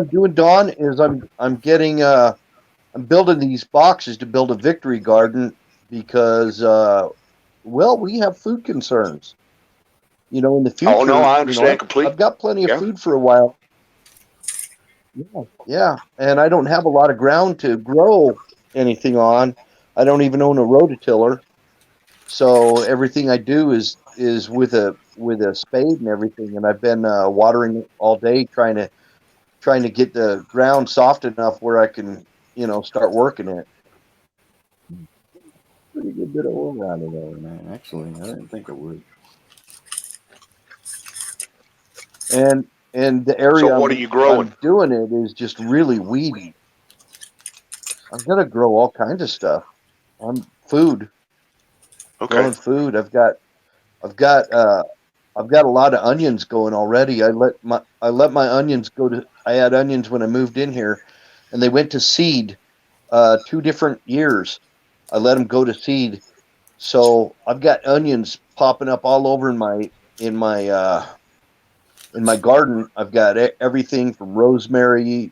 [SPEAKER 8] doing, Don, is I'm getting I'm building these boxes to build a victory garden because we have food concerns. In the future.
[SPEAKER 5] Oh no, I understand completely.
[SPEAKER 8] I've got plenty of food for a while. Yeah, and I don't have a lot of ground to grow anything on. I don't even own a rototiller, so everything I do is with a spade and everything. And I've been watering it all day, trying to get the ground soft enough where I can, start working it.
[SPEAKER 3] Pretty good bit of oil out of there, man. Actually, I didn't think it would.
[SPEAKER 8] And the
[SPEAKER 5] So
[SPEAKER 8] area
[SPEAKER 5] what are you growing?
[SPEAKER 8] I'm doing it is just really weedy. I'm gonna grow all kinds of stuff. I'm food,
[SPEAKER 5] Okay.
[SPEAKER 8] growing food. I've got I've got a lot of onions going already. I let my onions go to. I had onions when I moved in here, and they went to seed 2 different years. I let them go to seed, so I've got onions popping up all over in my uh, in my garden. I've got everything from rosemary,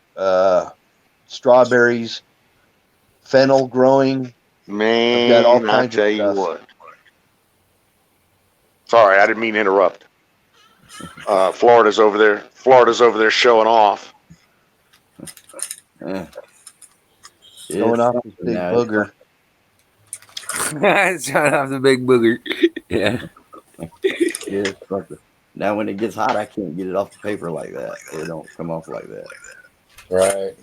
[SPEAKER 8] strawberries, fennel growing. I've got all
[SPEAKER 5] Man, I
[SPEAKER 8] kinds of
[SPEAKER 5] tell you
[SPEAKER 8] stuff.
[SPEAKER 5] what. Sorry, I didn't mean to interrupt. Florida's over there. Florida's over there showing off.
[SPEAKER 3] Yeah.
[SPEAKER 8] Showing
[SPEAKER 3] It's
[SPEAKER 8] off this
[SPEAKER 3] something
[SPEAKER 8] big
[SPEAKER 3] now.
[SPEAKER 8] booger.
[SPEAKER 2] Shut off the big booger. Yeah.
[SPEAKER 3] It's something. Now, when it gets hot, I can't get it off the paper like that. It don't come off like that.
[SPEAKER 2] Right.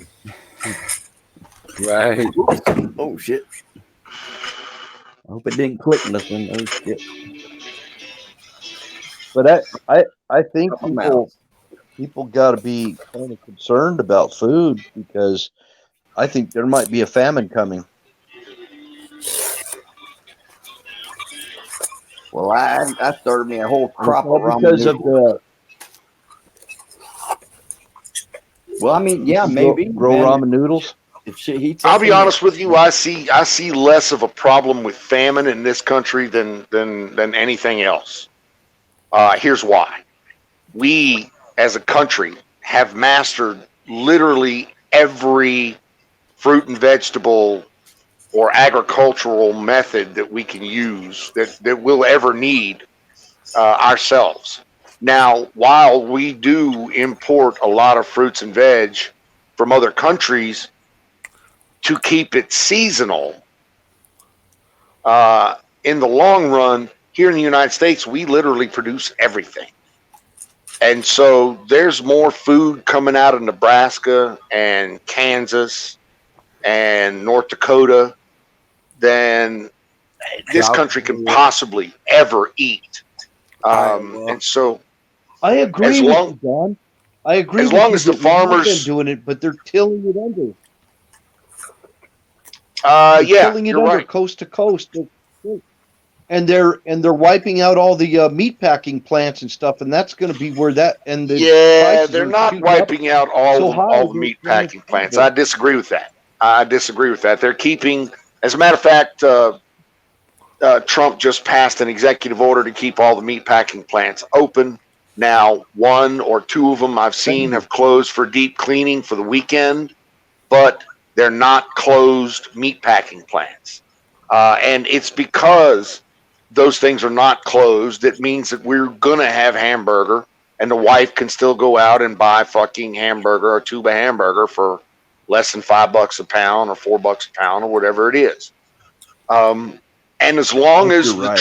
[SPEAKER 2] Right.
[SPEAKER 3] Oh shit! I hope it didn't click nothing. Oh shit!
[SPEAKER 8] But I think
[SPEAKER 3] My mouth.
[SPEAKER 8] people got to be kind of concerned about food because I think there might be a famine coming.
[SPEAKER 3] Well, I started me a whole
[SPEAKER 8] And it's
[SPEAKER 3] crop
[SPEAKER 8] all
[SPEAKER 3] of ramen
[SPEAKER 8] because of
[SPEAKER 3] noodles.
[SPEAKER 8] the
[SPEAKER 3] Well, I mean, yeah,
[SPEAKER 8] you
[SPEAKER 3] maybe,
[SPEAKER 8] grow
[SPEAKER 3] man.
[SPEAKER 8] ramen noodles.
[SPEAKER 3] If shit heats
[SPEAKER 5] I'll
[SPEAKER 3] up
[SPEAKER 5] be
[SPEAKER 3] in
[SPEAKER 5] honest with you. I see less of a problem with famine in this country than anything else. Here's why. We as a country have mastered literally every fruit and vegetable or agricultural method that we can use that we'll ever need ourselves. Now, while we do import a lot of fruits and veg from other countries to keep it seasonal, in the long run, here in the United States, we literally produce everything. And so there's more food coming out of Nebraska and Kansas and North Dakota than this
[SPEAKER 2] South
[SPEAKER 5] country can
[SPEAKER 2] Korea,
[SPEAKER 5] possibly ever eat.
[SPEAKER 2] Iowa.
[SPEAKER 5] And so
[SPEAKER 8] I
[SPEAKER 5] as
[SPEAKER 8] agree with
[SPEAKER 5] long
[SPEAKER 8] you, Don. I agree
[SPEAKER 5] as
[SPEAKER 8] with
[SPEAKER 5] long
[SPEAKER 8] you
[SPEAKER 5] as the
[SPEAKER 8] that we have been
[SPEAKER 5] farmers,
[SPEAKER 8] doing it, but they're tilling it under. They're
[SPEAKER 5] yeah,
[SPEAKER 8] tilling it
[SPEAKER 5] you're
[SPEAKER 8] under
[SPEAKER 5] right.
[SPEAKER 8] coast to coast, and they're wiping out all the meat packing plants and stuff, and that's going to be where that and the
[SPEAKER 5] Yeah,
[SPEAKER 8] prices
[SPEAKER 5] they're
[SPEAKER 8] are
[SPEAKER 5] not
[SPEAKER 8] shooting up
[SPEAKER 5] wiping out
[SPEAKER 8] so high
[SPEAKER 5] all the
[SPEAKER 8] that
[SPEAKER 5] meat
[SPEAKER 8] they're going
[SPEAKER 5] packing
[SPEAKER 8] to
[SPEAKER 5] plants. I disagree with that. I disagree with that. They're keeping, as a matter of fact, Trump just passed an executive order to keep all the meat packing plants open. Now, one or two of them I've seen have closed for deep cleaning for the weekend, but they're not closed meat packing plants. And it's because those things are not closed. It means that we're going to have hamburger, and the wife can still go out and buy fucking hamburger or tube of hamburger for less than $5 a pound or $4 a pound or whatever it is. And as
[SPEAKER 3] I
[SPEAKER 5] long
[SPEAKER 3] hope you're
[SPEAKER 5] as
[SPEAKER 3] right.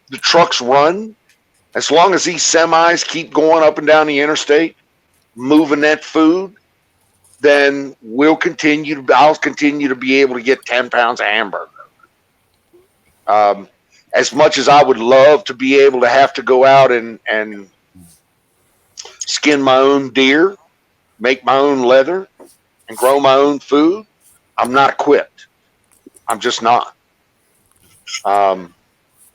[SPEAKER 5] the trucks run, as long as these semis keep going up and down the interstate, moving that food, then I'll continue to be able to get 10 pounds of hamburger. As much as I would love to be able to have to go out and skin my own deer, make my own leather, and grow my own food, I'm not equipped. I'm just not. Um,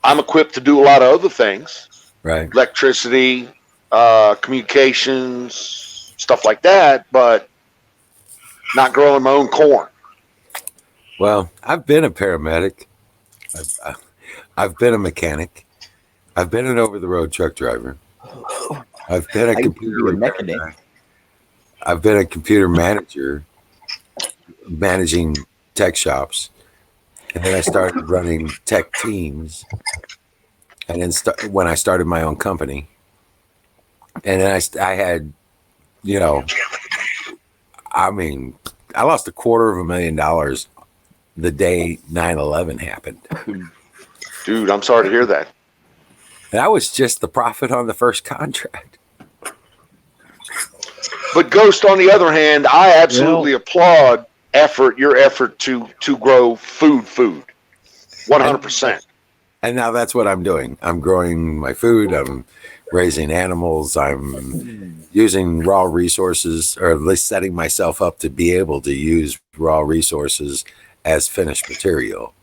[SPEAKER 5] I'm equipped to do a lot of other things,
[SPEAKER 2] Right.
[SPEAKER 5] electricity, communications, stuff like that, but not growing my own corn.
[SPEAKER 2] Well, I've been a paramedic. I've, I've been a mechanic. I've been an over-the-road truck driver. I've been a
[SPEAKER 3] I used to
[SPEAKER 2] computer
[SPEAKER 3] be a
[SPEAKER 2] repair
[SPEAKER 3] mechanic.
[SPEAKER 2] guy. I've been a computer manager, managing tech shops, and then I started running tech teams. And then when I started my own company, and then I had, you know, I mean, I lost $250,000 the day 9/11 happened.
[SPEAKER 5] Dude, I'm sorry to hear that.
[SPEAKER 2] That was just the profit on the first contract.
[SPEAKER 5] But Ghost, on the other hand, I absolutely applaud your effort to grow food, 100%.
[SPEAKER 2] And now that's what I'm doing. I'm growing my food. I'm raising animals. I'm using raw resources, or at least setting myself up to be able to use raw resources as finished material.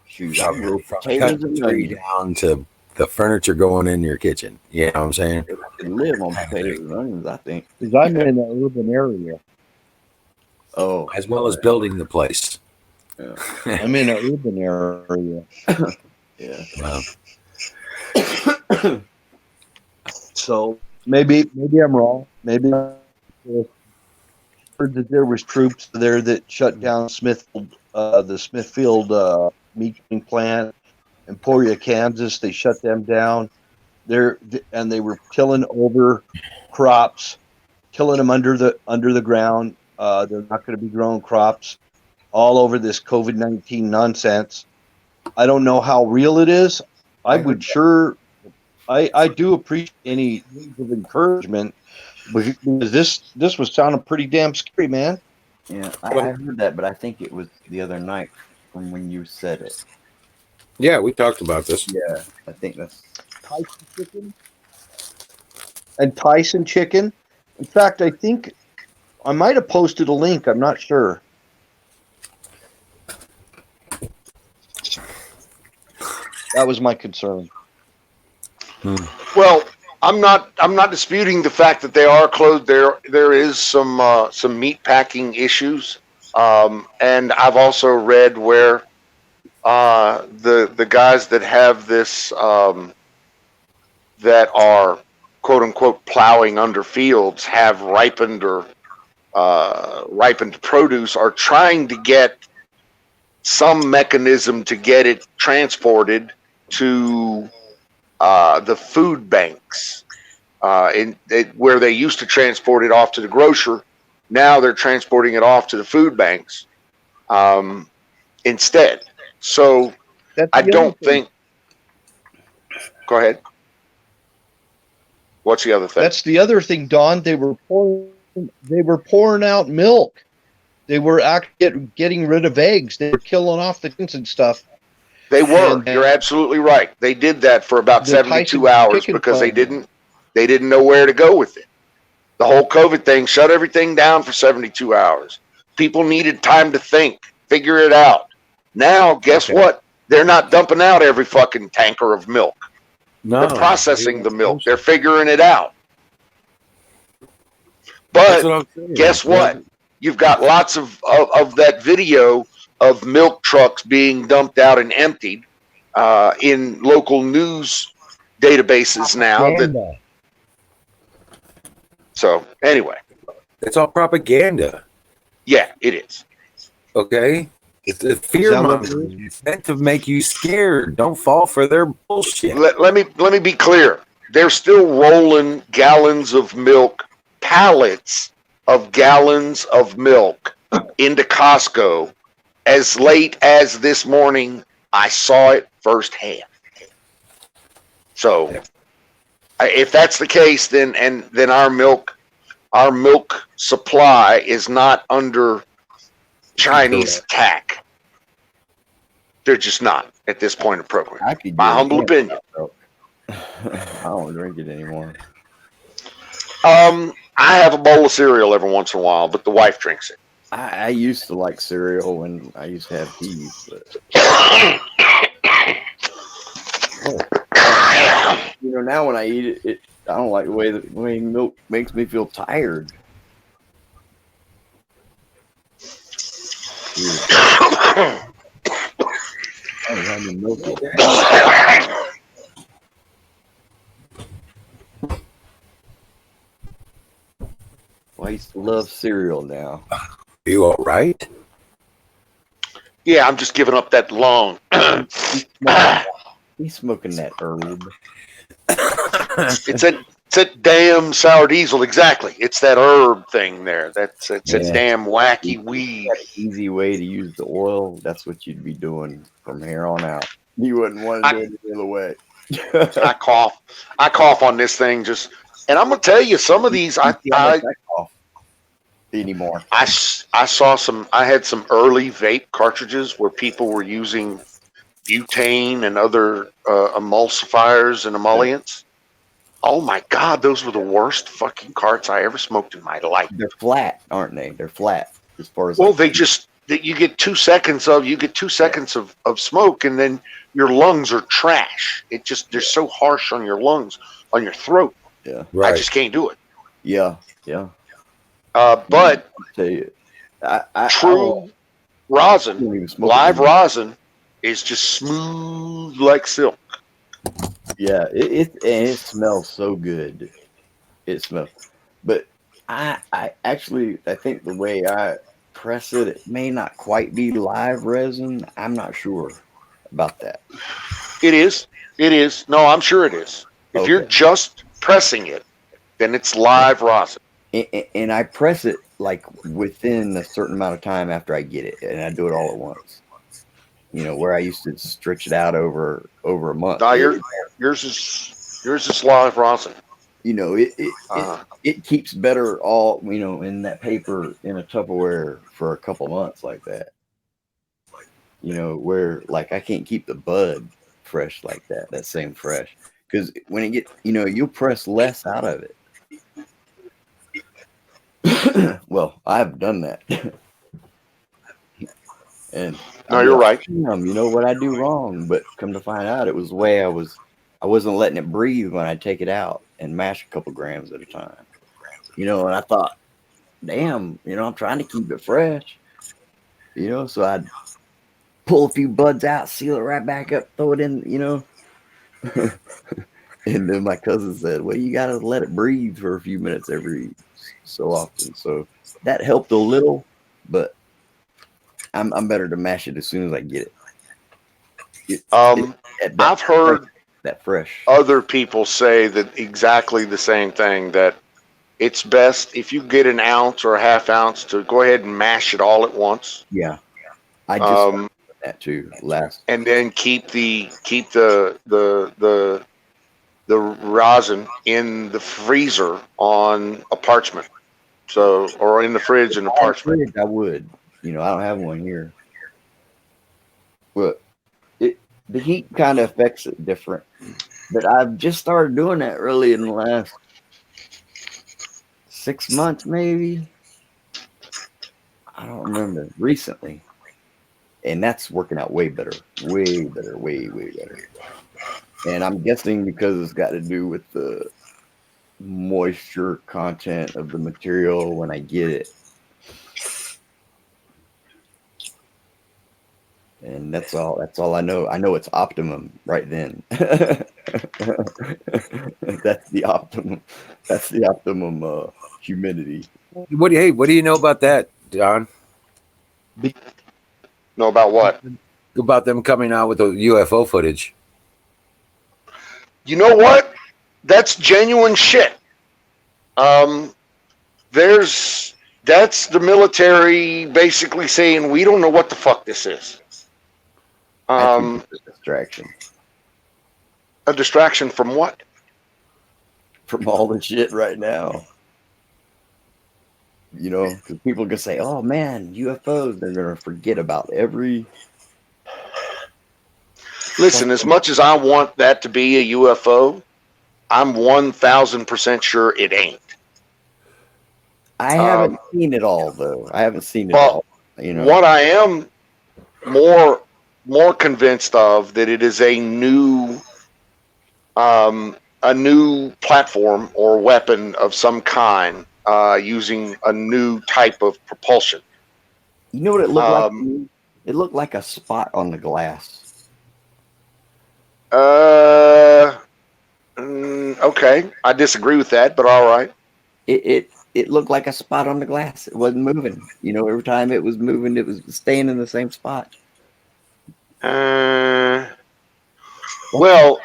[SPEAKER 3] Shoot, I grew
[SPEAKER 2] From
[SPEAKER 3] potatoes
[SPEAKER 2] cutting
[SPEAKER 3] and
[SPEAKER 2] the tree
[SPEAKER 3] onions.
[SPEAKER 2] down to the furniture going in your kitchen. You know what I'm saying?
[SPEAKER 3] I could live on potatoes and onions, I think.
[SPEAKER 8] Because I'm in an urban area.
[SPEAKER 3] Oh,
[SPEAKER 2] As well as building the place.
[SPEAKER 3] yeah.
[SPEAKER 8] I'm in an urban area.
[SPEAKER 3] Yeah.
[SPEAKER 2] Well,
[SPEAKER 8] So maybe I'm wrong. Maybe I heard that there was troops there that shut down the Smithfield meat plant in Emporia, Kansas. They shut them down. And they were killing over crops, killing them under the ground. They're not going to be growing crops all over this COVID-19 nonsense. I don't know how real it is. I do appreciate any words of encouragement, because this was sounding pretty damn scary, man.
[SPEAKER 3] Yeah, I heard that, but I think it was the other night from when you said it.
[SPEAKER 2] yeah, we talked about this.
[SPEAKER 3] Yeah, I think that's
[SPEAKER 8] Tyson chicken and Tyson chicken. In fact, I think I might have posted a link. I'm not sure. That was my concern.
[SPEAKER 5] Well, I'm not disputing the fact that they are closed. There is some meat packing issues, and I've also read where the guys that have this that are quote unquote plowing under fields have ripened produce are trying to get some mechanism to get it transported to the food banks, where they used to transport it off to the grocer. Now they're transporting it off to the food banks instead. So I don't think. Go ahead. What's the other thing?
[SPEAKER 8] That's the other thing, Don. They were pouring out milk. They were getting rid of eggs. They were killing off the chickens and stuff.
[SPEAKER 5] They were. You're absolutely right. They did that for about 72 hours because they didn't know where to go with it. The whole COVID thing shut everything down for 72 hours. People needed time to think, figure it out. Now, guess what? They're not dumping out every fucking tanker of milk.
[SPEAKER 2] No,
[SPEAKER 5] they're processing the milk. They're figuring it out. But guess what? You've got lots of that video of milk trucks being dumped out and emptied in local news databases now. So anyway,
[SPEAKER 2] it's all propaganda.
[SPEAKER 5] Yeah, it is.
[SPEAKER 2] Okay, it's a fear mongering meant to make you scared. Don't fall for their bullshit.
[SPEAKER 5] Let me be clear. They're still rolling gallons of milk, pallets of gallons of milk into Costco. As late as this morning, I saw it firsthand. So, if that's the case, then our milk supply is not under Chinese attack. They're just not at this point of program. My humble opinion.
[SPEAKER 3] I don't drink it anymore.
[SPEAKER 5] I have a bowl of cereal every once in a while, but the wife drinks it.
[SPEAKER 3] I used to like cereal when I used to have teas, but now when I eat it, I don't like the way milk makes me feel tired. I was having milk. Well, I used to love cereal now.
[SPEAKER 2] You all right?
[SPEAKER 5] Yeah, I'm just giving up that lung.
[SPEAKER 3] He's smoking that herb.
[SPEAKER 5] It's that damn sour diesel. Exactly. It's that herb thing there. It's a
[SPEAKER 3] Yeah.
[SPEAKER 5] damn wacky weed.
[SPEAKER 3] Easy way to use the oil. That's what you'd be doing from here on out. You wouldn't want to do it the other way.
[SPEAKER 5] I cough on this thing just, and I'm gonna tell you, some of these
[SPEAKER 3] You see how much I cough anymore.
[SPEAKER 5] I saw some. I had some early vape cartridges where people were using butane and other emulsifiers and emollients. Oh my God, those were the worst fucking carts I ever smoked in my life.
[SPEAKER 3] They're flat, aren't they? They're flat as far as.
[SPEAKER 5] Well, they just you get 2 seconds of smoke, and then your lungs are trash. It just they're so harsh on your lungs, on your throat.
[SPEAKER 3] Yeah.
[SPEAKER 2] Right.
[SPEAKER 5] I just can't do it.
[SPEAKER 3] Yeah.
[SPEAKER 5] But
[SPEAKER 3] I'll tell you,
[SPEAKER 5] true rosin, live rosin, is just smooth like silk.
[SPEAKER 3] Yeah, it smells so good. It smells, but I think the way I press it, it may not quite be live resin. I'm not sure about that.
[SPEAKER 5] It is. It is. No, I'm sure it is. If you're just pressing it, then it's live rosin.
[SPEAKER 3] And I press it like within a certain amount of time after I get it, and I do it all at once. You know, where I used to stretch it out over a month.
[SPEAKER 5] No, yours is live rosin.
[SPEAKER 3] You know, it keeps better all, you know, in that paper in a Tupperware for a couple months like that. You know, where like I can't keep the bud fresh like that same fresh, because when it gets, you know, you'll press less out of it. Well, I've done that. And
[SPEAKER 5] no, you're right.
[SPEAKER 3] You know what I do wrong, but come to find out, it was the way I wasn't letting it breathe when I take it out and mash a couple grams at a time. You know, and I thought, damn, you know, I'm trying to keep it fresh. You know, so I'd pull a few buds out, seal it right back up, throw it in, you know. And then my cousin said, well, you got to let it breathe for a few minutes every so often. So that helped a little, but I'm better to mash it as soon as I get it.
[SPEAKER 5] I've heard
[SPEAKER 3] that fresh
[SPEAKER 5] other people say that exactly the same thing, that it's best if you get an ounce or a half ounce to go ahead and mash it all at once.
[SPEAKER 3] Yeah. I just that too last,
[SPEAKER 5] and then keep the rosin in the freezer on a parchment, so, or in the fridge in a parchment.
[SPEAKER 3] I would, you know, I don't have one here, but the heat kind of affects it different. But I've just started doing that really in the last 6 months, maybe. I don't remember, recently. And that's working out way better, way better, way better. And I'm guessing because it's got to do with the moisture content of the material when I get it. And that's all I know. I know it's optimum right then. That's the optimum. That's the optimum humidity.
[SPEAKER 2] What do you know about that, Don?
[SPEAKER 5] Know about what?
[SPEAKER 2] About them coming out with the UFO footage.
[SPEAKER 5] You know what? That's genuine shit. That's the military basically saying we don't know what the fuck this is.
[SPEAKER 3] I think it's a distraction.
[SPEAKER 5] A distraction from what?
[SPEAKER 3] From all the shit right now. You know, because people can say, oh man, UFOs, they're going to forget about every...
[SPEAKER 5] Listen, as much as I want that to be a UFO, I'm 1,000% sure it ain't.
[SPEAKER 3] I haven't seen it all, though. I haven't seen it all. You know,
[SPEAKER 5] what I am more convinced of, that it is a new platform or weapon of some kind, using a new type of propulsion.
[SPEAKER 3] You know what it looked like to me? It looked like a spot on the glass.
[SPEAKER 5] Okay, I disagree with that, but all right.
[SPEAKER 3] It looked like a spot on the glass. It wasn't moving. You know, every time it was moving, it was staying in the same spot.
[SPEAKER 5] Well,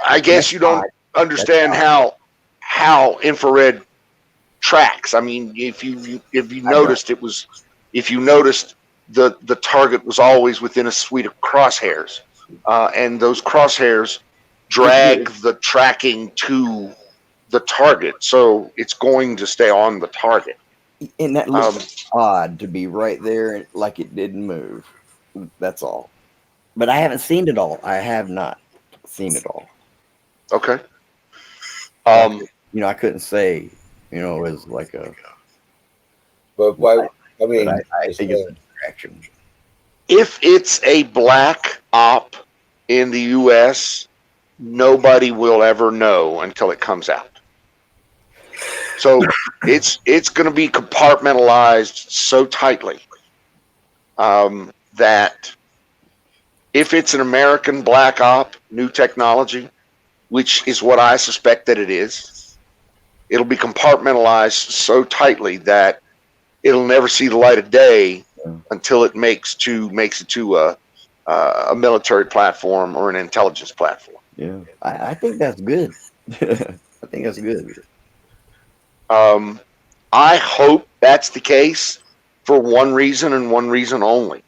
[SPEAKER 5] I guess you don't understand how how infrared tracks. I mean, if you noticed, if you noticed the target was always within a suite of crosshairs, and those crosshairs drag the tracking to the target, so it's going to stay on the target.
[SPEAKER 3] And that looks odd to be right there, like it didn't move. That's all. But I haven't seen it all. I have not seen it all.
[SPEAKER 5] Okay.
[SPEAKER 3] I couldn't say, it was like a.
[SPEAKER 2] But why? I mean,
[SPEAKER 3] But I think it's a distraction.
[SPEAKER 5] If it's a black op in the U.S., nobody will ever know until it comes out. So it's going to be compartmentalized so tightly that if it's an American black op, new technology, which is what I suspect that it is, it'll be compartmentalized so tightly that it'll never see the light of day until it makes it to a military platform or an intelligence platform.
[SPEAKER 3] Yeah, I think that's good. I think that's good.
[SPEAKER 5] I hope that's the case for one reason and one reason only,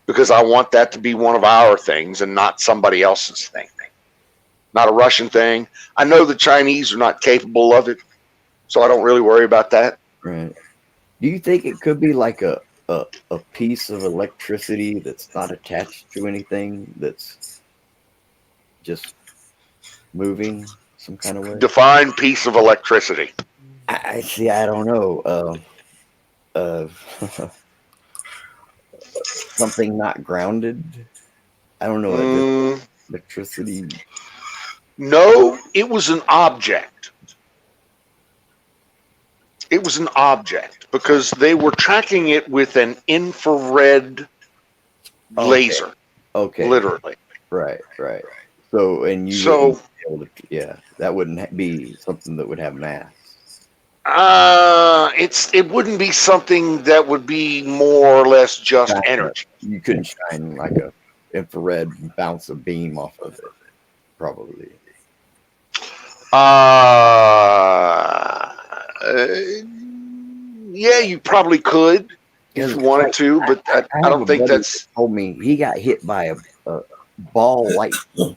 [SPEAKER 5] because I want that to be one of our things and not somebody else's thing, not a Russian thing. I know the Chinese are not capable of it, so I don't really worry about that.
[SPEAKER 3] Right. Do you think it could be like a piece of electricity that's not attached to anything, that's just moving some kind of way?
[SPEAKER 5] Define piece of electricity.
[SPEAKER 3] I see. I don't know. Something not grounded. I don't know. Electricity.
[SPEAKER 5] No, it was an object. It was an object because they were tracking it with an infrared laser.
[SPEAKER 3] Okay.
[SPEAKER 5] Literally.
[SPEAKER 3] Right. So, and you.
[SPEAKER 5] So,
[SPEAKER 3] that wouldn't be something that would have mass.
[SPEAKER 5] it wouldn't be something that would be more or less just energy.
[SPEAKER 3] You couldn't shine like a infrared and bounce a beam off of it, probably.
[SPEAKER 5] Yeah, you probably could if you wanted to, but I don't think that's.
[SPEAKER 3] Told me he got hit by a ball lightning,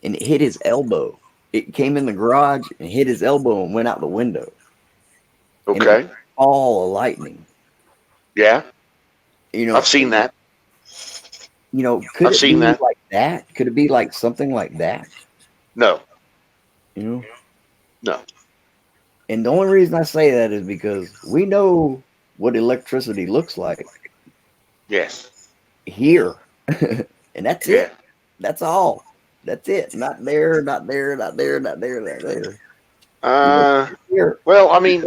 [SPEAKER 3] and it hit his elbow. It came in the garage and hit his elbow and went out the window.
[SPEAKER 5] Okay.
[SPEAKER 3] Ball of lightning.
[SPEAKER 5] Yeah. I've seen that.
[SPEAKER 3] Could it be like that? Could it be like something like that?
[SPEAKER 5] No.
[SPEAKER 3] No.
[SPEAKER 5] And
[SPEAKER 3] the only reason I say that is because we know what electricity looks like.
[SPEAKER 5] Yes.
[SPEAKER 3] Here. And that's it. That's all. That's it. Not there, not there, not there, not there, not there.
[SPEAKER 5] Here. Well, I mean,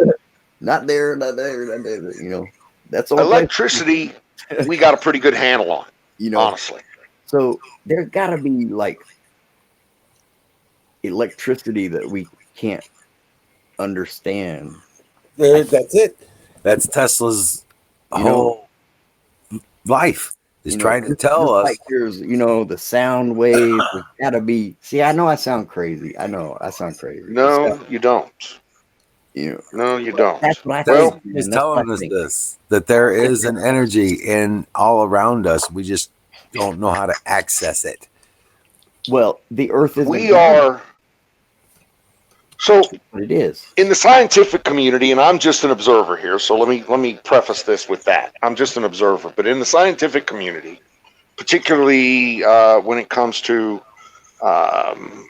[SPEAKER 3] not there, not there, not there. That's all.
[SPEAKER 5] Electricity, we got a pretty good handle on. Honestly.
[SPEAKER 3] So there's got to be like electricity that we can't understand.
[SPEAKER 2] That's it. That's Tesla's whole life. Is trying to tell us.
[SPEAKER 3] Like there's, the sound wave. There's gotta be. See, I know I sound crazy. I know I sound crazy.
[SPEAKER 5] No, you don't. No, you don't.
[SPEAKER 3] That's what I
[SPEAKER 2] think. He's telling us this, that there is an energy in all around us. We just don't know how to access it.
[SPEAKER 3] Well, the Earth is.
[SPEAKER 5] We are. So
[SPEAKER 3] it is
[SPEAKER 5] in the scientific community, and I'm just an observer here. So let me preface this with that. I'm just an observer, but in the scientific community, particularly when it comes to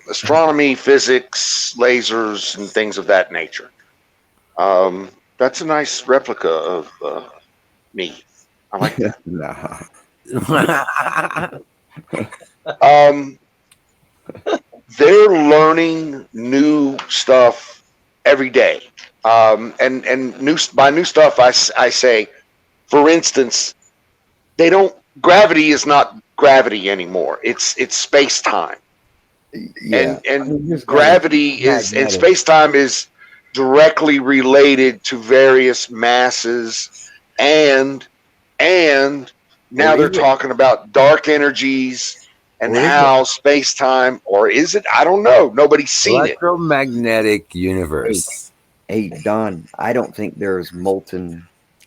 [SPEAKER 5] astronomy, physics, lasers, and things of that nature, that's a nice replica of me. I like that. They're learning new stuff every day, and by new stuff I say, for instance, gravity is not gravity anymore. It's space time, and gravity is and space time is directly related to various masses, and now they're talking about dark energies and
[SPEAKER 2] Or is
[SPEAKER 5] how space time, or is it? I don't know. Nobody's seen it.
[SPEAKER 2] electromagnetic universe.
[SPEAKER 3] Hey, Don, I don't think there's molten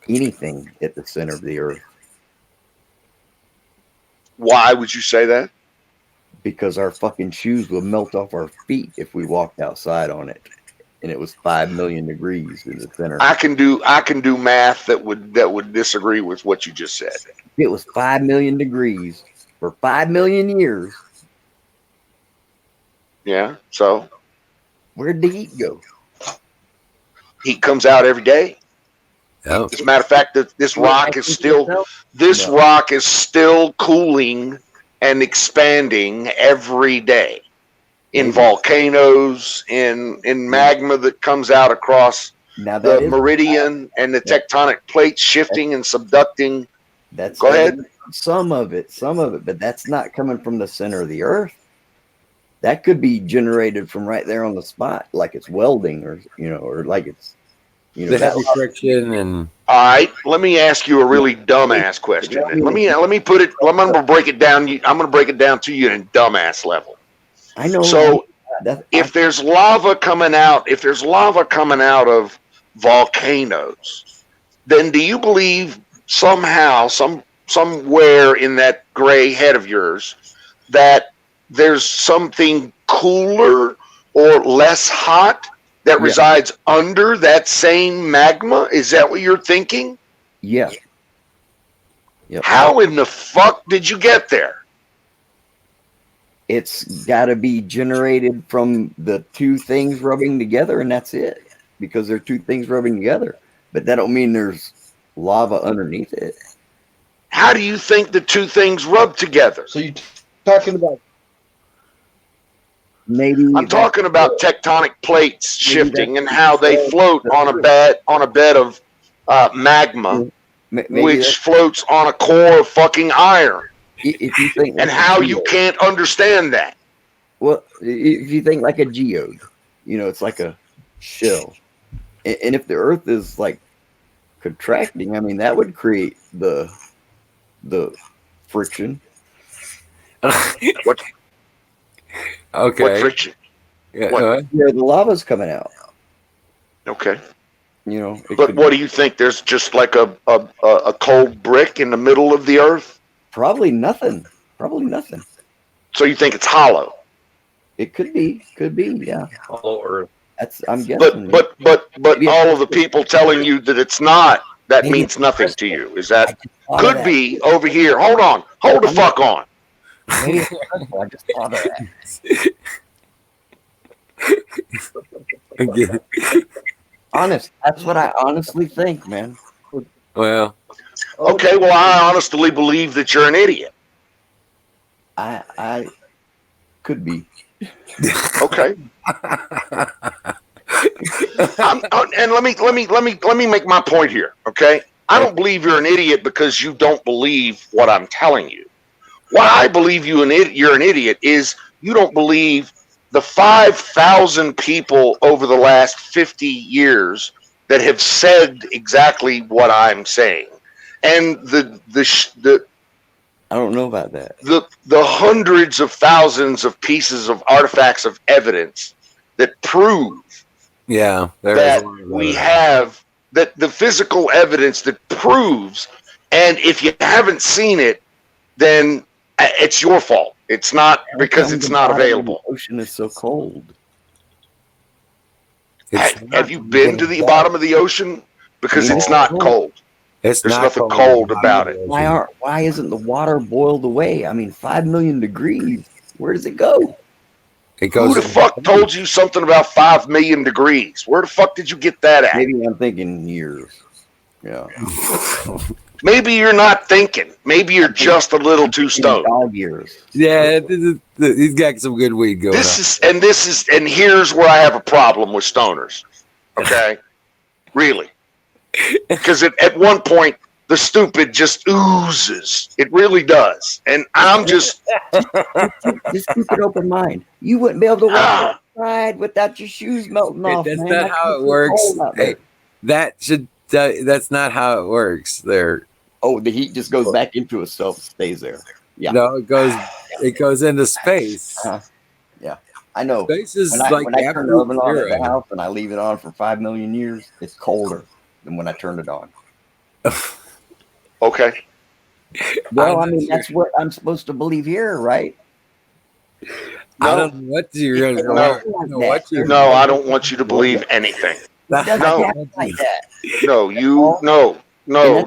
[SPEAKER 3] anything at the center of the Earth
[SPEAKER 5] Why would you say that?
[SPEAKER 3] because our fucking shoes would melt off our feet if we walked outside on it, and it was 5 million degrees in the center.
[SPEAKER 5] I can do math that would disagree with what you just said.
[SPEAKER 3] It was 5 million degrees for 5 million years.
[SPEAKER 5] Yeah. So
[SPEAKER 3] Where'd the heat go?
[SPEAKER 5] heat comes out every day.
[SPEAKER 2] Oh,
[SPEAKER 5] As a matter of fact, that this rock is still cooling and expanding every day in
[SPEAKER 3] Maybe.
[SPEAKER 5] volcanoes, in magma that comes out across
[SPEAKER 3] Now
[SPEAKER 5] the
[SPEAKER 3] that is
[SPEAKER 5] meridian and the tectonic plates shifting and subducting.
[SPEAKER 3] that's
[SPEAKER 5] Go ahead.
[SPEAKER 3] evidence of some of it, but that's not coming from the center of the Earth. That could be generated from right there on the spot, like it's welding, or or like it's
[SPEAKER 2] the heavy friction and
[SPEAKER 5] All right, let me ask you a really dumbass question. Then. Let me put it. I'm going to break it down. I'm going to break it down to you in dumbass level.
[SPEAKER 3] I know.
[SPEAKER 5] So if there's lava coming out, of volcanoes, then do you believe somehow, somewhere in that gray head of yours, that there's something cooler or less hot that resides under that same magma? Is that what you're thinking?
[SPEAKER 3] Yeah. Yep.
[SPEAKER 5] How in the fuck did you get there?
[SPEAKER 3] It's got to be generated from the two things rubbing together, and that's it. Because they're two things rubbing together, but that don't mean there's lava underneath it.
[SPEAKER 5] How do you think the two things rub together?
[SPEAKER 8] So you're talking about
[SPEAKER 3] Maybe
[SPEAKER 5] I'm talking about tectonic plates shifting and how they float on a bed of magma, which floats on a core of fucking iron.
[SPEAKER 3] If you think,
[SPEAKER 5] and how you can't understand that.
[SPEAKER 3] Well, if you think like a geode, it's like a shell, and if the Earth is like contracting, I mean that would create the friction.
[SPEAKER 5] What?
[SPEAKER 2] Okay.
[SPEAKER 5] What friction?
[SPEAKER 2] Yeah,
[SPEAKER 3] the lava's coming out.
[SPEAKER 5] Okay.
[SPEAKER 3] But
[SPEAKER 5] what do you think? There's just like a cold brick in the middle of the Earth?
[SPEAKER 3] Probably nothing.
[SPEAKER 5] So you think it's hollow?
[SPEAKER 3] It could be, yeah.
[SPEAKER 7] Hollow Earth.
[SPEAKER 3] I'm guessing.
[SPEAKER 5] But all of the people telling you that it's not, that means nothing to you. Is that could be over here? Hold the fuck on.
[SPEAKER 3] Maybe I just thought of that. Honest, that's what I honestly think, man.
[SPEAKER 2] Well,
[SPEAKER 5] okay. Well, I honestly believe that you're an idiot.
[SPEAKER 3] I could be.
[SPEAKER 5] Okay. And let me make my point here. Okay. I don't believe you're an idiot because you don't believe what I'm telling you. Why I believe you're an idiot is you don't believe the 5,000 people over the last 50 years that have said exactly what I'm saying, and the
[SPEAKER 3] I don't know about that.
[SPEAKER 5] The hundreds of thousands of pieces of artifacts of evidence that prove that we have that the physical evidence that proves, and if you haven't seen it, then it's your fault. It's not because it's not available.
[SPEAKER 3] The ocean is so cold.
[SPEAKER 5] Have you been to the bottom of the ocean? Because it's not cold. There's nothing cold about it.
[SPEAKER 3] Why isn't the water boiled away? I mean, 5 million degrees. Where does it go?
[SPEAKER 5] Who the fuck told you something about 5 million degrees? Where the fuck did you get that at?
[SPEAKER 3] Maybe I'm thinking years. Yeah.
[SPEAKER 5] Maybe you're not thinking. Maybe you're just a little too stoned.
[SPEAKER 3] Dog years.
[SPEAKER 2] Yeah, he's got some good weed going on.
[SPEAKER 5] And here's where I have a problem with stoners. Okay? Really. Because at one point, the stupid just oozes. It really does. And I'm just...
[SPEAKER 3] Just keep an open mind. You wouldn't be able to walk outside without your shoes melting off.
[SPEAKER 2] That's not how it works. Hey, that's not how it works there.
[SPEAKER 3] Oh, the heat just goes back into itself and stays there. Yeah.
[SPEAKER 2] No, it goes into space.
[SPEAKER 3] Yeah, I know.
[SPEAKER 2] Space is
[SPEAKER 3] When I
[SPEAKER 2] like
[SPEAKER 3] when I turn the
[SPEAKER 2] absolute
[SPEAKER 3] oven on at the
[SPEAKER 2] zero.
[SPEAKER 3] house and I leave it on for 5 million years, it's colder than when I turned it on.
[SPEAKER 5] Okay.
[SPEAKER 3] Well, I
[SPEAKER 2] I'm
[SPEAKER 3] mean,
[SPEAKER 2] not sure.
[SPEAKER 3] that's what I'm supposed to believe here, right?
[SPEAKER 2] I
[SPEAKER 5] No,
[SPEAKER 2] don't know what you're gonna.
[SPEAKER 5] No.
[SPEAKER 2] I don't know what you're.
[SPEAKER 5] no, I don't want you to believe anything.
[SPEAKER 3] It doesn't
[SPEAKER 5] No.
[SPEAKER 3] happen like that.
[SPEAKER 5] No,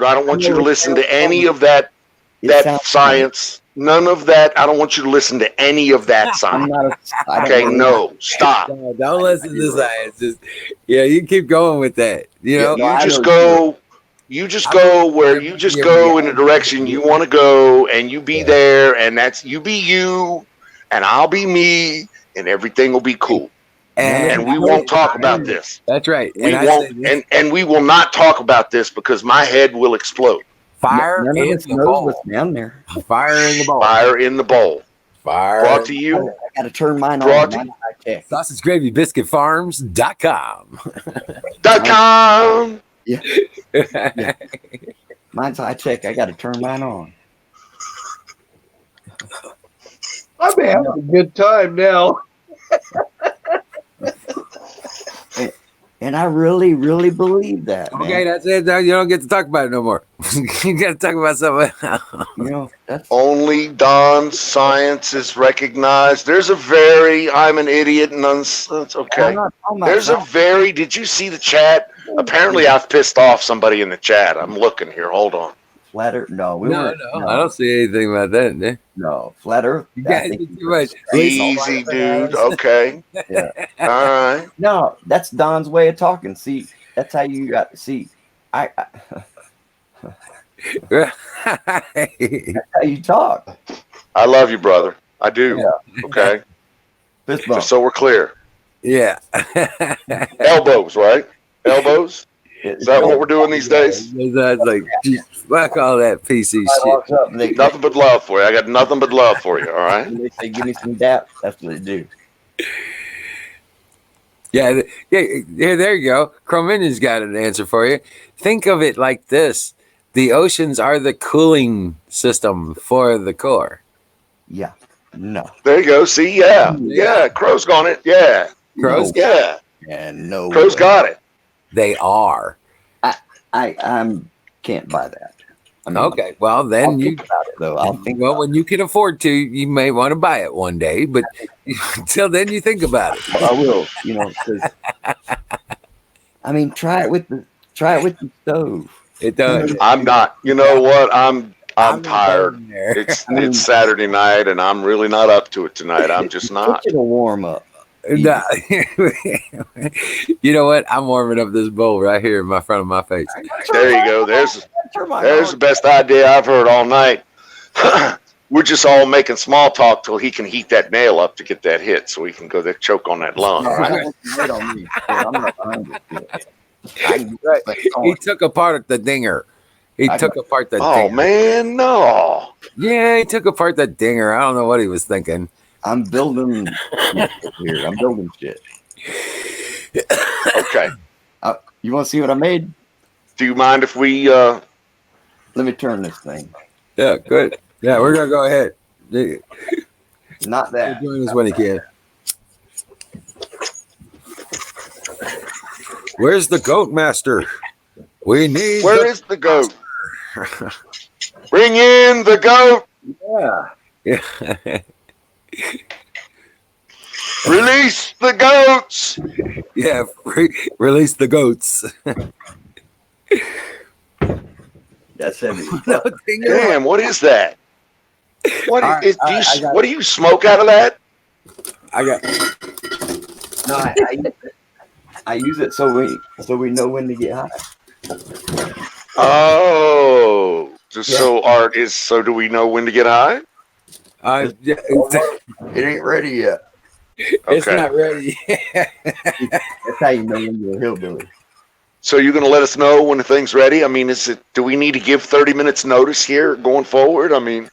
[SPEAKER 5] I don't want you to listen to any of that
[SPEAKER 3] It
[SPEAKER 5] that
[SPEAKER 3] sounds
[SPEAKER 5] science. None of that. I don't want you to listen to any of that
[SPEAKER 3] I'm
[SPEAKER 5] science.
[SPEAKER 3] not. I don't
[SPEAKER 5] Okay,
[SPEAKER 3] believe
[SPEAKER 5] no, stop.
[SPEAKER 2] No, don't listen to science. Just, yeah, you keep going with that. You
[SPEAKER 3] Yeah,
[SPEAKER 2] know,
[SPEAKER 3] no,
[SPEAKER 5] You
[SPEAKER 3] I
[SPEAKER 5] just
[SPEAKER 3] know
[SPEAKER 5] go. You just go where you just go in the direction you want to go, and you be there, and that's you be you, and I'll be me, and everything will be cool. And we won't talk about this.
[SPEAKER 2] That's right.
[SPEAKER 5] We
[SPEAKER 2] And I
[SPEAKER 5] won't,
[SPEAKER 2] said this,
[SPEAKER 5] and we will not talk about this because my head will explode.
[SPEAKER 2] fire
[SPEAKER 3] None of
[SPEAKER 2] in
[SPEAKER 3] us
[SPEAKER 2] the
[SPEAKER 3] knows
[SPEAKER 2] bowl.
[SPEAKER 3] what's down there.
[SPEAKER 2] Fire in the bowl.
[SPEAKER 5] Fire in the bowl.
[SPEAKER 2] Fire.
[SPEAKER 5] Brought to you.
[SPEAKER 3] I got to turn mine
[SPEAKER 5] Brought
[SPEAKER 3] on.
[SPEAKER 5] to-
[SPEAKER 3] Mine's high tech.
[SPEAKER 2] Sausage Gravy Biscuit Farms.com.
[SPEAKER 5] .com.
[SPEAKER 3] Mine's high tech. I got to turn mine on.
[SPEAKER 8] I'm having a good time now.
[SPEAKER 3] And I really, really believe that, man.
[SPEAKER 2] Okay, that's it. Now you don't get to talk about it no more. You got to talk about something else.
[SPEAKER 3] You know, that's
[SPEAKER 5] Only Don science is recognized. There's a very, I'm an idiot and it's
[SPEAKER 3] I'm
[SPEAKER 5] okay.
[SPEAKER 3] not talking about
[SPEAKER 5] There's a
[SPEAKER 3] science.
[SPEAKER 5] very, did you see the chat? Apparently I've pissed off somebody in the chat. I'm looking here. Hold on.
[SPEAKER 3] Flat Earth. No, we
[SPEAKER 2] No,
[SPEAKER 3] weren't.
[SPEAKER 2] no, I don't see anything about that. Man.
[SPEAKER 3] No, flat Earth.
[SPEAKER 2] You
[SPEAKER 3] I
[SPEAKER 2] guys
[SPEAKER 3] think
[SPEAKER 2] get too much.
[SPEAKER 5] Easy, dude. Okay.
[SPEAKER 3] Yeah.
[SPEAKER 5] All right.
[SPEAKER 3] No, that's Don's way of talking. See, that's how you got to see. I that's how you talk.
[SPEAKER 5] I love you, brother. I do.
[SPEAKER 3] Yeah.
[SPEAKER 5] Okay.
[SPEAKER 3] Fist bump.
[SPEAKER 5] Just so we're clear.
[SPEAKER 2] Yeah.
[SPEAKER 5] Elbows, right? Elbows? Is that what we're doing these days?
[SPEAKER 2] That's like, geez, fuck all that PC
[SPEAKER 3] Somebody
[SPEAKER 2] shit.
[SPEAKER 3] walks up and they,
[SPEAKER 5] Nothing but love for you. I got nothing but love for you. All right.
[SPEAKER 3] they say, "Give me some dap." That's what they do.
[SPEAKER 2] Yeah, there you go. Chrominion's got an answer for you. Think of it like this: the oceans are the cooling system for the core.
[SPEAKER 3] Yeah. No.
[SPEAKER 5] There you go. See, yeah. Crow's got it. Yeah,
[SPEAKER 2] Crow's
[SPEAKER 3] No.
[SPEAKER 5] yeah.
[SPEAKER 3] And no.
[SPEAKER 5] Crow's
[SPEAKER 3] way.
[SPEAKER 5] got it.
[SPEAKER 2] They are.
[SPEAKER 3] I can't buy that. I mean,
[SPEAKER 2] Okay, well
[SPEAKER 3] I'll
[SPEAKER 2] then you.
[SPEAKER 3] think about it though. I'll think.
[SPEAKER 2] Well, when you can afford to, you may want to buy it one day, but until then, you think about it.
[SPEAKER 3] I will. You know, 'cause, I mean, try it with the stove.
[SPEAKER 2] It does.
[SPEAKER 5] I'm not. You know what? I'm
[SPEAKER 2] not
[SPEAKER 5] tired.
[SPEAKER 2] going there.
[SPEAKER 5] It's Saturday night, and I'm really not up to it tonight. I'm just not.
[SPEAKER 3] It'll warm up.
[SPEAKER 2] Nah. You know what? I'm warming up this bowl right here in front of my face.
[SPEAKER 5] There you go. There's
[SPEAKER 3] There's
[SPEAKER 5] the best idea I've heard all night. We're just all making small talk till he can heat that nail up to get that hit, so he can go there choke on that lung. All
[SPEAKER 3] I
[SPEAKER 5] right.
[SPEAKER 3] don't want you to wait on me. I'm not behind it.
[SPEAKER 2] Right. He took apart the dinger. He took apart the
[SPEAKER 5] Oh
[SPEAKER 2] dinger.
[SPEAKER 5] man, no.
[SPEAKER 2] Yeah, he took apart the dinger. I don't know what he was thinking.
[SPEAKER 3] I'm building shit here. I'm building shit.
[SPEAKER 5] Okay.
[SPEAKER 3] You want to see what I made?
[SPEAKER 5] Do you mind if we?
[SPEAKER 3] Let me turn this thing.
[SPEAKER 2] Yeah, good. Yeah, we're gonna go ahead.
[SPEAKER 3] Not that.
[SPEAKER 2] Join us when he can. Where's the goat master? We need.
[SPEAKER 5] Where is the goat? Bring in the goat.
[SPEAKER 2] Yeah.
[SPEAKER 5] Release the goats.
[SPEAKER 2] Yeah. Release the goats.
[SPEAKER 3] That's heavy.
[SPEAKER 2] No, dinger.
[SPEAKER 5] Damn, what is that? What
[SPEAKER 2] All right,
[SPEAKER 5] is?
[SPEAKER 2] all right, I got
[SPEAKER 5] What do you smoke out of that?
[SPEAKER 2] I got.
[SPEAKER 3] No, I use it so we know when to get high.
[SPEAKER 5] Oh, just so art is. So do we know when to get high?
[SPEAKER 2] Yeah,
[SPEAKER 3] It ain't ready yet.
[SPEAKER 2] it's
[SPEAKER 5] Okay.
[SPEAKER 2] not ready.
[SPEAKER 3] That's how you know when you're a hillbilly.
[SPEAKER 5] So you're gonna let us know when the thing's ready? I mean, is it? Do we need to give 30 minutes notice here going forward? I mean,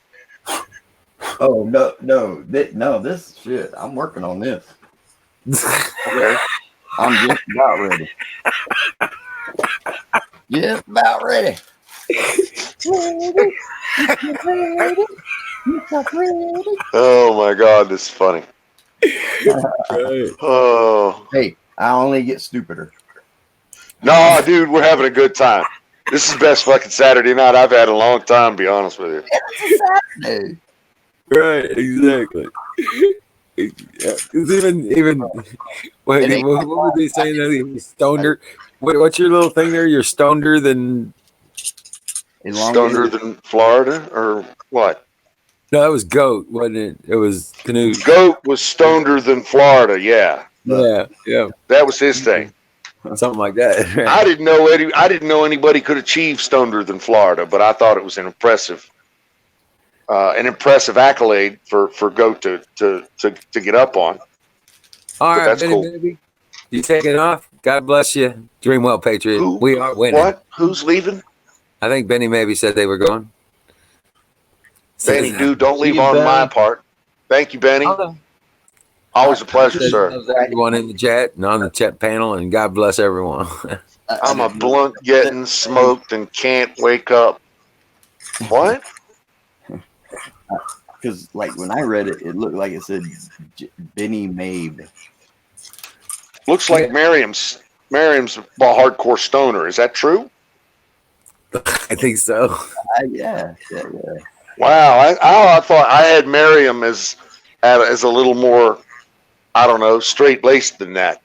[SPEAKER 3] Oh no, this shit. I'm working on this.
[SPEAKER 5] okay.
[SPEAKER 3] I'm just about ready. Just about ready.
[SPEAKER 5] Oh my God, this is funny.
[SPEAKER 2] Right.
[SPEAKER 5] Oh
[SPEAKER 3] Hey, I only get stupider.
[SPEAKER 5] no, dude, we're having a good time. This is the best fucking Saturday night I've had in a long time. To be honest with you.
[SPEAKER 3] It's a Saturday.
[SPEAKER 2] Right, exactly. Yeah, 'cause even what,
[SPEAKER 3] It ain't
[SPEAKER 2] what were they saying that he was stoned? What's your little thing there? You're stoneder than
[SPEAKER 5] Stoner
[SPEAKER 3] elongated.
[SPEAKER 5] than Florida or what?
[SPEAKER 2] no, that was goat, wasn't it? It was canoes.
[SPEAKER 5] Goat was stoneder than Florida. Yeah,
[SPEAKER 2] Yeah, yeah,
[SPEAKER 5] that was his thing.
[SPEAKER 2] something like that. Right.
[SPEAKER 5] I didn't know anybody could achieve stoner than Florida, but I thought it was an impressive accolade for Goat to get up on.
[SPEAKER 2] All
[SPEAKER 5] But
[SPEAKER 2] right,
[SPEAKER 5] that's
[SPEAKER 2] Benny,
[SPEAKER 5] cool.
[SPEAKER 2] baby, you taking off? God bless you. Dream well, Patriot.
[SPEAKER 5] Who?
[SPEAKER 2] We are winning.
[SPEAKER 5] What? Who's leaving?
[SPEAKER 2] I think Benny maybe said they were going.
[SPEAKER 5] Benny,
[SPEAKER 2] Says,
[SPEAKER 5] dude, don't
[SPEAKER 8] See
[SPEAKER 5] leave
[SPEAKER 8] you,
[SPEAKER 5] on my
[SPEAKER 8] Benny.
[SPEAKER 5] part. Thank you, Benny.
[SPEAKER 2] I'll-
[SPEAKER 5] Always a pleasure,
[SPEAKER 2] says
[SPEAKER 5] sir.
[SPEAKER 2] loves everyone in the chat and on the chat panel, and God bless everyone.
[SPEAKER 5] I'm a blunt getting smoked and can't wake up. What?
[SPEAKER 3] Because like when I read it, it looked like it said Benny Mabe.
[SPEAKER 5] Looks like Miriam's a hardcore stoner. Is that true?
[SPEAKER 2] I think so.
[SPEAKER 3] Yeah.
[SPEAKER 5] Wow. I thought I had Miriam as a little more, I don't know, straight laced than that.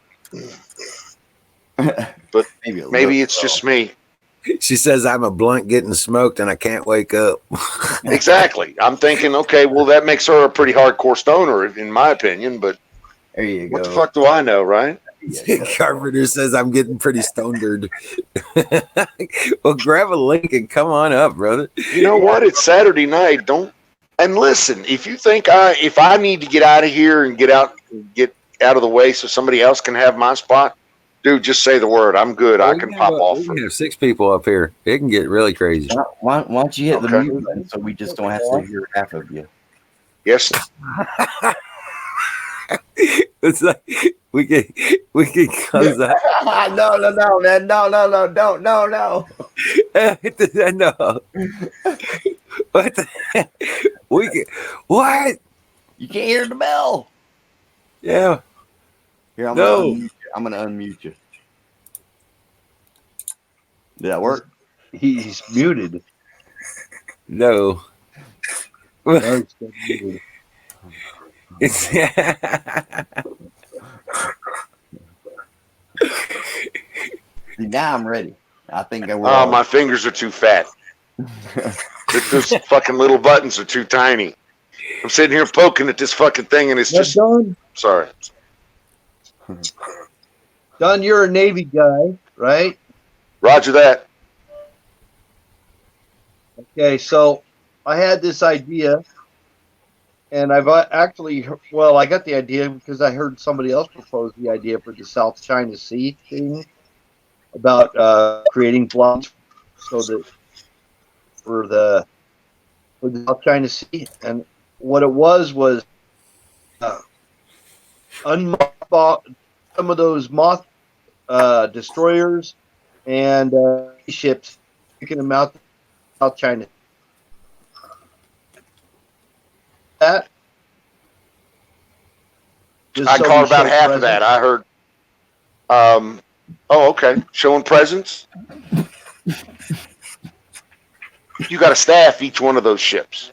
[SPEAKER 5] But maybe it's just me.
[SPEAKER 2] She says I'm a blunt getting smoked and I can't wake up.
[SPEAKER 5] Exactly. I'm thinking, okay, well, that makes her a pretty hardcore stoner, in my opinion. But
[SPEAKER 3] There you
[SPEAKER 5] what the
[SPEAKER 3] go.
[SPEAKER 5] fuck do I know, right?
[SPEAKER 2] Carpenter says I'm getting pretty stoned. Well, grab a link and come on up, brother.
[SPEAKER 5] You know what? It's Saturday night. Don't and listen. If you think if I need to get out of here and get out of the way so somebody else can have my spot, dude, just say the word. I'm good. I can pop off.
[SPEAKER 2] We can have 6 people up here. It can get really crazy.
[SPEAKER 3] Why don't you hit the
[SPEAKER 5] Okay.
[SPEAKER 3] mute button so we just don't have to hear half of you?
[SPEAKER 5] Yes.
[SPEAKER 2] It's like we can close that.
[SPEAKER 3] No, man. No, don't. No.
[SPEAKER 2] No. What the we can what?
[SPEAKER 3] You can't hear the bell.
[SPEAKER 2] Yeah.
[SPEAKER 3] Here, I'm gonna unmute you. Did that work?
[SPEAKER 8] He's muted.
[SPEAKER 2] No.
[SPEAKER 8] No, he's still muted.
[SPEAKER 2] It's
[SPEAKER 3] Now I'm ready. I think I will.
[SPEAKER 5] Oh, my fingers are too fat. Those fucking little buttons are too tiny. I'm sitting here poking at this fucking thing, and it's
[SPEAKER 8] Now,
[SPEAKER 5] just.
[SPEAKER 8] Don,
[SPEAKER 5] Sorry.
[SPEAKER 8] Don, you're a Navy guy, right?
[SPEAKER 5] Roger that.
[SPEAKER 8] Okay, so I had this idea, and I've actually, well, I got the idea because I heard somebody else propose the idea for the South China Sea thing about creating blocks so that for the South China Sea, and what it was unmothball some of those moth destroyers and ships, taking them out to South China. That just
[SPEAKER 5] I
[SPEAKER 8] so
[SPEAKER 5] caught
[SPEAKER 8] we
[SPEAKER 5] about
[SPEAKER 8] show
[SPEAKER 5] half of that.
[SPEAKER 8] presence.
[SPEAKER 5] I heard. Oh, okay. Showing presence. You got to staff each one of those ships.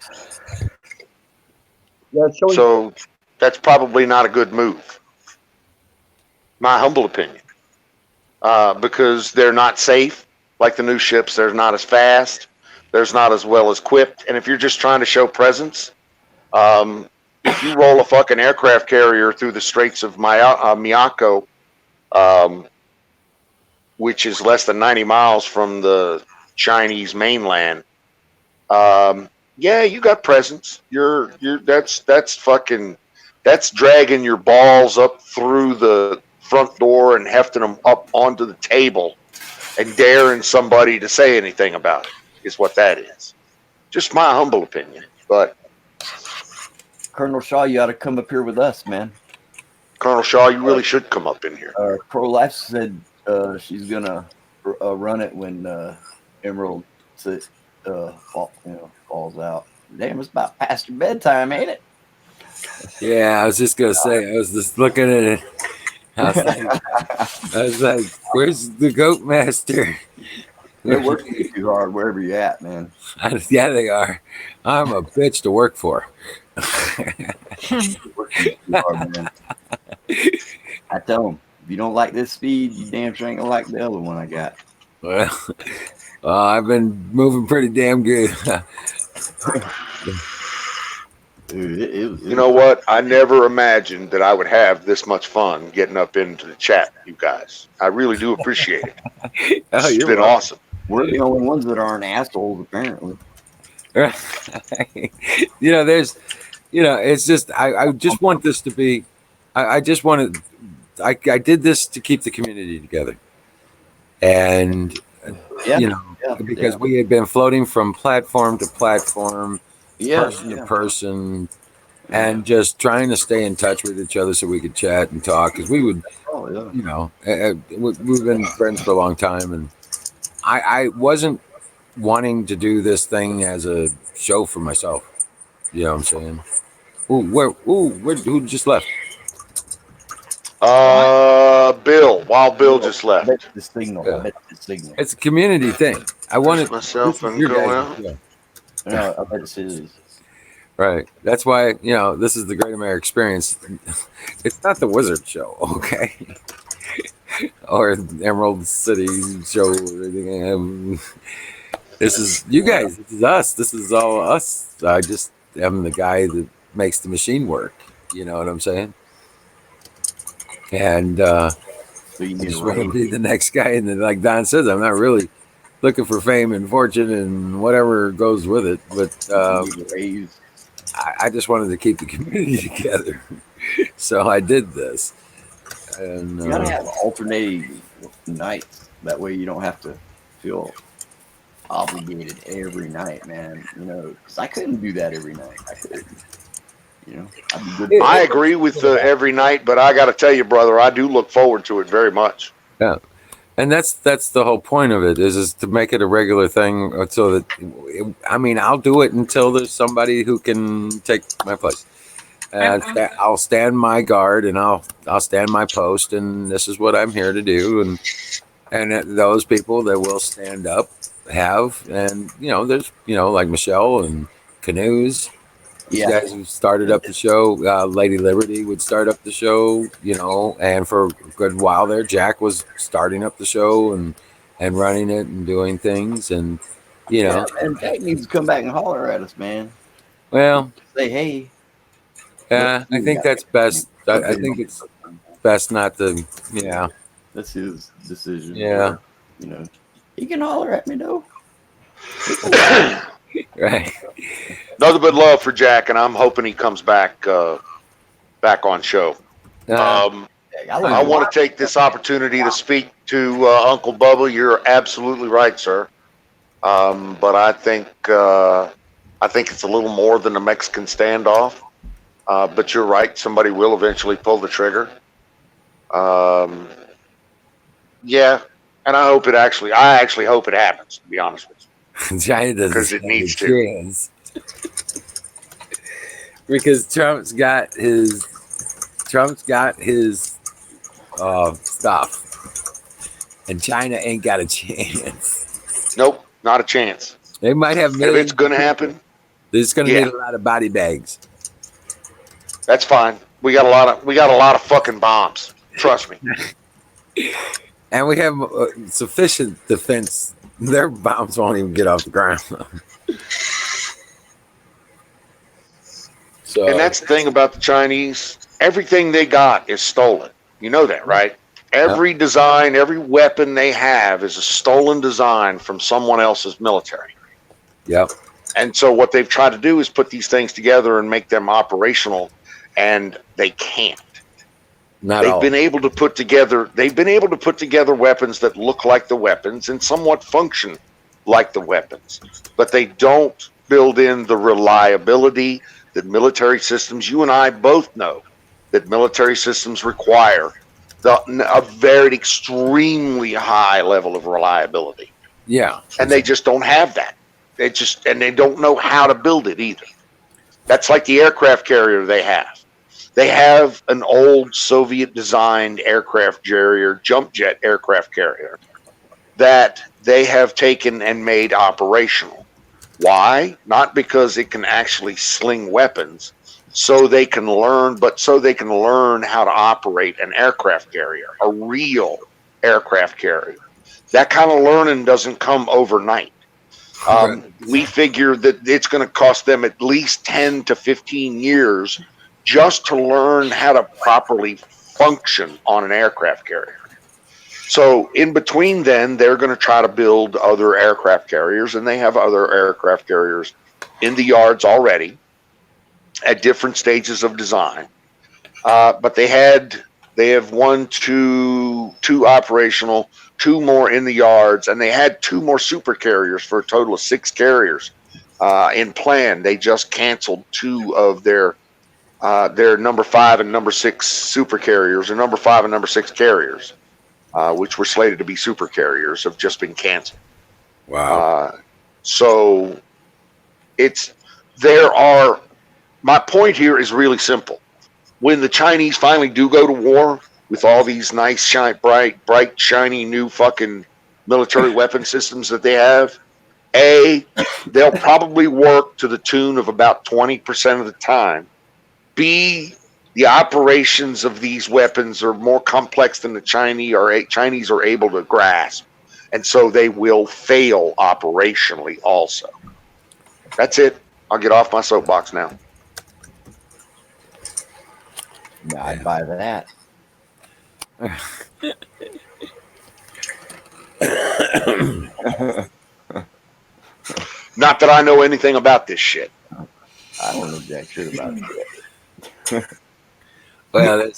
[SPEAKER 8] Yeah, showing
[SPEAKER 5] So that's probably not a good move. My humble opinion. Because they're not safe. Like the new ships, they're not as fast. They're not as well equipped. And if you're just trying to show presence, if you roll a fucking aircraft carrier through the Straits of Miyako, which is less than 90 miles from the Chinese mainland, yeah, you got presence. That's dragging your balls up through the front door and hefting them up onto the table and daring somebody to say anything about it is what that is. Just my humble opinion. But
[SPEAKER 3] Colonel Shaw, you ought to come up here with us, man.
[SPEAKER 5] Colonel Shaw, you really should come up in here.
[SPEAKER 3] Pro Life said she's gonna run it when Emerald falls out. Damn, it's about past your bedtime, ain't it?
[SPEAKER 2] Yeah, I was just gonna say. I was just looking at it. I was like, "Where's the goat master?"
[SPEAKER 3] They're working you too hard wherever you're at, man.
[SPEAKER 2] Yeah, they are. I'm a bitch to work for.
[SPEAKER 3] They're working you too hard, man. I tell them, if you don't like this speed, you damn sure ain't gonna like the other one I got.
[SPEAKER 2] Well, I've been moving pretty damn good.
[SPEAKER 3] Dude,
[SPEAKER 5] You know what? I never imagined that I would have this much fun getting up into the chat with you guys. I really do appreciate it.
[SPEAKER 2] Oh,
[SPEAKER 5] It's
[SPEAKER 2] you're
[SPEAKER 5] been
[SPEAKER 2] welcome.
[SPEAKER 5] awesome.
[SPEAKER 3] We're the only ones that aren't assholes, apparently.
[SPEAKER 2] There's, it's just I just want this to be. I just wanted. I did this to keep the community together, and
[SPEAKER 3] Yeah,
[SPEAKER 2] because we had been floating from platform to platform, person to person, and just trying to stay in touch with each other so we could chat and talk, because we would, we've been friends for a long time, and I wasn't wanting to do this thing as a show for myself. You know what I'm saying? Who just left?
[SPEAKER 5] Bill. Wild Bill just left.
[SPEAKER 3] The signal.
[SPEAKER 2] Yeah.
[SPEAKER 3] I bet the signal.
[SPEAKER 2] It's a community thing. I wanted
[SPEAKER 5] myself
[SPEAKER 2] this is
[SPEAKER 5] and
[SPEAKER 2] your
[SPEAKER 5] go
[SPEAKER 2] guys'
[SPEAKER 5] out.
[SPEAKER 2] show.
[SPEAKER 3] No, I bet it's his.
[SPEAKER 2] Right. That's why, this is the Great American Experience. It's not the Wizard Show, okay? Or Emerald City Show or anything. This is you guys. This is us. This is all us. I just am the guy that makes the machine work. You know what I'm saying? And
[SPEAKER 3] So you
[SPEAKER 2] I
[SPEAKER 3] need
[SPEAKER 2] just
[SPEAKER 3] to
[SPEAKER 2] want to
[SPEAKER 3] raise.
[SPEAKER 2] be the next guy. And then, like Don says, I'm not really looking for fame and fortune and whatever goes with it. But
[SPEAKER 3] You need to raise.
[SPEAKER 2] I just wanted to keep the community together. So I did this. And
[SPEAKER 3] You gotta have alternating nights. That way you don't have to feel obligated every night, man. Because I couldn't do that every night. I couldn't. I'd be good.
[SPEAKER 5] I agree with every night, but I got to tell you, brother, I do look forward to it very much.
[SPEAKER 2] Yeah. And that's the whole point of it is to make it a regular thing, so that I'll do it until there's somebody who can take my place. I'll stand my guard and I'll stand my post, and this is what I'm here to do. And those people that will stand up have, and there's like Michelle and Canoes. These guys who started up the show. Lady Liberty would start up the show, and for a good while there, Jack was starting up the show and running it and doing things, and
[SPEAKER 3] and Jack needs to come back and holler at us, man.
[SPEAKER 2] Well,
[SPEAKER 3] say hey.
[SPEAKER 2] Yeah, I think that's best. I think it's best not to. Yeah,
[SPEAKER 3] that's his decision.
[SPEAKER 2] Yeah,
[SPEAKER 3] he can holler at me though.
[SPEAKER 2] Right.
[SPEAKER 5] Nothing but love for Jack, and I'm hoping he comes back on show. I want to take this opportunity to speak to Uncle Bubba. You're absolutely right, sir. But I think it's a little more than a Mexican standoff. But you're right. Somebody will eventually pull the trigger. Yeah, and I actually hope it happens. To be honest with you,
[SPEAKER 2] China doesn't
[SPEAKER 5] because it needs to.
[SPEAKER 2] Because Trump's got his stuff, and China ain't got a chance.
[SPEAKER 5] Nope, not a chance.
[SPEAKER 2] They might have.
[SPEAKER 5] And if it's going to happen,
[SPEAKER 2] there's going to need a lot of body bags.
[SPEAKER 5] That's fine. We got a lot of fucking bombs. Trust me.
[SPEAKER 2] And we have sufficient defense. Their bombs won't even get off the ground. So,
[SPEAKER 5] and that's the thing about the Chinese. Everything they got is stolen. You know that, right? Every design, every weapon they have is a stolen design from someone else's military.
[SPEAKER 2] Yep.
[SPEAKER 5] And so what they've tried to do is put these things together and make them operational, and they can't. They've been able to put together weapons that look like the weapons and somewhat function like the weapons, but they don't build in the reliability that military systems, you and I both know that military systems require a very extremely high level of reliability.
[SPEAKER 2] Yeah.
[SPEAKER 5] And they just don't have that. And they don't know how to build it either. That's like the aircraft carrier they have. They have an old Soviet-designed aircraft carrier, jump jet aircraft carrier, that they have taken and made operational. Why? Not because it can actually sling weapons, so they can learn, but so they can learn how to operate an aircraft carrier, a real aircraft carrier. That kind of learning doesn't come overnight. We figure that it's going to cost them at least 10 to 15 years just to learn how to properly function on an aircraft carrier. So in between then, they're going to try to build other aircraft carriers, and they have other aircraft carriers in the yards already at different stages of design. But they have two operational, two more in the yards, and they had two more super carriers for a total of 6 carriers in plan. They just canceled 2 of their number 5 and number 6 super carriers, or number 5 and number 6 carriers, which were slated to be super carriers, have just been canceled.
[SPEAKER 2] Wow.
[SPEAKER 5] So my point here is really simple. When the Chinese finally do go to war with all these nice, bright, shiny, new fucking military weapon systems that they have, they'll probably work to the tune of about 20% of the time. B, the operations of these weapons are more complex than the Chinese are able to grasp, and so they will fail operationally also. That's it. I'll get off my soapbox now.
[SPEAKER 3] No, I'd buy that.
[SPEAKER 5] Not that I know anything about this shit.
[SPEAKER 3] I don't know jack shit about it.
[SPEAKER 2] Well,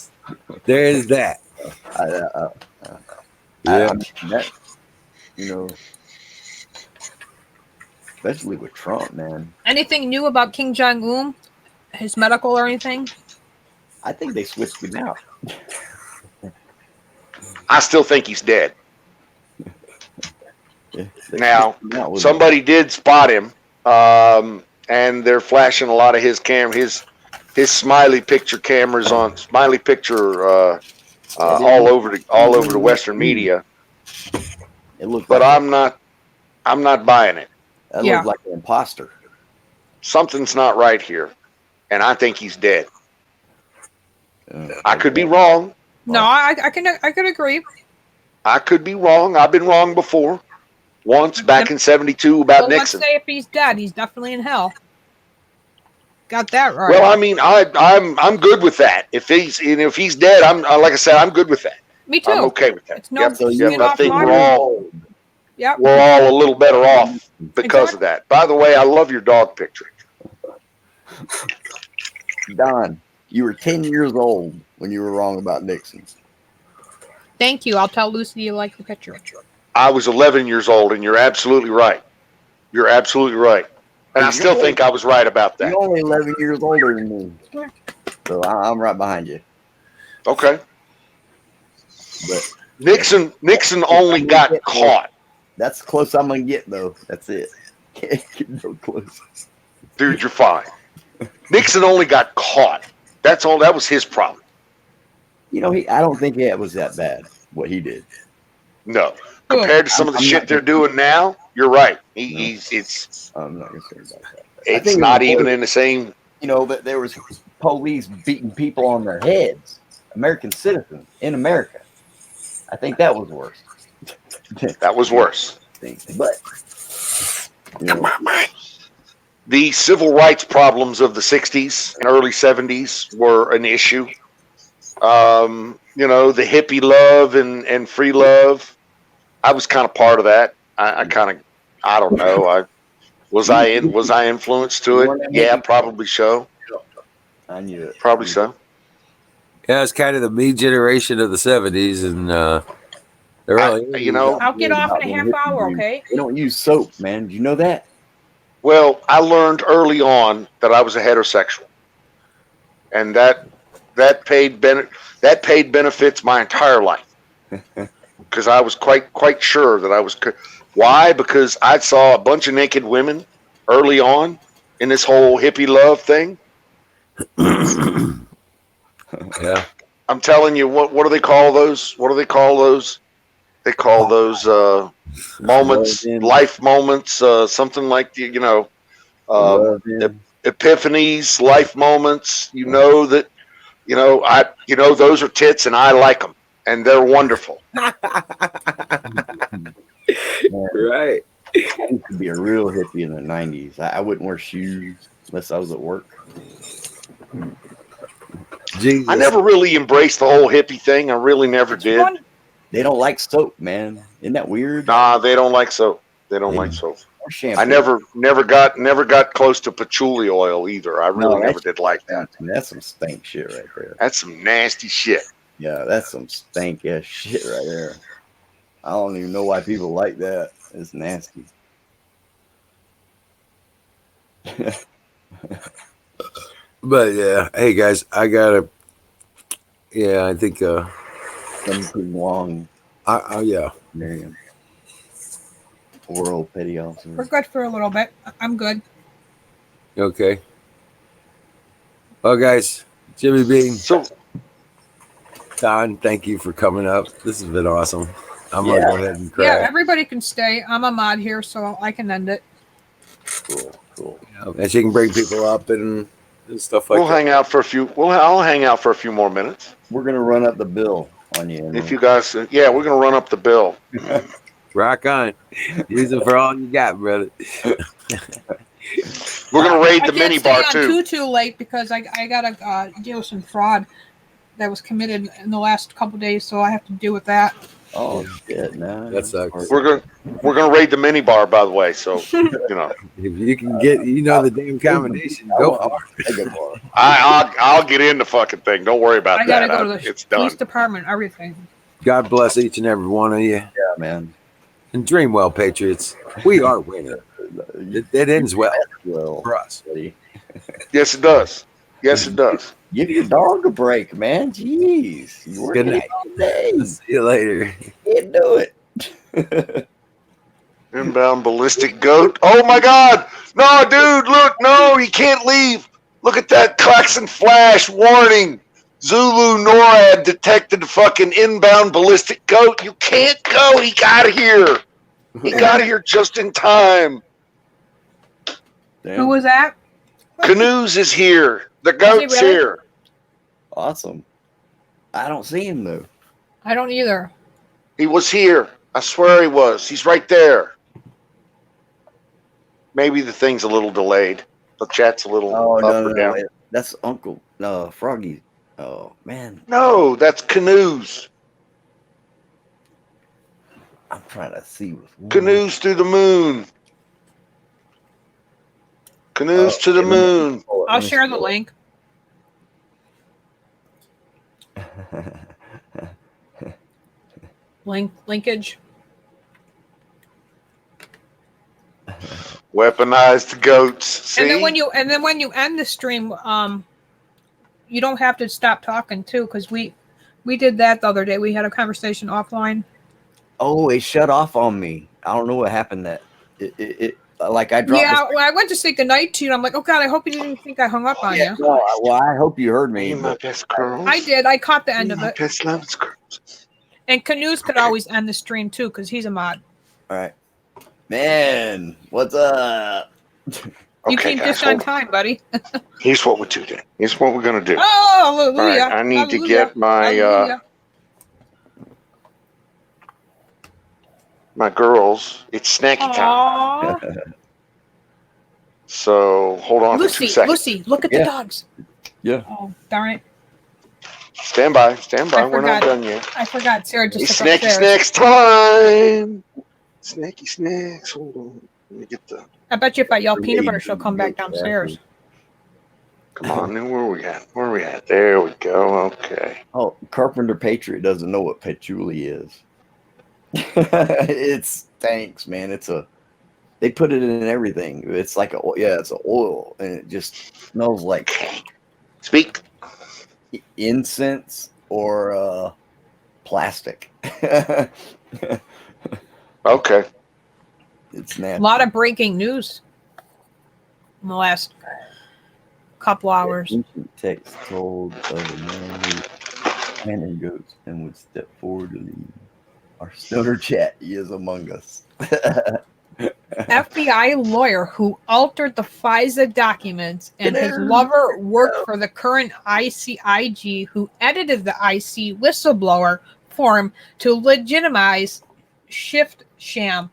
[SPEAKER 2] there is that.
[SPEAKER 3] Yeah, that, especially with Trump, man.
[SPEAKER 6] Anything new about King Jong-un? His medical or anything?
[SPEAKER 3] I think they switched him out.
[SPEAKER 5] I still think he's dead. Now, somebody did spot him, and they're flashing a lot of his smiley picture cameras on smiley picture all over the Western media. But I'm not buying it.
[SPEAKER 3] That looks like an imposter.
[SPEAKER 5] Something's not right here, and I think he's dead. I could be wrong.
[SPEAKER 6] No, I could agree.
[SPEAKER 5] I could be wrong. I've been wrong before. Once back in '72 about Nixon.
[SPEAKER 6] Let's say if he's dead, he's definitely in hell. Got that right.
[SPEAKER 5] Well, I mean, I'm good with that. If he's dead, like I said, I'm good with that.
[SPEAKER 6] Me too.
[SPEAKER 5] I'm okay with that.
[SPEAKER 6] It's no
[SPEAKER 5] I think
[SPEAKER 6] Yep.
[SPEAKER 5] we're all a little better off because of that. By the way, I love your dog picture.
[SPEAKER 3] Don, you were 10 years old when you were wrong about Nixon.
[SPEAKER 6] Thank you. I'll tell Lucy you like the picture.
[SPEAKER 5] I was 11 years old, and you're absolutely right. You're absolutely right. And I still think I was right about that.
[SPEAKER 3] You're only 11 years older than me. So I'm right behind you.
[SPEAKER 5] Okay.
[SPEAKER 3] But
[SPEAKER 5] Nixon only got caught.
[SPEAKER 3] That's the close I'm going to get, though. That's it. Can't get no close.
[SPEAKER 5] Dude, you're fine. Nixon only got caught. That's all. That was his problem.
[SPEAKER 3] I don't think it was that bad, what he did.
[SPEAKER 5] No. Compared to some of the shit they're doing now, you're right.
[SPEAKER 3] I'm not concerned about that.
[SPEAKER 5] It's not even in the same.
[SPEAKER 3] That there was police beating people on their heads, American citizens in America. I think that was worse.
[SPEAKER 5] That was worse.
[SPEAKER 3] But
[SPEAKER 5] the civil rights problems of the 60s and early 70s were an issue. The hippie love and free love. I was kind of part of that. I don't know. Was I influenced to it? Yeah, probably so.
[SPEAKER 3] I knew it.
[SPEAKER 5] Probably so.
[SPEAKER 2] Yeah, it's kind of the me generation of the '70s, and
[SPEAKER 6] I'll get off in a half hour, okay?
[SPEAKER 3] They don't use soap, man. Do you know that?
[SPEAKER 5] Well, I learned early on that I was a heterosexual, and that paid benefits my entire life, because I was quite sure that Why? Because I saw a bunch of naked women early on in this whole hippie love thing.
[SPEAKER 2] Yeah.
[SPEAKER 5] I'm telling you, what do they call those? What do they call those? They call those moments,
[SPEAKER 3] Love-in.
[SPEAKER 5] life moments, something like
[SPEAKER 3] Love-in.
[SPEAKER 5] epiphanies, life moments. You know that those are tits, and I like them, and they're wonderful.
[SPEAKER 2] Right.
[SPEAKER 3] I used to be a real hippie in the 90s. I wouldn't wear shoes unless I was at work.
[SPEAKER 2] Jesus.
[SPEAKER 5] I never really embraced the whole hippie thing. I really never
[SPEAKER 6] It's
[SPEAKER 5] did.
[SPEAKER 6] fun.
[SPEAKER 3] They don't like soap, man. Isn't that weird?
[SPEAKER 5] Nah, they don't like soap. They don't
[SPEAKER 3] They
[SPEAKER 5] like soap.
[SPEAKER 3] or shampoo.
[SPEAKER 5] I never got close to patchouli oil either. I really never did like that.
[SPEAKER 3] That's some stank shit right there.
[SPEAKER 5] That's some nasty shit.
[SPEAKER 3] Yeah, that's some stank ass shit right there. I don't even know why people like that. It's nasty.
[SPEAKER 2] But yeah, hey guys, I gotta. Yeah, I think.
[SPEAKER 3] Something long.
[SPEAKER 2] Yeah.
[SPEAKER 3] Miriam. Oral petty
[SPEAKER 6] We're
[SPEAKER 3] officers.
[SPEAKER 6] good for a little bit. I'm good.
[SPEAKER 2] Okay. Well, guys, Jimmy Bean,
[SPEAKER 5] So
[SPEAKER 2] Don, thank you for coming up. This has been awesome. I'm gonna
[SPEAKER 3] Yeah.
[SPEAKER 2] go ahead and
[SPEAKER 6] Yeah,
[SPEAKER 2] crash.
[SPEAKER 6] everybody can stay. I'm a mod here, so I can end it.
[SPEAKER 3] Cool.
[SPEAKER 2] And she can bring people up and stuff like
[SPEAKER 5] we'll
[SPEAKER 2] that.
[SPEAKER 5] hang out for a few. I'll hang out for a few more minutes.
[SPEAKER 3] We're gonna run up the bill on you.
[SPEAKER 5] If you guys, yeah, we're gonna run up the bill.
[SPEAKER 2] Rock on. Use it for all you got, brother.
[SPEAKER 5] We're gonna raid
[SPEAKER 6] I
[SPEAKER 5] the
[SPEAKER 6] can't
[SPEAKER 5] mini
[SPEAKER 6] stay
[SPEAKER 5] bar
[SPEAKER 6] on
[SPEAKER 5] too.
[SPEAKER 6] too late because I gotta deal with some fraud that was committed in the last couple days, so I have to deal with that.
[SPEAKER 3] Oh shit, no.
[SPEAKER 2] That sucks.
[SPEAKER 5] We're gonna raid the mini bar, by the way. So
[SPEAKER 2] If you can get, the damn combination, go for
[SPEAKER 3] it.
[SPEAKER 5] I'll get in the fucking thing. Don't worry about
[SPEAKER 6] I gotta
[SPEAKER 5] that.
[SPEAKER 6] go to the
[SPEAKER 5] It's done.
[SPEAKER 6] police department, everything.
[SPEAKER 2] God bless each and every one of you.
[SPEAKER 3] Yeah, man.
[SPEAKER 2] And dream well, Patriots. We are winning. It ends well for us.
[SPEAKER 5] Yes, it does. Yes, it does.
[SPEAKER 3] Give your dog a break, man. Jeez. You working
[SPEAKER 2] Good night.
[SPEAKER 3] all day.
[SPEAKER 2] See you later.
[SPEAKER 3] Can't do it.
[SPEAKER 5] Inbound ballistic goat. Oh my God! No, dude, look, no, he can't leave. Look at that klaxon flash warning. Zulu NORAD detected fucking inbound ballistic goat. You can't go. He got here. He got here just in time.
[SPEAKER 3] Damn.
[SPEAKER 6] Who was that?
[SPEAKER 5] Canoes is here. The goat's
[SPEAKER 6] really?
[SPEAKER 5] here.
[SPEAKER 3] Awesome. I don't see him though.
[SPEAKER 6] I don't either.
[SPEAKER 5] He was here. I swear he was. He's right there. Maybe the thing's a little delayed. The chat's a little up or down.
[SPEAKER 3] That's Uncle Froggy. Oh man.
[SPEAKER 5] No, that's canoes.
[SPEAKER 3] I'm trying to see
[SPEAKER 5] Canoes through the moon. Canoes to the moon.
[SPEAKER 6] I'll share the link. Linkage.
[SPEAKER 5] Weaponized goats. See?
[SPEAKER 6] And then when you end the stream, you don't have to stop talking too, because we did that the other day. We had a conversation offline.
[SPEAKER 3] Oh, it shut off on me. I don't know what happened. That it like I dropped.
[SPEAKER 6] Yeah, well, I went to say goodnight to you. And I'm like, oh God, I hope you didn't think I hung up on you.
[SPEAKER 3] No, well, I hope you heard me.
[SPEAKER 5] My best girls.
[SPEAKER 6] I did. I caught the end of
[SPEAKER 5] My
[SPEAKER 6] it.
[SPEAKER 5] best loves girls.
[SPEAKER 6] And Canoes could always end the stream too, because he's a mod.
[SPEAKER 3] All right, man. What's up?
[SPEAKER 6] You came just on time, buddy.
[SPEAKER 5] Here's what we do then. Here's what we're gonna do.
[SPEAKER 6] Oh, hallelujah.
[SPEAKER 5] All right, I need to
[SPEAKER 6] Hallelujah.
[SPEAKER 5] get my
[SPEAKER 6] Hallelujah.
[SPEAKER 5] my girls. It's snacky time.
[SPEAKER 6] Aww.
[SPEAKER 5] So hold on for 2 seconds.
[SPEAKER 6] Lucy, look at the dogs.
[SPEAKER 3] Yeah.
[SPEAKER 6] Oh, darn it.
[SPEAKER 5] Stand by. We're not
[SPEAKER 6] forgot.
[SPEAKER 5] done yet.
[SPEAKER 6] I forgot. Sarah just
[SPEAKER 5] It's
[SPEAKER 6] took
[SPEAKER 5] snacky
[SPEAKER 6] upstairs.
[SPEAKER 5] snacks time. Snacky snacks. Hold on. Let me get the.
[SPEAKER 6] I bet you if I yell peanut butter, she'll come back downstairs.
[SPEAKER 5] Come on, then where are we at? Where are we at? There we go. Okay.
[SPEAKER 3] Oh, Carpenter Patriot doesn't know what patchouli is. It stinks, man. They put it in everything. It's like it's an oil, and it just smells like
[SPEAKER 5] Speak.
[SPEAKER 3] incense or plastic.
[SPEAKER 5] Okay.
[SPEAKER 3] It's
[SPEAKER 6] A
[SPEAKER 3] nasty.
[SPEAKER 6] lot of breaking news in the last couple hours.
[SPEAKER 3] Ancient text told of a man who ran and goats and would step forward to lead. Our stoner chat, he is among us.
[SPEAKER 6] FBI lawyer who altered the FISA documents and his lover worked for the current ICIG who edited the IC whistleblower form to legitimize shift sham.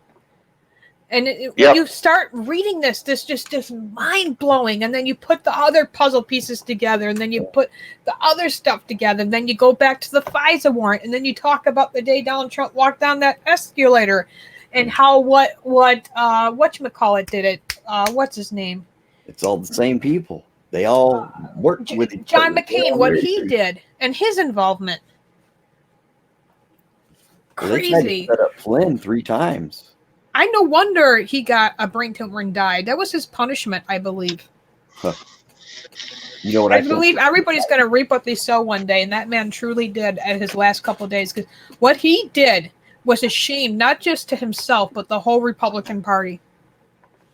[SPEAKER 6] And when you start reading this just mind blowing. And then you put the other puzzle pieces together, and then you put the other stuff together. And then you go back to the FISA warrant, and then you talk about the day Donald Trump walked down that escalator, and how whatchamacallit did it. What's his name?
[SPEAKER 3] It's all the same people. They all work with each other.
[SPEAKER 6] John McCain, what he did, and his involvement.
[SPEAKER 3] Well, they tried to
[SPEAKER 6] Crazy.
[SPEAKER 3] set up Flynn 3 times.
[SPEAKER 6] I no wonder he got a brain tumor and died. That was his punishment, I believe.
[SPEAKER 3] You know what
[SPEAKER 6] I believe everybody's going to reap what they sow one day, and that man truly did at his last couple of days. Because what he did was a shame, not just to himself, but the whole Republican Party.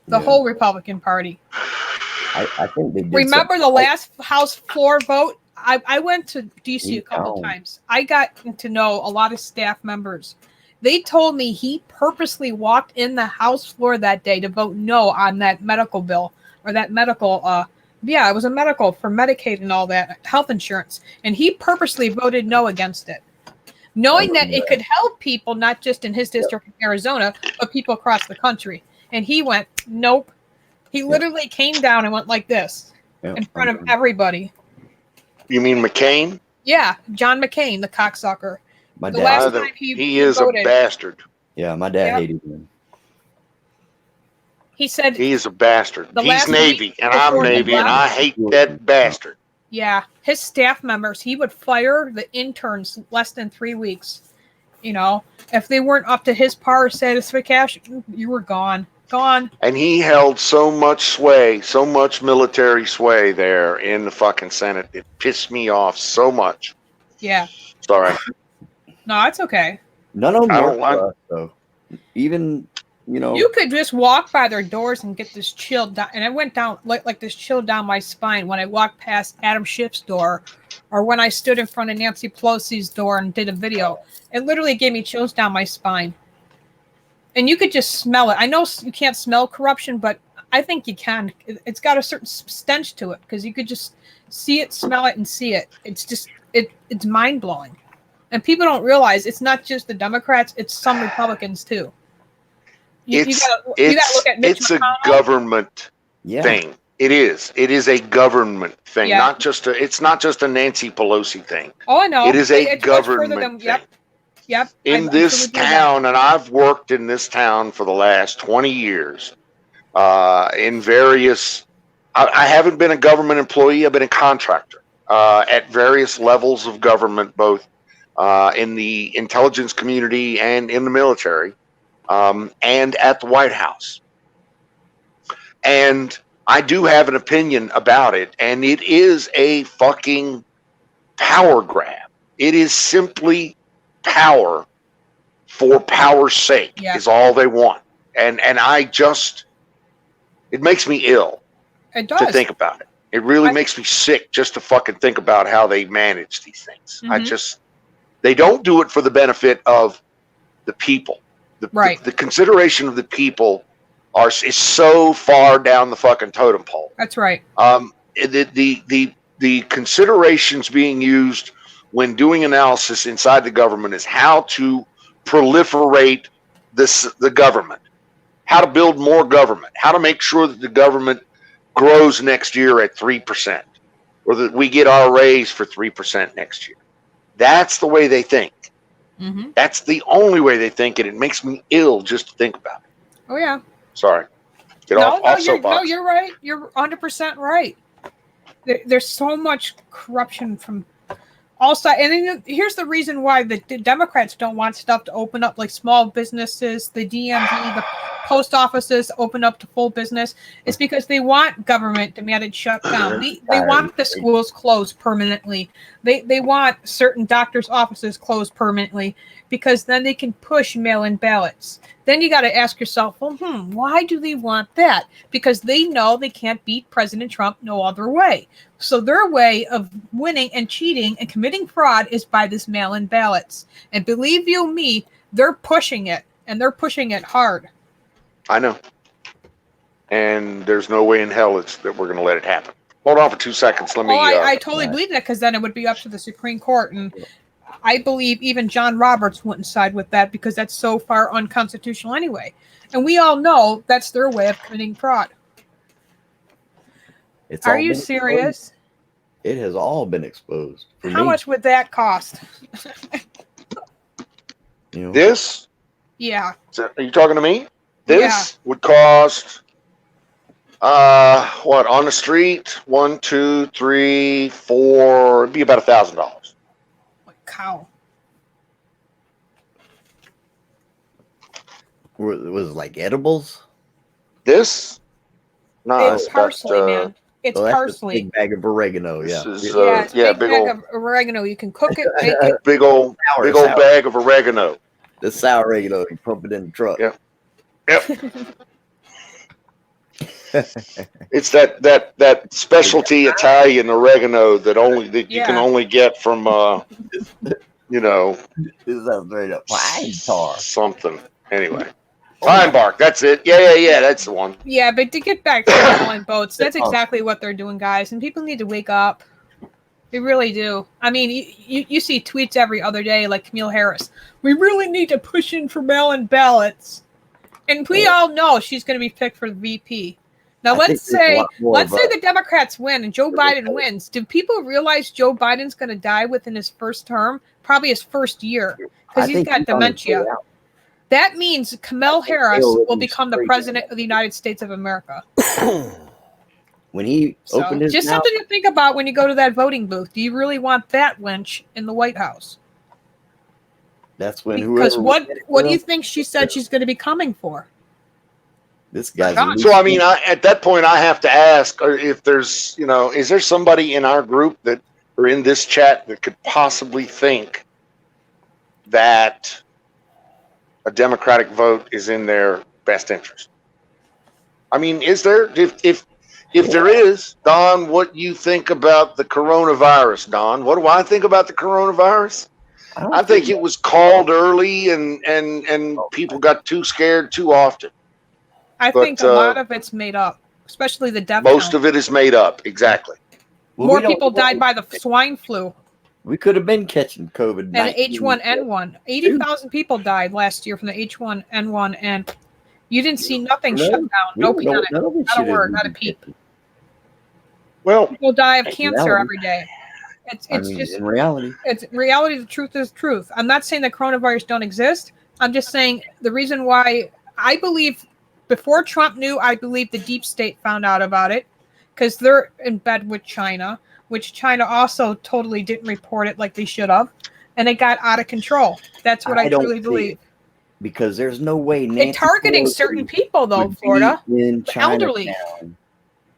[SPEAKER 6] The whole Republican Party.
[SPEAKER 3] I think they did.
[SPEAKER 6] Remember the last House floor vote? I went to D.C. a couple times. I got to know a lot of staff members. They told me he purposely walked in the House floor that day to vote no on that medical bill, or that medical, it was a medical for Medicaid and all that, health insurance. And he purposely voted no against it, knowing that it could help people, not just in his district in Arizona, but people across the country. And he went, nope. He literally came down and went like this in front of everybody.
[SPEAKER 5] You mean McCain?
[SPEAKER 6] Yeah, John McCain, the cocksucker.
[SPEAKER 3] My
[SPEAKER 6] the
[SPEAKER 3] dad,
[SPEAKER 6] last time
[SPEAKER 5] he is voted. A bastard.
[SPEAKER 3] Yeah, my dad hated him.
[SPEAKER 6] He said
[SPEAKER 5] he is a bastard. He's Navy, and I'm Navy, and I hate that bastard.
[SPEAKER 6] Yeah, his staff members, he would fire the interns less than 3 weeks. You know, if they weren't up to his par satisfaction, you were gone. Gone.
[SPEAKER 5] And he held so much sway, so much military sway there in the fucking Senate. It pissed me off so much.
[SPEAKER 6] Yeah.
[SPEAKER 5] Sorry.
[SPEAKER 6] No, it's okay.
[SPEAKER 3] None of them work for us, though. Even,
[SPEAKER 6] you could just walk by their doors and get this chill down. And I went down like this chill down my spine when I walked past Adam Schiff's door, or when I stood in front of Nancy Pelosi's door and did a video. It literally gave me chills down my spine. And you could just smell it. I know you can't smell corruption, but I think you can. It's got a certain stench to it because you could just see it, smell it, and see it. It's just it's mind blowing. And people don't realize it's not just the Democrats; it's some Republicans too. You gotta look at Mitch
[SPEAKER 5] it's
[SPEAKER 6] McConnell.
[SPEAKER 5] A government thing. It is. It is a government thing.
[SPEAKER 6] Yeah.
[SPEAKER 5] It's not just a Nancy Pelosi thing.
[SPEAKER 6] Oh, I know.
[SPEAKER 5] It is a government thing.
[SPEAKER 6] Yep.
[SPEAKER 5] In this town, and I've worked in this town for the last 20 years, in various. I haven't been a government employee. I've been a contractor at various levels of government, both in the intelligence community and in the military, and at the White House. And I do have an opinion about it, and it is a fucking power grab. It is simply power for power's sake is all they want. And I just, it makes me ill to think about it. It really makes me sick just to fucking think about how they manage these things.
[SPEAKER 6] Mm-hmm.
[SPEAKER 5] They don't do it for the benefit of the people. The consideration of the people is so far down the fucking totem pole.
[SPEAKER 6] That's right.
[SPEAKER 5] The considerations being used when doing analysis inside the government is how to proliferate the government, how to build more government, how to make sure that the government grows next year at 3%, or that we get our raise for 3% next year. That's the way they think.
[SPEAKER 6] Mm-hmm.
[SPEAKER 5] That's the only way they think, and it makes me ill just to think about it.
[SPEAKER 6] Oh, yeah.
[SPEAKER 5] Sorry.
[SPEAKER 6] You're right. You're 100% right. There's so much corruption from all sides. And then here's the reason why the Democrats don't want stuff to open up, like small businesses, the DMV, the post offices open up to full business is because they want government demanded shut down. They want the schools closed permanently. They want certain doctors' offices closed permanently because then they can push mail-in ballots. Then you got to ask yourself, well, why do they want that? Because they know they can't beat President Trump no other way. So their way of winning and cheating and committing fraud is by this mail-in ballots. And believe you me, they're pushing it, and they're pushing it hard.
[SPEAKER 5] I know. And there's no way in hell that we're going to let it happen. Hold on for 2 seconds. Let me.
[SPEAKER 6] I totally believe that, because then it would be up to the Supreme Court, and I believe even John Roberts wouldn't side with that because that's so far unconstitutional anyway. And we all know that's their way of committing fraud. Are you serious?
[SPEAKER 3] It has all been exposed.
[SPEAKER 6] How much would that cost?
[SPEAKER 5] This?
[SPEAKER 6] Yeah.
[SPEAKER 5] Are you talking to me? This would cost, what, on the street? 1, 2, 3, 4, it'd be about $1,000.
[SPEAKER 6] Like cow.
[SPEAKER 3] Was it like edibles?
[SPEAKER 5] This? No,
[SPEAKER 6] it's parsley, man. It's parsley.
[SPEAKER 3] A big bag of oregano,
[SPEAKER 5] This
[SPEAKER 3] yeah.
[SPEAKER 5] is,
[SPEAKER 6] it's a big bag of oregano. You can cook it, bake it.
[SPEAKER 5] Big old bag of oregano.
[SPEAKER 3] The sour oregano, you pump it in the truck.
[SPEAKER 5] Yep. It's that specialty Italian oregano that you can only get from
[SPEAKER 3] This sounds right up pine tar.
[SPEAKER 5] Something. Anyway. Pine bark, that's it. Yeah, that's the one.
[SPEAKER 6] Yeah, but to get back to the rolling boats, that's exactly what they're doing, guys. And people need to wake up. They really do. I mean, you see tweets every other day like Camille Harris. We really need to push in for mail-in ballots. And we all know she's going to be picked for the VP. Now, let's say the Democrats win and Joe Biden wins. Do people realize Joe Biden's going to die within his first term? Probably his first year, because he's got dementia. That means Kamala Harris will become the president of the United States of America.
[SPEAKER 3] When he opened his
[SPEAKER 6] just
[SPEAKER 3] mouth,
[SPEAKER 6] something to think about when you go to that voting booth. Do you really want that wench in the White House?
[SPEAKER 3] That's when
[SPEAKER 6] because what do you think she said she's going to be coming for?
[SPEAKER 3] This guy's.
[SPEAKER 5] So I mean, at that point, I have to ask if there's, is there somebody in our group that or in this chat that could possibly think that a Democratic vote is in their best interest? I mean, is there? If there is, Don, what you think about the coronavirus, Don? What do I think about the coronavirus? I think it was called early and people got too scared too often.
[SPEAKER 6] I think a lot of it's made up, especially the death
[SPEAKER 5] Most
[SPEAKER 6] count.
[SPEAKER 5] of it is made up, exactly.
[SPEAKER 6] Well, more people died by the swine flu.
[SPEAKER 3] We could have been catching COVID.
[SPEAKER 6] And H1N1. 80,000 people died last year from the H1N1, and you didn't see nothing shut down. No peep on it. Not a word, not a peep.
[SPEAKER 5] Well,
[SPEAKER 6] people die of cancer every day. It's just
[SPEAKER 3] in reality.
[SPEAKER 6] It's reality. The truth is truth. I'm not saying that coronavirus don't exist. I'm just saying the reason why I believe before Trump knew, I believe the deep state found out about it because they're in bed with China, which China also totally didn't report it like they should have, and it got out of control. That's what I truly believe.
[SPEAKER 3] Because there's no way
[SPEAKER 6] Nancy targeting certain people though, Florida,
[SPEAKER 3] in
[SPEAKER 6] the elderly.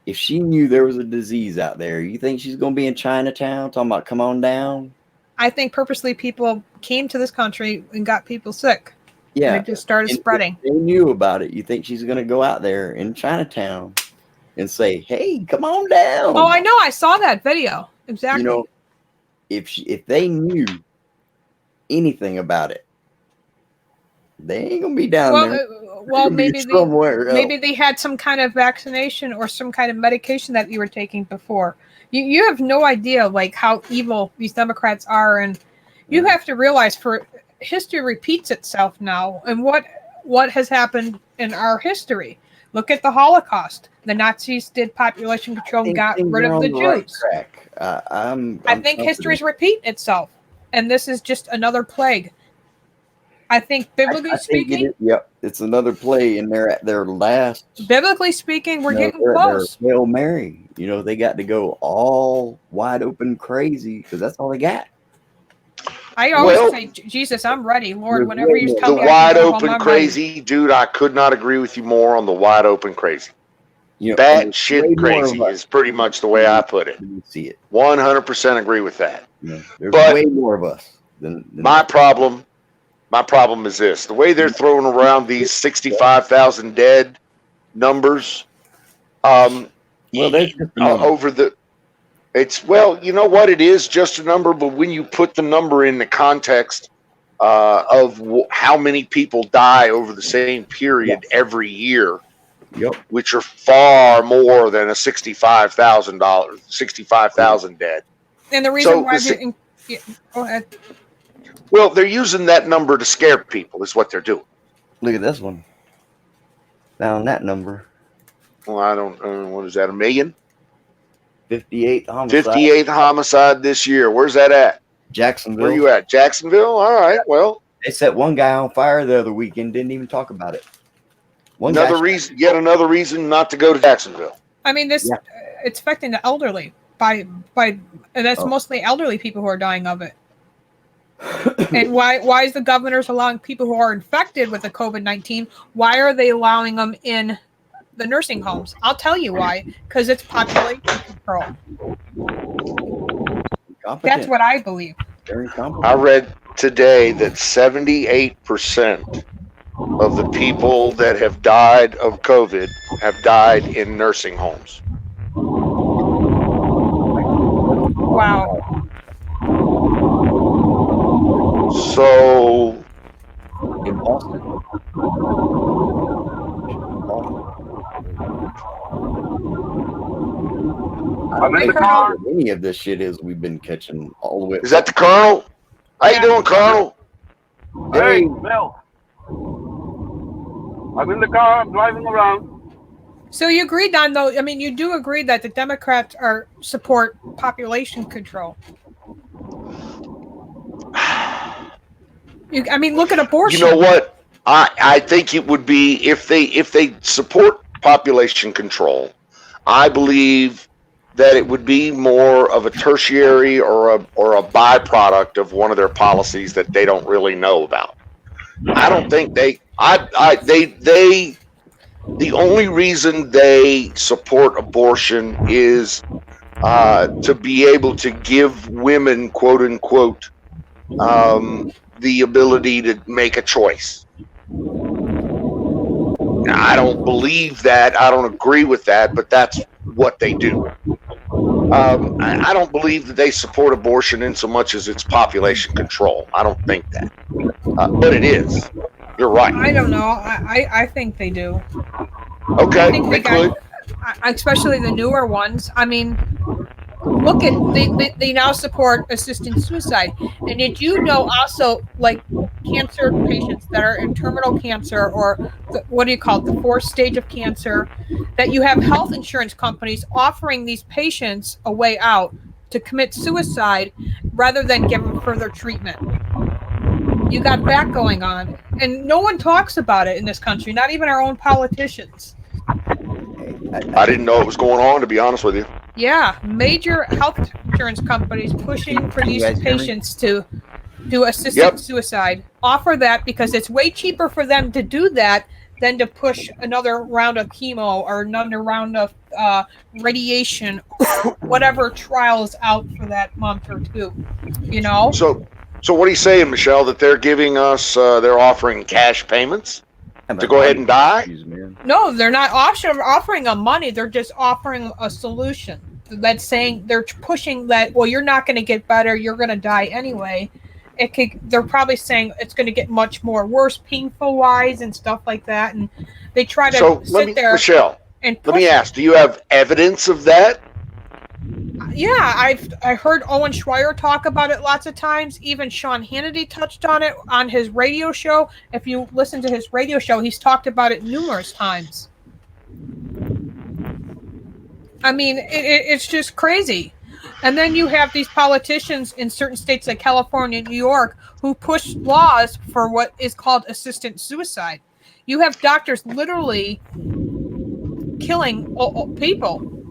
[SPEAKER 3] If she knew there was a disease out there, you think she's going to be in Chinatown talking about come on down?
[SPEAKER 6] I think purposely people came to this country and got people sick.
[SPEAKER 3] Yeah.
[SPEAKER 6] And it just started spreading.
[SPEAKER 3] If they knew about it. You think she's going to go out there in Chinatown and say, hey, come on down?
[SPEAKER 6] Oh, I know. I saw that video. Exactly.
[SPEAKER 3] If they knew anything about it, they ain't going to be down there.
[SPEAKER 6] Well, maybe they had some kind of vaccination or some kind of medication that you were taking before. You have no idea like how evil these Democrats are, and you have to realize history repeats itself now. And what has happened in our history? Look at the Holocaust. The Nazis did population control and got rid of the Jews. I think history's repeat itself, and this is just another plague. I think biblically speaking,
[SPEAKER 3] it's another play in their last.
[SPEAKER 6] Biblically speaking, we're getting close.
[SPEAKER 3] Hail Mary, they got to go all wide open crazy because that's all they got.
[SPEAKER 6] I always
[SPEAKER 5] Well-
[SPEAKER 6] say, Jesus, I'm ready, Lord.
[SPEAKER 3] There's
[SPEAKER 6] Whenever
[SPEAKER 3] way
[SPEAKER 6] you
[SPEAKER 3] more-
[SPEAKER 6] tell
[SPEAKER 5] The
[SPEAKER 6] me I can
[SPEAKER 5] wide
[SPEAKER 6] go home,
[SPEAKER 5] open
[SPEAKER 6] I'm ready.
[SPEAKER 5] crazy, dude. I could not agree with you more on the wide open crazy.
[SPEAKER 3] You know,
[SPEAKER 5] Bat
[SPEAKER 3] and there's
[SPEAKER 5] shit
[SPEAKER 3] way more
[SPEAKER 5] crazy
[SPEAKER 3] of us
[SPEAKER 5] is pretty much the way I put it.
[SPEAKER 3] than you see it.
[SPEAKER 5] 100% agree with that.
[SPEAKER 3] You know, there's
[SPEAKER 5] But-
[SPEAKER 3] way more of us than
[SPEAKER 5] My
[SPEAKER 3] that.
[SPEAKER 5] problem is this: the way they're throwing around these 65,000 dead numbers.
[SPEAKER 3] Well, there's just a number.
[SPEAKER 5] Over the. It's you know what it is, just a number. But when you put the number in the context of how many people die over the same period every year,
[SPEAKER 3] Yep.
[SPEAKER 5] which are far more than a $65,000 dead.
[SPEAKER 6] And the reason
[SPEAKER 5] So
[SPEAKER 6] why
[SPEAKER 5] the
[SPEAKER 6] go ahead.
[SPEAKER 5] Well, they're using that number to scare people. Is what they're doing.
[SPEAKER 3] Look at this one. Found that number.
[SPEAKER 5] Well, I don't. What is that? 1 million?
[SPEAKER 3] 58 homicide.
[SPEAKER 5] 58th homicide this year. Where's that at?
[SPEAKER 3] Jacksonville.
[SPEAKER 5] Where you at? Jacksonville? All right. Well,
[SPEAKER 3] They set one guy on fire the other weekend. Didn't even talk about it. One
[SPEAKER 5] another
[SPEAKER 3] guy
[SPEAKER 5] reason. Yet another reason not to go to Jacksonville.
[SPEAKER 6] I mean, this it's affecting the elderly and that's mostly elderly people who are dying of it. And why is the governors allowing people who are infected with the COVID-19? Why are they allowing them in the nursing homes? I'll tell you why. Because it's population control. That's what I believe.
[SPEAKER 5] I read today that 78% of the people that have died of COVID have died in nursing homes.
[SPEAKER 6] Wow.
[SPEAKER 5] So
[SPEAKER 3] in Boston. I don't think any of this shit is we've been catching all the way.
[SPEAKER 5] Is that the Colonel? How you doing, Colonel?
[SPEAKER 9] Hey, Bill. I'm in the car. I'm driving around.
[SPEAKER 6] So you agree, Don, though? I mean, you do agree that the Democrats support population control. I mean, look at abortion.
[SPEAKER 5] You know what? I think it would be if they support population control. I believe that it would be more of a tertiary or a byproduct of one of their policies that they don't really know about. I don't think the only reason they support abortion is to be able to give women, quote unquote, the ability to make a choice. I don't believe that. I don't agree with that, but that's what they do. I don't believe that they support abortion in so much as it's population control. I don't think that. But it is. You're right.
[SPEAKER 6] I don't know. I think they do.
[SPEAKER 5] Okay,
[SPEAKER 6] I think they could. Especially the newer ones. I mean, look at they now support assisted suicide, and did you know also like cancer patients that are in terminal cancer or what do you call it, the fourth stage of cancer, that you have health insurance companies offering these patients a way out to commit suicide rather than give them further treatment. You got that going on, and no one talks about it in this country, not even our own politicians.
[SPEAKER 5] I didn't know it was going on, to be honest with you.
[SPEAKER 6] Yeah, major health insurance companies pushing for these patients to do assisted suicide. Offer that because it's way cheaper for them to do that than to push another round of chemo or another round of radiation, whatever trials out for that month or two. You know.
[SPEAKER 5] So what are you saying, Michelle? That they're giving us, they're offering cash payments to go ahead and die?
[SPEAKER 6] No, they're not offering them money. They're just offering a solution. That's saying they're pushing that. Well, you're not going to get better. You're going to die anyway. They're probably saying it's going to get much more worse, painful wise, and stuff like that. And they try to sit there.
[SPEAKER 5] Michelle,
[SPEAKER 6] and
[SPEAKER 5] let me ask: do you have evidence of that?
[SPEAKER 6] Yeah, I heard Owen Schreier talk about it lots of times. Even Sean Hannity touched on it on his radio show. If you listen to his radio show, he's talked about it numerous times. I mean, it's just crazy. And then you have these politicians in certain states like California and New York who push laws for what is called assisted suicide. You have doctors literally killing people,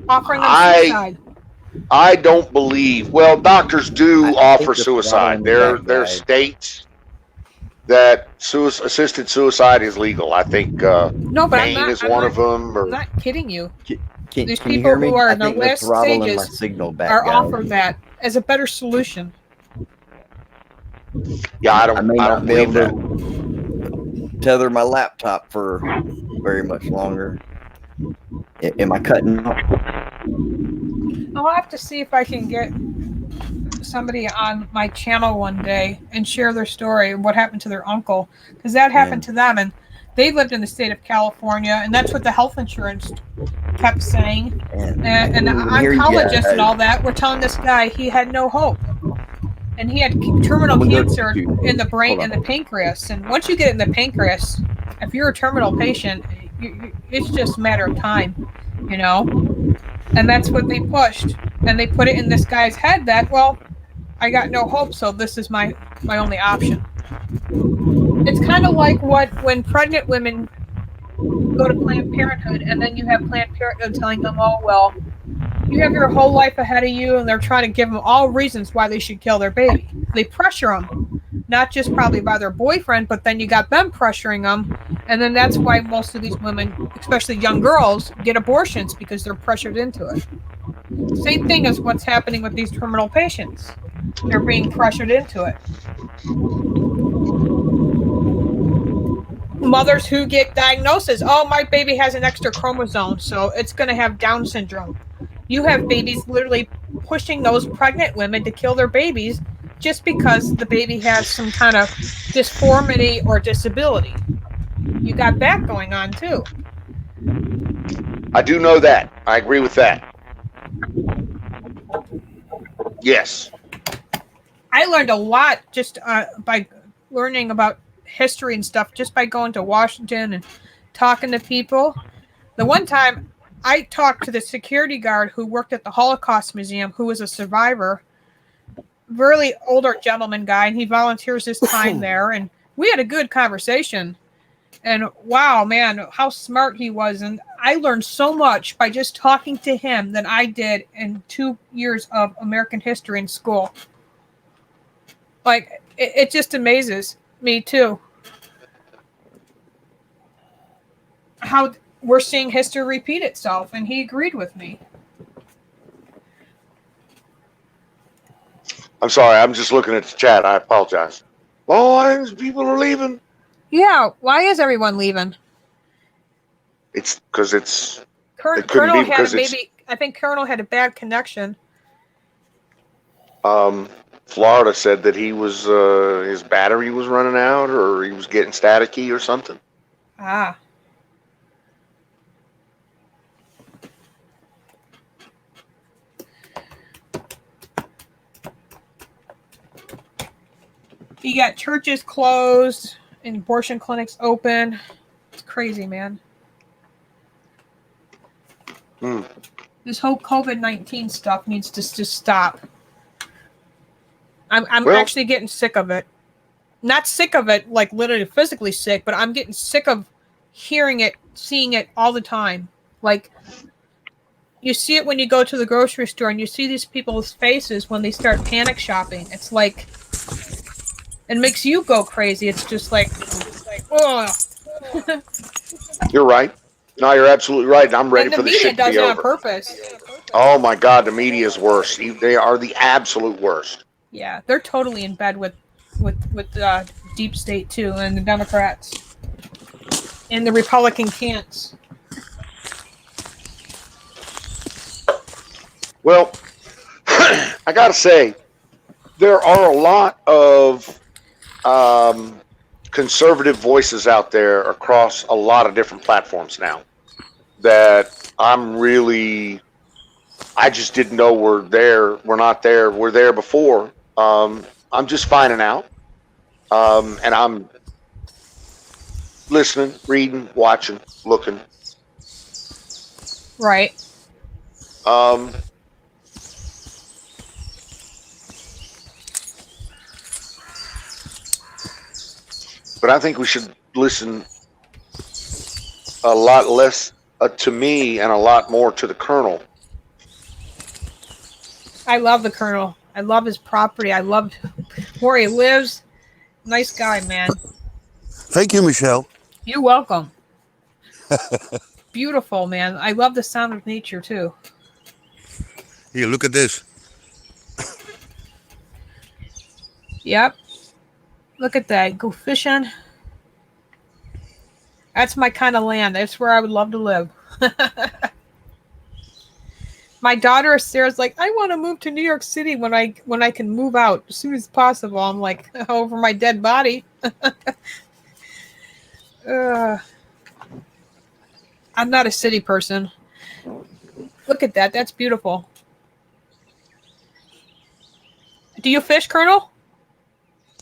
[SPEAKER 6] offering them suicide.
[SPEAKER 5] I don't believe. Well, doctors do
[SPEAKER 3] I think
[SPEAKER 5] offer
[SPEAKER 3] the throttle
[SPEAKER 5] suicide.
[SPEAKER 3] in the
[SPEAKER 5] There,
[SPEAKER 3] back
[SPEAKER 5] there's
[SPEAKER 3] guide.
[SPEAKER 5] states that assisted suicide is legal. I think
[SPEAKER 6] No, but
[SPEAKER 5] Maine is
[SPEAKER 6] I'm
[SPEAKER 5] one
[SPEAKER 6] not
[SPEAKER 5] of them.
[SPEAKER 6] I'm
[SPEAKER 5] Or
[SPEAKER 6] not kidding you. These
[SPEAKER 3] Can you
[SPEAKER 6] people
[SPEAKER 3] hear
[SPEAKER 6] who
[SPEAKER 3] me?
[SPEAKER 6] are
[SPEAKER 3] I
[SPEAKER 6] in the
[SPEAKER 3] think the
[SPEAKER 6] last
[SPEAKER 3] throttle in my
[SPEAKER 6] stages
[SPEAKER 3] signal back
[SPEAKER 6] are
[SPEAKER 3] guide.
[SPEAKER 6] offered that as a better solution.
[SPEAKER 5] yeah,
[SPEAKER 3] I
[SPEAKER 5] I
[SPEAKER 3] may
[SPEAKER 5] don't
[SPEAKER 3] not be
[SPEAKER 5] believe
[SPEAKER 3] able
[SPEAKER 5] that.
[SPEAKER 3] to tether my laptop for very much longer. Am I cutting out?
[SPEAKER 6] I'll have to see if I can get somebody on my channel one day and share their story of what happened to their uncle, because that happened to them, and they lived in the state of California, and that's what the health insurance kept saying. And
[SPEAKER 3] I didn't even hear you
[SPEAKER 6] oncologists and
[SPEAKER 3] guys.
[SPEAKER 6] all that were telling this guy he had no hope, and he had terminal
[SPEAKER 3] I'm gonna go
[SPEAKER 6] cancer
[SPEAKER 3] to.
[SPEAKER 6] in the brain
[SPEAKER 3] Hold
[SPEAKER 6] and the
[SPEAKER 3] on.
[SPEAKER 6] pancreas. And once you get it in the pancreas, if you're a terminal patient, it's just a matter of time, you know. And that's what they pushed, and they put it in this guy's head that, well, I got no hope, so this is my only option. It's kind of like what when pregnant women go to Planned Parenthood, and then you have Planned Parenthood telling them, "Oh well, you have your whole life ahead of you," and they're trying to give them all reasons why they should kill their baby. They pressure them, not just probably by their boyfriend, but then you got them pressuring them, and then that's why most of these women, especially young girls, get abortions because they're pressured into it. Same thing as what's happening with these terminal patients. They're being pressured into it. Mothers who get diagnoses, oh, my baby has an extra chromosome, so it's going to have Down syndrome. You have babies literally pushing those pregnant women to kill their babies just because the baby has some kind of disformity or disability. You got that going on too.
[SPEAKER 5] I do know that. I agree with that. Yes.
[SPEAKER 6] I learned a lot just by learning about history and stuff, just by going to Washington and talking to people. The one time I talked to the security guard who worked at the Holocaust Museum, who was a survivor, really older gentleman guy, and he volunteers his time there. And we had a good conversation. And wow, man, how smart he was. And I learned so much by just talking to him than I did in 2 years of American history in school. Like, it just amazes me, too, how we're seeing history repeat itself. And he agreed with me.
[SPEAKER 5] I'm sorry. I'm just looking at the chat. I apologize. Oh, people are leaving.
[SPEAKER 6] Yeah, why is everyone leaving?
[SPEAKER 5] It's because it's. It couldn't
[SPEAKER 6] Colonel
[SPEAKER 5] be
[SPEAKER 6] had
[SPEAKER 5] because it's.
[SPEAKER 6] I think Colonel had a bad connection.
[SPEAKER 5] Florida said that he was his battery was running out, or he was getting staticky, or something.
[SPEAKER 6] Ah. You got churches closed and abortion clinics open. It's crazy, man. This whole COVID-19 stuff needs to just stop. I'm actually getting sick of it. Not sick of it, like literally physically sick, but I'm getting sick of hearing it, seeing it all the time. Like, you see it when you go to the grocery store and you see these people's faces when they start panic shopping. It's like, it makes you go crazy. It's just like, oh.
[SPEAKER 5] You're right. No, you're absolutely right. I'm ready
[SPEAKER 6] And the
[SPEAKER 5] for this
[SPEAKER 6] media
[SPEAKER 5] shit to
[SPEAKER 6] does
[SPEAKER 5] be
[SPEAKER 6] it on
[SPEAKER 5] over.
[SPEAKER 6] purpose.
[SPEAKER 5] Oh my God, the media is worse. They are the absolute worst.
[SPEAKER 6] Yeah, they're totally in bed with deep state too, and the Democrats and the Republican cants.
[SPEAKER 5] Well, I gotta say, there are a lot of conservative voices out there across a lot of different platforms now that I just didn't know were there. We're not there. We're there before. I'm just finding out, and I'm listening, reading, watching, looking.
[SPEAKER 6] Right.
[SPEAKER 5] Um, but I think we should listen a lot less to me and a lot more to the Colonel
[SPEAKER 6] I love the Colonel. I love his property. I love where he lives. Nice guy, man.
[SPEAKER 10] Thank you, Michelle.
[SPEAKER 6] You're welcome. Beautiful, man. I love the sound of nature too.
[SPEAKER 10] Here, look at this.
[SPEAKER 6] Yep. Look at that. Go fishing. That's my kind of land. That's where I would love to live. My daughter Sarah's like, I want to move to New York City when I can move out as soon as possible. I'm like, over my dead body. I'm not a city person. Look at that. That's beautiful. Do you fish, Colonel?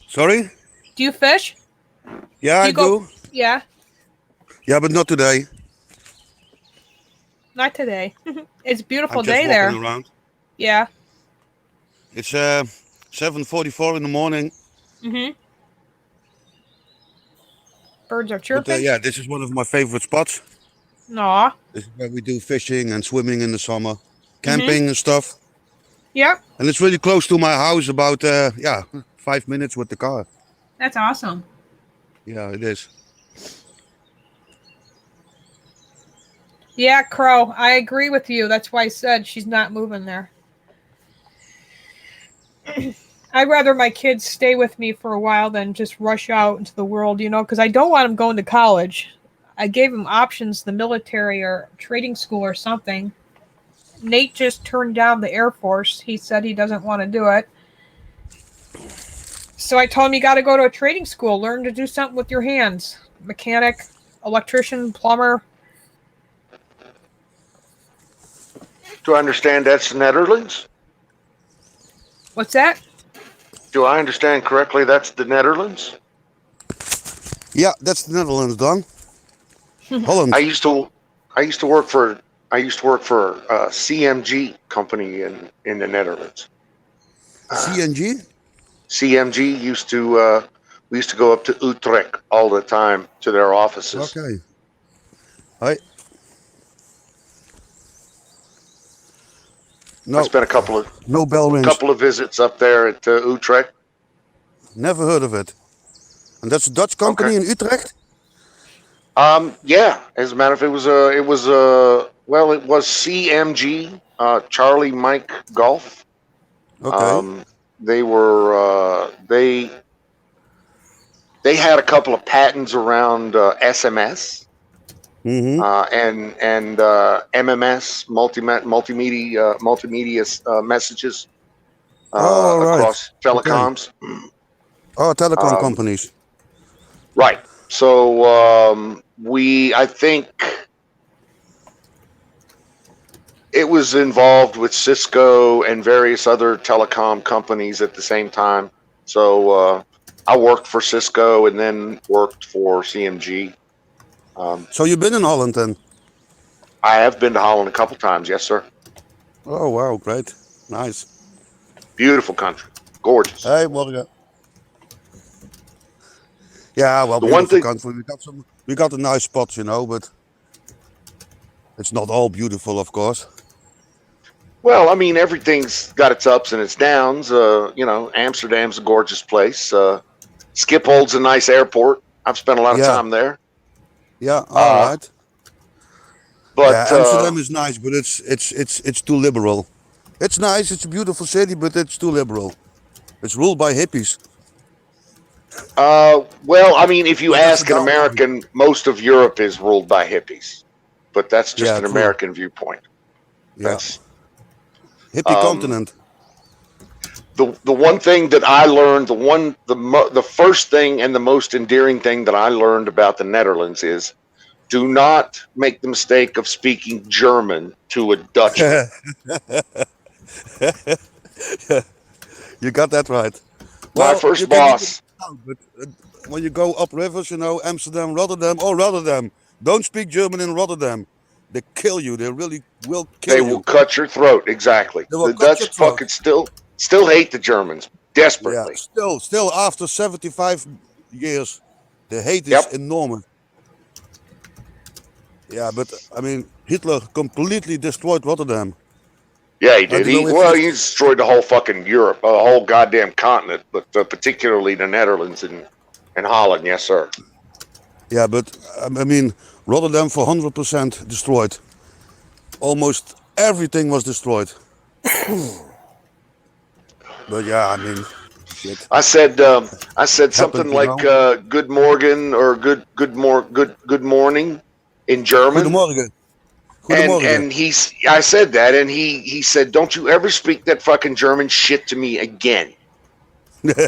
[SPEAKER 10] Sorry?
[SPEAKER 6] Do you fish?
[SPEAKER 10] Yeah, I do.
[SPEAKER 6] Yeah.
[SPEAKER 10] Yeah, but not today.
[SPEAKER 6] Not today. It's a beautiful
[SPEAKER 10] I'm just
[SPEAKER 6] day there.
[SPEAKER 10] walking around.
[SPEAKER 6] Yeah.
[SPEAKER 10] It's 7:44 in the morning.
[SPEAKER 6] Mhm. Birds are
[SPEAKER 10] But
[SPEAKER 6] chirping.
[SPEAKER 10] yeah, this is one of my favorite spots.
[SPEAKER 6] Aw.
[SPEAKER 10] This is where we do fishing and swimming in the summer, camping and stuff.
[SPEAKER 6] Yep.
[SPEAKER 10] And it's really close to my house, about 5 minutes with the car.
[SPEAKER 6] That's awesome.
[SPEAKER 10] Yeah, it is.
[SPEAKER 6] Yeah, Crow. I agree with you. That's why I said she's not moving there. I'd rather my kids stay with me for a while than just rush out into the world, because I don't want them going to college. I gave them options, the military or trading school or something. Nate just turned down the Air Force. He said he doesn't want to do it. So I told him you got to go to a trading school, learn to do something with your hands. Mechanic, electrician, plumber.
[SPEAKER 5] Do I understand that's the Netherlands?
[SPEAKER 6] What's that?
[SPEAKER 5] Do I understand correctly that's the Netherlands?
[SPEAKER 10] Yeah, that's the Netherlands, Don. Holland.
[SPEAKER 5] I used to work for a CMG company in the Netherlands.
[SPEAKER 10] CNG?
[SPEAKER 5] CMG we used to go up to Utrecht all the time to their offices.
[SPEAKER 10] Okay. Hi. No.
[SPEAKER 5] I spent a couple of visits up there at Utrecht.
[SPEAKER 10] Never heard of it. And that's a Dutch company in Utrecht?
[SPEAKER 5] Yeah. As a matter of fact, it was CMG, Charlie Mike Golf.
[SPEAKER 10] Okay.
[SPEAKER 5] They had a couple of patents around SMS.
[SPEAKER 10] Mm-hmm.
[SPEAKER 5] And MMS, multimedia messages across telecoms.
[SPEAKER 10] Okay. Oh, telecom companies.
[SPEAKER 5] Right. So I think it was involved with Cisco and various other telecom companies at the same time. So I worked for Cisco and then worked for CMG.
[SPEAKER 10] So you've been in Holland then?
[SPEAKER 5] I have been to Holland a couple times, yes, sir.
[SPEAKER 10] Oh wow, great, nice,
[SPEAKER 5] beautiful country, gorgeous.
[SPEAKER 10] Hey, well, yeah, well, beautiful country. We got a nice spots, but it's not all beautiful, of course.
[SPEAKER 5] Well, I mean, everything's got its ups and its downs. Amsterdam's a gorgeous place. Schiphol's a nice airport. I've spent a lot of time there.
[SPEAKER 10] Yeah, all right.
[SPEAKER 5] But
[SPEAKER 10] yeah, Amsterdam is nice, but it's too liberal. It's nice. It's a beautiful city, but it's too liberal. It's ruled by hippies.
[SPEAKER 5] Well, I mean, if you ask an American, most of Europe is ruled by hippies, but that's just an American viewpoint.
[SPEAKER 10] Yeah.
[SPEAKER 5] That's
[SPEAKER 10] hippie continent.
[SPEAKER 5] The one thing that I learned, the first thing and the most endearing thing that I learned about the Netherlands is, do not make the mistake of speaking German to a Dutchman.
[SPEAKER 10] You got that right.
[SPEAKER 5] My first boss.
[SPEAKER 10] But when you go up rivers, Amsterdam, Rotterdam, don't speak German in Rotterdam. They kill you. They really will kill you.
[SPEAKER 5] They will cut your throat. Exactly. The Dutch fucking still hate the Germans desperately.
[SPEAKER 10] Yeah, still after 75 years, the hate is enormous. Yeah, but I mean, Hitler completely destroyed Rotterdam.
[SPEAKER 5] Yeah, he
[SPEAKER 10] I
[SPEAKER 5] did.
[SPEAKER 10] don't know
[SPEAKER 5] He destroyed the whole fucking Europe, the whole goddamn continent, but particularly the Netherlands and Holland. Yes, sir.
[SPEAKER 10] Yeah, but I mean, Rotterdam for 100% destroyed. Almost everything was destroyed. But yeah, I mean, shit
[SPEAKER 5] I said
[SPEAKER 10] happened,
[SPEAKER 5] something
[SPEAKER 10] you
[SPEAKER 5] like
[SPEAKER 10] know.
[SPEAKER 5] "Good Morgen" or "Good morning" in German.
[SPEAKER 10] Goedemorgen.
[SPEAKER 5] And
[SPEAKER 10] Goedemorgen.
[SPEAKER 5] I said that, and he said, "Don't you ever speak that fucking German shit to me again."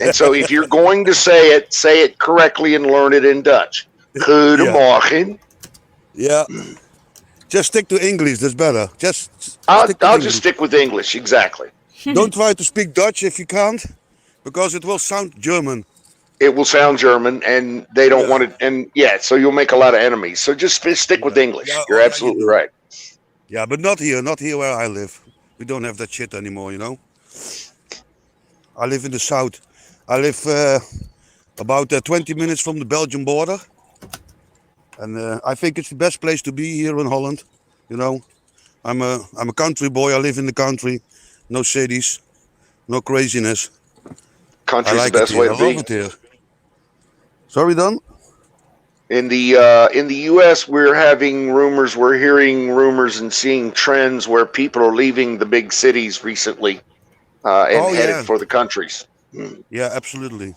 [SPEAKER 5] And so, if you're going to say it correctly and learn it in Dutch.
[SPEAKER 10] Yeah,
[SPEAKER 5] Goedemorgen.
[SPEAKER 10] yeah. Just stick to English. That's better. Just stick to
[SPEAKER 5] I'll just
[SPEAKER 10] English.
[SPEAKER 5] stick with English. Exactly.
[SPEAKER 10] Don't try to speak Dutch if you can't, because it will sound German.
[SPEAKER 5] It will sound German, and they don't
[SPEAKER 10] Yeah,
[SPEAKER 5] want it. And yeah, so you'll make a lot of enemies. So just stick with
[SPEAKER 10] yeah,
[SPEAKER 5] English.
[SPEAKER 10] yeah.
[SPEAKER 5] You're
[SPEAKER 10] Oh, yeah, you
[SPEAKER 5] absolutely
[SPEAKER 10] do.
[SPEAKER 5] right.
[SPEAKER 10] Yeah, but not here. Not here where I live. We don't have that shit anymore. You know. I live in the south. I live about 20 minutes from the Belgian border, and I think it's the best place to be here in Holland. You know, I'm a country boy. I live in the country. No cities, no craziness. I
[SPEAKER 5] Country's the
[SPEAKER 10] like it
[SPEAKER 5] best way
[SPEAKER 10] here.
[SPEAKER 5] to
[SPEAKER 10] I love
[SPEAKER 5] be.
[SPEAKER 10] it here. Sorry, Don?
[SPEAKER 5] In the U.S., we're hearing rumors and seeing trends where people are leaving the big cities recently and
[SPEAKER 10] Oh
[SPEAKER 5] headed
[SPEAKER 10] yeah,
[SPEAKER 5] for the countries.
[SPEAKER 10] yeah, absolutely.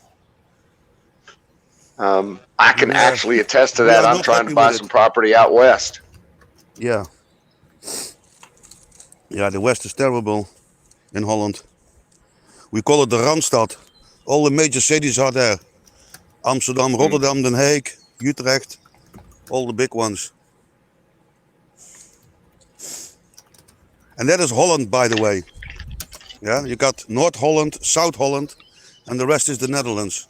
[SPEAKER 5] I can
[SPEAKER 10] We
[SPEAKER 5] actually attest to
[SPEAKER 10] we
[SPEAKER 5] that.
[SPEAKER 10] are
[SPEAKER 5] I'm
[SPEAKER 10] not
[SPEAKER 5] trying to
[SPEAKER 10] happy with
[SPEAKER 5] buy some
[SPEAKER 10] it.
[SPEAKER 5] property out west.
[SPEAKER 10] Yeah, yeah. The West is terrible in Holland. We call it the Randstad. All the major cities are there. Amsterdam,
[SPEAKER 5] Mm.
[SPEAKER 10] Rotterdam, Den Haag, Utrecht, all the big ones. And that is Holland, by the way. Yeah, you got North Holland, South Holland, and the rest is the Netherlands.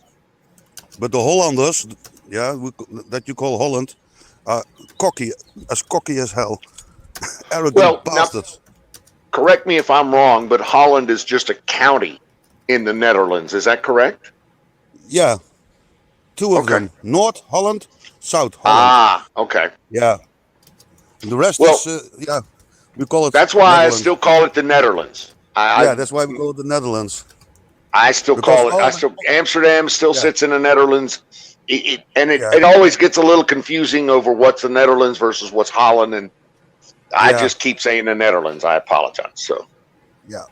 [SPEAKER 10] But the Hollanders, yeah, that you call Holland, are cocky as hell, arrogant
[SPEAKER 5] Well, now
[SPEAKER 10] bastards.
[SPEAKER 5] correct me if I'm wrong, but Holland is just a county in the Netherlands. Is that correct?
[SPEAKER 10] Yeah, two of
[SPEAKER 5] Okay.
[SPEAKER 10] them: North Holland, South Holland.
[SPEAKER 5] Ah, okay.
[SPEAKER 10] Yeah, and the rest is
[SPEAKER 5] Well,
[SPEAKER 10] yeah, we call it
[SPEAKER 5] that's why I
[SPEAKER 10] Netherlands.
[SPEAKER 5] still call it the Netherlands.
[SPEAKER 10] Yeah, that's why we call it the Netherlands,
[SPEAKER 5] I still
[SPEAKER 10] because
[SPEAKER 5] call it.
[SPEAKER 10] all the,
[SPEAKER 5] Amsterdam still
[SPEAKER 10] yeah,
[SPEAKER 5] sits in the Netherlands.
[SPEAKER 10] yeah,
[SPEAKER 5] It always gets a little confusing over what's the Netherlands versus what's Holland, and I
[SPEAKER 10] yeah,
[SPEAKER 5] just keep saying the Netherlands. I apologize. So
[SPEAKER 10] yeah.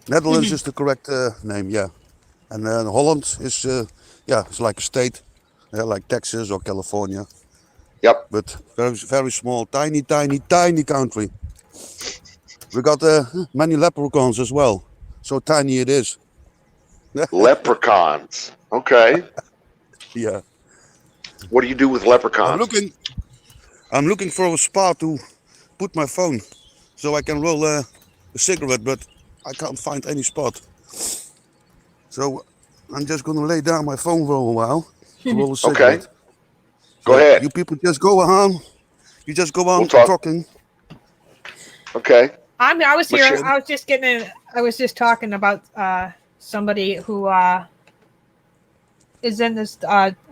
[SPEAKER 10] Netherlands is the correct name. Yeah, and Holland is yeah, it's like a state, like Texas or California,
[SPEAKER 5] yep.
[SPEAKER 10] but very small, tiny country. We got many leprechauns as well, so tiny it is.
[SPEAKER 5] Leprechauns. Okay.
[SPEAKER 10] Yeah,
[SPEAKER 5] What do you do with
[SPEAKER 10] I'm
[SPEAKER 5] leprechauns?
[SPEAKER 10] looking. I'm looking for a spot to put my phone, so I can roll a cigarette, but I can't find any spot. So I'm just gonna lay down my phone for a while to roll a
[SPEAKER 5] Okay.
[SPEAKER 10] cigarette.
[SPEAKER 5] Go
[SPEAKER 10] So
[SPEAKER 5] ahead.
[SPEAKER 10] you people just go on. You just go
[SPEAKER 5] We'll
[SPEAKER 10] on
[SPEAKER 5] talk.
[SPEAKER 10] talking.
[SPEAKER 5] Okay.
[SPEAKER 6] I mean, I was here.
[SPEAKER 5] Michelle.
[SPEAKER 6] I was just getting. I was just talking about somebody who is in this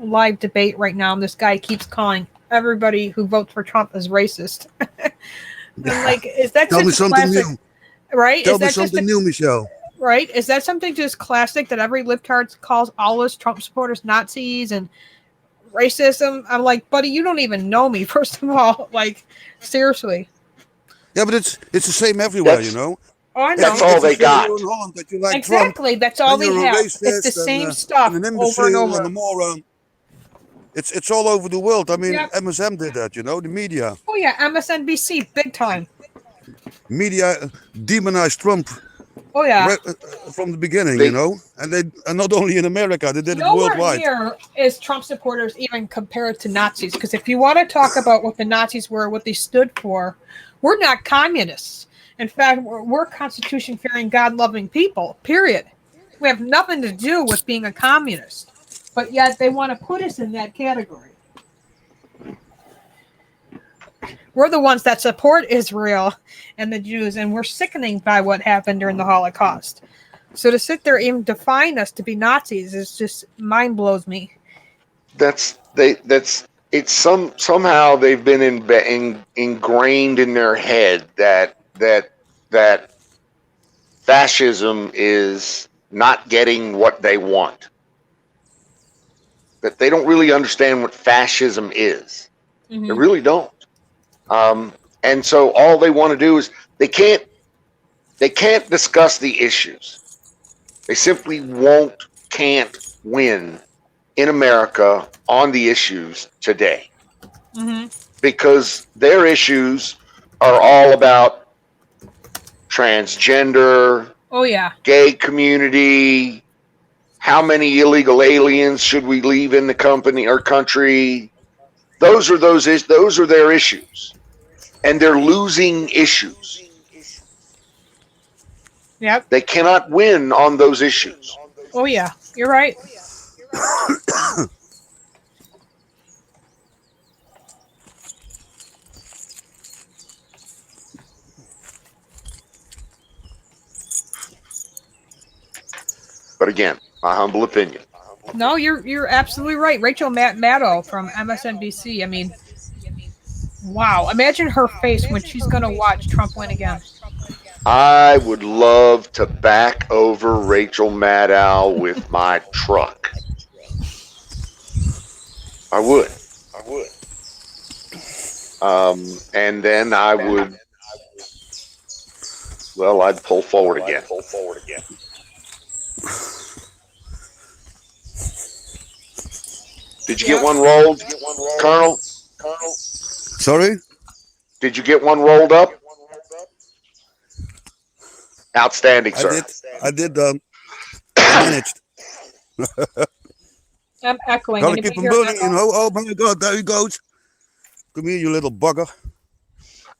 [SPEAKER 6] live debate right now, and this guy keeps calling everybody who votes for Trump as racist. I'm like, is that
[SPEAKER 10] Tell me
[SPEAKER 6] just
[SPEAKER 10] something
[SPEAKER 6] classic?
[SPEAKER 10] new.
[SPEAKER 6] Right?
[SPEAKER 10] Tell
[SPEAKER 6] Is
[SPEAKER 10] me
[SPEAKER 6] that just
[SPEAKER 10] something new, Michelle.
[SPEAKER 6] right? Is that something just classic that every libtard calls all his Trump supporters Nazis and racism? I'm like, buddy, you don't even know me. First of all, like, seriously.
[SPEAKER 10] Yeah, but it's the same everywhere, you
[SPEAKER 5] That's
[SPEAKER 10] know.
[SPEAKER 6] Oh, I
[SPEAKER 10] If
[SPEAKER 5] that's
[SPEAKER 6] know.
[SPEAKER 10] you
[SPEAKER 5] all
[SPEAKER 10] if you
[SPEAKER 5] they
[SPEAKER 10] say here in
[SPEAKER 5] got.
[SPEAKER 10] Holland that you like Trump,
[SPEAKER 6] Exactly. That's all
[SPEAKER 10] then
[SPEAKER 6] they
[SPEAKER 10] you're a
[SPEAKER 6] have. It's the
[SPEAKER 10] racist
[SPEAKER 6] same
[SPEAKER 10] and
[SPEAKER 6] stuff
[SPEAKER 10] an
[SPEAKER 6] over and
[SPEAKER 10] imbecile and a
[SPEAKER 6] over.
[SPEAKER 10] moron. It's all over the world. I mean,
[SPEAKER 6] Yep.
[SPEAKER 10] MSM did that, you know. The media
[SPEAKER 6] Oh yeah, MSNBC, big time.
[SPEAKER 10] demonized Trump
[SPEAKER 6] Oh yeah.
[SPEAKER 10] from the beginning, you
[SPEAKER 5] They
[SPEAKER 10] know. And not only in America, they did it
[SPEAKER 6] Nowhere
[SPEAKER 10] worldwide.
[SPEAKER 6] near is Trump supporters even compared to Nazis. Because if you want to talk about what the Nazis were, what they stood for, we're not communists. In fact, we're Constitution-fearing, God-loving people, period. We have nothing to do with being a communist. But yet they want to put us in that category. We're the ones that support Israel and the Jews, and we're sickening by what happened during the Holocaust. So to sit there and even define us to be Nazis is just mind blows me.
[SPEAKER 5] that's it's somehow they've been ingrained in their head that that fascism is not getting what they want. That they don't really understand what fascism is. They really don't. And so all they want to do is they can't discuss the issues. They simply can't win in America on the issues today. Because their issues are all about transgender,
[SPEAKER 6] Oh yeah.
[SPEAKER 5] gay community, how many illegal aliens should we leave in the company or country? Those are their issues. And they're losing issues.
[SPEAKER 6] Yep.
[SPEAKER 5] They cannot win on those issues.
[SPEAKER 6] Oh yeah. You're right.
[SPEAKER 5] But again, my humble opinion.
[SPEAKER 6] No, you're absolutely right. Rachel Maddow from MSNBC. I mean, wow. Imagine her face when she's going to watch Trump win again.
[SPEAKER 5] I would love to back over Rachel Maddow with my truck. I would. And then I would, well, I'd pull forward again. Did you get one rolled, Colonel?
[SPEAKER 10] Sorry?
[SPEAKER 5] Did you get one rolled up? Outstanding, sir.
[SPEAKER 10] I did. I managed.
[SPEAKER 6] I'm echoing.
[SPEAKER 10] Gotta
[SPEAKER 6] Anybody
[SPEAKER 10] keep him
[SPEAKER 6] hear
[SPEAKER 10] burning,
[SPEAKER 6] echo?
[SPEAKER 10] you know. Oh my God, there he goes. Come here, you little bugger.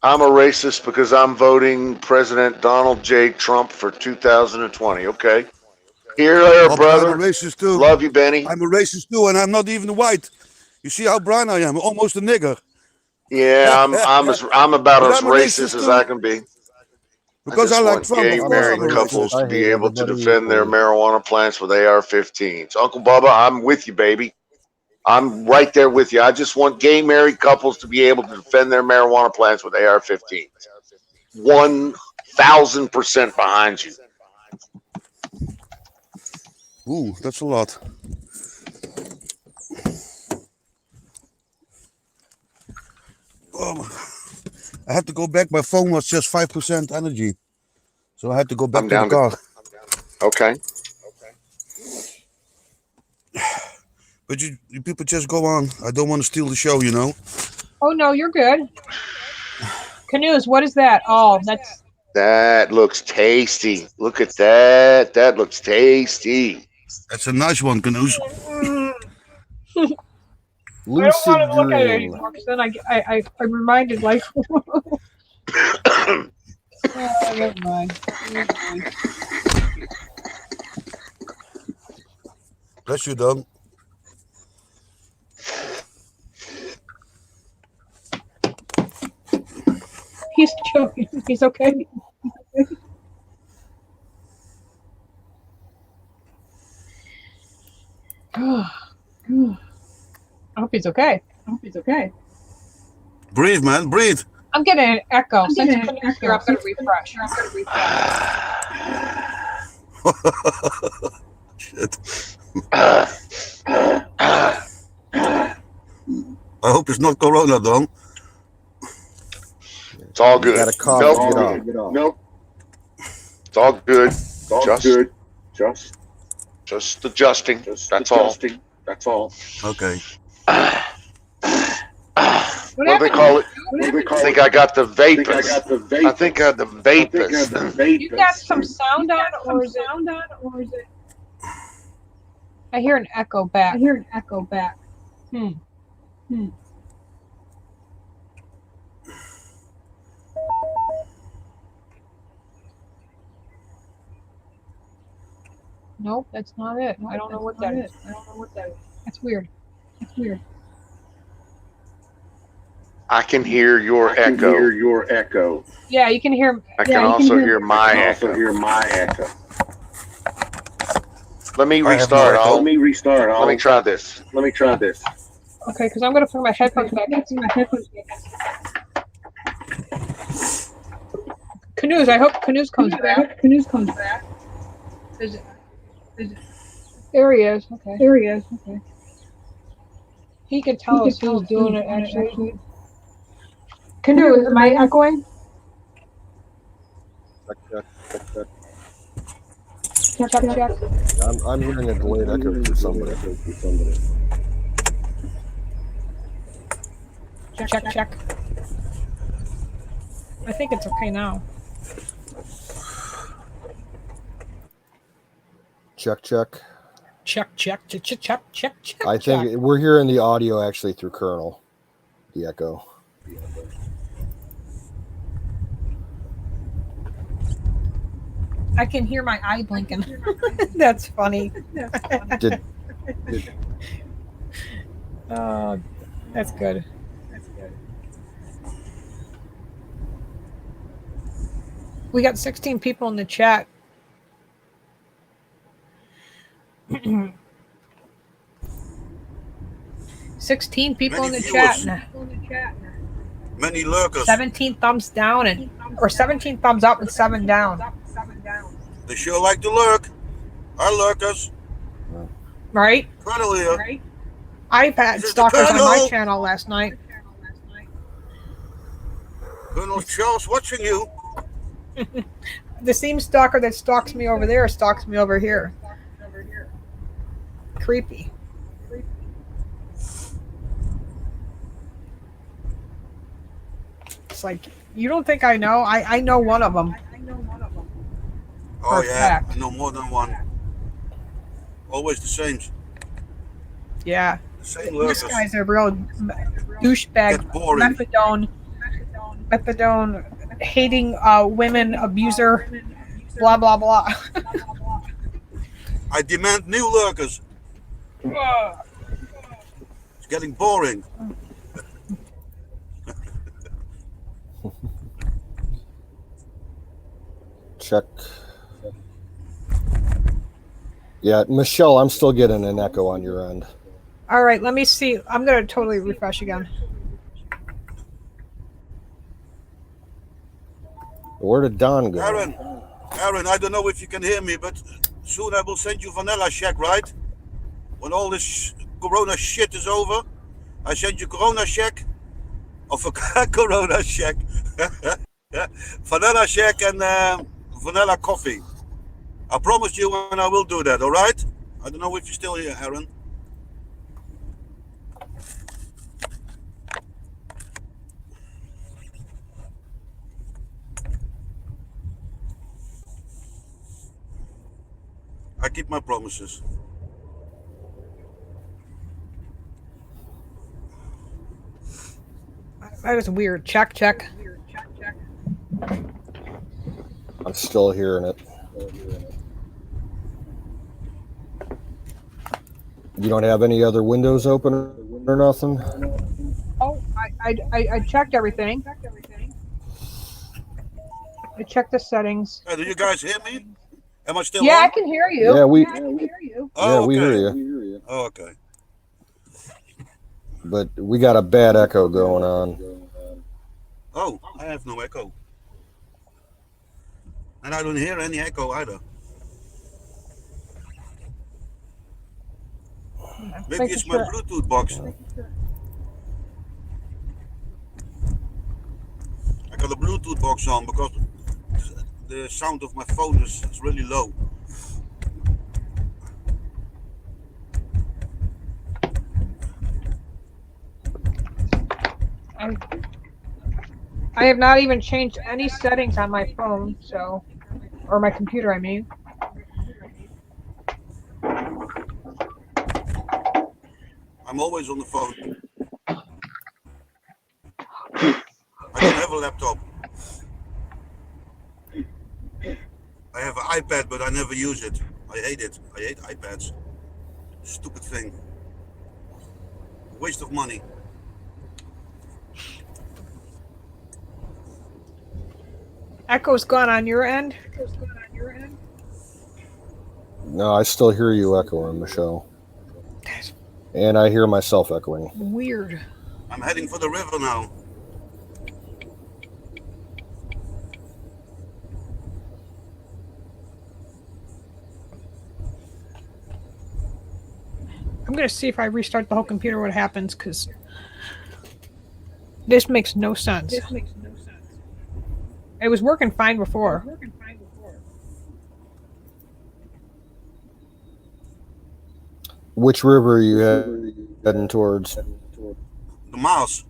[SPEAKER 5] I'm a racist because I'm voting President Donald J. Trump for 2020. Okay. Here, there,
[SPEAKER 10] Oh,
[SPEAKER 5] brother.
[SPEAKER 10] I'm a racist too.
[SPEAKER 5] Love you, Benny.
[SPEAKER 10] I'm a racist too, and I'm not even white. You see how brown I am? Almost a nigger.
[SPEAKER 5] Yeah, I'm about
[SPEAKER 10] But
[SPEAKER 5] as
[SPEAKER 10] I'm a
[SPEAKER 5] racist as
[SPEAKER 10] too.
[SPEAKER 5] I can be.
[SPEAKER 10] Because I like Trump,
[SPEAKER 5] gay
[SPEAKER 10] of course I'm
[SPEAKER 5] married
[SPEAKER 10] a
[SPEAKER 5] couples
[SPEAKER 10] racist.
[SPEAKER 5] to be able to defend their marijuana plants with AR-15s. Uncle Bubba, I'm with you, baby. I'm right there with you. I just want gay married couples to be able to defend their marijuana plants with AR-15s. 1,000% behind you.
[SPEAKER 10] Ooh, that's a lot. I had to go back. My phone was just 5% energy. So I had to go back to the car.
[SPEAKER 5] Okay.
[SPEAKER 10] But you people just go on. I don't want to steal the show, you know.
[SPEAKER 6] Oh no, you're good. Canoes, what is that? Oh,
[SPEAKER 5] that looks tasty. Look at that. That looks tasty.
[SPEAKER 10] That's a nice one, Canoes.
[SPEAKER 6] Lucid I don't want to look at it anymore because then I'm reminded like. Never mind.
[SPEAKER 10] Bless you, Doug.
[SPEAKER 6] He's joking. He's okay. I hope he's okay.
[SPEAKER 10] Breathe, man. Breathe.
[SPEAKER 6] I'm getting an echo. Since you couldn't hear, I'm going to refresh.
[SPEAKER 10] Shit. I hope it's not Corona, Don.
[SPEAKER 5] It's all good.
[SPEAKER 2] Got a cough.
[SPEAKER 5] Nope. It's all good. Just adjusting. That's all.
[SPEAKER 10] Okay.
[SPEAKER 5] What do they call it? I think I got the vapors. I think I got the vapors.
[SPEAKER 6] You got some sound on, or is it? I hear an echo back. Nope, that's not it. I don't know what that is. That's weird.
[SPEAKER 5] I can hear your echo.
[SPEAKER 6] Yeah, you can hear.
[SPEAKER 5] I can also hear my echo. Let me restart. Let me try this.
[SPEAKER 6] Okay, because I'm going to put my headphones back. Canoes. I hope Canoes comes back.
[SPEAKER 11] Canoes comes back.
[SPEAKER 6] Is it? There he is. Okay.
[SPEAKER 11] There he is. Okay.
[SPEAKER 6] He can
[SPEAKER 11] He
[SPEAKER 6] tell
[SPEAKER 11] could
[SPEAKER 6] us
[SPEAKER 11] tell
[SPEAKER 6] who's
[SPEAKER 11] us
[SPEAKER 6] doing
[SPEAKER 11] who's
[SPEAKER 6] it,
[SPEAKER 11] doing it
[SPEAKER 6] actually.
[SPEAKER 11] actually.
[SPEAKER 6] Canoes, am I echoing?
[SPEAKER 11] Check.
[SPEAKER 6] Check.
[SPEAKER 11] I'm hearing a delayed echo for somebody.
[SPEAKER 6] Check. I think it's okay now.
[SPEAKER 11] Check.
[SPEAKER 6] Check.
[SPEAKER 11] I think we're hearing the audio actually through Colonel. The echo.
[SPEAKER 6] I can hear my eye blinking. That's funny. Oh, that's good. We got 16 people in the chat. Sixteen people
[SPEAKER 10] Many
[SPEAKER 6] in the
[SPEAKER 10] viewers.
[SPEAKER 6] chat.
[SPEAKER 10] Many lurkers.
[SPEAKER 6] 17 thumbs down or 17 thumbs up and 7 down.
[SPEAKER 10] They sure like to lurk. Our lurkers.
[SPEAKER 6] Right?
[SPEAKER 10] Colonel here.
[SPEAKER 6] I've had stalkers on my channel last night.
[SPEAKER 10] Colonel Charles watching you.
[SPEAKER 6] The same stalker that stalks me over there stalks me over here. Creepy. It's like, you don't think I know? I know one of them.
[SPEAKER 10] Oh yeah, I know more than one. Always the same.
[SPEAKER 6] Yeah.
[SPEAKER 10] The same lurkers.
[SPEAKER 6] This guy's a real douchebag. Methadone hating hating abuser. Blah blah blah.
[SPEAKER 10] I demand new lurkers. It's getting boring.
[SPEAKER 11] Check. Yeah, Michelle, I'm still getting an echo on your end.
[SPEAKER 6] All right, let me see. I'm going to totally refresh again.
[SPEAKER 11] Where did Don go?
[SPEAKER 10] Aaron, I don't know if you can hear me, but soon I will send you vanilla shack, right? When all this corona shit is over, I send you corona shack. Of a corona shack. Vanilla shack and vanilla coffee. I promise you, and I will do that, all right? I don't know if you're still here, Aaron. I keep my promises.
[SPEAKER 6] That was weird. Check.
[SPEAKER 11] I'm still hearing it. You don't have any other windows open or nothing?
[SPEAKER 6] Oh, I checked everything. I checked the settings.
[SPEAKER 10] Do you guys hear me? Am I still
[SPEAKER 6] on?
[SPEAKER 10] I
[SPEAKER 6] can hear you.
[SPEAKER 11] Yeah, we
[SPEAKER 6] hear you.
[SPEAKER 10] Oh, okay.
[SPEAKER 11] we hear you.
[SPEAKER 10] Oh, okay.
[SPEAKER 11] But we got a bad echo going on.
[SPEAKER 10] Oh, I have no echo. And I don't hear any echo either. Maybe it's my Bluetooth box. I got a Bluetooth box on because the sound of my phone is really low.
[SPEAKER 6] I have not even changed any settings on my phone, so, or my computer, I mean.
[SPEAKER 10] I'm always on the phone. I don't have a laptop. I have an iPad, but I never use it. I hate it. I hate iPads. Stupid thing. Waste of money.
[SPEAKER 6] Echo's gone on your end?
[SPEAKER 11] No, I still hear you echoing, Michelle. And I hear myself echoing.
[SPEAKER 6] Weird.
[SPEAKER 10] I'm heading for the river now.
[SPEAKER 6] I'm gonna see if I restart the whole computer what happens, because this makes no sense. It was working fine before.
[SPEAKER 11] Which river are you heading towards?
[SPEAKER 10] The Maas.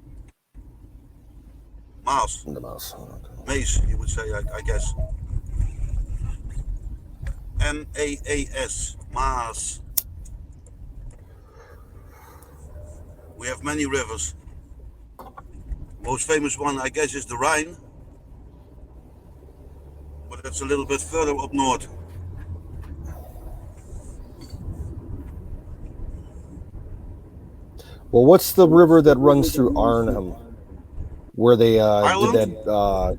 [SPEAKER 10] Maas.
[SPEAKER 11] The Maas.
[SPEAKER 10] Maas, you would say, I guess. Maas. Maas. We have many rivers. Most famous one, I guess, is the Rhine. But that's a little bit further up north.
[SPEAKER 11] Well, what's the river that runs through Arnhem, where they did that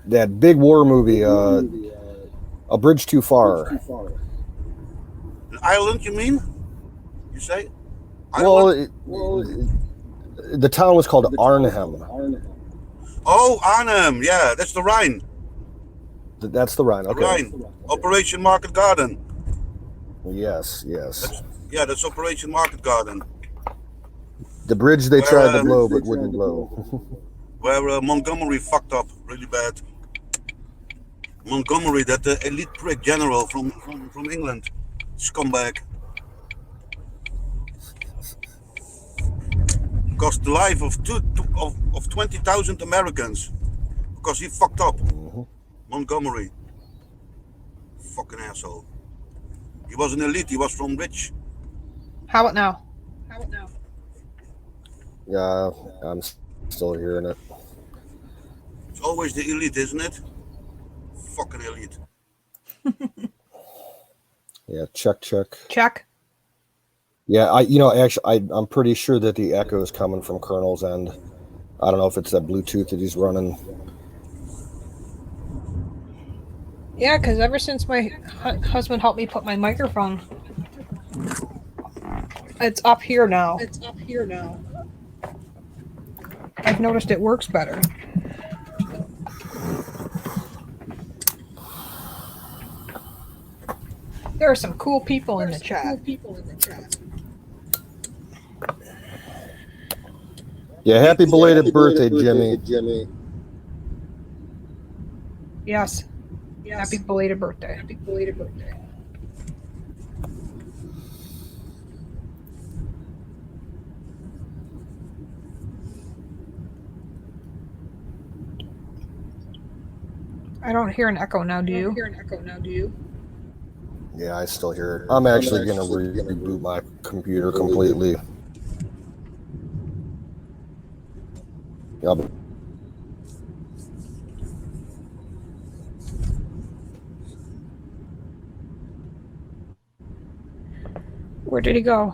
[SPEAKER 11] that big war movie, A Bridge Too Far?
[SPEAKER 10] An island, you mean? You say?
[SPEAKER 11] Well, the town was called Arnhem.
[SPEAKER 10] Oh, Arnhem, yeah, that's the Rhine.
[SPEAKER 11] That's the Rhine, okay.
[SPEAKER 10] The Rhine, Operation Market Garden.
[SPEAKER 11] Yes.
[SPEAKER 10] That's Operation Market Garden.
[SPEAKER 11] The bridge they tried to blow but wouldn't blow.
[SPEAKER 10] Where Montgomery fucked up really bad. Montgomery, that elite prick general from England, scumbag. Cost the life of 20,000 Americans because he fucked up. Montgomery, fucking asshole. He was an elite. He was from rich.
[SPEAKER 6] How about now?
[SPEAKER 11] Yeah, I'm still hearing it.
[SPEAKER 10] It's always the elite, isn't it? Fucking elite.
[SPEAKER 11] Yeah, check.
[SPEAKER 6] Check.
[SPEAKER 11] Yeah, I'm pretty sure that the echo is coming from Colonel's end. I don't know if it's that Bluetooth that he's running.
[SPEAKER 6] Yeah, because ever since my husband helped me put my microphone, it's up here now. I've noticed it works better. There are some cool people in the chat.
[SPEAKER 11] Yeah, happy belated birthday, Jimmy.
[SPEAKER 6] Yes. Happy belated birthday. I don't hear an echo now, do you?
[SPEAKER 11] Yeah, I still hear it. I'm actually going to reboot my computer completely. Yep.
[SPEAKER 6] Where did he go?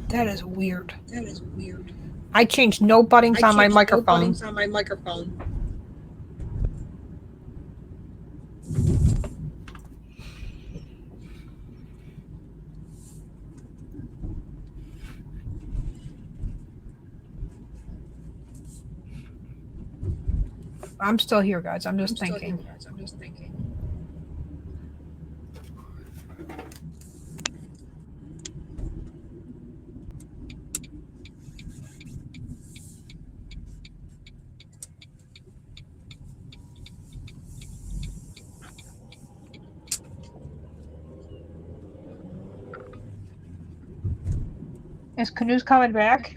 [SPEAKER 6] That is weird. I changed no buttons on my microphone. I'm still here, guys. I'm just thinking. Is Canoe's coming back?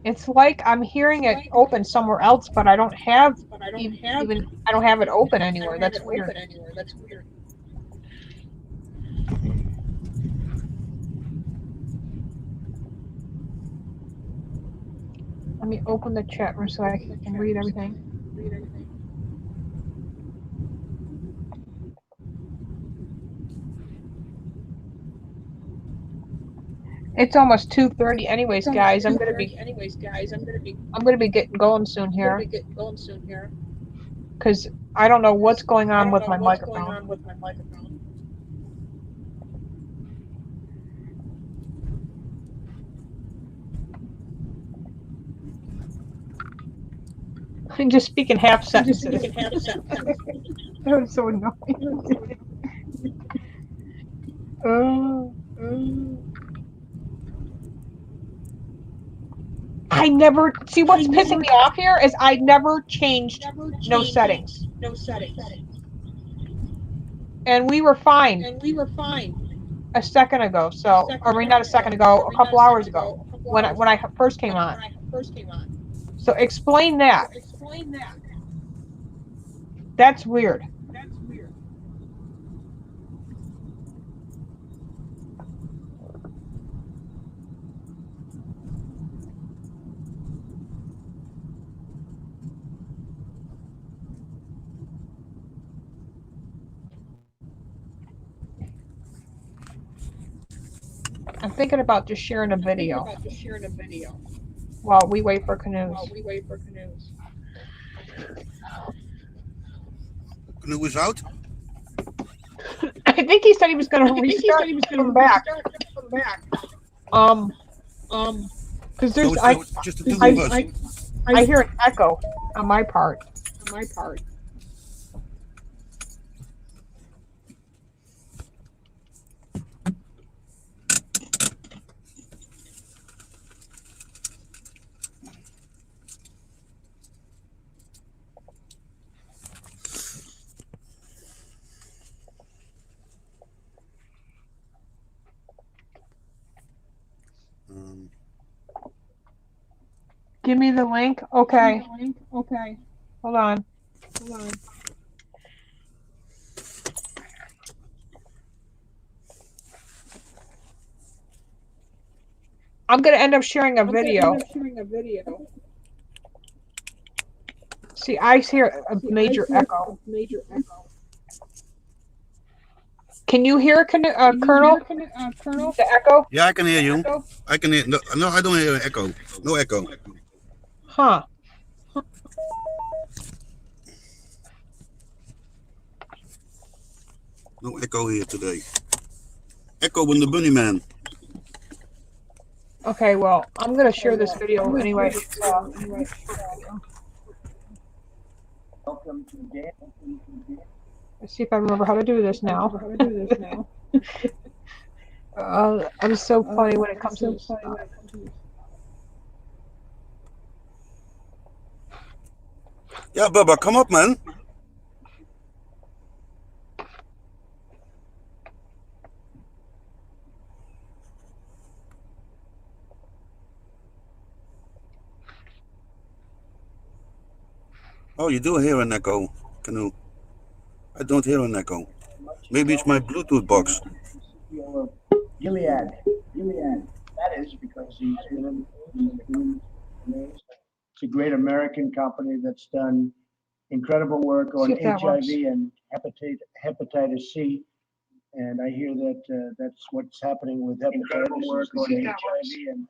[SPEAKER 6] It's like I'm hearing it open somewhere else, but I don't have I don't have it open anywhere. That's weird. Let me open the chat room so I can read everything. It's almost 2:30 anyways, guys. I'm gonna be getting going soon here. Because I don't know what's going on with my microphone. I'm just speaking half sentences. That was so annoying. I never see what's pissing me off here is I never changed no settings. And we were fine a second ago. So, or not a second ago, a couple hours ago when I first came on. So explain that. That's weird. I'm thinking about just sharing a video while we wait for canoes.
[SPEAKER 10] Canoe is out.
[SPEAKER 6] I think he said he was going to restart and come back. Because there's
[SPEAKER 10] So it's just the two of us.
[SPEAKER 6] I hear an echo on my part. Give me the link. Okay. Hold on. I'm going to end up sharing a video. See, I hear a major echo. Can you hear Colonel? The echo?
[SPEAKER 10] Yeah, I can hear you. I can hear. No, I don't hear an echo. No echo.
[SPEAKER 6] Huh.
[SPEAKER 10] No echo here today. Echo when the bunny man.
[SPEAKER 6] Okay, well, I'm going to share this video anyway. It's a short video.
[SPEAKER 12] Welcome to the
[SPEAKER 6] Let's see if I remember how to do this now. I'm so funny when it comes to this stuff.
[SPEAKER 10] Yeah, Bubba, come up, man. Oh, you do hear an echo, Canoe. I don't hear an echo. Maybe it's my Bluetooth box.
[SPEAKER 12] Gilead. That is because he's been in it's a great American company that's done incredible work on HIV and hepatitis C. And I hear that that's what's happening with hepatitis work on HIV and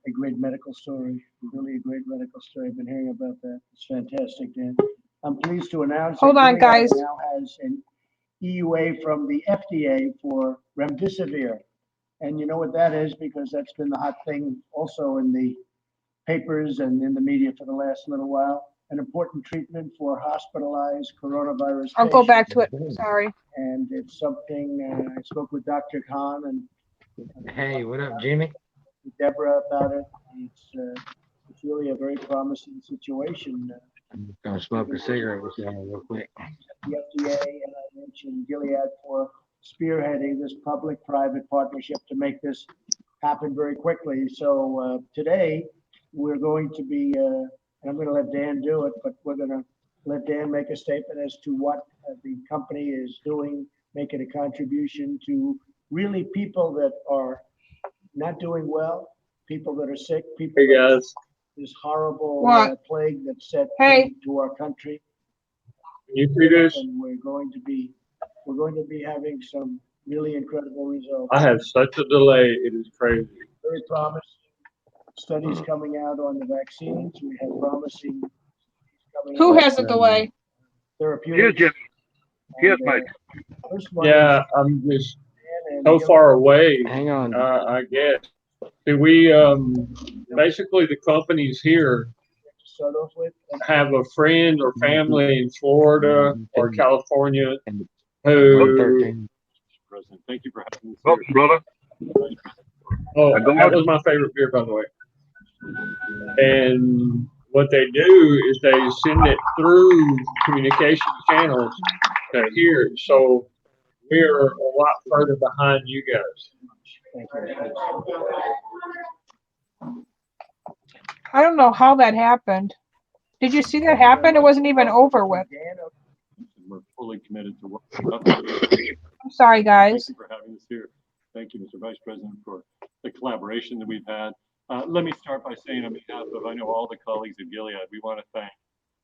[SPEAKER 12] a great medical story, really a great medical story. I've been hearing about that. It's fantastic, Dan. I'm pleased to announce
[SPEAKER 6] Hold on, guys.
[SPEAKER 12] now has an EUA from the FDA for remdesivir. And you know what that is because that's been the hot thing also in the papers and in the media for the last little while. An important treatment for hospitalized coronavirus
[SPEAKER 6] I'll
[SPEAKER 12] patients.
[SPEAKER 6] go back to it. Sorry.
[SPEAKER 12] And it's something, I spoke with Dr. Khan and
[SPEAKER 13] Hey, what up, Jimmy?
[SPEAKER 12] Deborah about it. It's really a very promising situation.
[SPEAKER 13] I'm gonna smoke a cigarette with you real quick.
[SPEAKER 12] The FDA and I mentioned Gilead for spearheading this public-private partnership to make this happen very quickly. So today we're going to be, and I'm going to let Dan do it, but we're going to let Dan make a statement as to what the company is doing, making a contribution to really people that are not doing well, people that are sick, people
[SPEAKER 7] Hey
[SPEAKER 12] that
[SPEAKER 7] guys,
[SPEAKER 12] this horrible plague that set to our country.
[SPEAKER 7] can you see this?
[SPEAKER 12] And we're going to be having some really incredible results.
[SPEAKER 7] I have such a delay, it is crazy.
[SPEAKER 12] Very promising studies coming out on the vaccines. We have promising coming
[SPEAKER 6] Who
[SPEAKER 12] out
[SPEAKER 6] has a delay?
[SPEAKER 12] therapeutics.
[SPEAKER 9] Here's Mike.
[SPEAKER 7] Yeah, I'm just so far away.
[SPEAKER 13] Hang on.
[SPEAKER 7] I guess. See, we basically the companies here
[SPEAKER 12] start off with?
[SPEAKER 7] have a friend or family in Florida or California
[SPEAKER 13] Welcome,
[SPEAKER 7] who.
[SPEAKER 13] 13.
[SPEAKER 7] President, thank you for having us
[SPEAKER 9] Welcome,
[SPEAKER 7] here.
[SPEAKER 9] brother.
[SPEAKER 7] Oh,
[SPEAKER 9] Go
[SPEAKER 7] that
[SPEAKER 9] ahead.
[SPEAKER 7] was my favorite beer, by the way. And what they do is they send it through communication channels to here. So we're a lot further behind you guys.
[SPEAKER 12] Thank you.
[SPEAKER 6] I don't know how that happened. Did you see that happen? It wasn't even over with.
[SPEAKER 7] We're fully committed to working.
[SPEAKER 6] I'm sorry, guys.
[SPEAKER 7] Thank you for having us here. Thank you, Mr. Vice President, for the collaboration that we've had. Let me start by saying on behalf of, I know all the colleagues at Gilead, we want to thank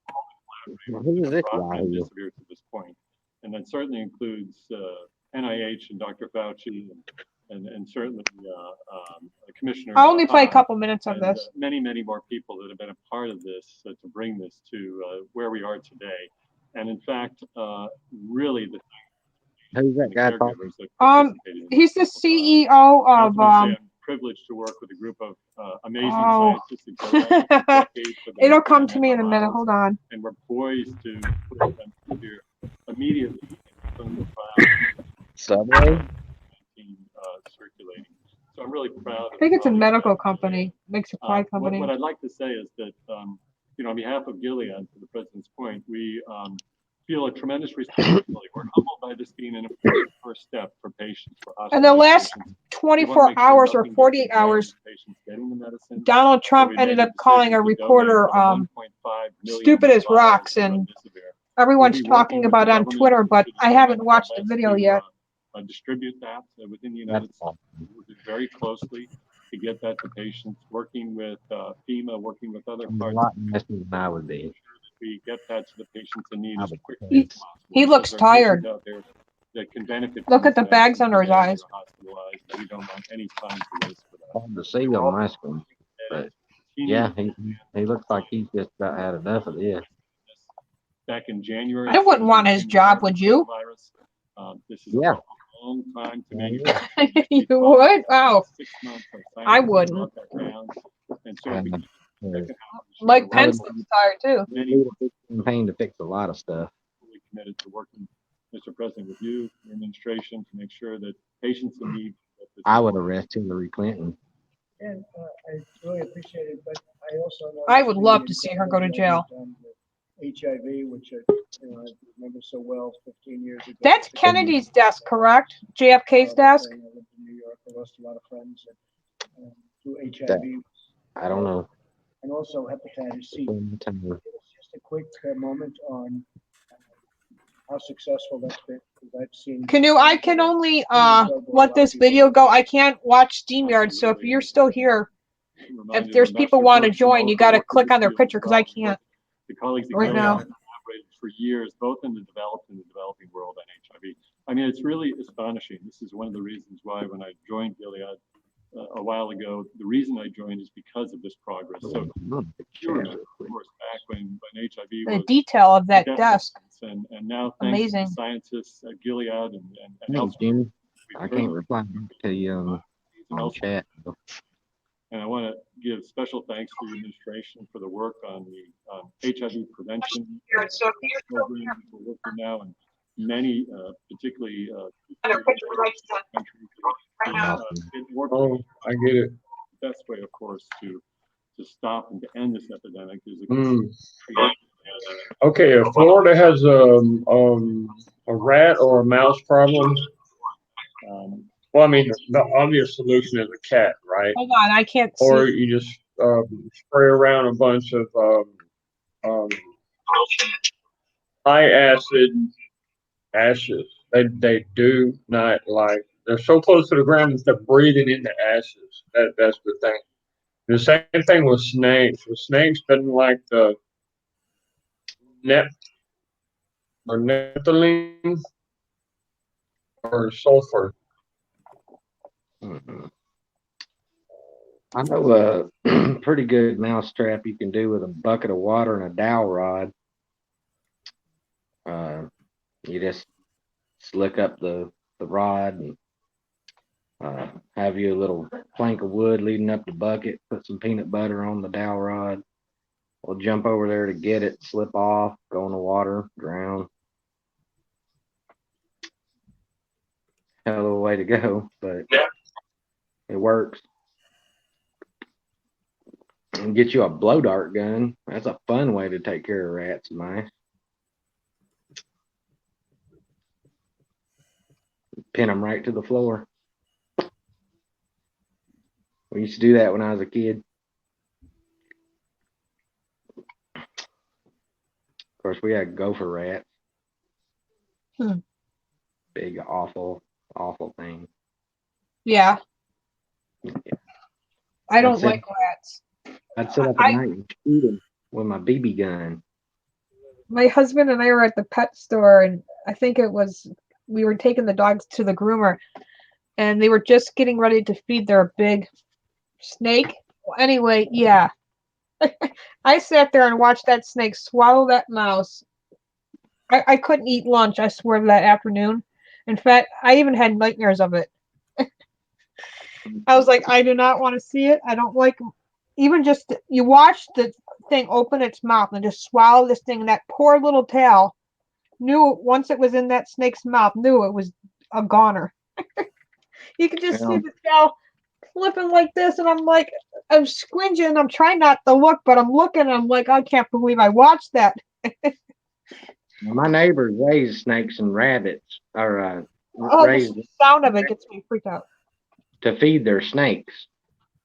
[SPEAKER 7] all the collaborators that have brought remdesivir to this point. And that certainly includes NIH and Dr. Fauci and certainly Commissioner.
[SPEAKER 6] I'll only play a couple minutes of this.
[SPEAKER 7] Many, many more people that have been a part of this to bring this to where we are today. And in fact, really the
[SPEAKER 13] Who's that guy talking?
[SPEAKER 6] He's the CEO of
[SPEAKER 7] I'm privileged to work with a group of amazing scientists.
[SPEAKER 6] It'll come to me in a minute. Hold on.
[SPEAKER 7] And we're poised to put them here immediately.
[SPEAKER 13] Subway?
[SPEAKER 7] Circulating. So I'm really proud.
[SPEAKER 6] I think it's a medical company, big supply company.
[SPEAKER 7] What I'd like to say is that, on behalf of Gilead, to the president's point, we feel a tremendous responsibility. We're humbled by this being an important first step for patients, for us.
[SPEAKER 6] In the last 24 hours or 48 hours, Donald Trump ended up calling a reporter stupid as rocks, and everyone's talking about it on Twitter, but I haven't watched the video yet.
[SPEAKER 7] Distribute that within the United States, working very closely to get that to patients, working with FEMA, working with other parts.
[SPEAKER 13] A lot nicer than I would be.
[SPEAKER 7] We get that to the patients in need as quickly as possible.
[SPEAKER 6] He looks tired.
[SPEAKER 7] That can benefit.
[SPEAKER 6] Look at the bags under his eyes.
[SPEAKER 7] We don't want any time to waste for that.
[SPEAKER 13] Hard to see on my screen, but yeah, he looks like he's just about had enough of this.
[SPEAKER 7] Back in January,
[SPEAKER 6] I wouldn't want his job, would you?
[SPEAKER 7] This is a long time to make.
[SPEAKER 6] You would? Wow.
[SPEAKER 7] 6 months.
[SPEAKER 6] I wouldn't.
[SPEAKER 7] And so
[SPEAKER 6] Mike Pence looks tired too.
[SPEAKER 13] Campaign to fix a lot of stuff.
[SPEAKER 7] Fully committed to working, Mr. President, with you, your administration, to make sure that patients in need.
[SPEAKER 13] I would arrest Hillary Clinton.
[SPEAKER 12] And I really appreciate it, but I also know
[SPEAKER 6] I would love to see her go to jail.
[SPEAKER 12] HIV, which I remember so well 15 years ago.
[SPEAKER 6] That's Kennedy's desk, correct? JFK's desk?
[SPEAKER 12] I lived in New York. I lost a lot of friends through HIV.
[SPEAKER 13] I don't know.
[SPEAKER 12] And also hepatitis C. Just a quick moment on how successful that's been. I've seen.
[SPEAKER 6] I can only let this video go. I can't watch StreamYard, so if you're still here, if there's people want to join, you got to click on their picture because I can't.
[SPEAKER 7] The colleagues
[SPEAKER 6] right now
[SPEAKER 7] have collaborated for years, both in the developed and the developing world on HIV. I mean, it's really astonishing. This is one of the reasons why when I joined Gilead a while ago, the reason I joined is because of this progress. So, years, of course, back when HIV was
[SPEAKER 6] the detail of that desk.
[SPEAKER 7] And now, thanks
[SPEAKER 6] amazing.
[SPEAKER 7] to scientists at Gilead and
[SPEAKER 13] Thanks,
[SPEAKER 7] elsewhere,
[SPEAKER 13] Jimmy. I can't reply to you on chat.
[SPEAKER 7] And I want to give special thanks to the administration for the work on the HIV prevention program we're working now, and many, particularly countries. I get it. The best way, of course, to stop and to end this epidemic is okay. If Florida has a rat or a mouse problem, well, I mean, the obvious solution is a cat, right?
[SPEAKER 6] Hold on, I can't see.
[SPEAKER 7] Or you just spray around a bunch of high acid ashes. They do not like. They're so close to the ground that they're breathing in the ashes. That's the thing. The same thing with snakes. The snakes doesn't like the nephthalene or sulfur.
[SPEAKER 13] Mm-hmm. I know a pretty good mouse trap you can do with a bucket of water and a dowel rod. You just slick up the rod and have you a little plank of wood leading up the bucket, put some peanut butter on the dowel rod, We'll jump over there to get it, slip off, go in the water, drown. Hell of a way to go, but it works. And get you a blow dart gun. That's a fun way to take care of rats and mice. Pin them right to the floor. We used to do that when I was a kid. Of course, we had gopher rats. Big, awful thing.
[SPEAKER 6] Yeah. I don't like rats.
[SPEAKER 13] I'd sit up at night and shoot them with my BB gun.
[SPEAKER 6] My husband and I were at the pet store, and I think we were taking the dogs to the groomer, and they were just getting ready to feed their big snake. Well, anyway, yeah. I sat there and watched that snake swallow that mouse. I couldn't eat lunch, I swear, that afternoon. In fact, I even had nightmares of it. I was like, I do not want to see it. I don't like, even just, you watch the thing open its mouth and just swallow this thing, and that poor little tail knew once it was in that snake's mouth, knew it was a goner. You could just see the tail flipping like this, and I'm like, I'm squinching, I'm trying not to look, but I'm looking, and I'm like, I can't believe I watched that.
[SPEAKER 13] My neighbors raise snakes and rabbits, or
[SPEAKER 6] the sound of it gets me freaked out.
[SPEAKER 13] To feed their snakes.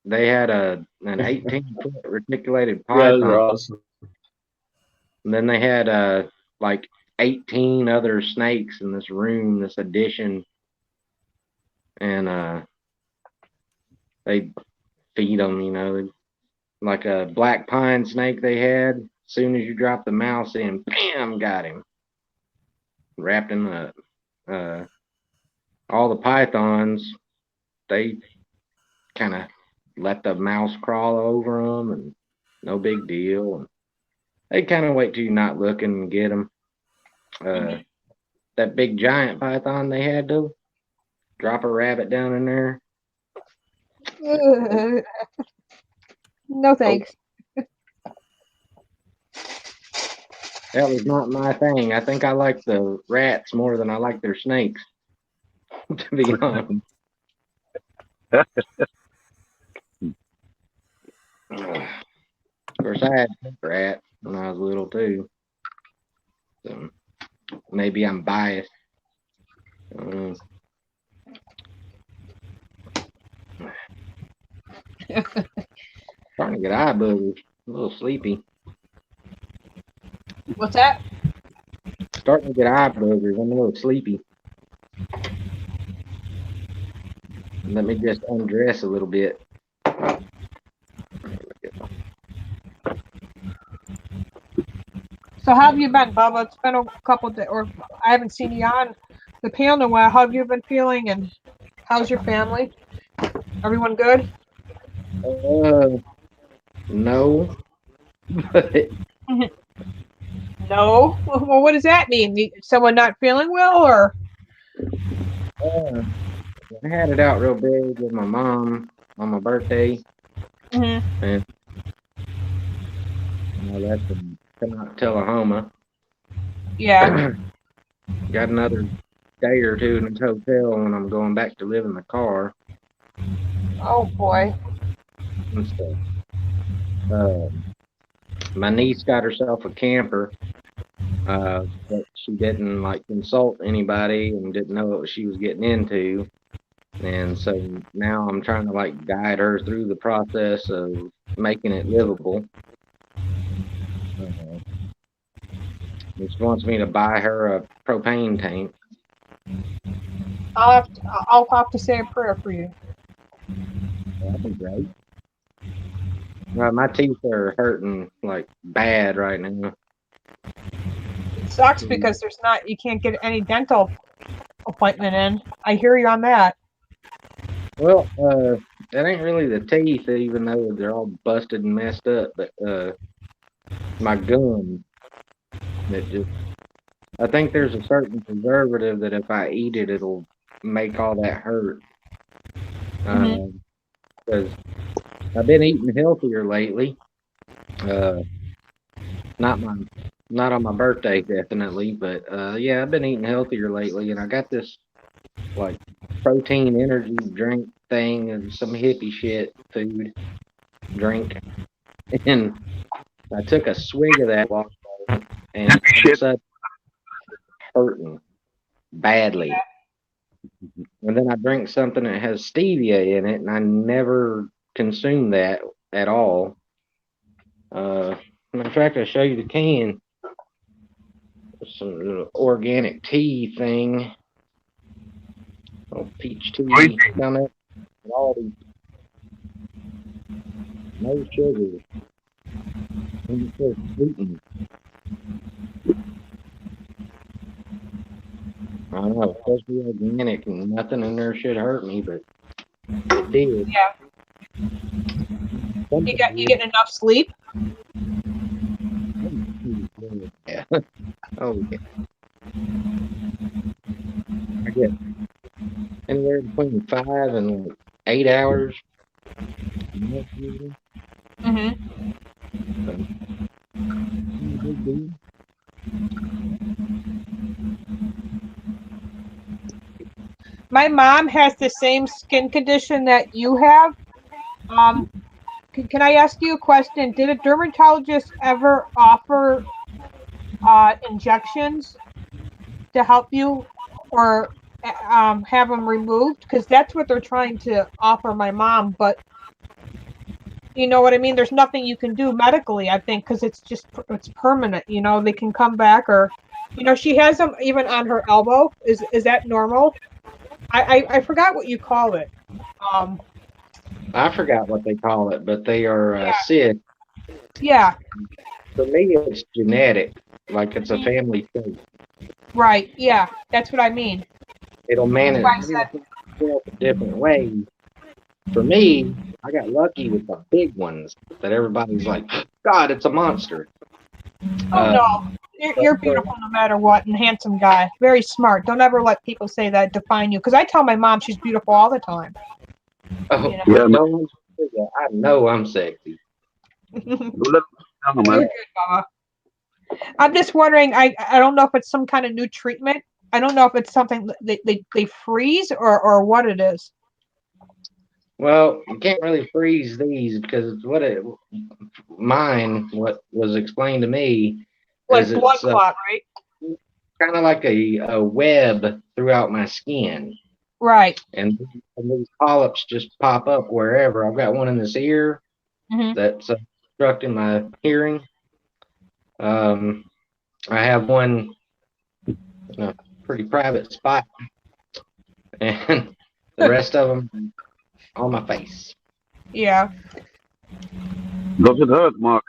[SPEAKER 13] They had an 18-foot reticulated python.
[SPEAKER 14] Yeah, they're awesome.
[SPEAKER 13] And then they had like 18 other snakes in this room, this addition, and they feed them, you know, like a black pine snake they had. As soon as you drop the mouse in, bam, got him. Wrapped him up. All the pythons, they kind of let the mouse crawl over them, and no big deal. And they kind of wait till you're not looking and get them. That big giant python they had, to drop a rabbit down in there.
[SPEAKER 6] No thanks.
[SPEAKER 13] That was not my thing. I think I like the rats more than I like their snakes, to be honest. Of course, I had rats when I was little too, so maybe I'm biased. Starting to get eye boogers. A little sleepy.
[SPEAKER 6] What's that?
[SPEAKER 13] Starting to get eye boogers. I'm a little sleepy. Let me just undress a little bit.
[SPEAKER 6] So how have you been, Bubba? It's been a couple of days, or I haven't seen you on the panel in a while. How have you been feeling, and how's your family? Everyone good?
[SPEAKER 13] No.
[SPEAKER 6] No? Well, what does that mean? Someone not feeling well, or?
[SPEAKER 13] I had it out real big with my mom on my birthday. And I left in Tullahoma.
[SPEAKER 6] Yeah.
[SPEAKER 13] Got another day or two in this hotel when I'm going back to live in the car.
[SPEAKER 6] Oh boy.
[SPEAKER 13] And stuff. My niece got herself a camper, but she didn't like consult anybody and didn't know what she was getting into. And so now I'm trying to like guide her through the process of making it livable. She wants me to buy her a propane tank.
[SPEAKER 6] I'll have to say a prayer for you.
[SPEAKER 13] That'd be great. My teeth are hurting like bad right now.
[SPEAKER 6] It sucks because you can't get any dental appointment in. I hear you on that.
[SPEAKER 13] Well, that ain't really the teeth, even though they're all busted and messed up, but my gum, I think there's a certain preservative that if I eat it, it'll make all that hurt. Because I've been eating healthier lately. Not on my birthday, definitely, but yeah, I've been eating healthier lately, and I got this like protein energy drink thing and some hippie shit food drink, and I took a swig of that water, and all of a sudden hurting badly. And then I drink something that has stevia in it, and I never consumed that at all. Matter of fact, I'll show you the can. Some little organic tea thing. Oh, peach tea down there. All these, no sugar. And it's so sweetened. I don't know, it's supposed to be organic and nothing in there should hurt me, but it did.
[SPEAKER 6] Yeah. You getting enough sleep?
[SPEAKER 13] Yeah. Oh yeah. I get anywhere between 5 and like 8 hours.
[SPEAKER 6] Mm-hmm. My mom has the same skin condition that you have. Can I ask you a question? Did a dermatologist ever offer injections to help you, or have them removed? Because that's what they're trying to offer my mom, but you know what I mean? There's nothing you can do medically, I think, because it's permanent. You know, they can come back, or she has them even on her elbow. Is that normal? I forgot what you call it.
[SPEAKER 13] I forgot what they call it, but they are cysts.
[SPEAKER 6] Yeah.
[SPEAKER 13] For me, it's genetic, like it's a family trait.
[SPEAKER 6] Right. Yeah, that's what I mean.
[SPEAKER 13] It'll manage itself a different way. For me, I got lucky with the big ones that everybody's like, God, it's a monster.
[SPEAKER 6] Oh no, you're beautiful no matter what, and handsome guy, very smart. Don't ever let people say that define you, because I tell my mom she's beautiful all the time.
[SPEAKER 13] Oh, yeah, no, I know I'm sexy.
[SPEAKER 6] You're good, Mama. I'm just wondering. I don't know if it's some kind of new treatment. I don't know if it's something they freeze or what it is.
[SPEAKER 13] Well, you can't really freeze these because what was explained to me
[SPEAKER 6] like
[SPEAKER 13] is
[SPEAKER 6] blood
[SPEAKER 13] it's
[SPEAKER 6] clot, right?
[SPEAKER 13] Kind of like a web throughout my skin.
[SPEAKER 6] Right.
[SPEAKER 13] And these polyps just pop up wherever. I've got one in this ear that's obstructing my hearing. I have one in a pretty private spot, and the rest of them on my face.
[SPEAKER 6] Yeah.
[SPEAKER 14] Does it hurt, Mark?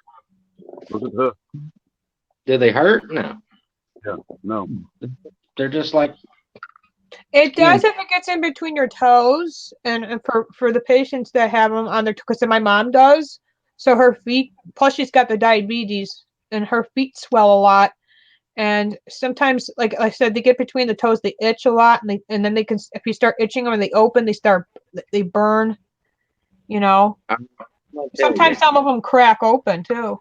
[SPEAKER 14] Does it hurt?
[SPEAKER 13] Do they hurt? No.
[SPEAKER 14] Yeah, no.
[SPEAKER 13] They're just like.
[SPEAKER 6] It does if it gets in between your toes, and for the patients that have them on their, because my mom does, so her feet. Plus, she's got the diabetes, and her feet swell a lot. And sometimes, like I said, they get between the toes, they itch a lot, and then they can, if you start itching them and they open, they burn. Sometimes some of them crack open too.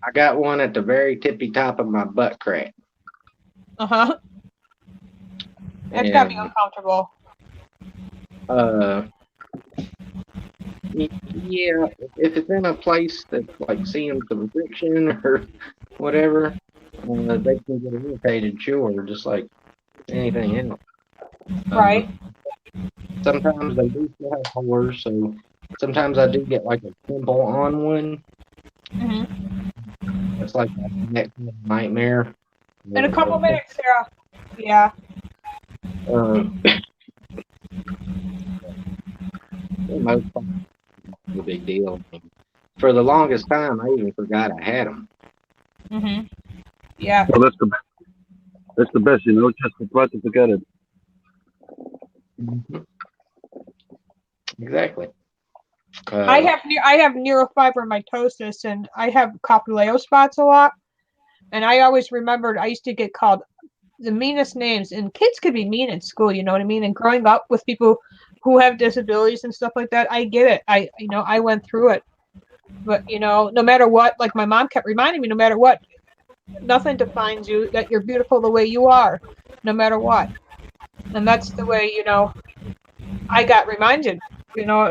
[SPEAKER 13] I got one at the very tippy top of my butt crack.
[SPEAKER 6] That's gotta be uncomfortable.
[SPEAKER 13] Yeah, if it's in a place that's like seeing some friction or whatever, they can get irritated, sure, just like anything else.
[SPEAKER 6] Right.
[SPEAKER 13] Sometimes they do still have pores, so sometimes I do get like a pimple on one. It's like a nightmare.
[SPEAKER 6] In a couple minutes, Sarah. Yeah.
[SPEAKER 13] The big deal. For the longest time, I even forgot I had them.
[SPEAKER 6] Yeah.
[SPEAKER 14] Well, that's the best. That's the best, just to try to forget it.
[SPEAKER 13] Exactly.
[SPEAKER 6] I have neurofibromatosis, and I have capilleo spots a lot. And I always remembered I used to get called the meanest names, and kids could be mean in school, you know what I mean? And growing up with people who have disabilities and stuff like that, I get it. I went through it. But no matter what, like my mom kept reminding me, no matter what, nothing defines you, that you're beautiful the way you are, no matter what. And that's the way, I got reminded,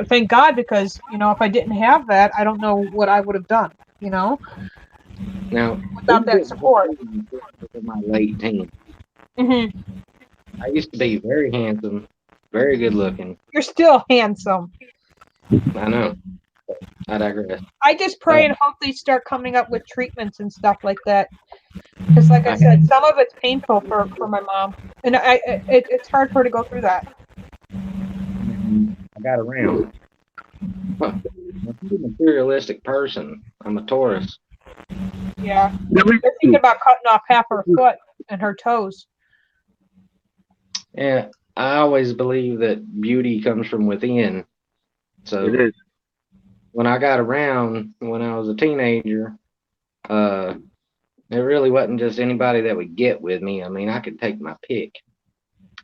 [SPEAKER 6] thank God, because, if I didn't have that, I don't know what I would have done,
[SPEAKER 13] Now,
[SPEAKER 6] without that support.
[SPEAKER 13] in my late teens,
[SPEAKER 6] Hmm.
[SPEAKER 13] I used to be very handsome, very good looking.
[SPEAKER 6] You're still handsome.
[SPEAKER 13] I know. I digress.
[SPEAKER 6] I just pray and hope they start coming up with treatments and stuff like that. Because, like I said, some of it's painful for my mom, and it's hard for her to go through that.
[SPEAKER 13] I got around. I'm a materialistic person. I'm a Taurus.
[SPEAKER 6] Yeah, they're thinking about cutting off half her foot and her toes.
[SPEAKER 13] Yeah, I always believe that beauty comes from within. So
[SPEAKER 14] It is.
[SPEAKER 13] when I got around, when I was a teenager, it really wasn't just anybody that would get with me. I mean, I could take my pick,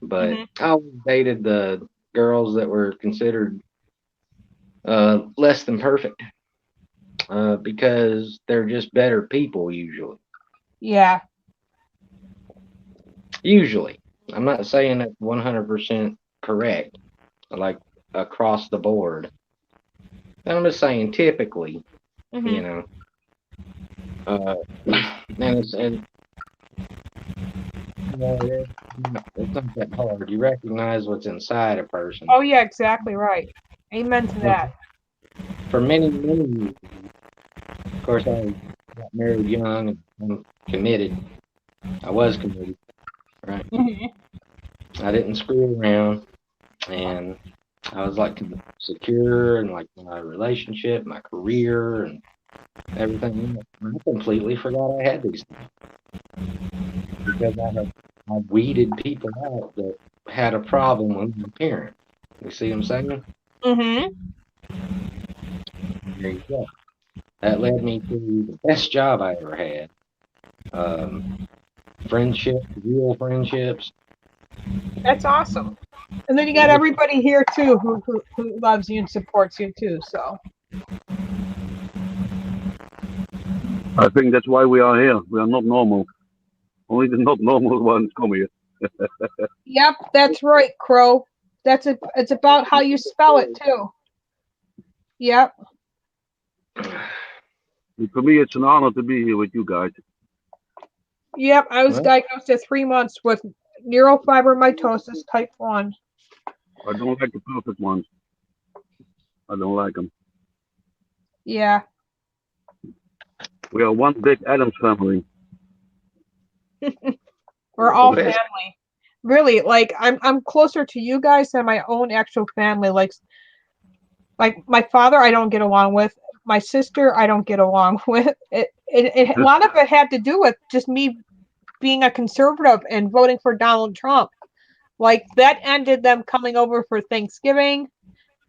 [SPEAKER 13] but I always dated the girls that were considered less than perfect because they're just better people usually.
[SPEAKER 6] Yeah.
[SPEAKER 13] Usually. I'm not saying that's 100% correct, like across the board. I'm just saying typically, and it's not that hard. You recognize what's inside a person.
[SPEAKER 6] Oh yeah, exactly right. Amen to that.
[SPEAKER 13] For many years, of course, I got married young and I'm committed. I was committed, right? I didn't screw around, and I was like secure in like my relationship, my career, and everything. I completely forgot I had these things because I weeded people out that had a problem with my parent. You see what I'm saying? There you go. That led me to the best job I ever had. Friendship, real friendships.
[SPEAKER 6] That's awesome. And then you got everybody here too who loves you and supports you too. So
[SPEAKER 14] I think that's why we are here. We are not normal. Only the not normal ones come here.
[SPEAKER 6] yep, that's right, Crow. It's about how you spell it too. Yep.
[SPEAKER 14] For me, it's an honor to be here with you guys.
[SPEAKER 6] Yep, I was diagnosed at 3 months with neurofibromatosis type 1.
[SPEAKER 14] I don't like the perfect ones. I don't like them.
[SPEAKER 6] Yeah.
[SPEAKER 14] We are one big Adams family.
[SPEAKER 6] We're all family. Really, like I'm closer to you guys than my own actual family. Like my father I don't get along with. My sister I don't get along with. A lot of it had to do with just me being a conservative and voting for Donald Trump. Like that ended them coming over for Thanksgiving,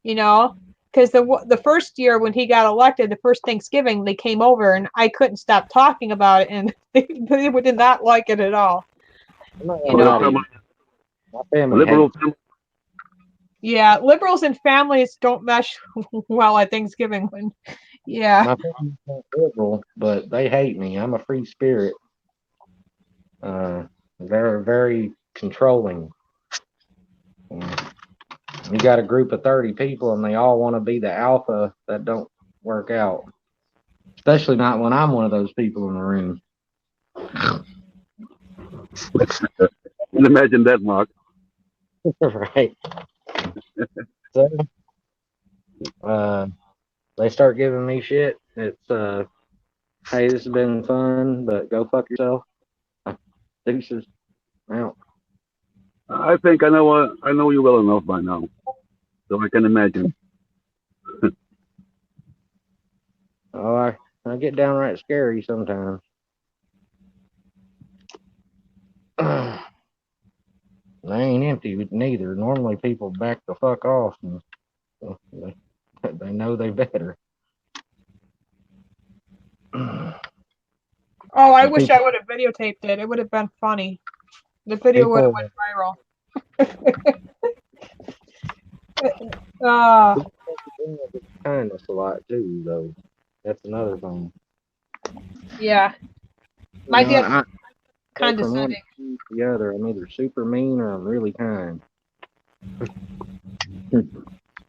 [SPEAKER 6] because the first year when he got elected, the first Thanksgiving, they came over and I couldn't stop talking about it, and they did not like it at all.
[SPEAKER 13] My family
[SPEAKER 14] Liberal.
[SPEAKER 6] Yeah, liberals and families don't mesh well at Thanksgiving. Yeah.
[SPEAKER 13] My family's not liberal, but they hate me. I'm a free spirit. They're very controlling. You got a group of 30 people and they all want to be the alpha. That don't work out. Especially not when I'm one of those people in the room.
[SPEAKER 14] Imagine that, Mark.
[SPEAKER 13] Right. So, they start giving me shit. It's hey, this has been fun, but go fuck yourself. Deuces. Out.
[SPEAKER 14] I think I know you well enough by now, so I can imagine.
[SPEAKER 13] Oh, I get downright scary sometimes. They ain't empty neither. Normally people back the fuck off and they know they better.
[SPEAKER 6] Oh, I wish I would have videotaped it. It would have been funny. The video would have went viral.
[SPEAKER 13] Kindness a lot too, though. That's another thing.
[SPEAKER 6] Yeah.
[SPEAKER 13] You
[SPEAKER 6] My
[SPEAKER 13] know,
[SPEAKER 6] dad's
[SPEAKER 13] I go from one
[SPEAKER 6] condescending.
[SPEAKER 13] extreme to the other. I'm either super mean or I'm really kind.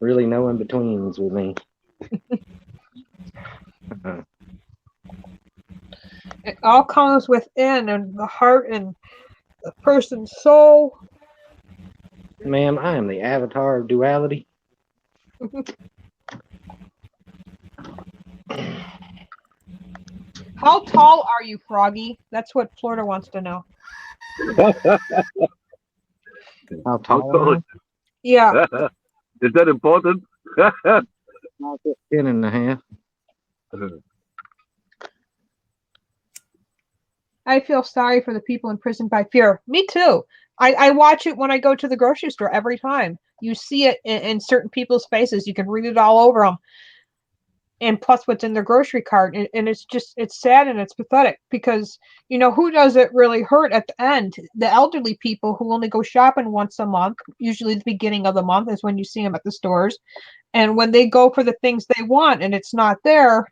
[SPEAKER 13] Really no in betweens with me.
[SPEAKER 6] It all comes within and the heart and the person's soul.
[SPEAKER 13] Ma'am, I am the avatar of duality.
[SPEAKER 6] How tall are you, Froggy? That's what Florida wants to know.
[SPEAKER 13] How tall am I?
[SPEAKER 6] Yeah.
[SPEAKER 14] Is that important?
[SPEAKER 13] 10.5.
[SPEAKER 6] I feel sorry for the people imprisoned by fear. Me too. I watch it when I go to the grocery store every time. You see it in certain people's faces. You can read it all over them. And plus what's in their grocery cart. And it's sad and it's pathetic because, who does it really hurt at the end? The elderly people who only go shopping once a month, usually the beginning of the month is when you see them at the stores. And when they go for the things they want and it's not there,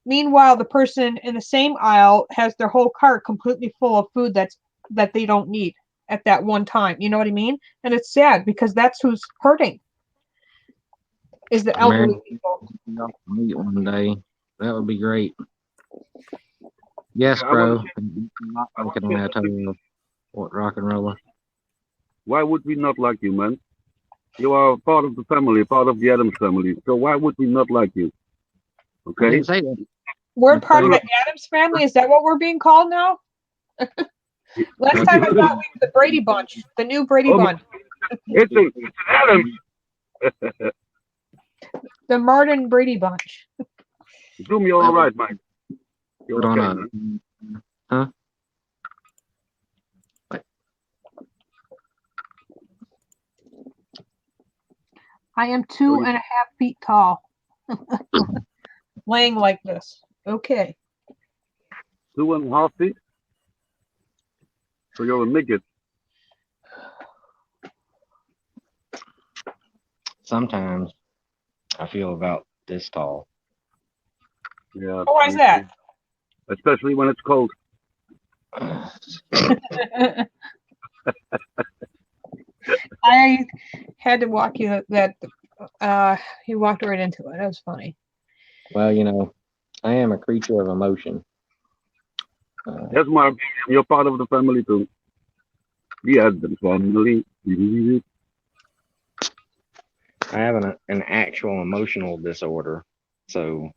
[SPEAKER 6] meanwhile, the person in the same aisle has their whole cart completely full of food that they don't need at that one time. You know what I mean? And it's sad because that's who's hurting is the elderly people.
[SPEAKER 13] Meet one day. That would be great. Yes,
[SPEAKER 14] Yeah,
[SPEAKER 13] bro. Not like an asshole. What rock and roller?
[SPEAKER 14] Why would we not like you, man? You are part of the family, part of the Adams family. So why would we not like you?
[SPEAKER 13] I
[SPEAKER 14] Okay.
[SPEAKER 13] didn't say that.
[SPEAKER 6] We're part of the Adams family. Is that what we're being called now? Last time I thought we were the Brady Bunch, the new Brady Bunch.
[SPEAKER 14] It's Adams.
[SPEAKER 6] The Martin Brady Bunch.
[SPEAKER 14] Zoom, you're all right, Mike. You're
[SPEAKER 13] Put on
[SPEAKER 14] okay,
[SPEAKER 13] a-
[SPEAKER 14] man.
[SPEAKER 13] Huh?
[SPEAKER 6] I am 2.5 feet tall. Laying like this. Okay.
[SPEAKER 14] 2.5 feet? So you're a midget.
[SPEAKER 13] Sometimes I feel about this tall.
[SPEAKER 14] Yeah.
[SPEAKER 6] Why is that?
[SPEAKER 14] Especially when it's cold.
[SPEAKER 6] I had to walk you that you walked right into it. That was funny.
[SPEAKER 13] Well, I am a creature of emotion.
[SPEAKER 14] Yes, Mark. You're part of the family too. The Adams family.
[SPEAKER 13] I have an actual emotional disorder. So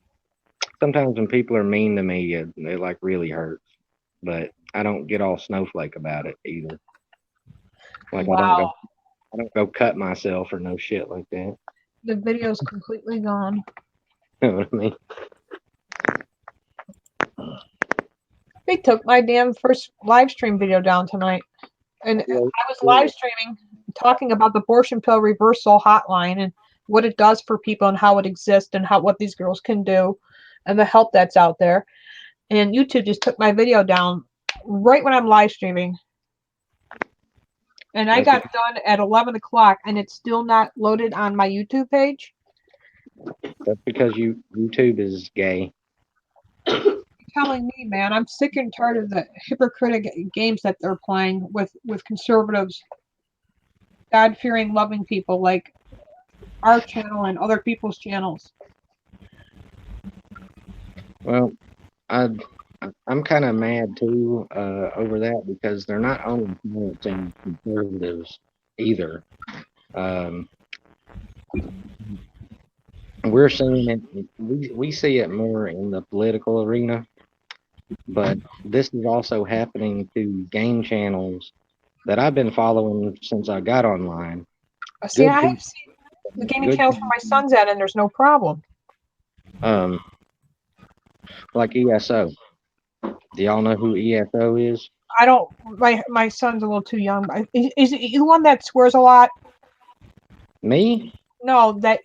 [SPEAKER 13] sometimes when people are mean to me, they like really hurts. But I don't get all snowflake about it either. Like
[SPEAKER 6] Wow.
[SPEAKER 13] I don't go cut myself or no shit like that.
[SPEAKER 6] The video's completely gone.
[SPEAKER 13] You know what I mean?
[SPEAKER 6] They took my damn first live stream video down tonight. And I was live streaming talking about the abortion pill reversal hotline and what it does for people and how it exists and what these girls can do and the help that's out there. And YouTube just took my video down right when I'm live streaming. And I got done at 11 o'clock and it's still not loaded on my YouTube page.
[SPEAKER 13] That's because YouTube is gay.
[SPEAKER 6] You're telling me, man, I'm sick and tired of the hypocritical games that they're playing with conservatives, God-fearing, loving people like our channel and other people's channels.
[SPEAKER 13] Well, I'm kind of mad too over that because they're not only silencing conservatives either. We're seeing it. We see it more in the political arena, but this is also happening to game channels that I've been following since I got online.
[SPEAKER 6] See, I've seen the gaming channels for my son's at, and there's no problem.
[SPEAKER 13] Like ESO. Do y'all know who ESO is?
[SPEAKER 6] I don't. My son's a little too young. Is he the one that swears a lot?
[SPEAKER 13] Me?
[SPEAKER 6] No, that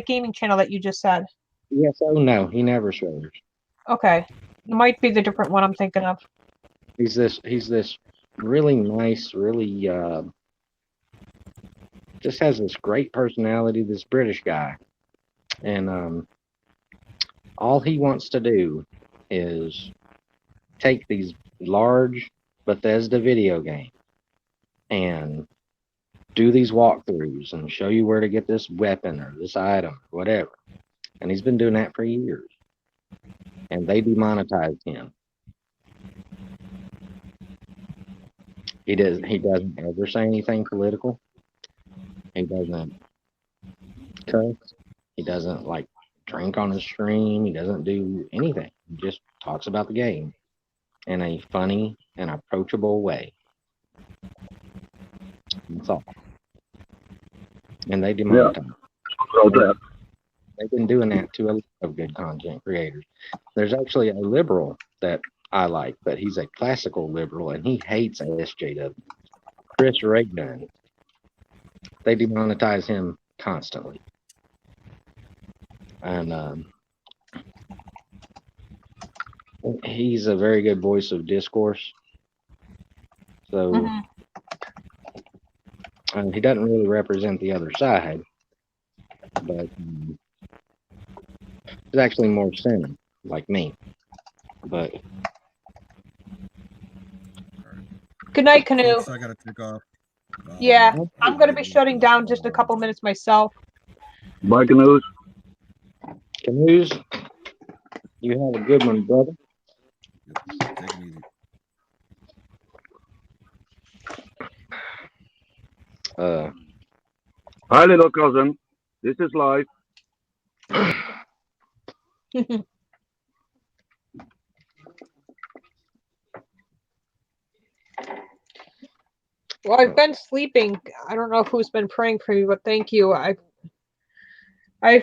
[SPEAKER 6] gaming channel that you just said.
[SPEAKER 13] ESO? No, he never swears.
[SPEAKER 6] Okay, it might be the different one I'm thinking of.
[SPEAKER 13] He's this really nice, really just has this great personality. This British guy, and All he wants to do is take these large Bethesda video games and do these walkthroughs and show you where to get this weapon or this item, or whatever. And he's been doing that for years. And they demonetized him. He doesn't ever say anything political. He doesn't cuss. He doesn't like drink on his stream. He doesn't do anything. He just talks about the game in a funny and approachable way. That's all. And they demonetize.
[SPEAKER 14] Yeah.
[SPEAKER 13] They've been doing that to a lot of good content creators. There's actually a liberal that I like, but he's a classical liberal and he hates SJW. Chris Raygun. They demonetize him constantly. And he's a very good voice of discourse. So he doesn't really represent the other side, but he's actually more center, like me. But
[SPEAKER 6] good night, Canoe.
[SPEAKER 11] I gotta take off.
[SPEAKER 6] Yeah, I'm going to be shutting down just a couple minutes myself.
[SPEAKER 14] Bye, Canoes.
[SPEAKER 13] Canoes, you have a good one, brother.
[SPEAKER 11] Take it easy.
[SPEAKER 14] Hi, little cousin. This is live.
[SPEAKER 6] Well, I've been sleeping. I don't know who's been praying for me, but thank you. I've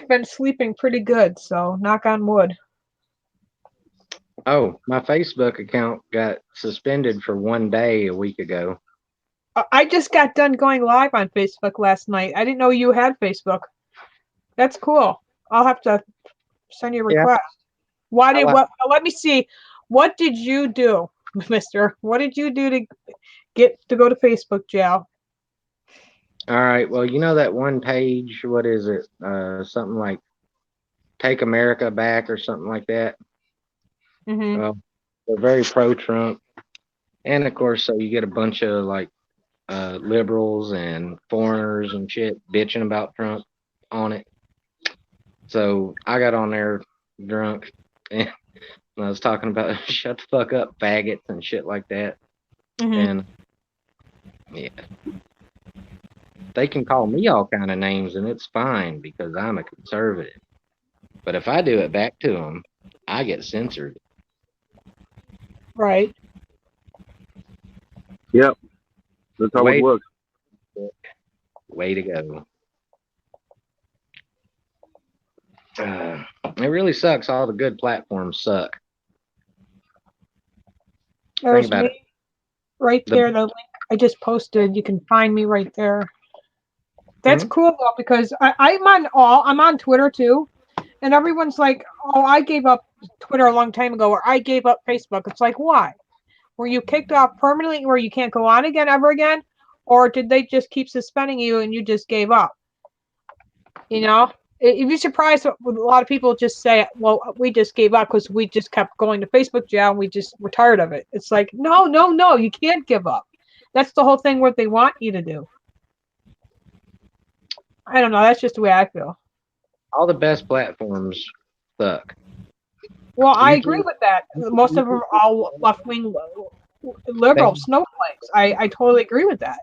[SPEAKER 6] been sleeping pretty good, so knock on wood.
[SPEAKER 13] Oh, my Facebook account got suspended for 1 day a week ago.
[SPEAKER 6] I just got done going live on Facebook last night. I didn't know you had Facebook. That's cool. I'll have to send you a request. Yeah. Let me see. What did you do, mister? What did you do to get to go to Facebook jail?
[SPEAKER 13] All right. Well, you know that one page, what is it? Something like Take America Back or something like that. Well, they're very pro-Trump. And of course, so you get a bunch of like liberals and foreigners and shit bitching about Trump on it. So I got on there drunk and I was talking about shut the fuck up, faggots and shit like that. And yeah, they can call me all kind of names and it's fine because I'm a conservative. But if I do it back to them, I get censored.
[SPEAKER 6] Right.
[SPEAKER 14] Yep. That's how it works.
[SPEAKER 13] Way to go. It really sucks. All the good platforms suck.
[SPEAKER 6] There's me right there. The link I just posted. You can find me right there. That's cool though, because I'm on Twitter too, and everyone's like, "Oh, I gave up Twitter a long time ago," or "I gave up Facebook." It's like, why? Were you kicked off permanently, where you can't go on again ever again, or did they just keep suspending you and you just gave up? You know, you'd be surprised what a lot of people just say, "Well, we just gave up because we just kept going to Facebook jail and we just were tired of it." It's like, no, you can't give up. That's the whole thing. What they want you to do. I don't know. That's just the way I feel.
[SPEAKER 13] All the best platforms suck.
[SPEAKER 6] Well, I agree with that. Most of them are all left-wing liberal snowflakes. I totally agree with that.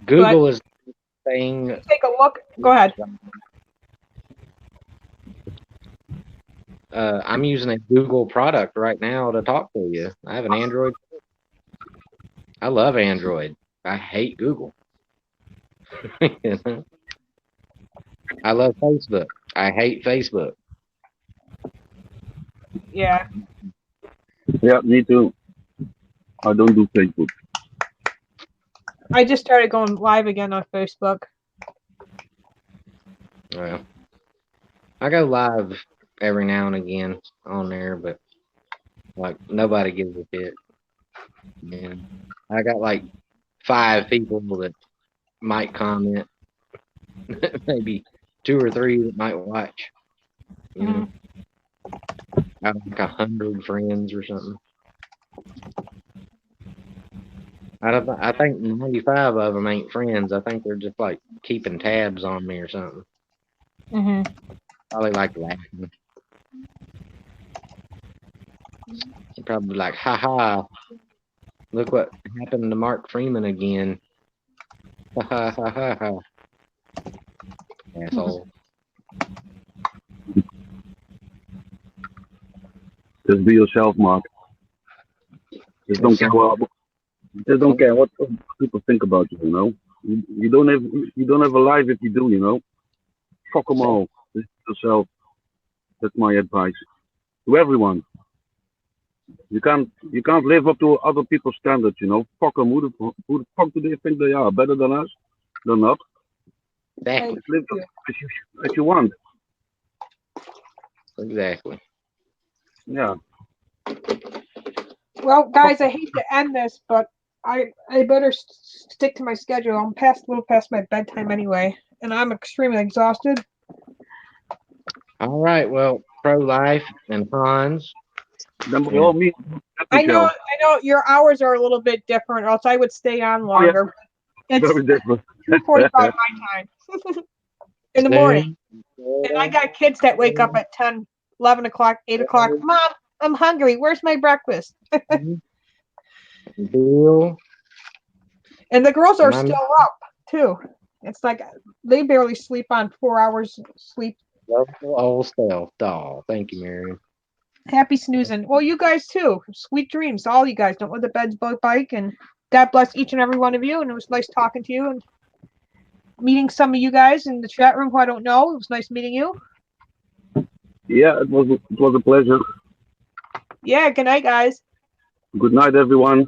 [SPEAKER 13] Google is saying.
[SPEAKER 6] Take a look. Go ahead.
[SPEAKER 13] I'm using a Google product right now to talk to you. I have an Android. I love Android. I hate Google. I love Facebook. I hate Facebook.
[SPEAKER 6] Yeah.
[SPEAKER 14] Yeah, me too. I don't do Facebook.
[SPEAKER 6] I just started going live again on Facebook.
[SPEAKER 13] Well, I go live every now and again on there, but like nobody gives a shit. And I got like 5 people that might comment, maybe 2 or 3 that might watch. You know? I have like 100 friends or something. I think 95 of them ain't friends. I think they're just like keeping tabs on me or something.
[SPEAKER 6] Mm-hmm.
[SPEAKER 13] Probably like laughing. They're probably like, ha ha, look what happened to Mark Freeman again. Ha ha ha ha ha. Asshole.
[SPEAKER 14] Just be yourself, Mark. Just don't care what people think about you. You know, you don't have a life if you do. You know, fuck them all. Just be yourself. That's my advice to everyone. You can't live up to other people's standards. You know, fuck them. Who the fuck do they think they are? Better than us? They're not.
[SPEAKER 13] Exactly.
[SPEAKER 14] Just live as you want.
[SPEAKER 13] Exactly.
[SPEAKER 14] Yeah.
[SPEAKER 6] Well, guys, I hate to end this, but I better stick to my schedule. I'm a little past my bedtime anyway, and I'm extremely exhausted.
[SPEAKER 13] All right. Well, Pro Life and Hans.
[SPEAKER 14] Then by all means,
[SPEAKER 6] I know your hours are a little bit different, or else I would stay on longer. It's
[SPEAKER 14] very different.
[SPEAKER 6] 2:45 my time in the morning, and I got kids that wake up at 10, 11 o'clock, 8 o'clock. Mom, I'm hungry. Where's my breakfast?
[SPEAKER 13] Bill.
[SPEAKER 6] And the girls are still up too. It's like they barely sleep on 4 hours sleep.
[SPEAKER 13] Old stealth doll. Thank you, Marion.
[SPEAKER 6] Happy snoozing. Well, you guys too. Sweet dreams, all you guys. Don't let the beds bite, and God bless each and every one of you. And it was nice talking to you and meeting some of you guys in the chat room who I don't know. It was nice meeting you.
[SPEAKER 14] Yeah, it was a pleasure.
[SPEAKER 6] Yeah. Good night, guys.
[SPEAKER 14] Good night, everyone.